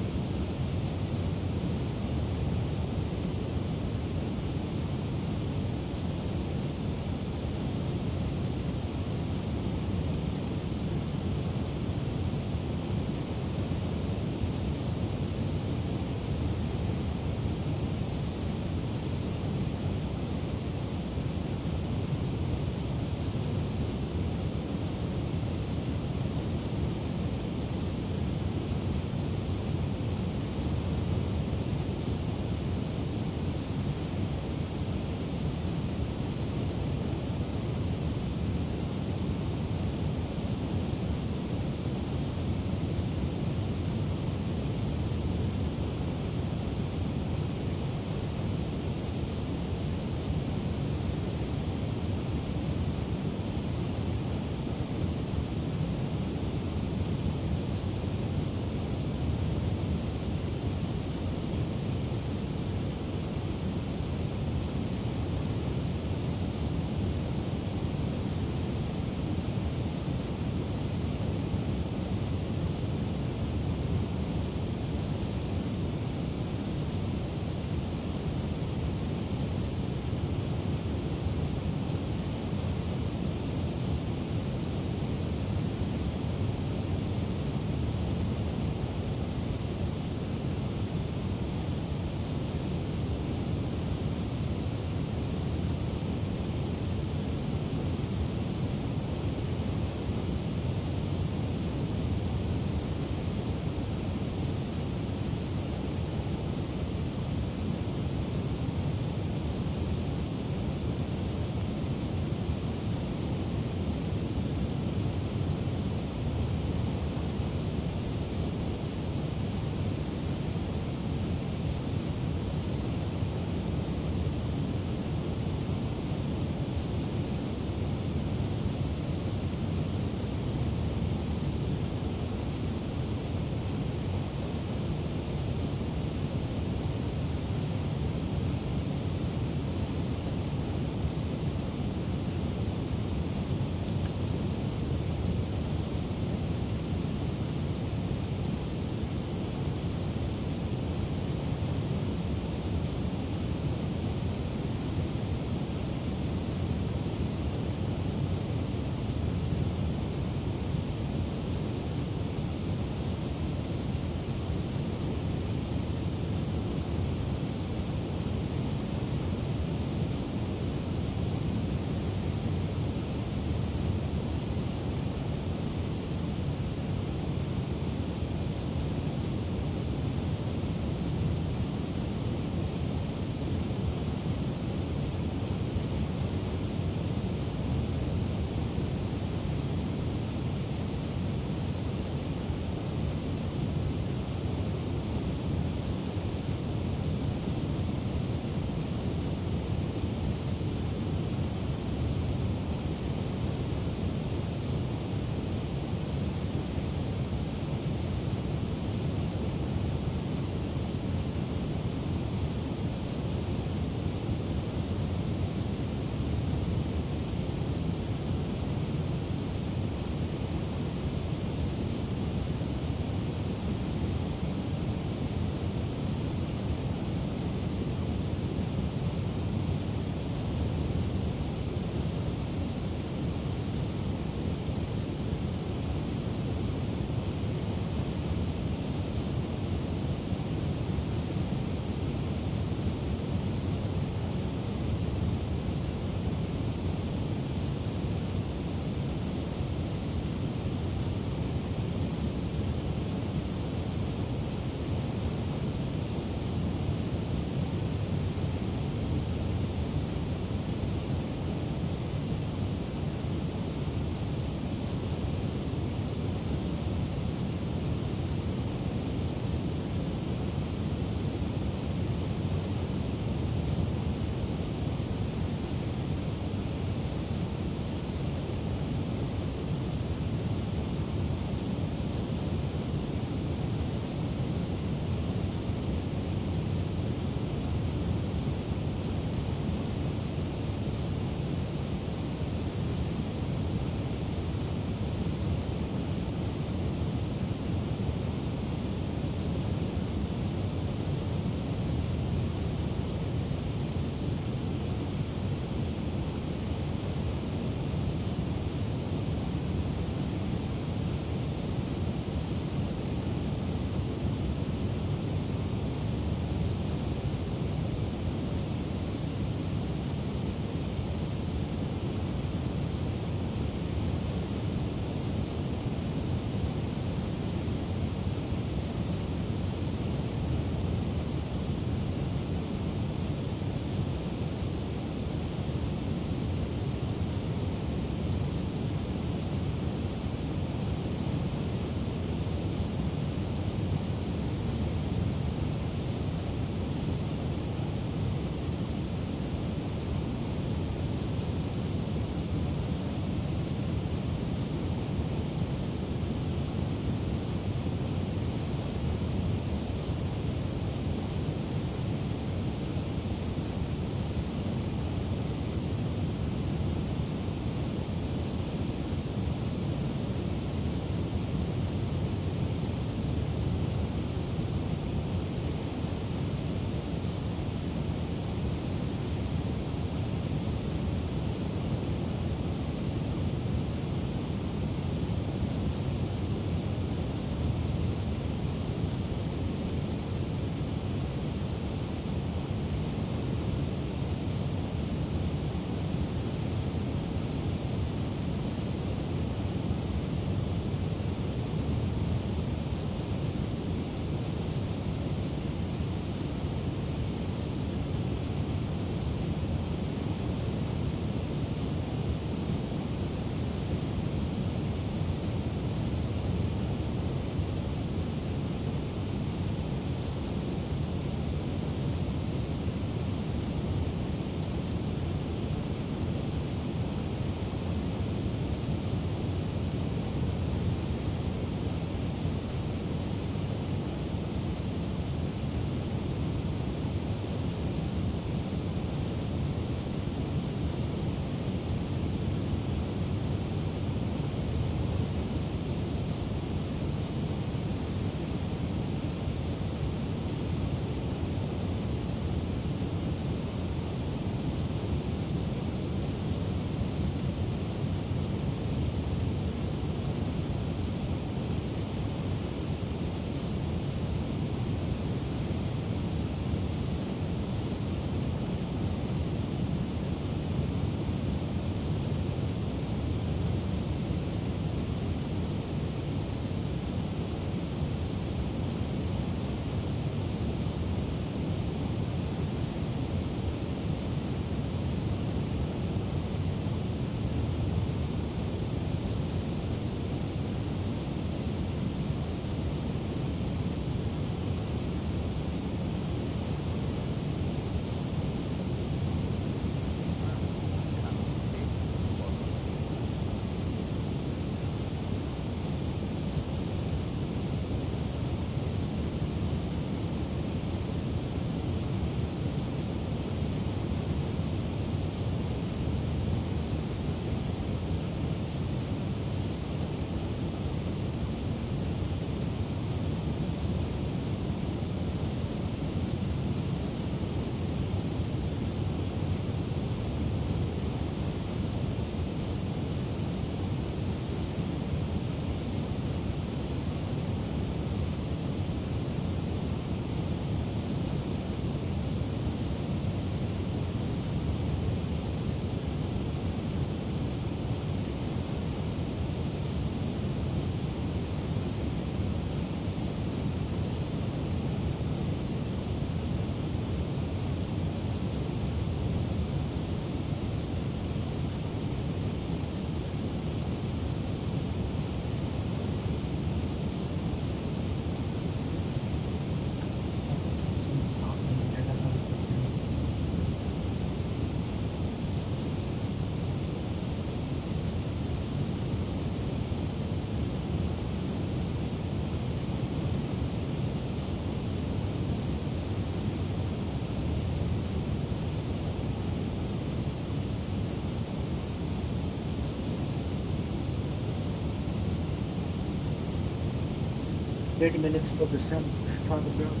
Speaker 7: 30 minutes of descent from the ground.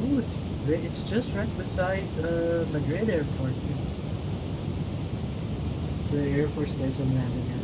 Speaker 7: Oh, it's just right beside Madrid airport. The Air Force guys are landing at.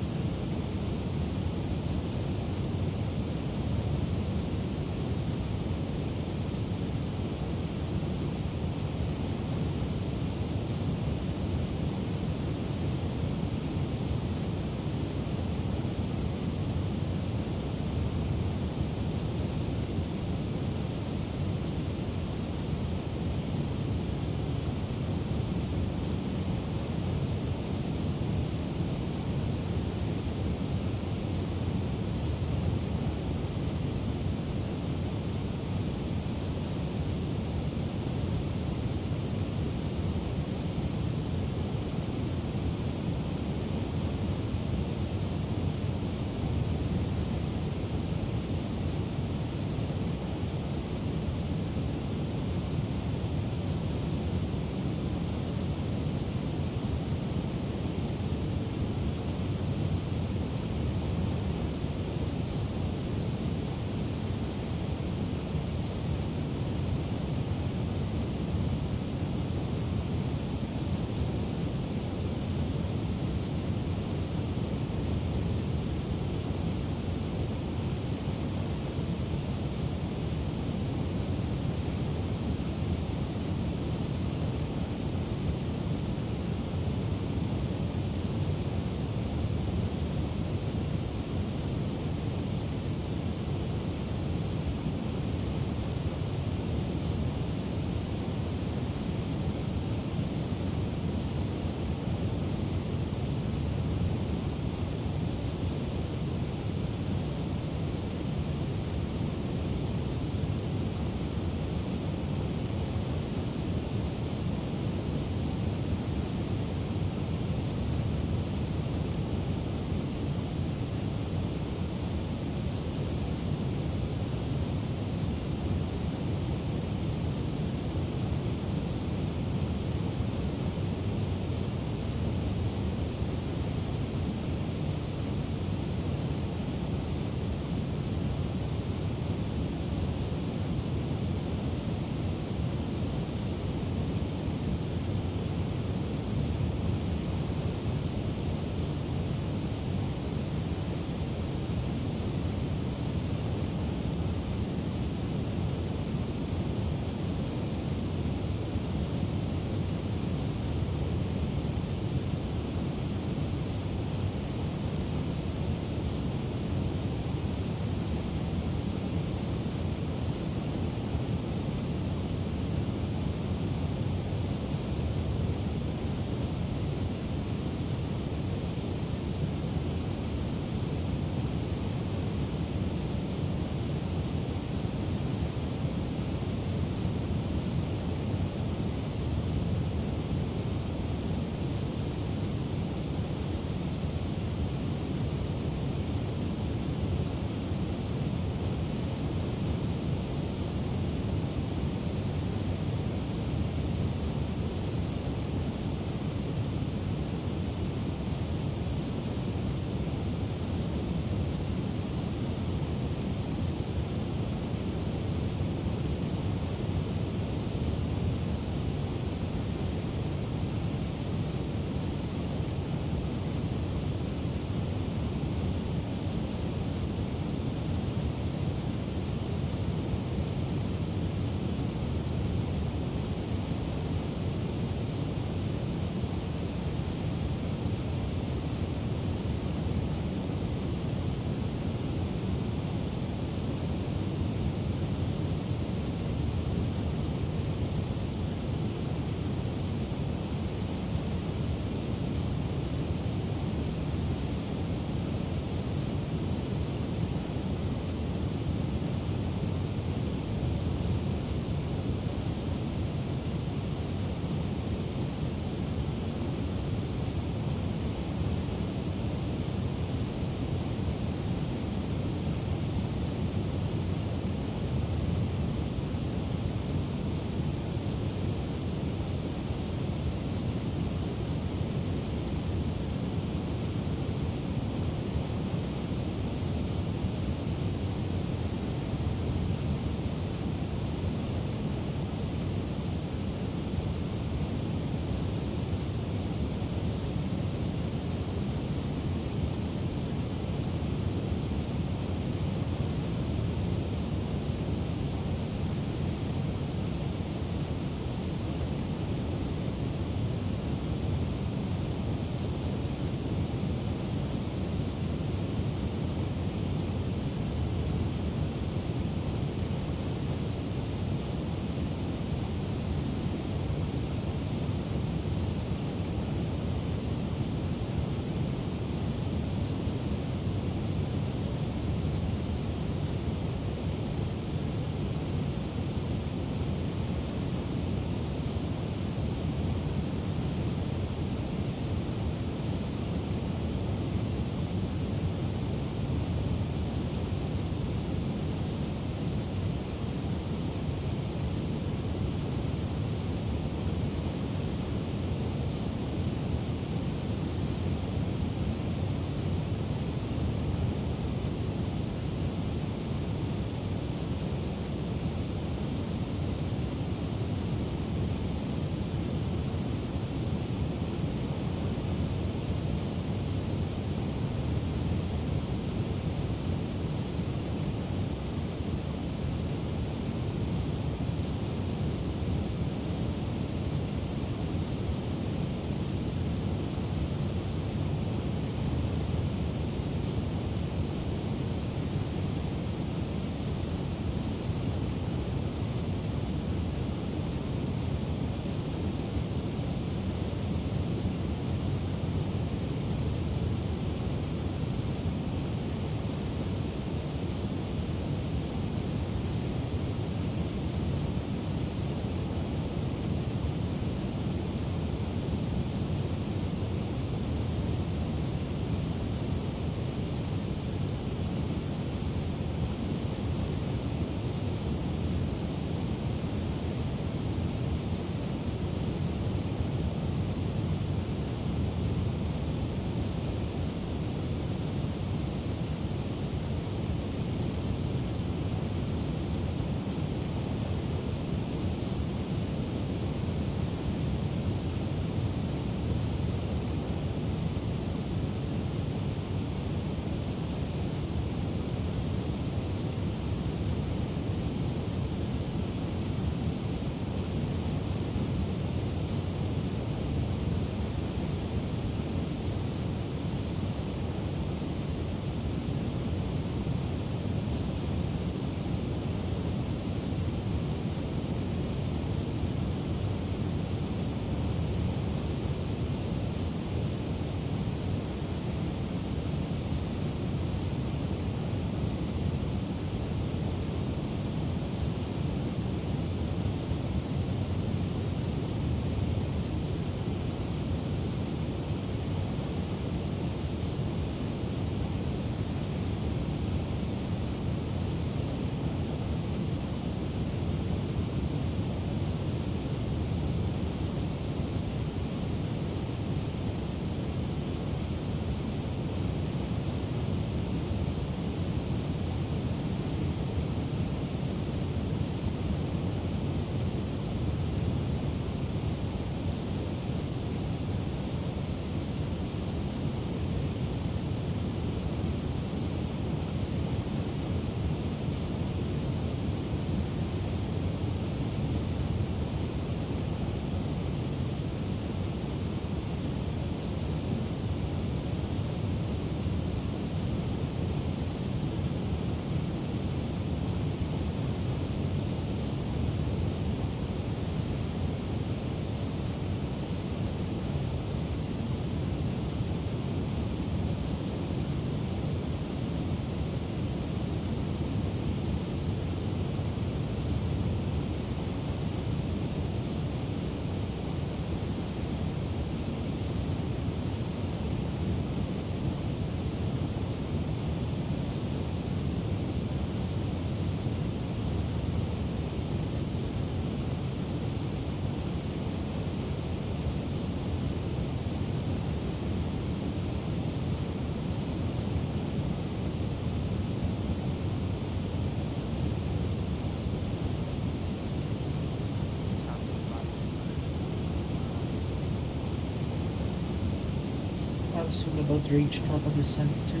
Speaker 7: I'm soon about to reach top of descent too.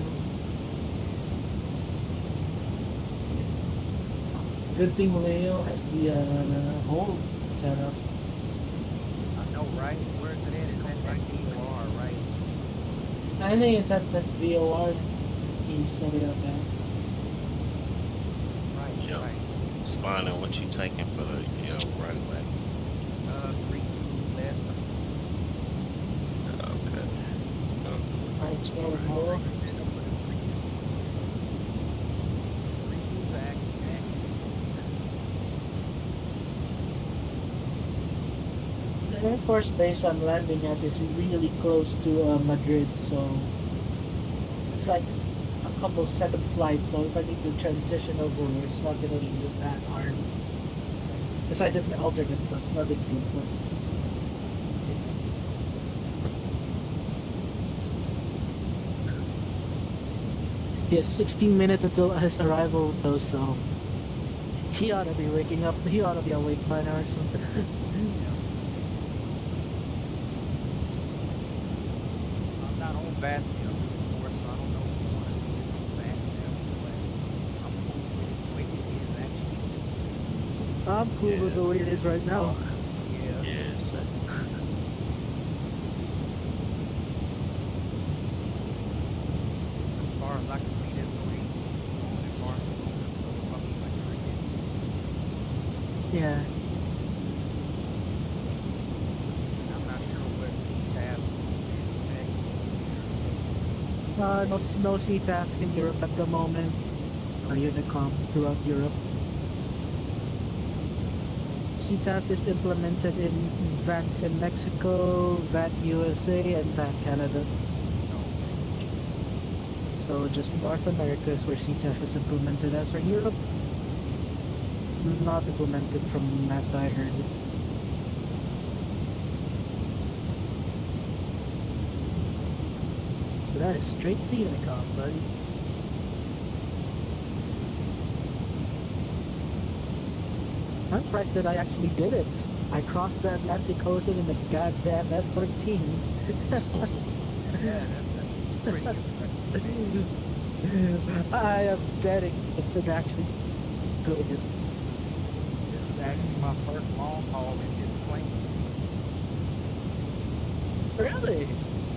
Speaker 7: Good thing Leo has the hold set up.
Speaker 14: I know, right? Where is it at? It's at that VOR, right?
Speaker 7: I think it's at the VOR you set it up at.
Speaker 14: Right,
Speaker 5: Yep.
Speaker 14: right.
Speaker 5: Spawning, what you taking for the runway?
Speaker 14: 3-2 left.
Speaker 5: Okay.
Speaker 7: Alright, so more.
Speaker 14: 3-2's active.
Speaker 7: The Air Force base I'm landing at is really close to Madrid, so it's like a couple second flights. So if I need to transition over, it's not gonna be that hard. Besides, it's my alternate, so it's not a big deal. But he has 16 minutes until his arrival, though, so he ought to be waking up. He ought to be awake by now or something.
Speaker 14: So I'm not on VATSIM anymore, so I don't know if you want to do this on VATSIM, but I'm cool with it the way it is actually.
Speaker 7: I'm cool with the way it is right now.
Speaker 14: Yeah.
Speaker 5: Yes.
Speaker 14: As far as I can see, there's no ATC going in Barcelona, so it'll probably be like
Speaker 7: Yeah.
Speaker 14: I'm not sure what CTAF is in effect
Speaker 7: No CTAF in Europe at the moment. Or Unicom throughout Europe. CTAF is implemented in VATS in Mexico, VAT USA, and VAT Canada. So just North America is where CTAF is implemented. As for Europe, not implemented from last I heard. So that is straight to Unicom, buddy. I'm surprised that I actually did it. I crossed the Atlantic Ocean in the goddamn F-14.
Speaker 14: Yeah, that's pretty impressive.
Speaker 7: I am dedicated actually doing it.
Speaker 14: This is actually my first long haul in this plane.
Speaker 7: Really?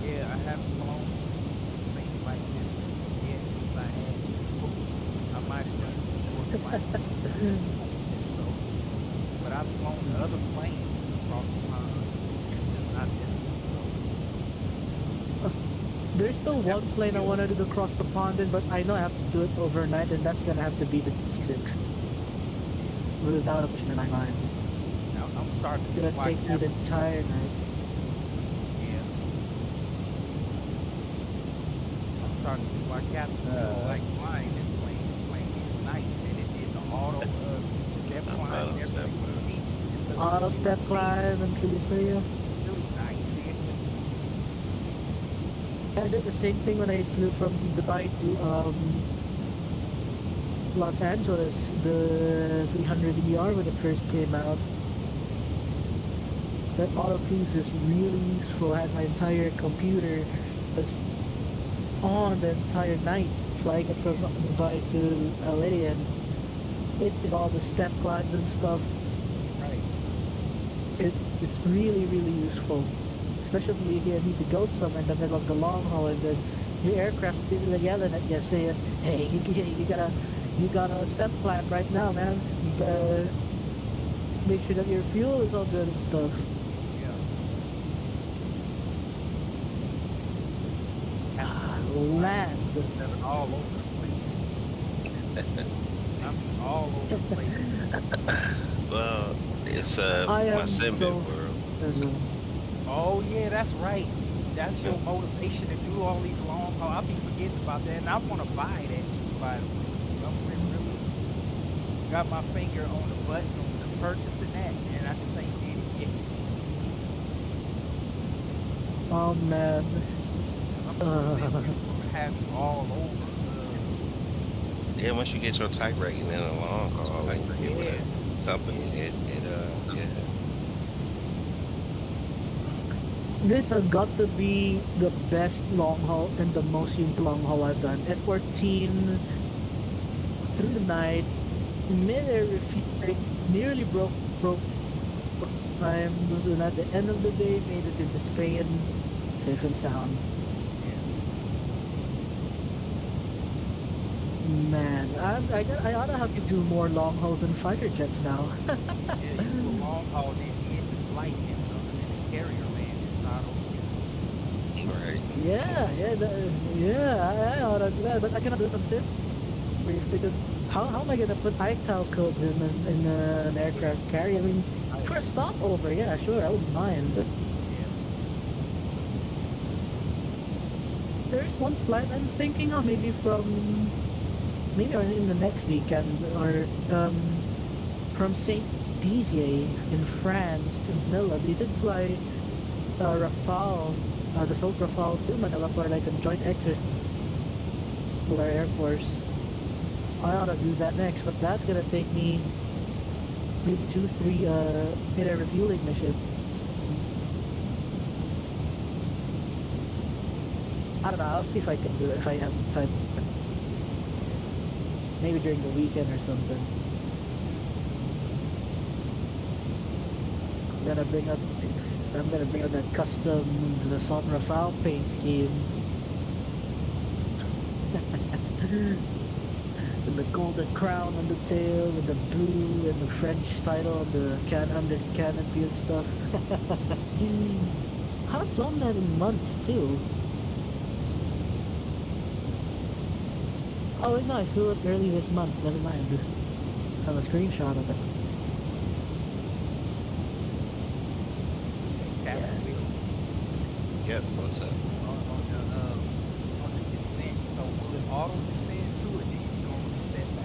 Speaker 14: Yeah, I haven't flown this thing like this yet since I had it, so I might have done some short flights. So, but I've flown other planes across the pond, just not this one. So
Speaker 7: There's still one plane I wanted to go across the pond in, but I know I have to do it overnight, and that's gonna have to be the G6. Without a question in my mind.
Speaker 14: now I'm starting
Speaker 7: It's
Speaker 14: to
Speaker 7: gonna
Speaker 14: see why
Speaker 7: take me the entire night.
Speaker 14: Yeah. I'm starting to see why Captain like flying this plane. This plane is nice, and it did the auto step climb and everything.
Speaker 7: Auto step climb and cruise for you.
Speaker 14: Really nice.
Speaker 7: I did the same thing when I flew from Dubai to Los Angeles, the 300ER when it first came out. That auto cruise is really useful. I had my entire computer was on the entire night, flying it from Dubai to LA, and it did all the step climbs and stuff.
Speaker 14: Right.
Speaker 7: It's really, really useful. Especially if you need to go somewhere in the middle of the long haul, and then your aircraft is yelling at you saying, hey, you gotta step climb right now, man. You gotta make sure that your fuel is all good and stuff. Land.
Speaker 14: All over the place. I mean, all over the place.
Speaker 5: Well, it's
Speaker 7: I
Speaker 5: my
Speaker 7: am
Speaker 5: sim
Speaker 7: so-
Speaker 5: world.
Speaker 14: Oh yeah, that's right. That's your motivation to do all these long haul. I'll be forgetting about that, and I want to buy that too. By the way, too. I'm really got my finger on the button on purchasing that, and I just ain't did it yet.
Speaker 7: Oh man.
Speaker 14: I'm sure Sim will have you all over.
Speaker 5: Yeah, once you get your type rating in a long haul, like you with a company, yeah.
Speaker 7: This has got to be the best long haul and the most unique long haul I've done. At 14 through the night, mid-air refueling, nearly broke times, and at the end of the day, made it into Spain, safe and sound. Man, I ought to have to do more long hauls and fighter jets now.
Speaker 14: Yeah, you do a long haul, then end the flight, and the carrier land inside of
Speaker 5: Right.
Speaker 7: I ought to do that, but I cannot do it on sim brief because how am I gonna put ICAO codes in an aircraft carrier? I mean, for a stopover, yeah, sure, I wouldn't mind. But there's one flight I'm thinking of, maybe in the next weekend, or from Saint Dizier in France to Manila. They did fly Rafale, the Soap Rafale to Manila for like a joint exercise with our Air Force. I ought to do that next, but that's gonna take me maybe 2-3 mid-air refueling mission. I don't know, I'll see if I can do it if I have time. Maybe during the weekend or something. I'm gonna bring up that custom the Assault Rafale paint scheme. And the golden crown on the tail, and the blue, and the French title, and the under the canopy and stuff. I've flown that in months too. Oh wait, no, I flew it early this month. Never mind. I have a screenshot of it.
Speaker 5: Yep, what's up?
Speaker 14: On the descent, so will it auto descend to it? Do you normally set the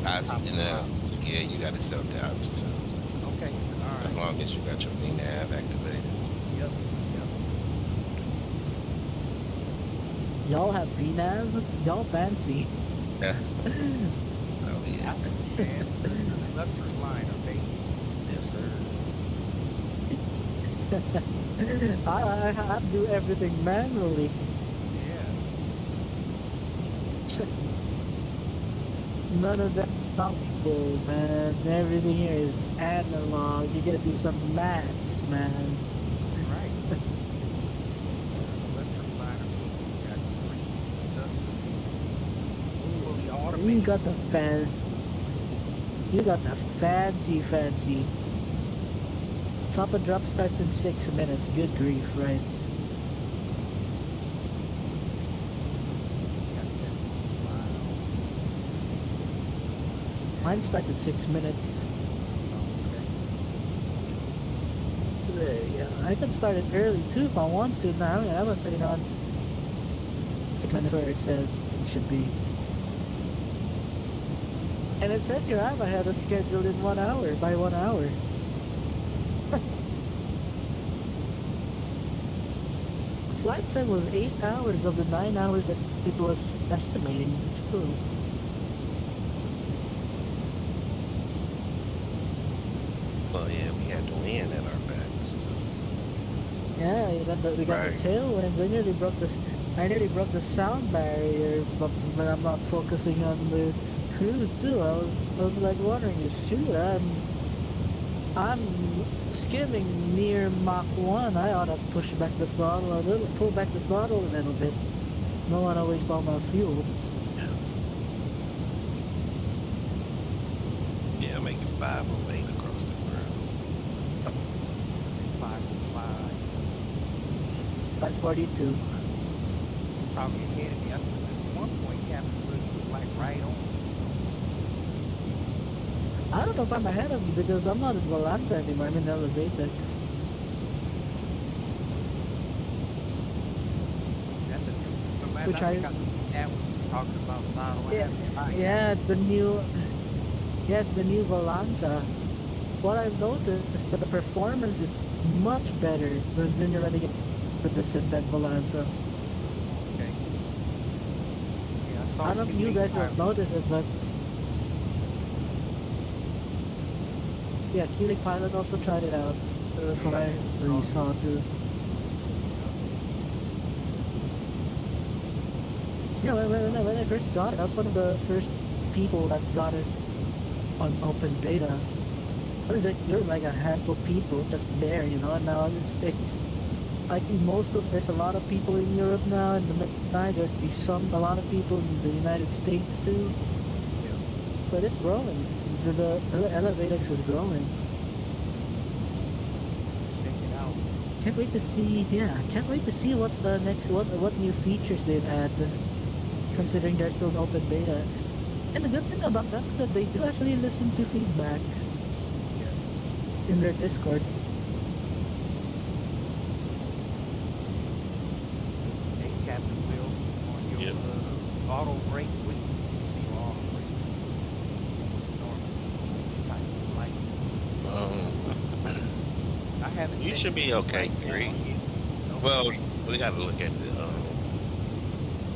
Speaker 14: altitude?
Speaker 5: Yeah, you got to set the altitude.
Speaker 14: Okay, all right.
Speaker 5: As long as you got your VNAV activated.
Speaker 14: Yep.
Speaker 7: Y'all have VNAV? Y'all fancy.
Speaker 5: Yeah. Oh yeah.
Speaker 14: And luxury liner, baby.
Speaker 5: Yes, sir.
Speaker 7: I do everything manually.
Speaker 14: Yeah.
Speaker 7: None of that people, man. Everything here is analog. You gotta do some maths, man.
Speaker 14: Right. Luxury liner, you got screens and stuff. It's fully automated.
Speaker 7: You got the fancy. Top and drop starts in 6 minutes. Good grief, right?
Speaker 14: Got 72 miles.
Speaker 7: Mine starts at 6 minutes. There you go. I can start it early too if I want to. Now, I was saying on 6 minutes where it said it should be. And it says here I had it scheduled in 1 hour, by 1 hour. Flight time was 8 hours of the 9 hours that it was estimating too.
Speaker 5: Well, yeah, we had the wind at our backs too.
Speaker 7: Yeah, we got the tailwinds. I nearly broke the sound barrier, but I'm not focusing on the cruise too. I was like wondering, shoot, I'm skimming near Mach 1. I ought to push back the throttle a little, pull back the throttle a little bit. Don't want to waste all my fuel.
Speaker 5: Yeah, make it 508 across the ground.
Speaker 14: 505.
Speaker 7: 542.
Speaker 14: Probably ahead of me. At one point, Captain Wood was like right on.
Speaker 7: I don't know if I'm ahead of you because I'm not in Volanta anymore. I'm in Elevatex. Which I
Speaker 14: talking about
Speaker 7: yeah, it's the new Volanta. What I've noticed is that the performance is much better when you're running it with the sim than Volanta.
Speaker 14: Okay. Yeah,
Speaker 7: I don't know if you guys have noticed it, but yeah, Cubic Pilot also tried it out. from what I saw too. Yeah, when I first got it, I was one of the first people that got it on open beta. There were like a handful of people just there, you know, and now it's like there's a lot of people in Europe now, and there'd be a lot of people in the United States too.
Speaker 14: Yeah.
Speaker 7: But it's growing. The Elevatix is growing.
Speaker 14: Check it out.
Speaker 7: Can't wait to see what the next what new features they've added, considering they're still in open beta. And the good thing about that is that they do actually listen to feedback in their Discord.
Speaker 14: Hey, Captain Will, on your auto brake, what do you feel auto brake normally these types of flights? I haven't.
Speaker 5: You should be okay, 3. Well, we got to look at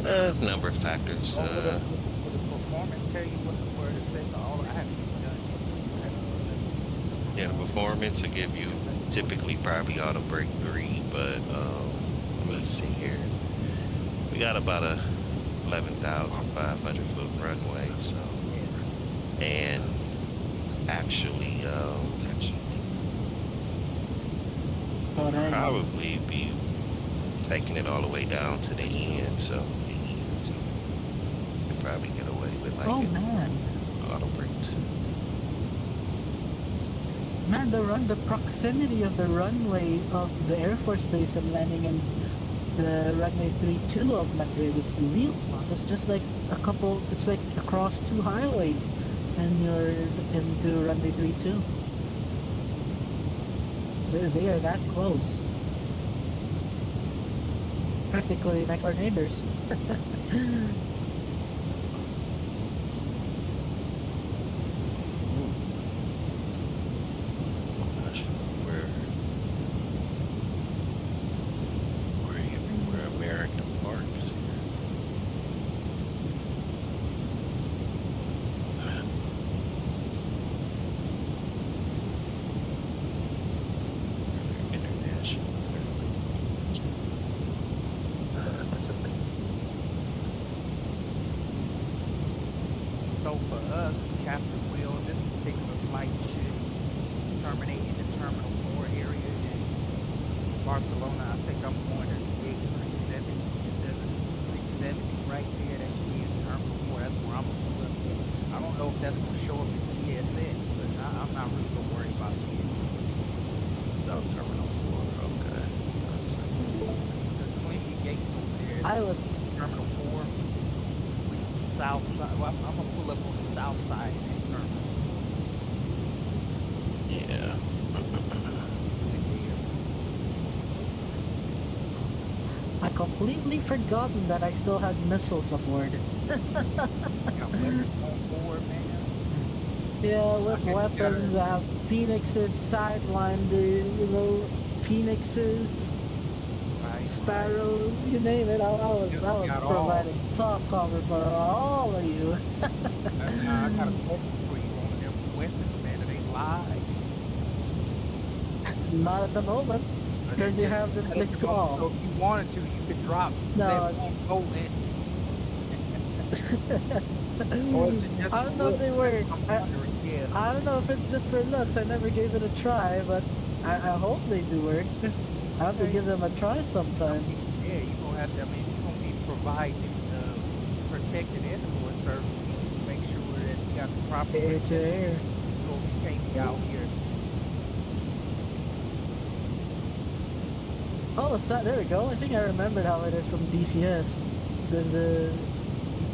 Speaker 5: the number of factors.
Speaker 14: Will the performance tell you where to set the auto? I haven't even done it.
Speaker 5: Yeah, the performance will give you typically probably auto brake 3, but let me see here. We got about a 11,500 foot runway, so and actually probably be taking it all the way down to the end, so you can probably get away with like auto brake 2.
Speaker 7: Man, the proximity of the runway of the Air Force Base I'm landing in, the runway 32 of Madrid is real. It's just like it's like across 2 highways, and you're into runway 32. They are that close. Practically next door neighbors.
Speaker 5: Where American parks here. International.
Speaker 14: So for us, Captain Will, this particular flight should terminate in the Terminal 4 area in Barcelona. I think I'm going to gate 370. There's a 370 right there. That should be in Terminal 4. That's where I'm going to pull up in. I don't know if that's going to show up in GSX, but I'm not really going to worry about GSX.
Speaker 5: No, Terminal 4, okay. Let's see.
Speaker 14: So there's plenty of gates over there. Terminal 4, which is the south side. Well, I'm going to pull up on the south side of that terminal. So.
Speaker 5: Yeah.
Speaker 7: I completely forgotten that I still had missiles aboard. Yeah, with weapons, I have Phoenixes, Sidewinder, Phoenixes, Sparrows, you name it. I was providing top cover for all of you.
Speaker 14: I got a question for you on them weapons, man. Are they live?
Speaker 7: Not at the moment. Currently have them clicked to all.
Speaker 14: So if you wanted to, you could drop.
Speaker 7: No.
Speaker 14: Go in.
Speaker 7: I don't know if they work. I don't know if it's just for looks. I never gave it a try, but I hope they do work. I have to give them a try sometime.
Speaker 14: Yeah, you're going to have to, if you're going to be providing protected escort service, you need to make sure that you got the proper
Speaker 7: air to air.
Speaker 14: So you can't be out here.
Speaker 7: Oh, there we go. I think I remembered how it is from DCS. There's the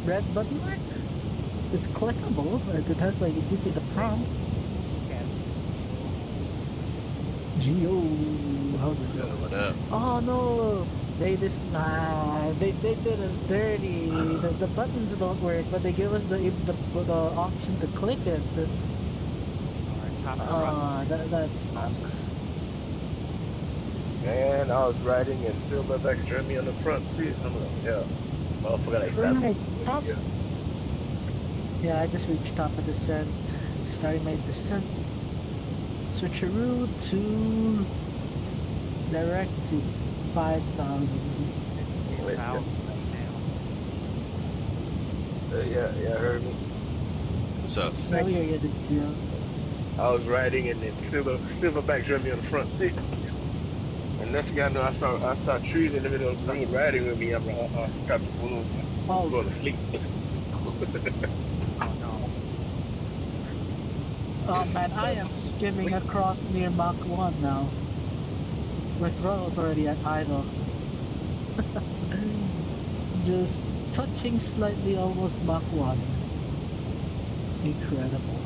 Speaker 7: red button mark. It's clickable. It has like it gives you the prompt. Geo, how's it going?
Speaker 5: What up?
Speaker 7: Oh no, they did us dirty. The buttons don't work, but they give us the option to click it. That sucks.
Speaker 11: Man, I was riding and Silverback turned me on the front seat. I'm like, yeah, motherfucker, I stopped.
Speaker 7: Yeah, I just reached top of descent. Starting my descent. switcheroo to direct to 5,000.
Speaker 14: 10,000 right
Speaker 16: Yeah, heard me.
Speaker 5: What's up?
Speaker 7: Now we are getting to
Speaker 16: I was riding and then Silverback drove me on the front seat. And next thing I know, I saw trees in the middle of the road riding with me. I'm like, got to pull over.
Speaker 7: Oh.
Speaker 16: Going to sleep.
Speaker 7: Oh man, I am skimming across near Mach 1 now. My throttle's already at idle. Just touching slightly almost Mach 1. Incredible.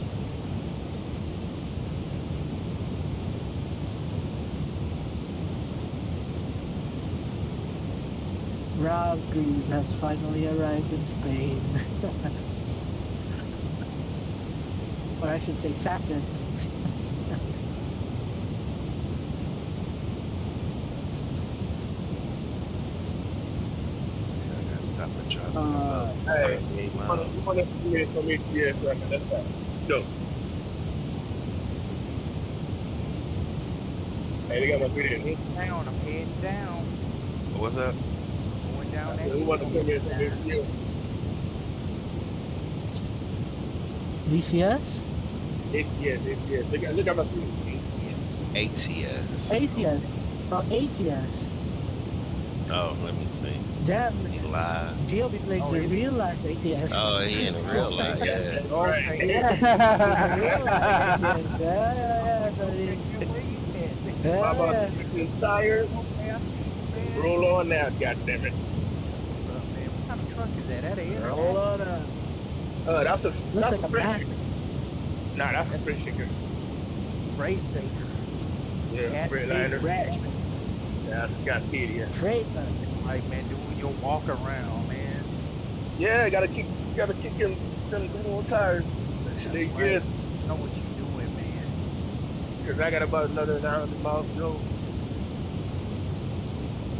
Speaker 7: Raspberries has finally arrived in Spain. Or I should say Saturn.
Speaker 16: Hey, you want to hear some HDS record? That's right. Go. Hey, they got my video.
Speaker 14: I'm heading down.
Speaker 5: What's up?
Speaker 14: Going down that
Speaker 16: We want to come here some HDS.
Speaker 7: DCS?
Speaker 16: ATS. Look at my video.
Speaker 5: ATS.
Speaker 7: ATS. Oh, ATS.
Speaker 5: Oh, let me see.
Speaker 7: Damn.
Speaker 5: He lied.
Speaker 7: Gio be playing the real life ATS.
Speaker 5: Oh, he in real life, yeah.
Speaker 16: Right.
Speaker 7: Yeah.
Speaker 16: Tires. Roll on now, goddammit.
Speaker 14: What's up, man? What kind of truck is that? That an
Speaker 7: Roll on up.
Speaker 16: That's a
Speaker 7: Looks like a
Speaker 16: French
Speaker 7: Mac.
Speaker 16: chicken. Nah, that's a French chicken.
Speaker 14: Race Baker.
Speaker 16: Yeah, Freightliner.
Speaker 7: Rash.
Speaker 16: That's got speed, yeah.
Speaker 7: Freightliner.
Speaker 14: Like, man, doing your walk around, man.
Speaker 16: Yeah, gotta kick them little tires. That shit ain't good.
Speaker 14: I know what you doing, man.
Speaker 16: Cause I got about another 900 miles to go.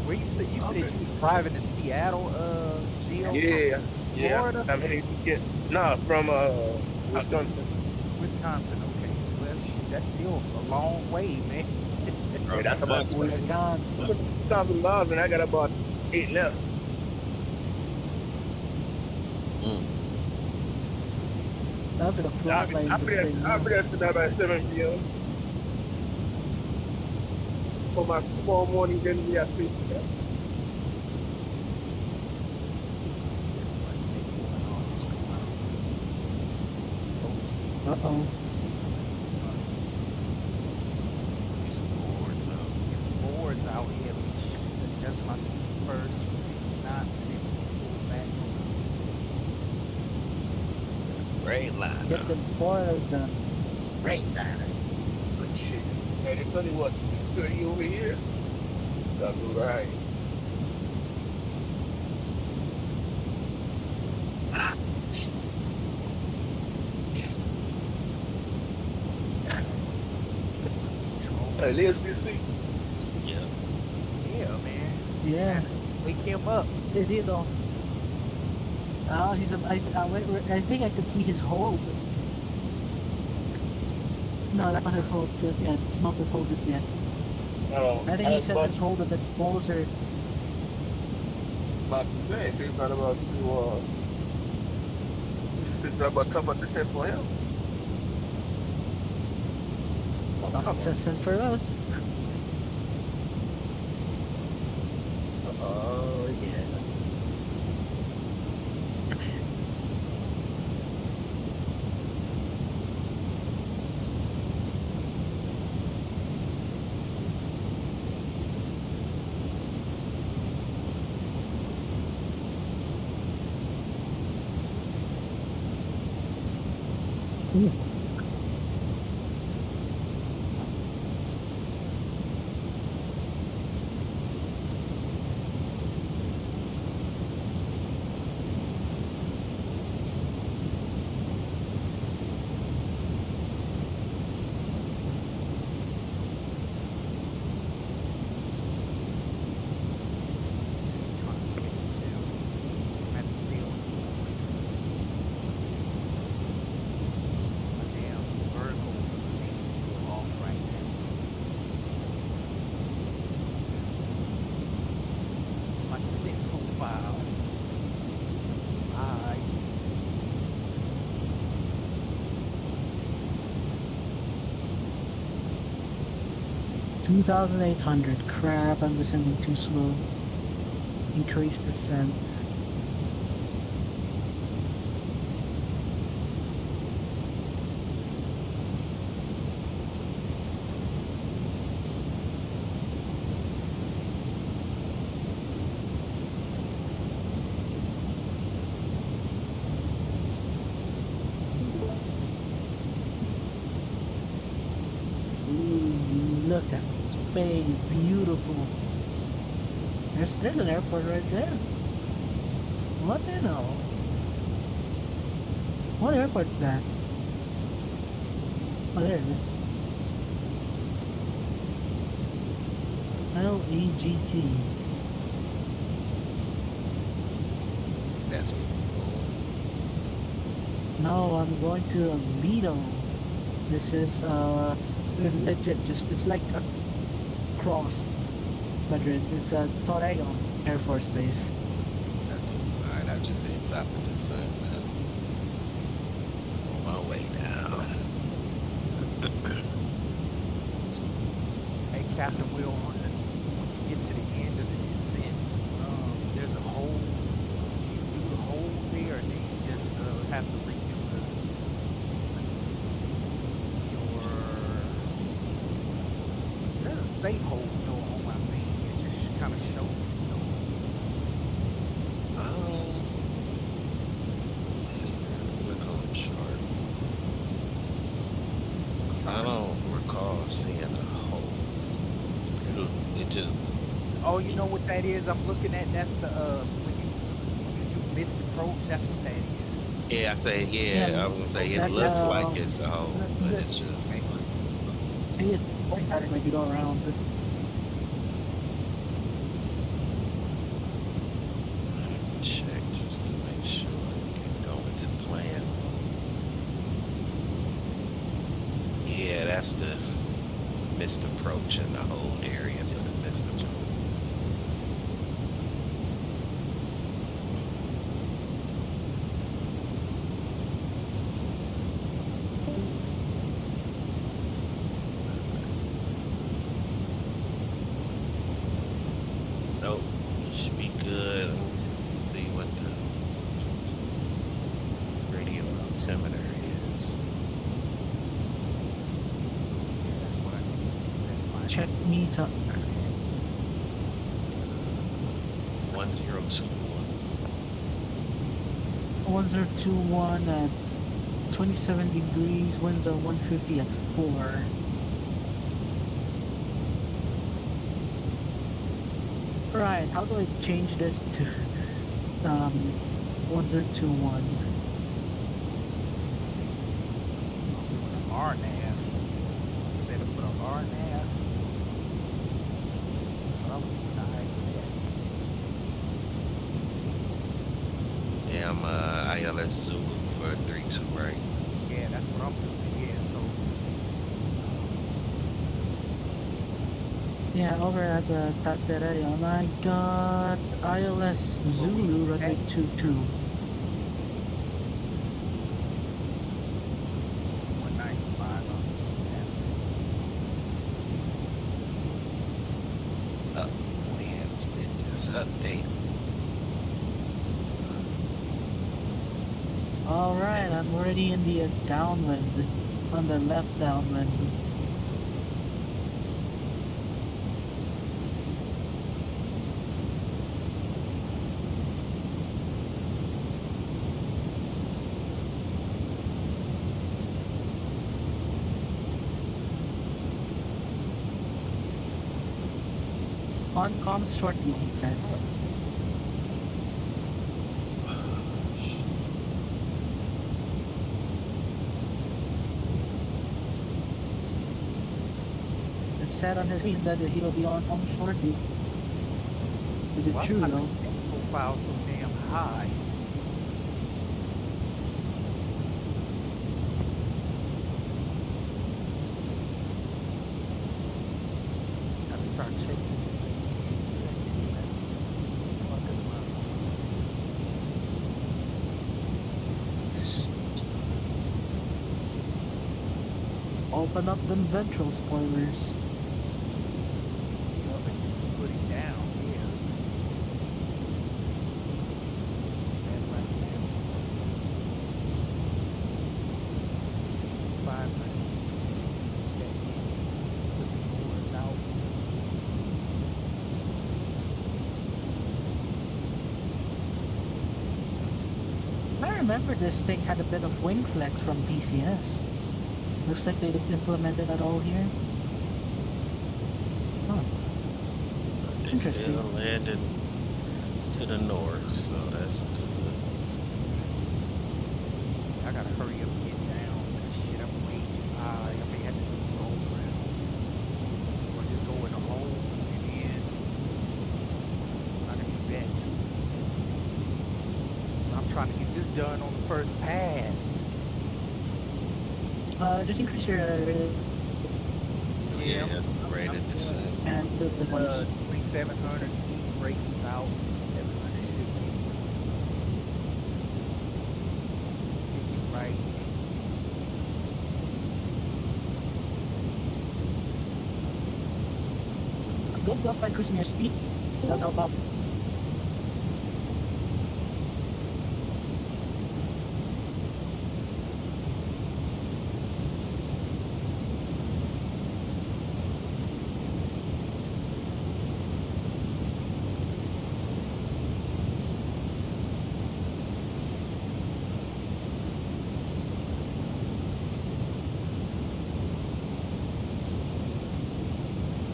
Speaker 14: Where you said you was driving to Seattle, Gio?
Speaker 16: Yeah.
Speaker 14: Florida?
Speaker 16: I'm heading to get from Wisconsin.
Speaker 14: Wisconsin, okay. Well, shit, that's still a long way, man.
Speaker 16: Yeah, that's about
Speaker 7: Wisconsin.
Speaker 16: 2,000 miles, and I got about 8 left.
Speaker 7: I'm gonna flatline this thing.
Speaker 16: I'll be there tonight by 7 p.m. For my tomorrow morning dinner, we have to speak to that.
Speaker 7: Uh-oh.
Speaker 14: Boards out here. Adjust my speed first, 250 knots, and then pull back.
Speaker 5: Freightliner.
Speaker 7: Get them spoiled then. Freightliner.
Speaker 16: Good shit. And it's only what, 6:30 over here? That's right. Hey, Liz, good to see you.
Speaker 14: Yeah, man.
Speaker 7: Yeah.
Speaker 14: Wake him up.
Speaker 7: Is he though? He's I think I could see his hold. No, not his hold just yet. It's not his hold just yet.
Speaker 16: Oh,
Speaker 7: I think he said his hold a bit closer.
Speaker 16: About to say, if he's not about to, it's not about tough descent for him.
Speaker 7: It's not consistent for us. Oh yeah. Yes. 2,800. Crap, I'm descending too slow. Increase descent. Look at Spain, beautiful. There's an airport right there. What the hell? What airport's that? Oh, there it is. LEGT.
Speaker 5: That's
Speaker 7: No, I'm going to Lido. This is legit. It's like a cross. Madrid. It's a Torreon Air Force Base.
Speaker 5: Alright, I just hit top of the sun now. On my way down.
Speaker 14: Hey, Captain Will, when you get to the end of the descent, there's a hole. Do you do the hole there, or do you just have to redo there's a safe hole though on my thing. It just kind of shows it though.
Speaker 5: See, look on the chart. I don't recall seeing a hole. It just.
Speaker 14: Oh, you know what that is? I'm looking at that's the when you do missed approach. That's what that is.
Speaker 5: Yeah, I say I was gonna say it looks like it's a hole, but it's just.
Speaker 7: See it point at it when you go around.
Speaker 5: Check just to make sure it can go into plan. Yeah, that's the missed approach in the whole area for the missed approach. Nope, you should be good. Let's see what the radio altimeter is.
Speaker 14: That's what I need.
Speaker 7: Check meter.
Speaker 5: 1021.
Speaker 7: 1021 at 27 degrees. Winds are 150 at 4. Right, how do I change this to 1021?
Speaker 14: RNAV. Set up for the RNAV.
Speaker 5: Yeah, I'm ILS Zulu for 32, right?
Speaker 14: Yeah, that's what I'm doing. Yeah, so
Speaker 7: Yeah, over at the Tatereon, I got ILS Zulu runway 22.
Speaker 14: 195 on
Speaker 5: Oh, man, it just updated.
Speaker 7: Alright, I'm already in the downwind, on the left downwind. On comms shortly, he says. It said on his screen that he will be on shortly. Is it true though?
Speaker 14: Profile so damn high. Gotta start chasing this thing in a second. That's fucking
Speaker 7: Open up them ventral spoilers. remember this thing had a bit of wing flex from TCS. Looks like they didn't implement it at all here. Huh.
Speaker 5: It's
Speaker 7: Interesting.
Speaker 5: still landed to the north, so that's good.
Speaker 14: I gotta hurry up and get down. Shit, I'm way too high. I may have to go around. Or just go in the hole and then I can do that too. I'm trying to get this done on the first pass.
Speaker 7: Just increase your
Speaker 5: Yeah, great at this.
Speaker 7: and the
Speaker 14: 2700 speed brakes is out. 2700 should be right.
Speaker 7: Good luck by increasing your speed. That's all about.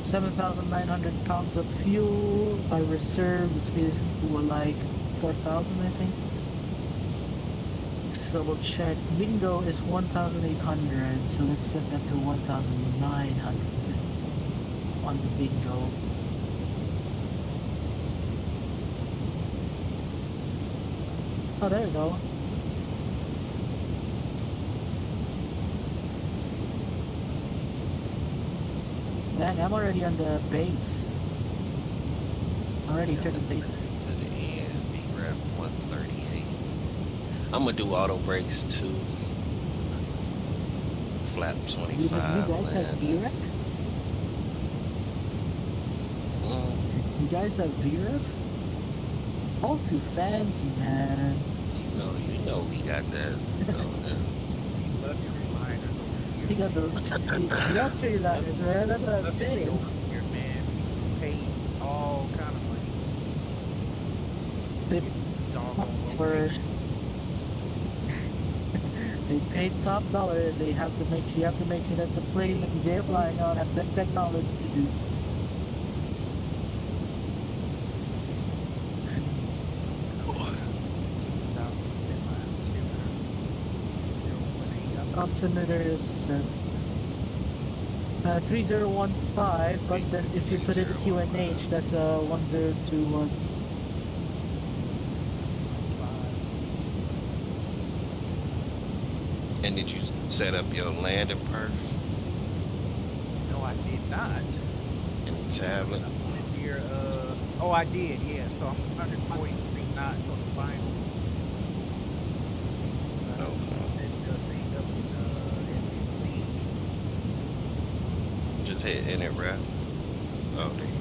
Speaker 7: £7,900 of fuel. Our reserve is like 4,000, I think. Let's double check. Bingo is 1,800, so let's set that to 1,900 on the bingo. Oh, there we go. Dang, I'm already on the base. Already to the base.
Speaker 5: To the end, BREF 138. I'm gonna do auto brakes too. Flap 25.
Speaker 7: You guys have VREF? You guys have VREF? All too fancy, man.
Speaker 5: You know we got that going there.
Speaker 7: You got the luxury liners, man. That's what I'm saying.
Speaker 14: Here, man, people pay all kind of money.
Speaker 7: They for they pay top dollar. They have to make sure that the plane that they're flying on has the technology to do. Altimeter is 3015, but then if you put it in QNH, that's 1021.
Speaker 5: And did you set up your landing perf
Speaker 14: No, I did not.
Speaker 5: in the tablet?
Speaker 14: Here, oh, I did, yeah. So I'm 143 knots on the final.
Speaker 5: Just hit enter, bro. Oh, there you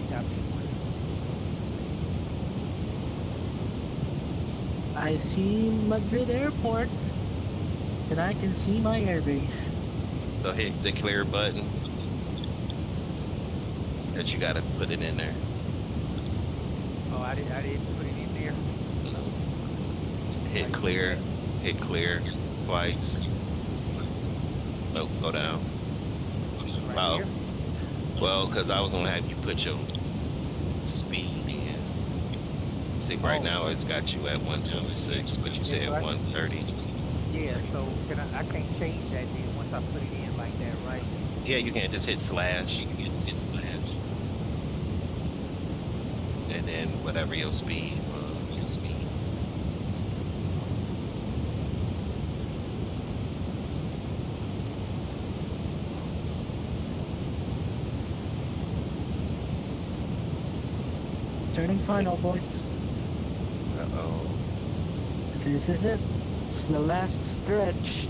Speaker 5: go.
Speaker 7: I see Madrid Airport, and I can see my airbase.
Speaker 5: So hit the clear button. That you gotta put it in there.
Speaker 14: Oh, I didn't put it in there.
Speaker 5: No. Hit clear twice. Nope, go down.
Speaker 14: Right here?
Speaker 5: Well, because I was gonna have you put your speed in. See, right now it's got you at 126, but you said 130.
Speaker 14: Yeah, so I can't change that then once I put it in like that, right?
Speaker 5: Yeah, you can just hit slash. And then whatever your speed was.
Speaker 7: Turning final, boys.
Speaker 5: Uh-oh.
Speaker 7: This is it. It's the last stretch.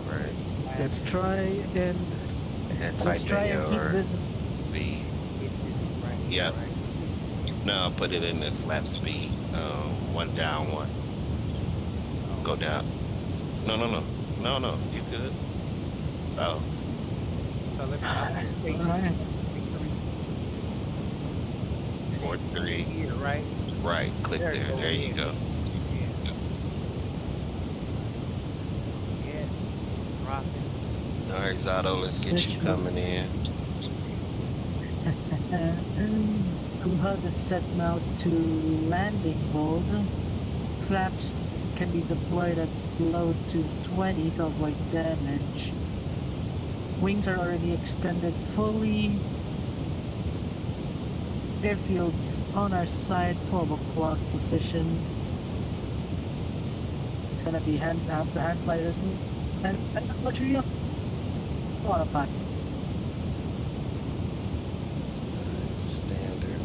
Speaker 5: Right.
Speaker 7: Let's try and keep this.
Speaker 5: Speed. Yep. No, put it in the flap speed. One down, one. Go down. No. You good? Oh.
Speaker 14: So let me change
Speaker 7: Alright.
Speaker 5: 4-3.
Speaker 14: Here, right?
Speaker 5: Right. Click there. There you go.
Speaker 14: dropping.
Speaker 5: All right, Zato, let's get you
Speaker 7: Switch
Speaker 5: coming in.
Speaker 7: HUD is set now to landing mode. Flaps can be deployed at low to 20 to avoid damage. Wings are already extended fully. Airfields on our side, 12 o'clock position. It's gonna be hand fly this one. And what you thought about it?
Speaker 5: Standard.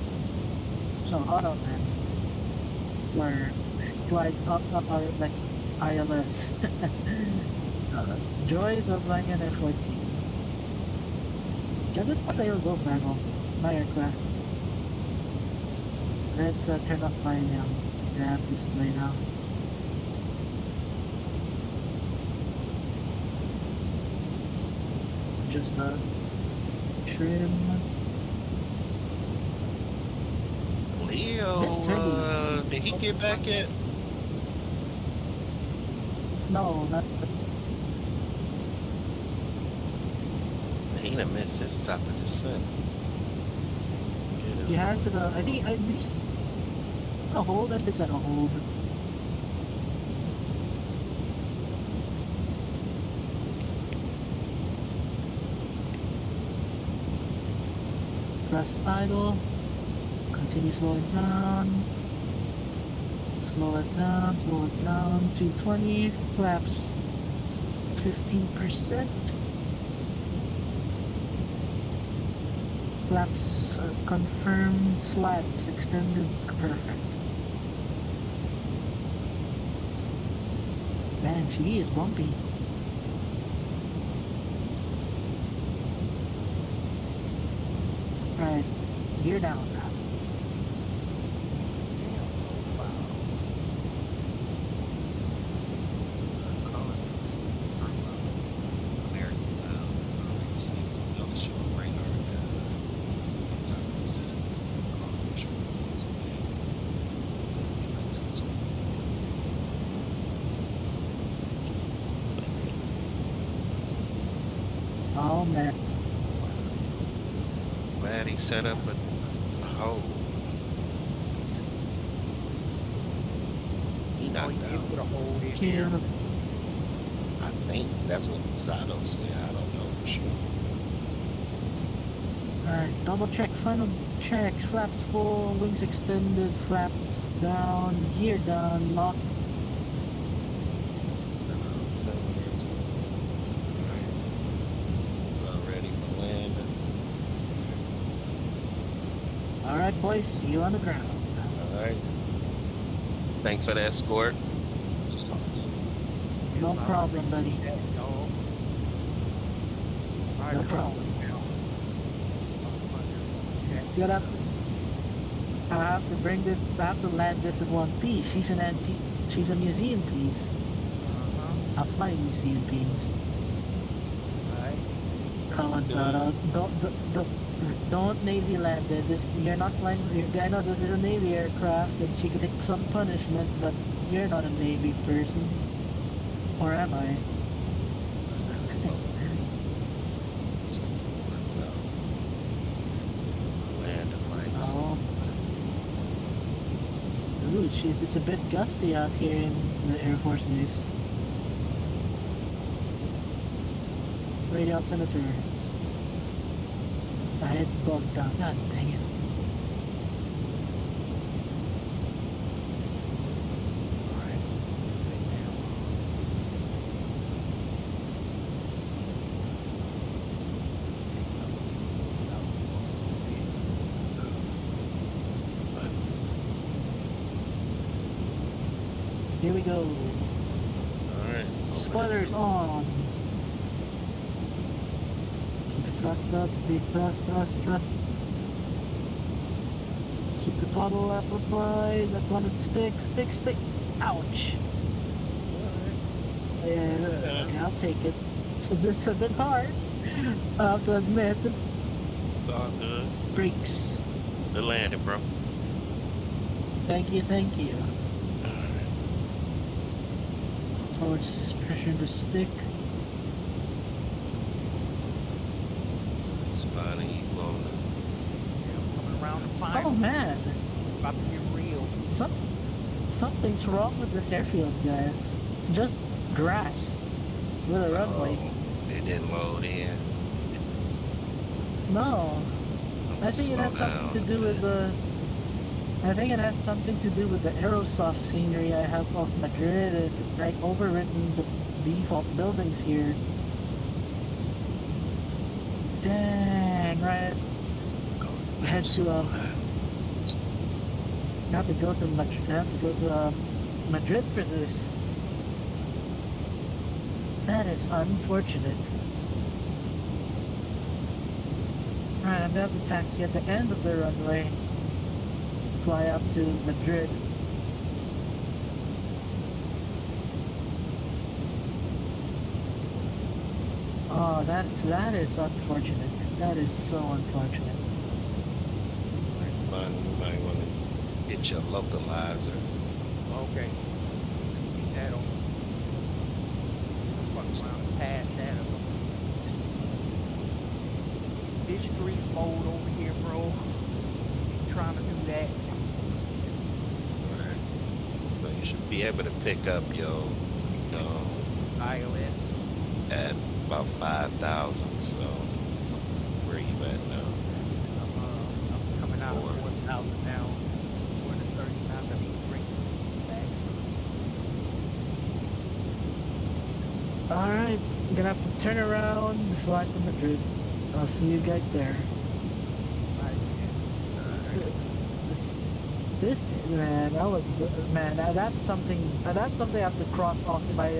Speaker 7: No, auto land. Or glide up our like ILS. Joys of flying an F-14. Yeah, this one I'll go back on my aircraft. Let's turn off my nav display now. Just trim.
Speaker 5: Leo, did he get back yet?
Speaker 7: No, not.
Speaker 5: He done missed his top of the sun.
Speaker 7: He has his, I think it's a hold. That is at a hold. Thrust idle. Continue slowing down. Slow it down. Slow it down. 220. Flaps 15%. Flaps confirmed, slats extended, perfect. Man, she is bumpy. Right, gear down. Oh man.
Speaker 5: Glad he set up a hole. He knocked out.
Speaker 14: Put a hold in
Speaker 7: Gear.
Speaker 14: there.
Speaker 5: I think that's what Zato said. I don't know for sure.
Speaker 7: Alright, double check final checks. Flaps full, wings extended, flaps down, gear down, lock.
Speaker 5: Ready for land.
Speaker 7: Alright boys, see you on the ground.
Speaker 5: Alright. Thanks for the escort.
Speaker 7: No problem, buddy. No problem. Gotta, I have to bring this, I have to land this in one piece. She's an antique, she's a museum piece. A flying museum piece. Come on, Zara. Don't Navy land it. This, you're not flying, I know this is a Navy aircraft and she could take some punishment, but you're not a Navy person. Or am I? Oh. Ooh, shit, it's a bit gusty out here in the Air Force Base. Radio altimeter. My head's bugged out. God dang it. Here we go.
Speaker 5: Alright.
Speaker 7: Spoilers on. Keep thrust up, 3 thrust. Keep the throttle up applied. That's one of the stick. Ouch. Yeah, I'll take it. It's a bit hard. I have to admit.
Speaker 5: It's all good.
Speaker 7: Brakes.
Speaker 5: Good landing, bro.
Speaker 7: Thank you. Towards pressure to stick.
Speaker 5: spotting you on
Speaker 14: Coming around the final.
Speaker 7: Oh man,
Speaker 14: About to get real.
Speaker 7: Something's wrong with this airfield, guys. It's just grass with a runway.
Speaker 5: It didn't load in.
Speaker 7: No, I think it has
Speaker 5: slow
Speaker 7: something
Speaker 5: down
Speaker 7: to
Speaker 5: a
Speaker 7: do with
Speaker 5: bit.
Speaker 7: the. I think it has something to do with the Aerosoft scenery I have of Madrid. It like overwritten the default buildings here. Dang, right. I had to I have to go to Madrid for this. That is unfortunate. Alright, I'm gonna have to taxi at the end of the runway. Fly up to Madrid. Oh, that is unfortunate. That is so unfortunate.
Speaker 5: Next time you might want to get your localizer.
Speaker 14: Okay. Get that on. Fuck around and pass that up. Fish grease mode over here, bro. Trying to do that.
Speaker 5: Right. But you should be able to pick up your
Speaker 14: iOS
Speaker 5: at about 5,000. So where you at now?
Speaker 14: I'm coming out of 4,000 now. 430 knots. I need to bring the speed back. So.
Speaker 7: Alright, I'm gonna have to turn around and fly to Madrid. I'll see you guys there. This man, that's something I have to cross off my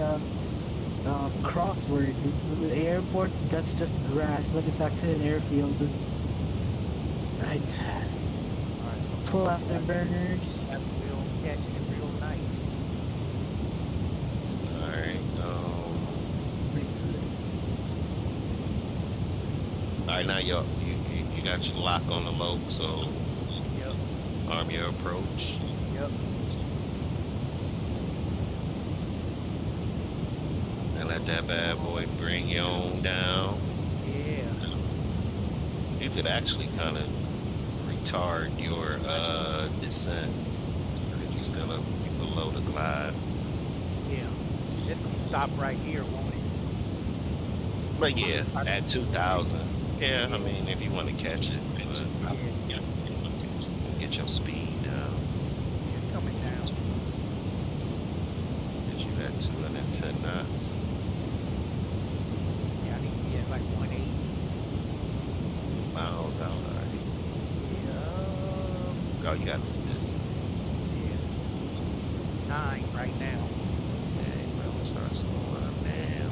Speaker 7: crossword. The airport, that's just grass, but it's actually an airfield. Right. Full afterburners.
Speaker 14: We'll catch it real nice.
Speaker 5: Alright, alright, now you got your lock on the low, so arm your approach.
Speaker 14: Yep.
Speaker 5: And let that bad boy bring you on down.
Speaker 14: Yeah.
Speaker 5: You could actually kind of retard your descent. Because you're still up below the glide.
Speaker 14: Yeah. It's gonna stop right here, won't it?
Speaker 5: But yeah, at 2,000. Yeah, I mean, if you want to catch it, but get your speed down.
Speaker 14: It's coming down.
Speaker 5: Get you at 210 knots.
Speaker 14: Yeah, I need to be at like 180
Speaker 5: miles out, alright.
Speaker 14: Yeah.
Speaker 5: Oh, you got this.
Speaker 14: Yeah. 9 right now.
Speaker 5: Yeah, you might want to start slowing down.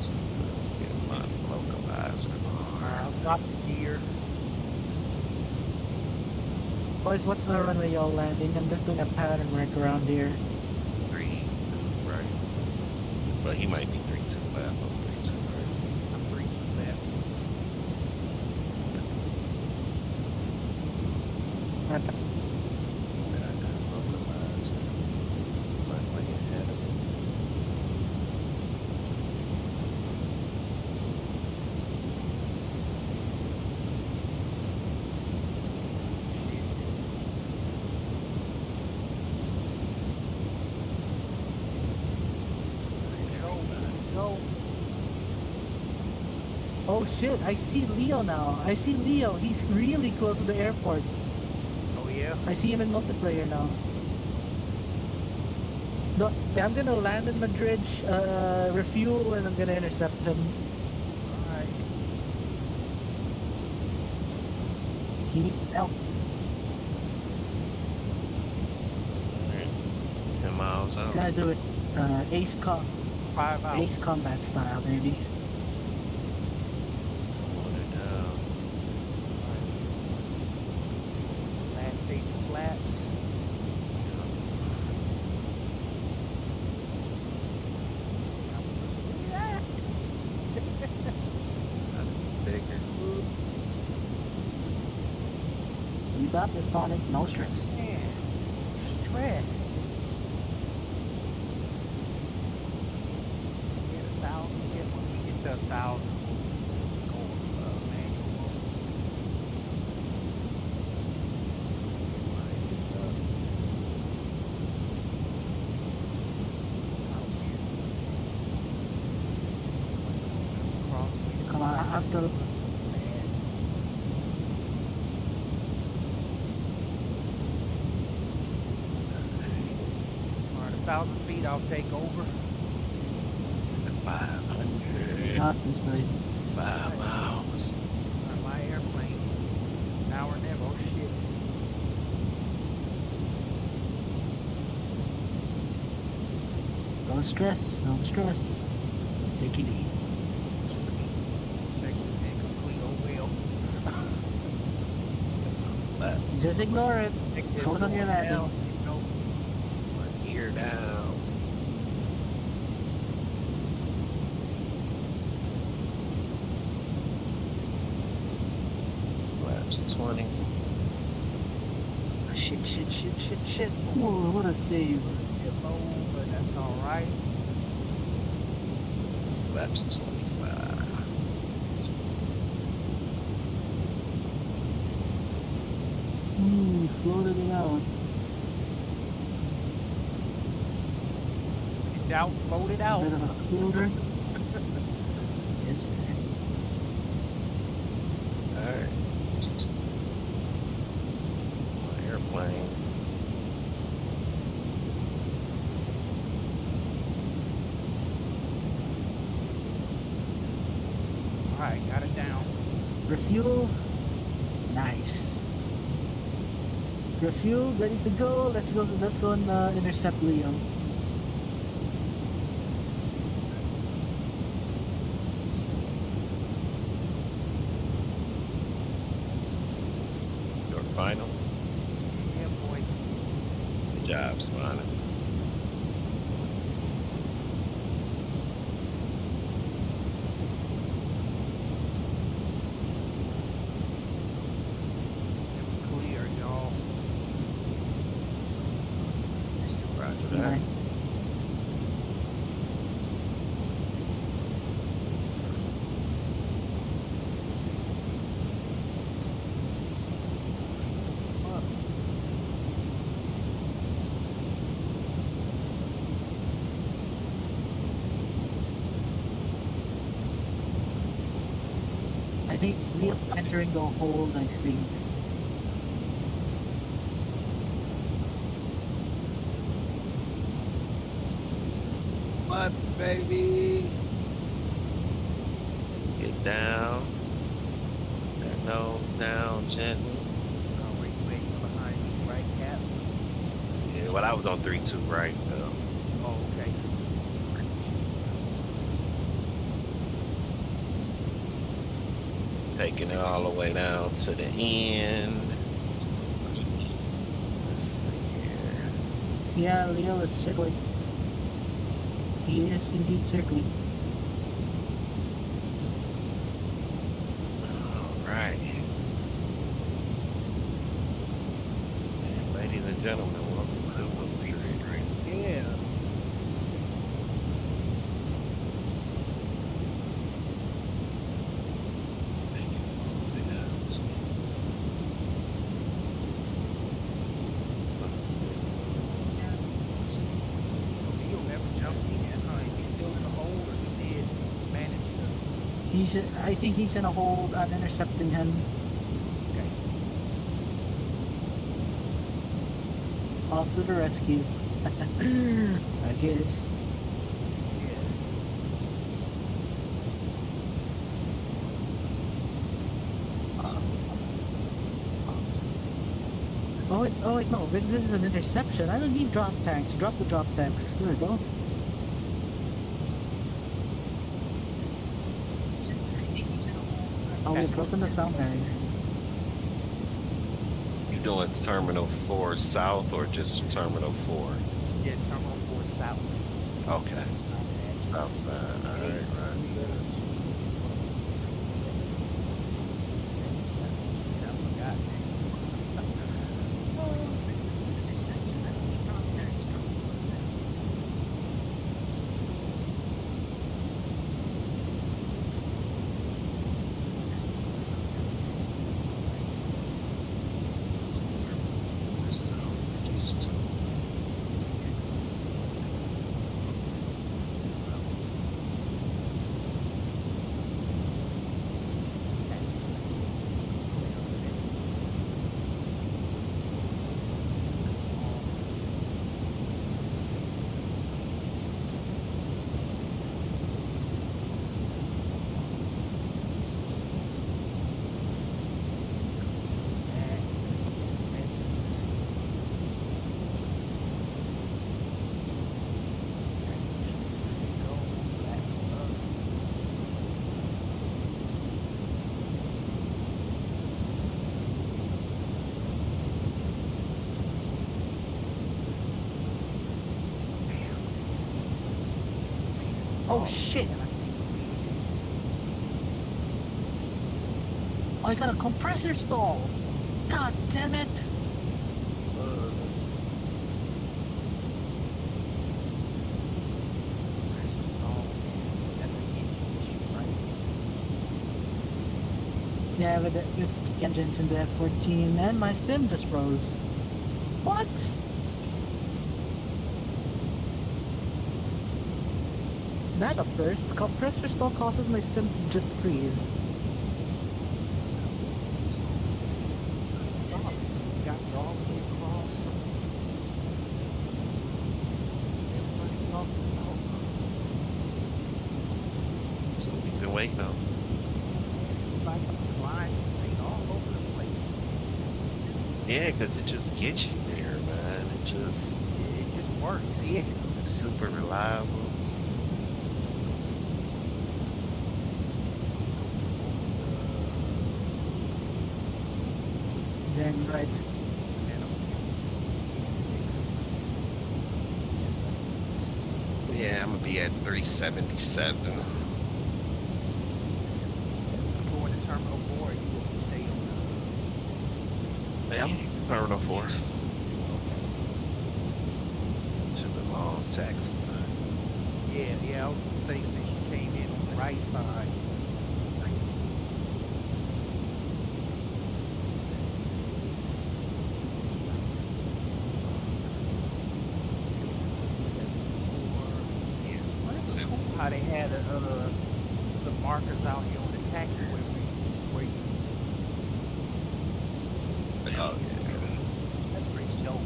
Speaker 5: So, get my localizer on.
Speaker 14: I've got the gear.
Speaker 7: Boys, what runway y'all landing? I'm just doing a pattern work around here.
Speaker 5: 3, right. But he might be 3-2 left. I'm 3-2 right.
Speaker 14: I'm 3-2 left. Oh
Speaker 7: shit, I see Leo now. I see Leo. He's really close to the airport.
Speaker 14: Oh yeah?
Speaker 7: I see him in multiplayer now. I'm gonna land in Madrid, refuel, and I'm gonna intercept him.
Speaker 14: Alright.
Speaker 7: He needs help.
Speaker 5: 10 miles out.
Speaker 7: Gotta do it. Ace
Speaker 14: 5 out.
Speaker 7: Ace combat style, maybe.
Speaker 14: Last stage of flaps.
Speaker 7: You got this, Tonic. No stress.
Speaker 14: Man, stress. Get 1,000. Get when we get to 1,000.
Speaker 7: have to.
Speaker 14: All right, 1,000 feet, I'll take over.
Speaker 5: 500.
Speaker 7: Got this, buddy.
Speaker 5: 5 miles.
Speaker 14: My airplane. Hour never. Oh shit.
Speaker 7: Don't stress. Don't stress. Take it easy.
Speaker 14: Check this incomplete. Oh well.
Speaker 7: Just ignore it. Focus on your landing.
Speaker 5: Gear down. Laps 20.
Speaker 7: Shit. Ooh, what a save.
Speaker 14: Get low, but that's alright.
Speaker 5: Laps 25.
Speaker 7: Floated it out.
Speaker 14: In doubt, float it out.
Speaker 7: Bit of a floater. Yes, sir.
Speaker 5: Alright. Airplane.
Speaker 14: Alright, got it down.
Speaker 7: Refuel. Nice. Refuel, ready to go. Let's go and intercept Lian.
Speaker 5: Your final.
Speaker 14: Yeah, boy.
Speaker 5: Good job, Swana.
Speaker 14: Clear, y'all.
Speaker 5: Roger that.
Speaker 7: Nice. I think we are entering the hold, I think.
Speaker 18: What, baby?
Speaker 5: Get down. That nose down gently.
Speaker 14: Wait, behind me, right, Cap?
Speaker 5: Yeah, well, I was on 3-2 right, though.
Speaker 14: Oh, okay.
Speaker 5: Taking it all the way down to the end. Let's see here.
Speaker 7: Yeah, Leo is circling. He is indeed circling.
Speaker 5: Alright. And ladies and gentlemen, welcome to the period right
Speaker 14: Yeah. He'll never jump in, huh? Is he still in the hole, or he did manage to?
Speaker 7: I think he's in a hold. I'm intercepting him.
Speaker 14: Okay.
Speaker 7: Off to the rescue. I guess.
Speaker 14: Yes.
Speaker 7: Oh wait, no, this is an interception. I don't need drop tanks. Drop the drop tanks. There we go. Oh, we've broken the sound barrier.
Speaker 5: You doing Terminal 4 South or just Terminal 4?
Speaker 14: Yeah, Terminal 4 South.
Speaker 5: Okay. South side. Alright, right.
Speaker 7: Oh shit! I got a compressor stall! God damn it!
Speaker 14: That's an engine issue, right?
Speaker 7: Yeah, with the engines in the F-14, and my sim just froze. What? Not a first. Compressor stall causes my sim to just freeze.
Speaker 14: Stop. Got me all the way across. Everybody talking about.
Speaker 5: So we've been waiting on.
Speaker 14: Everybody been flying this thing all over the place.
Speaker 5: Yeah, because it just gets you there, man. It just
Speaker 14: works. Yeah.
Speaker 5: It's super reliable.
Speaker 7: Then right.
Speaker 5: Yeah, I'm gonna be at 377.
Speaker 14: Going to Terminal 4, you will stay on
Speaker 5: Yeah, I'm Terminal 4. Just a long taxi thing.
Speaker 14: Yeah, I was gonna say since you came in on the right side. How they had the markers out here on the taxiway where you.
Speaker 5: Oh yeah.
Speaker 14: That's pretty dope.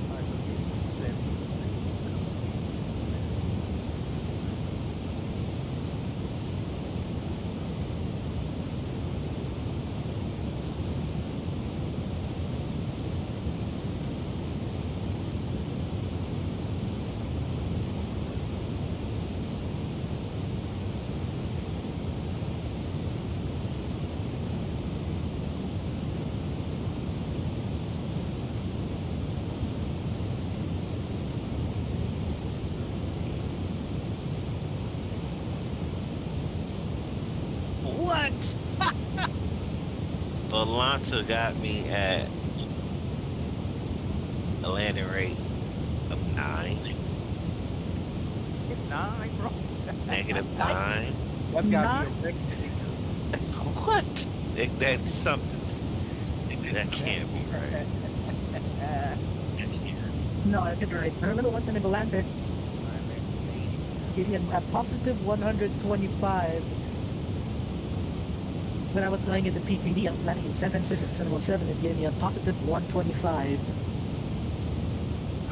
Speaker 14: Alright, so here's 76.
Speaker 5: What? Atlanta got me at a landing rate of 9.
Speaker 14: 9, bro.
Speaker 5: -9.
Speaker 14: That's gotta be a record.
Speaker 5: What? That's something. That can't be right.
Speaker 7: No, I could right. I remember one time in Atlanta, gave me a positive 125. When I was flying in the PPD, I was landing in 717, it gave me a positive 125.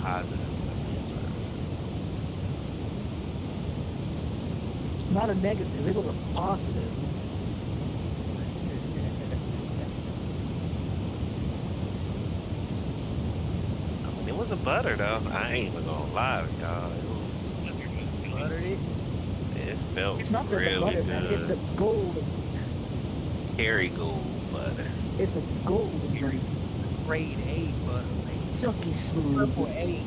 Speaker 5: Positive.
Speaker 7: Not a negative, it was a positive.
Speaker 5: I mean, it was a butter though. I ain't even gonna lie to y'all. It was
Speaker 14: buttery.
Speaker 5: It felt
Speaker 7: It's not just
Speaker 5: really
Speaker 7: the butter,
Speaker 5: good.
Speaker 7: man. It's the gold.
Speaker 5: Kerrygold butter.
Speaker 7: It's the gold grade.
Speaker 14: Grade A butter, man.
Speaker 7: Silky smooth.
Speaker 14: Triple A.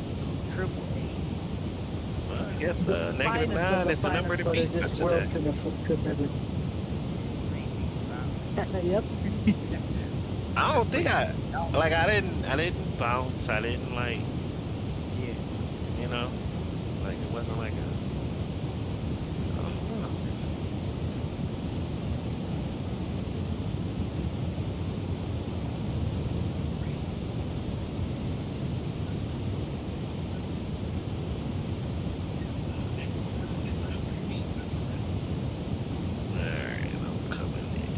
Speaker 5: Well, I guess -9 is the number to beat for today.
Speaker 7: Yep.
Speaker 5: I don't think I didn't bounce. I didn't like, you know, like it wasn't like a. I don't know. Alright, I'm coming in.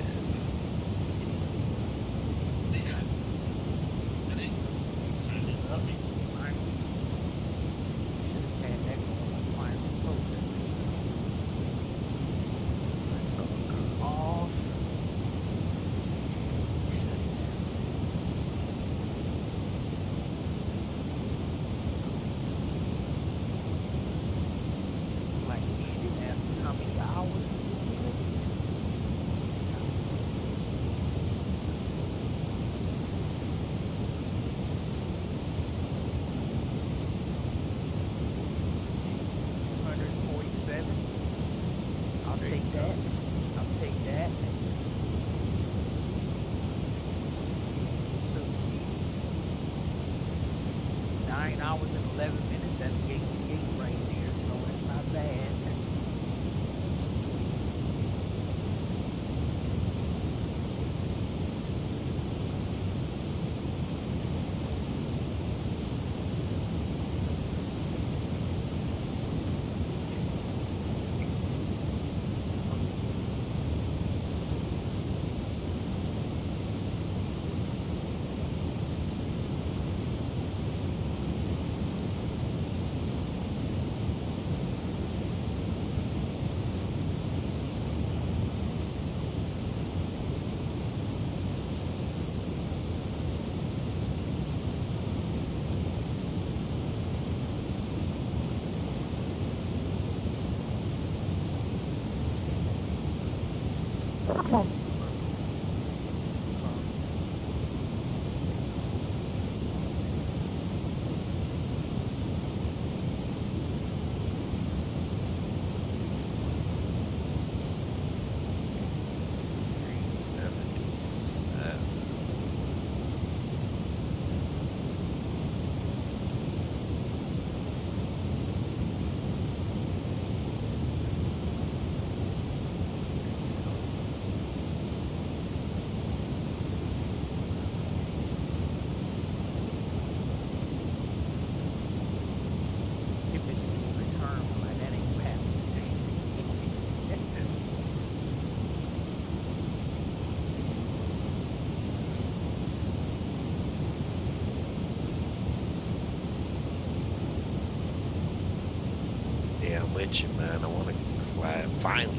Speaker 5: Yeah, I'm with you, man. I want to fly. Finally,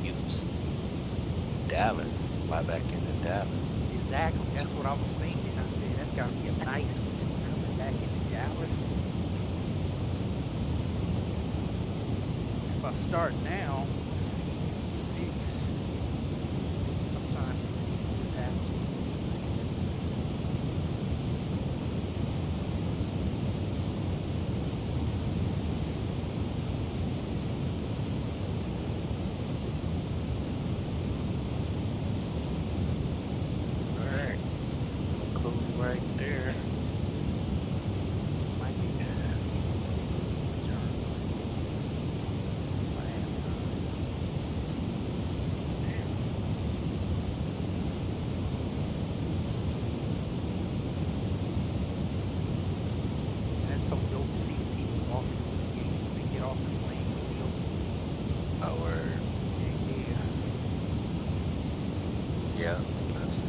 Speaker 5: use Dallas. Fly back into Dallas.
Speaker 14: Exactly. That's what I was thinking. I said that's got to be a nice one coming back into Dallas. If I start now, let's see, 6. Sometimes it just happens. So dope to see the people walking through the gates when they get off the plane.
Speaker 5: Oh, word. Yeah, I see.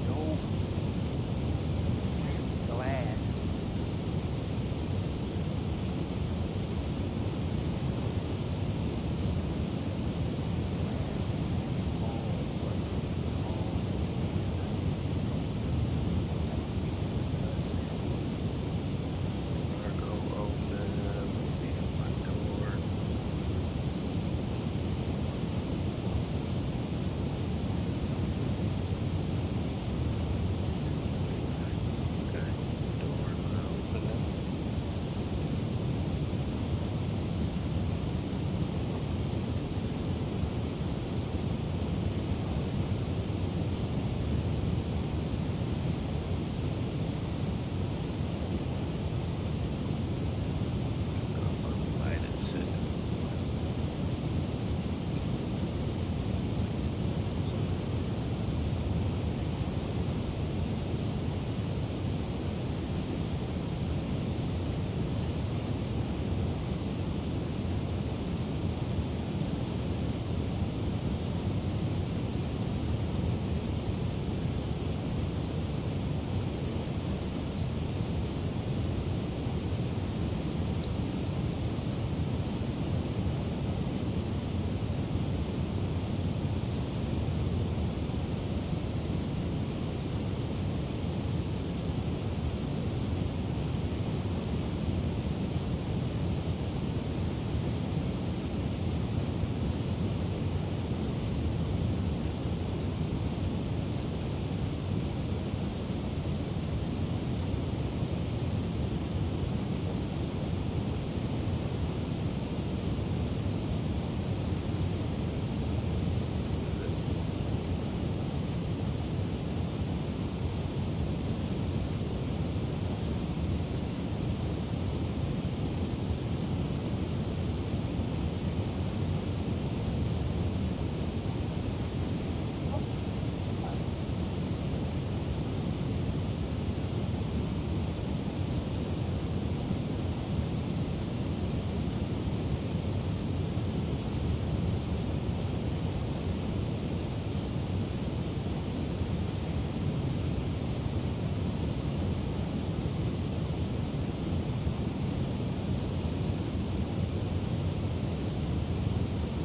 Speaker 14: Dope. See the glass.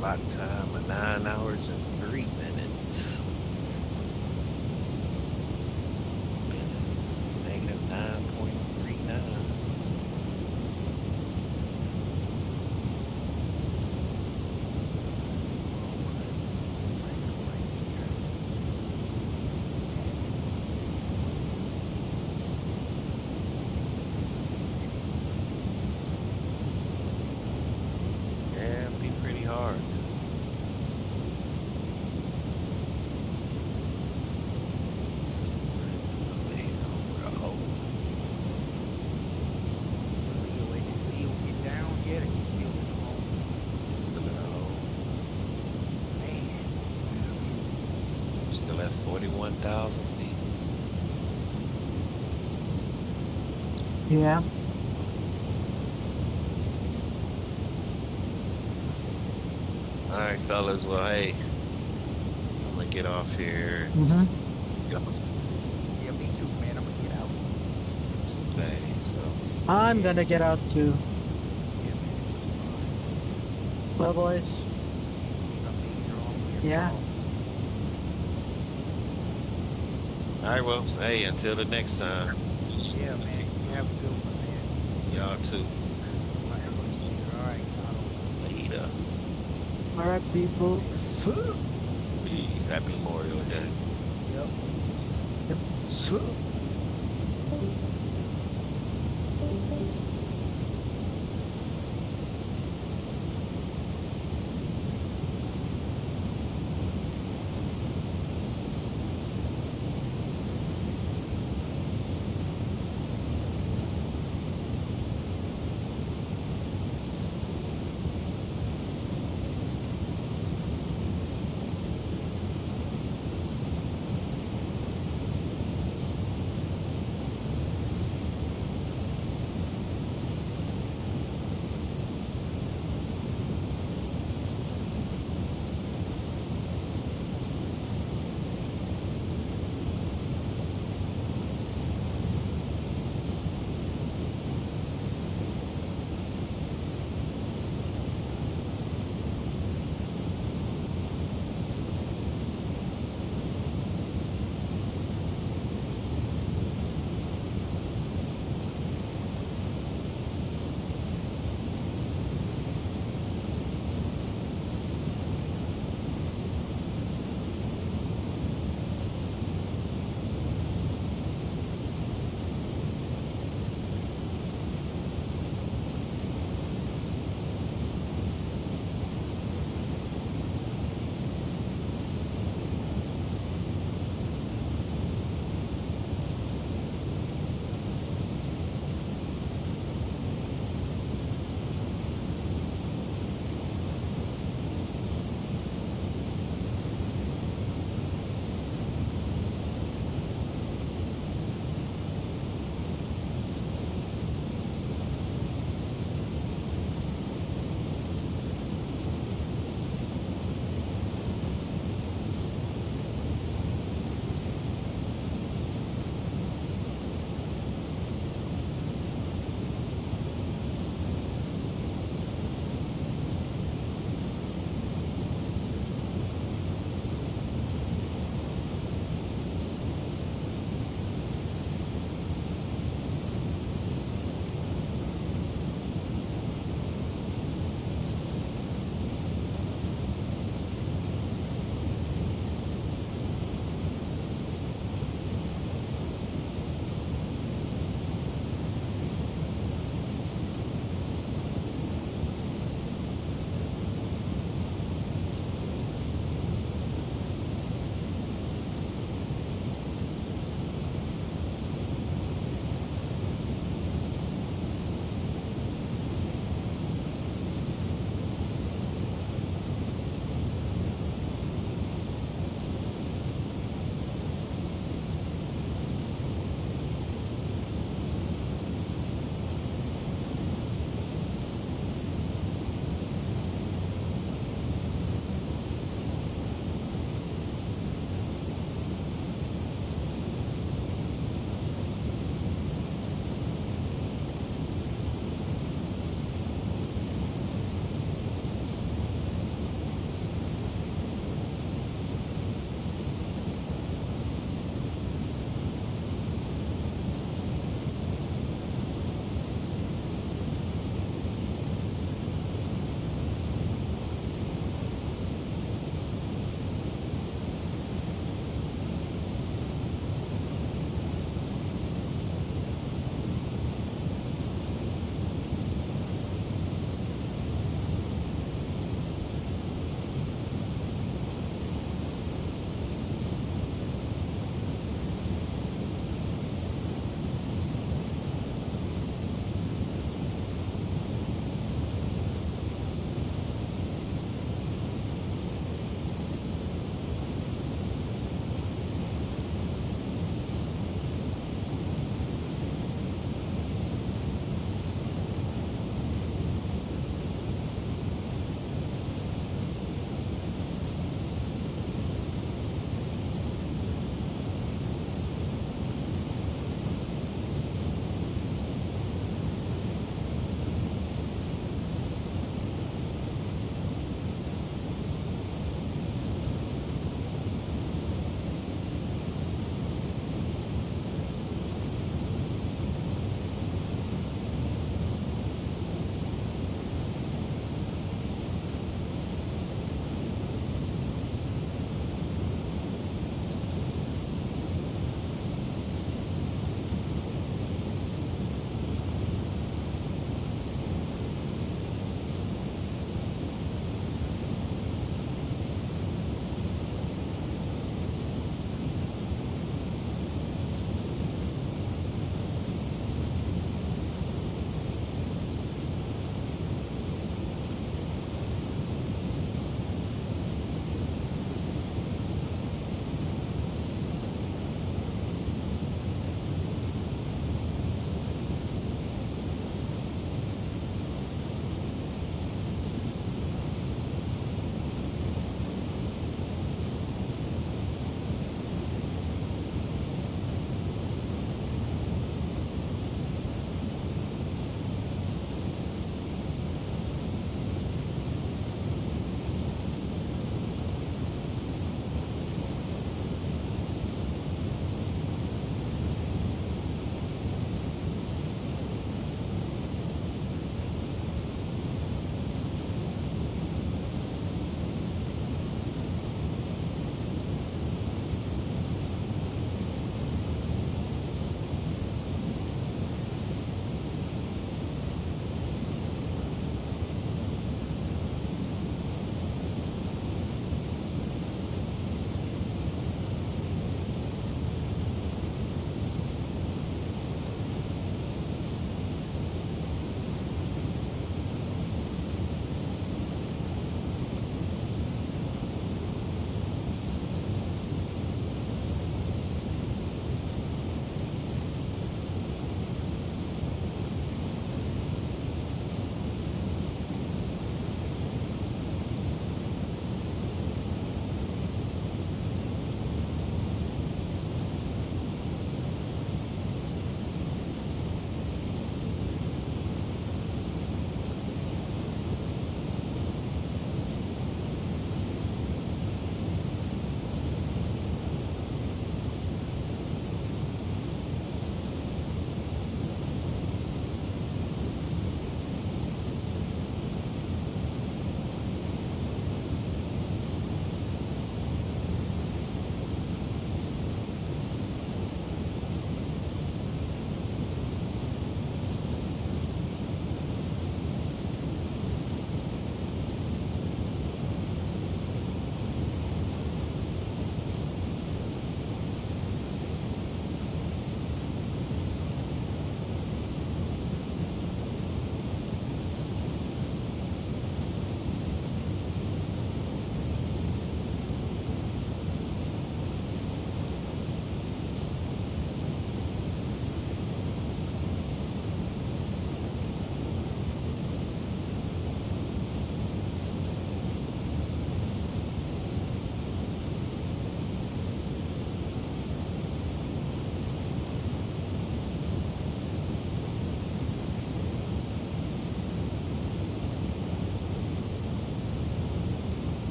Speaker 5: Clock time of 9 hours and 3 minutes. It's negative 9.39. Still at 41,000 feet.
Speaker 7: Yeah.
Speaker 5: All right, fellas. Well, hey, I'm gonna get off here.
Speaker 7: Mm-hmm.
Speaker 5: Go.
Speaker 14: Yeah, me too, man. I'm gonna get out.
Speaker 5: Today, so.
Speaker 7: I'm gonna get out too.
Speaker 14: Yeah, man, this was fun.
Speaker 7: Well, boys.
Speaker 14: I made it all the way
Speaker 7: Yeah.
Speaker 14: across.
Speaker 5: All right, well, hey, until the next time.
Speaker 14: Yeah, man. You have a good one, man.
Speaker 5: Y'all too.
Speaker 14: All right, so
Speaker 5: Later.
Speaker 7: All right, people.
Speaker 5: Peace. Happy Memorial Day.
Speaker 14: Yep.
Speaker 7: Yep.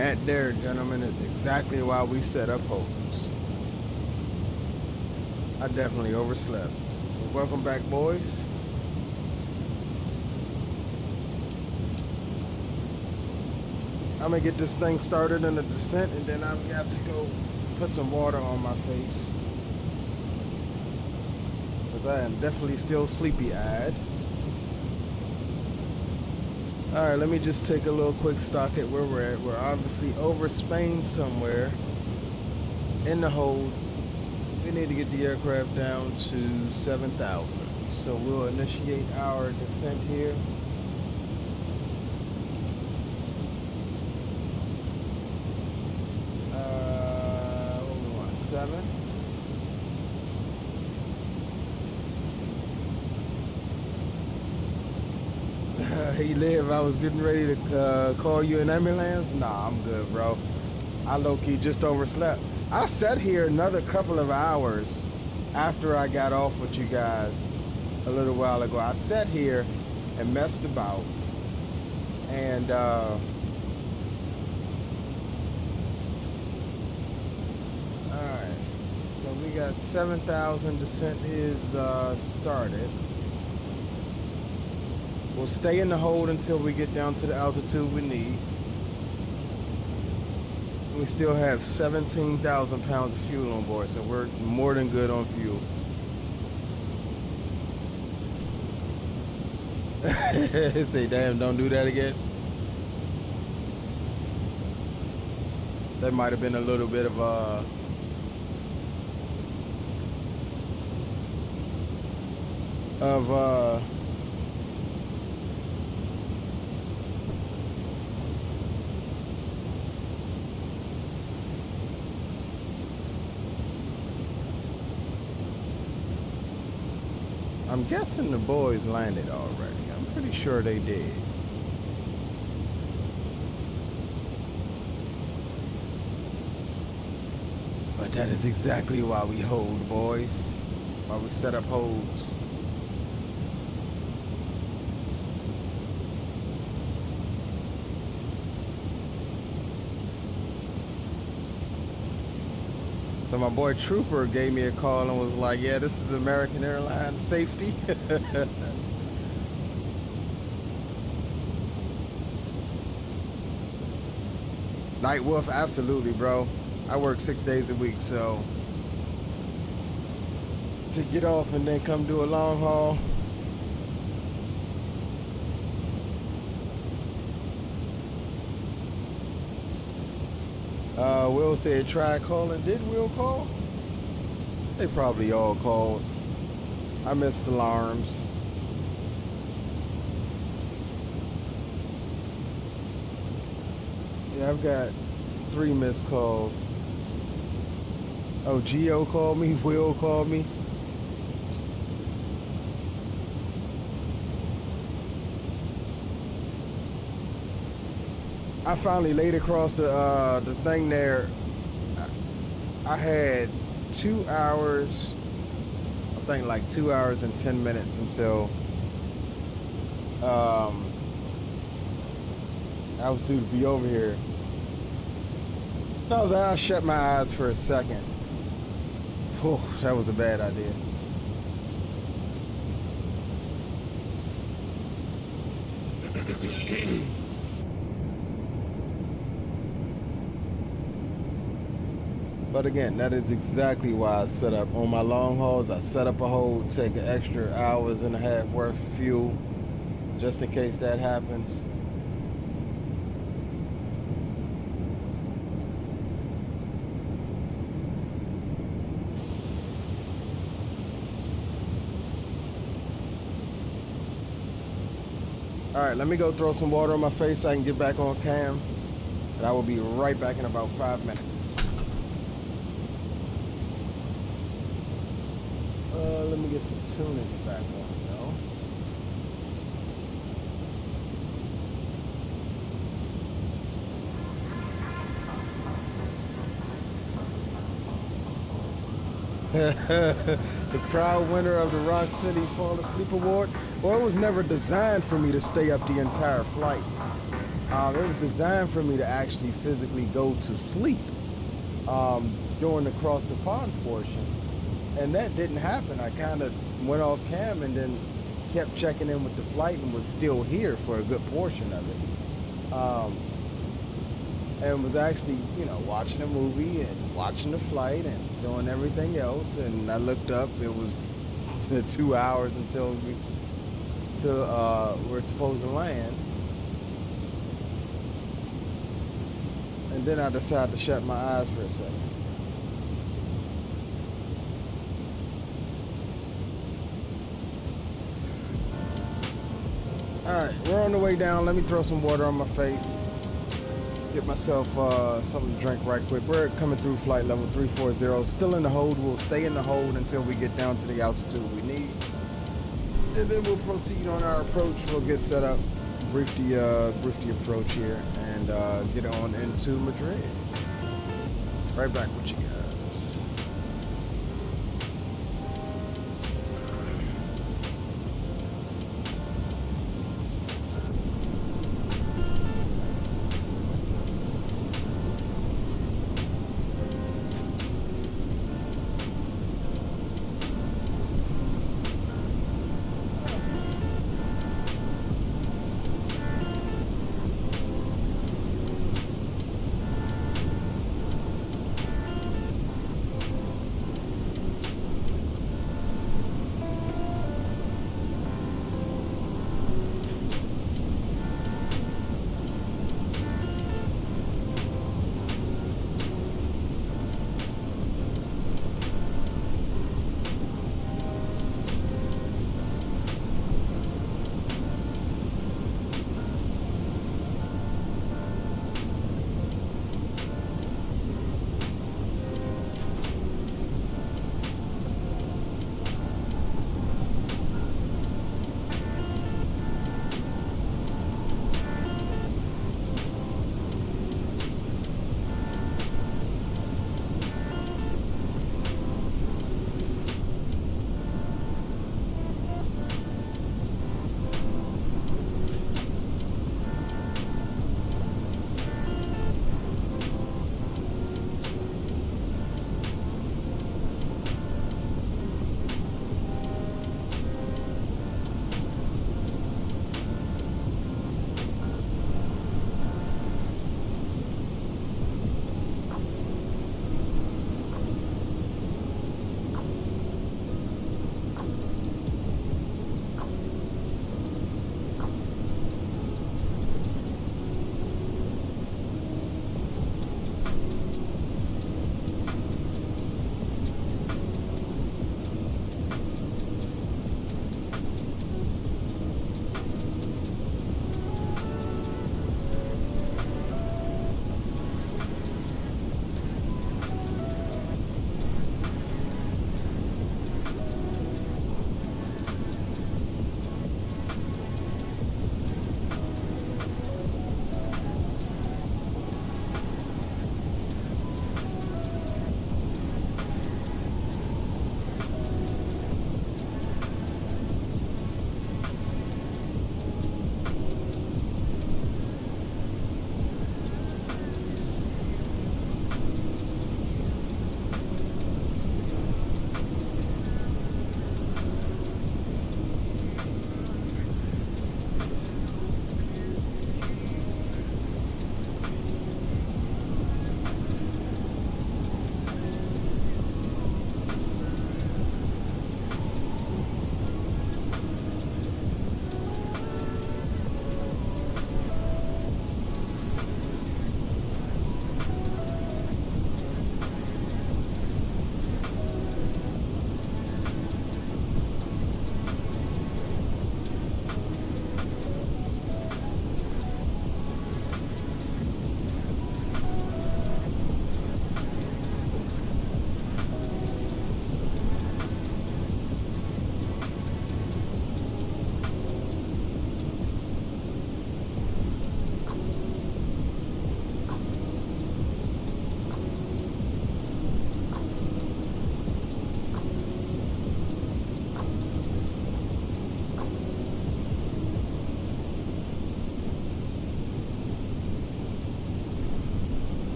Speaker 1: that there, gentlemen, is exactly why we set up holds. I definitely overslept. But welcome back, boys. I'm gonna get this thing started in the descent, and then I've got to go put some water on my face, because I am definitely still sleepy-eyed. Alright, let me just take a little quick stock at where we're at. We're obviously over Spain somewhere in the hold. We need to get the aircraft down to 7,000. So we'll initiate our descent here. What do we want? 7. Hey Liv, I was getting ready to call you an ambulance. Nah, I'm good, bro. I low-key just overslept. I sat here another couple of hours after I got off with you guys a little while ago. I sat here and messed about, and alright, so we got 7,000. Descent is started. We'll stay in the hold until we get down to the altitude we need. We still have 17,000 pounds of fuel on board, so we're more than good on fuel. Say, damn, don't do that again. That might have been a little bit of I'm guessing the boys landed already. I'm pretty sure they did. But that is exactly why we hold, boys. Why we set up holds. So my boy Trooper gave me a call and was like, yeah, this is American Airlines safety. Night Wolf, absolutely, bro. I work 6 days a week, so to get off and then come do a long haul. Will said try calling. Did Will call? They probably all called. I missed alarms. Yeah, I've got 3 missed calls. Oh, Gio called me. Will called me. I finally laid across the thing there. I had 2 hours, I think like 2 hours and 10 minutes until I was due to be over here. I shut my eyes for a second. Whew, that was a bad idea. But again, that is exactly why I set up on my long hauls. I set up a hold, take an extra 1.5 hours worth of fuel, just in case that happens. All right, let me go throw some water on my face so I can get back on cam, and I will be right back in about 5 minutes. Let me get some tunage back on, though. The proud winner of the Rock City Fall Asleep Award. Well, it was never designed for me to stay up the entire flight. It was designed for me to actually physically go to sleep during the cross the pond portion, and that didn't happen. I kind of went off cam and then kept checking in with the flight and was still here for a good portion of it. And was actually, you know, watching a movie and watching the flight and doing everything else. And I looked up, it was 2 hours until we're supposed to land. And then I decided to shut my eyes for a second. All right, we're on the way down. Let me throw some water on my face. Get myself something to drink right quick. We're coming through flight level 340. Still in the hold. We'll stay in the hold until we get down to the altitude we need. And then we'll proceed on our approach. We'll get set up, brief the approach here, and get on into Madrid. Right back with you guys.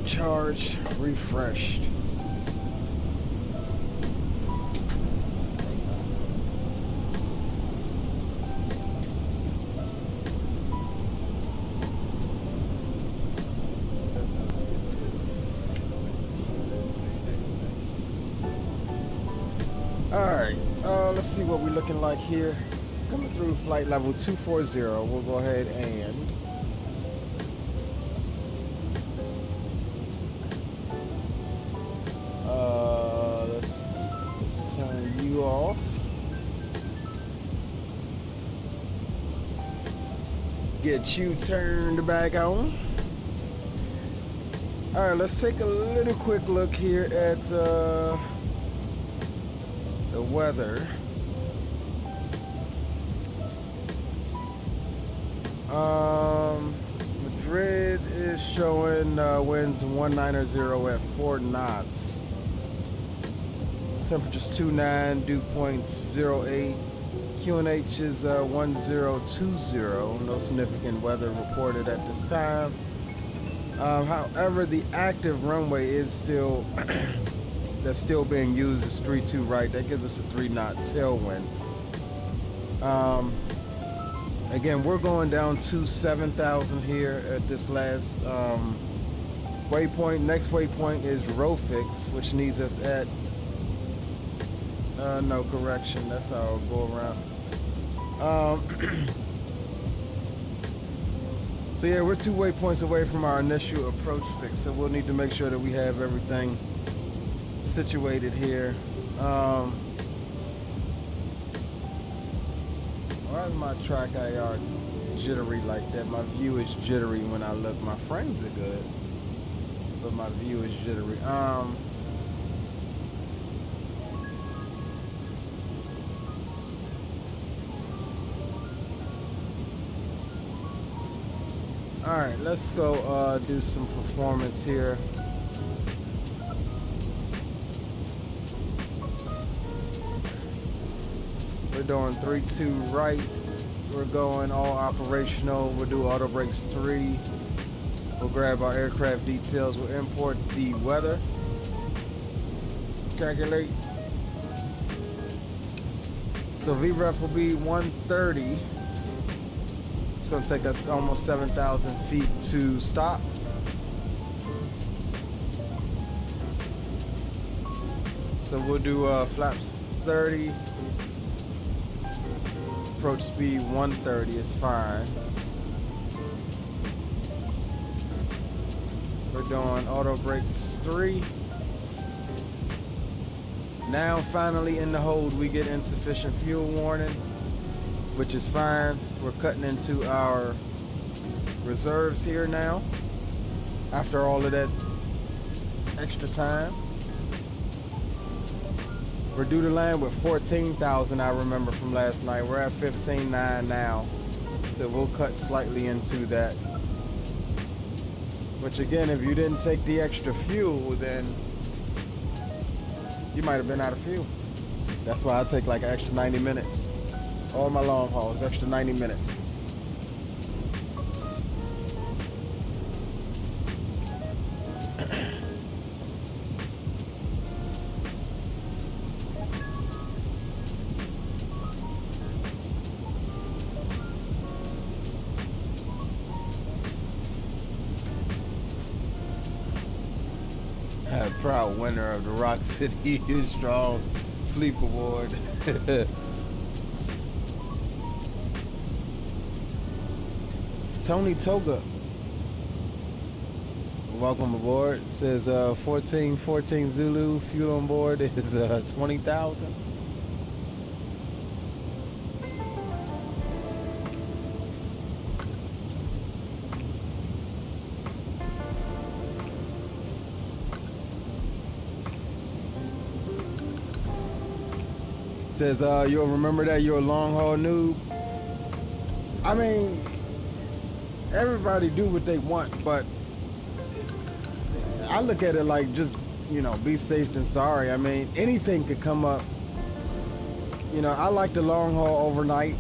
Speaker 1: recharge, refreshed. Alright, let's see what we're looking like here. Coming through flight level 240, we'll go ahead and let's turn you off. Get you turned back on. Alright, let's take a little quick look here at the weather. Madrid is showing winds 190 at 4 knots. Temperature's 29, dew points 08. QNH is 1020. No significant weather reported at this time. However, the active runway is still that's still being used is 32 right. That gives us a 3-knot tailwind. Again, we're going down to 7,000 here at this last waypoint. Next waypoint is Rofix, which needs us at no correction. That's how I'll go around. So yeah, we're 2 waypoints away from our initial approach fix, so we'll need to make sure that we have everything situated here. Why is my track IR jittery like that? My view is jittery when I look. My frames are good, but my view is jittery. All right, let's go do some performance here. We're doing 3-2 right. We're going all operational. We'll do auto brakes 3. We'll grab our aircraft details. We'll import the weather. Calculate. So VREF will be 130. It's going to take us almost 7,000 feet to stop. So we'll do flaps 30. Approach speed 130 is fine. We're doing auto brakes 3. Now finally in the hold we get insufficient fuel warning, which is fine. We're cutting into our reserves here now after all of that extra time. We're due to land with 14,000, I remember from last night. We're at 15.9 now, so we'll cut slightly into that. Which again, if you didn't take the extra fuel, then you might have been out of fuel. That's why I take like an extra 90 minutes. All my long hauls, extra 90 minutes. Proud winner of the Rock City Strong Sleep Award. Tony Toga, welcome aboard. It says 1414 Zulu, fuel on board is 20,000. Says you'll remember that you're a long haul noob. I mean, everybody do what they want, but I look at it like just, you know, be safe than sorry. I mean, anything could come up. You know, I like the long haul overnight,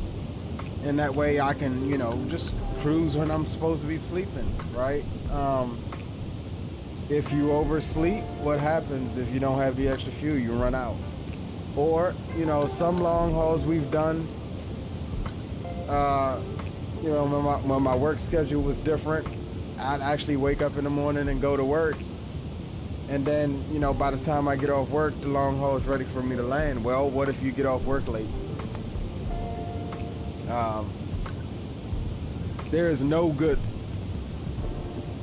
Speaker 1: and that way I can, you know, just cruise when I'm supposed to be sleeping, right? if you oversleep, what happens if you don't have the extra fuel? You run out. Or, you know, some long hauls we've done, you know, when my work schedule was different, I'd actually wake up in the morning and go to work. And then, you know, by the time I get off work, the long haul is ready for me to land. Well, what if you get off work late? There is no good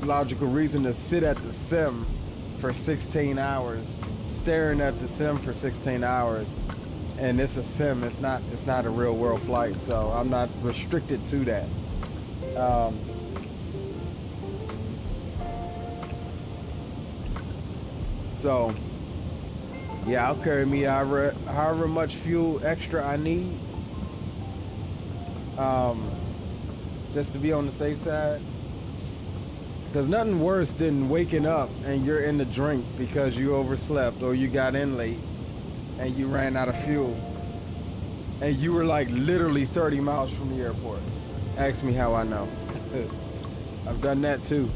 Speaker 1: logical reason to sit at the sim for 16 hours, staring at the sim for 16 hours, and it's a sim. It's not a real world flight, so I'm not restricted to that. So yeah, I'll carry me however much fuel extra I need, just to be on the safe side. Because nothing worse than waking up and you're in the drink because you overslept or you got in late and you ran out of fuel and you were like literally 30 miles from the airport. Ask me how I know. I've done that too.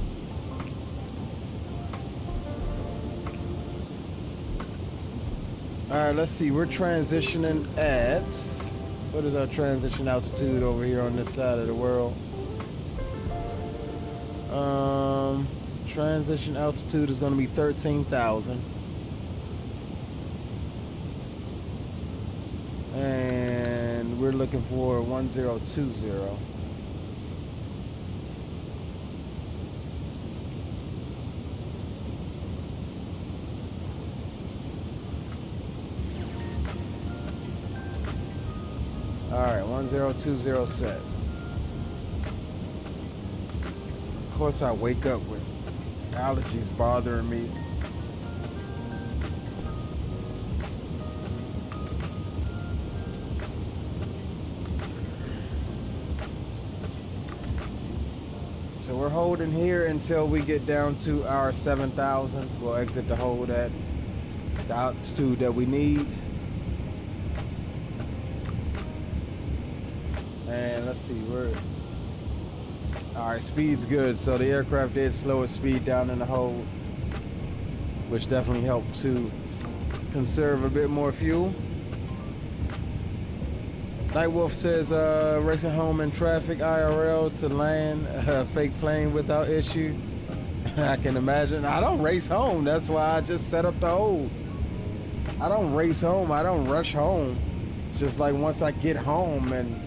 Speaker 1: All right, let's see. We're transitioning at, what is our transition altitude over here on this side of the world? Transition altitude is going to be 13,000. And we're looking for 1020. All right, 1020 set. Of course, I wake up with allergies bothering me. So we're holding here until we get down to our 7,000. We'll exit the hold at the altitude that we need. And let's see, all right, speed's good. So the aircraft did slow its speed down in the hold, which definitely helped to conserve a bit more fuel. Nightwolf says, racing home in traffic IRL to land a fake plane without issue. I can imagine. I don't race home. That's why I just set up the hold. I don't race home. I don't rush home. It's just like once I get home and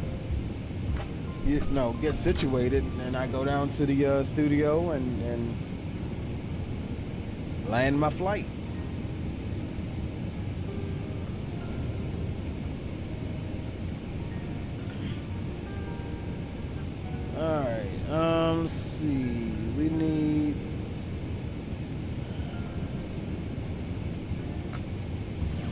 Speaker 1: get situated, and I go down to the studio and land my flight. All right, let's see. We need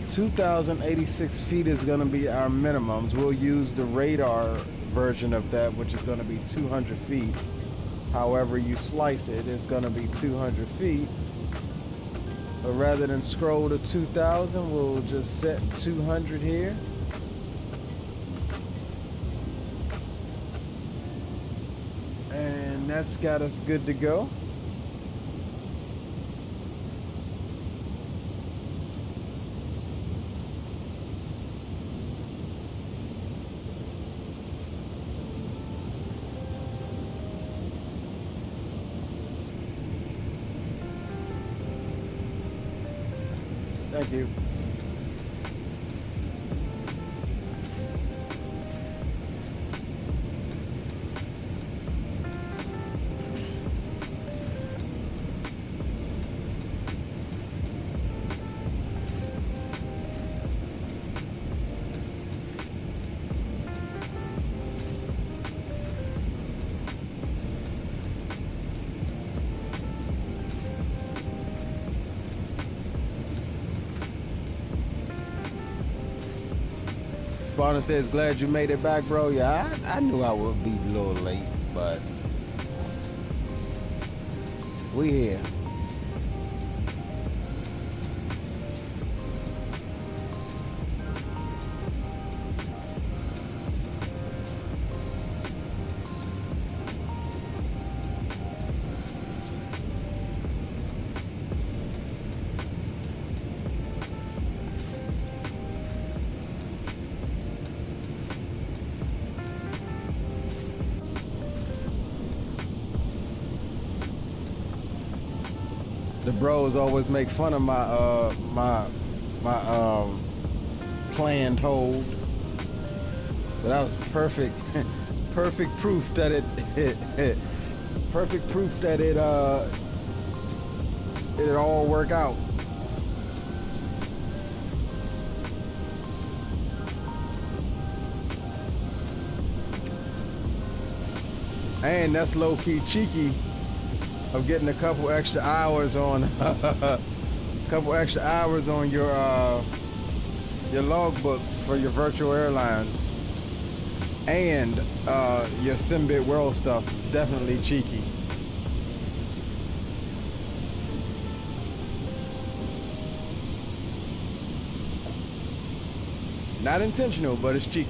Speaker 1: 2,086 feet is going to be our minimums. We'll use the radar version of that, which is going to be 200 feet. However you slice it, it's going to be 200 feet. But rather than scroll to 2,000, we'll just set 200 here. And that's got us good to go. Thank you. Barner says, glad you made it back, bro. Yeah, I knew I would be a little late, but we here. The bros always make fun of my planned hold, but that was perfect, perfect proof that perfect proof that it all work out. And that's low-key cheeky of getting a couple extra hours on your logbooks for your virtual airlines and your Simbit World stuff. It's definitely cheeky. Not intentional, but it's cheeky.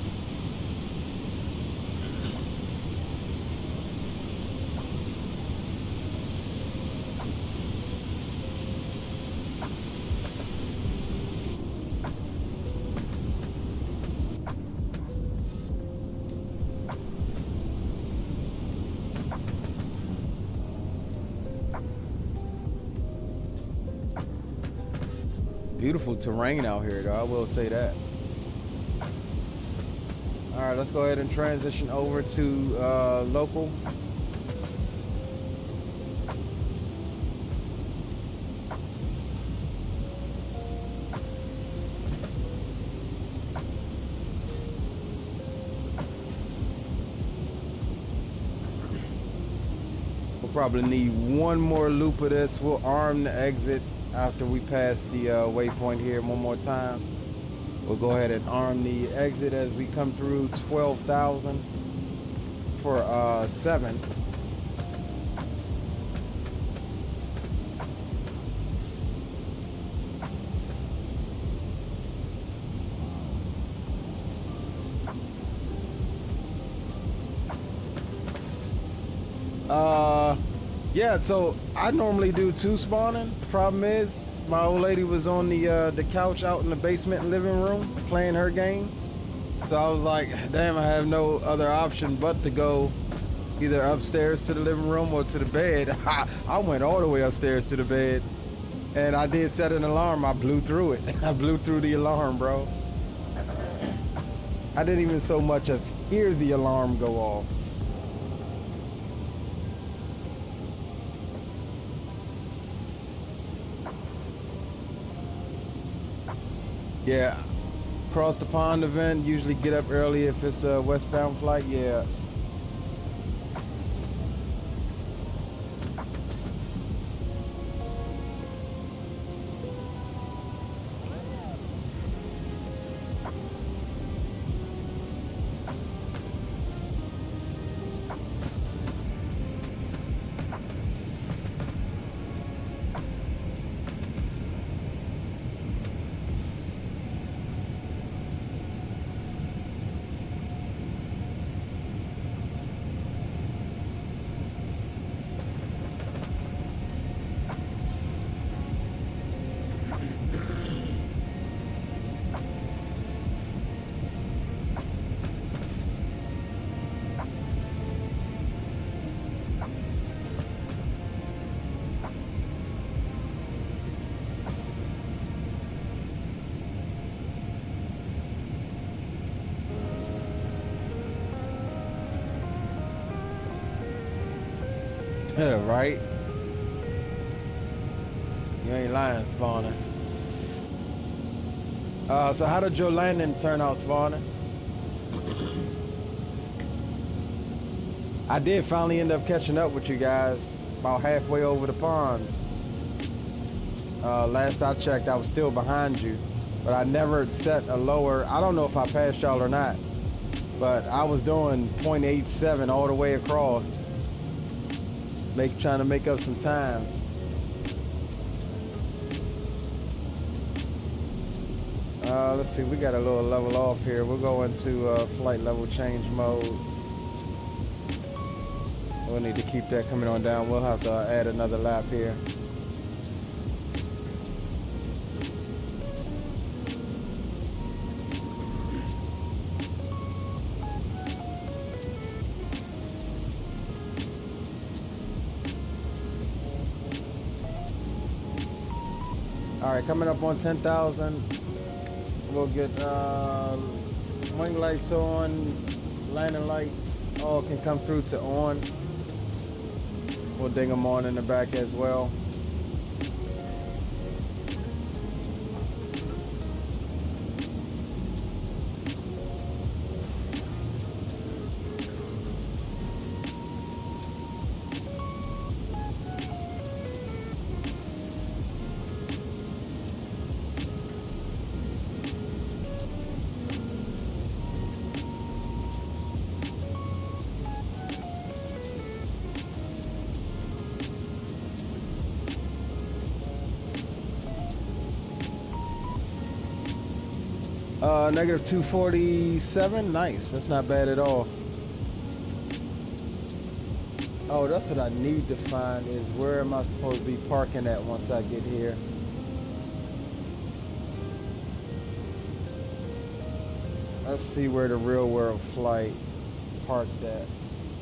Speaker 1: Beautiful terrain out here, though, I will say that. All right, let's go ahead and transition over to local. We'll probably need one more loop of this. We'll arm the exit after we pass the waypoint here one more time. We'll go ahead and arm the exit as we come through 12,000 for 7. Yeah, so I normally do 2 spawning. Problem is, my old lady was on the couch out in the basement living room playing her game. So I was like, damn, I have no other option but to go either upstairs to the living room or to the bed. I went all the way upstairs to the bed, and I did set an alarm. I blew through it. I blew through the alarm, bro. I didn't even so much as hear the alarm go off. Yeah, across the pond event, usually get up early if it's a westbound flight, yeah. Right? You ain't lying, spawner. So how did your landing turn out, spawner? I did finally end up catching up with you guys about halfway over the pond. Last I checked, I was still behind you, but I never set a lower. I don't know if I passed y'all or not, but I was doing 0.87 all the way across. Trying to make up some time. Let's see, we got a little level off here. We'll go into flight level change mode. We'll need to keep that coming on down. We'll have to add another lap here. All right, coming up on 10,000. We'll get wing lights on, landing lights, all can come through to on. We'll ding them on in the back as well. Negative 247, nice. That's not bad at all. Oh, that's what I need to find is where am I supposed to be parking at once I get here. Let's see where the real world flight parked at.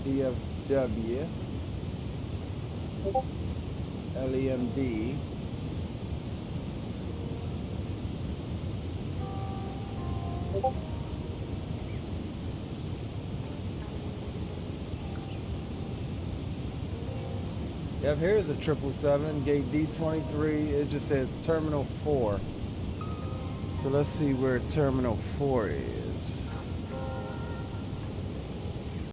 Speaker 1: DFW. LEMD. Yep, here's a 777, gate D23. It just says Terminal 4. So let's see where Terminal 4 is.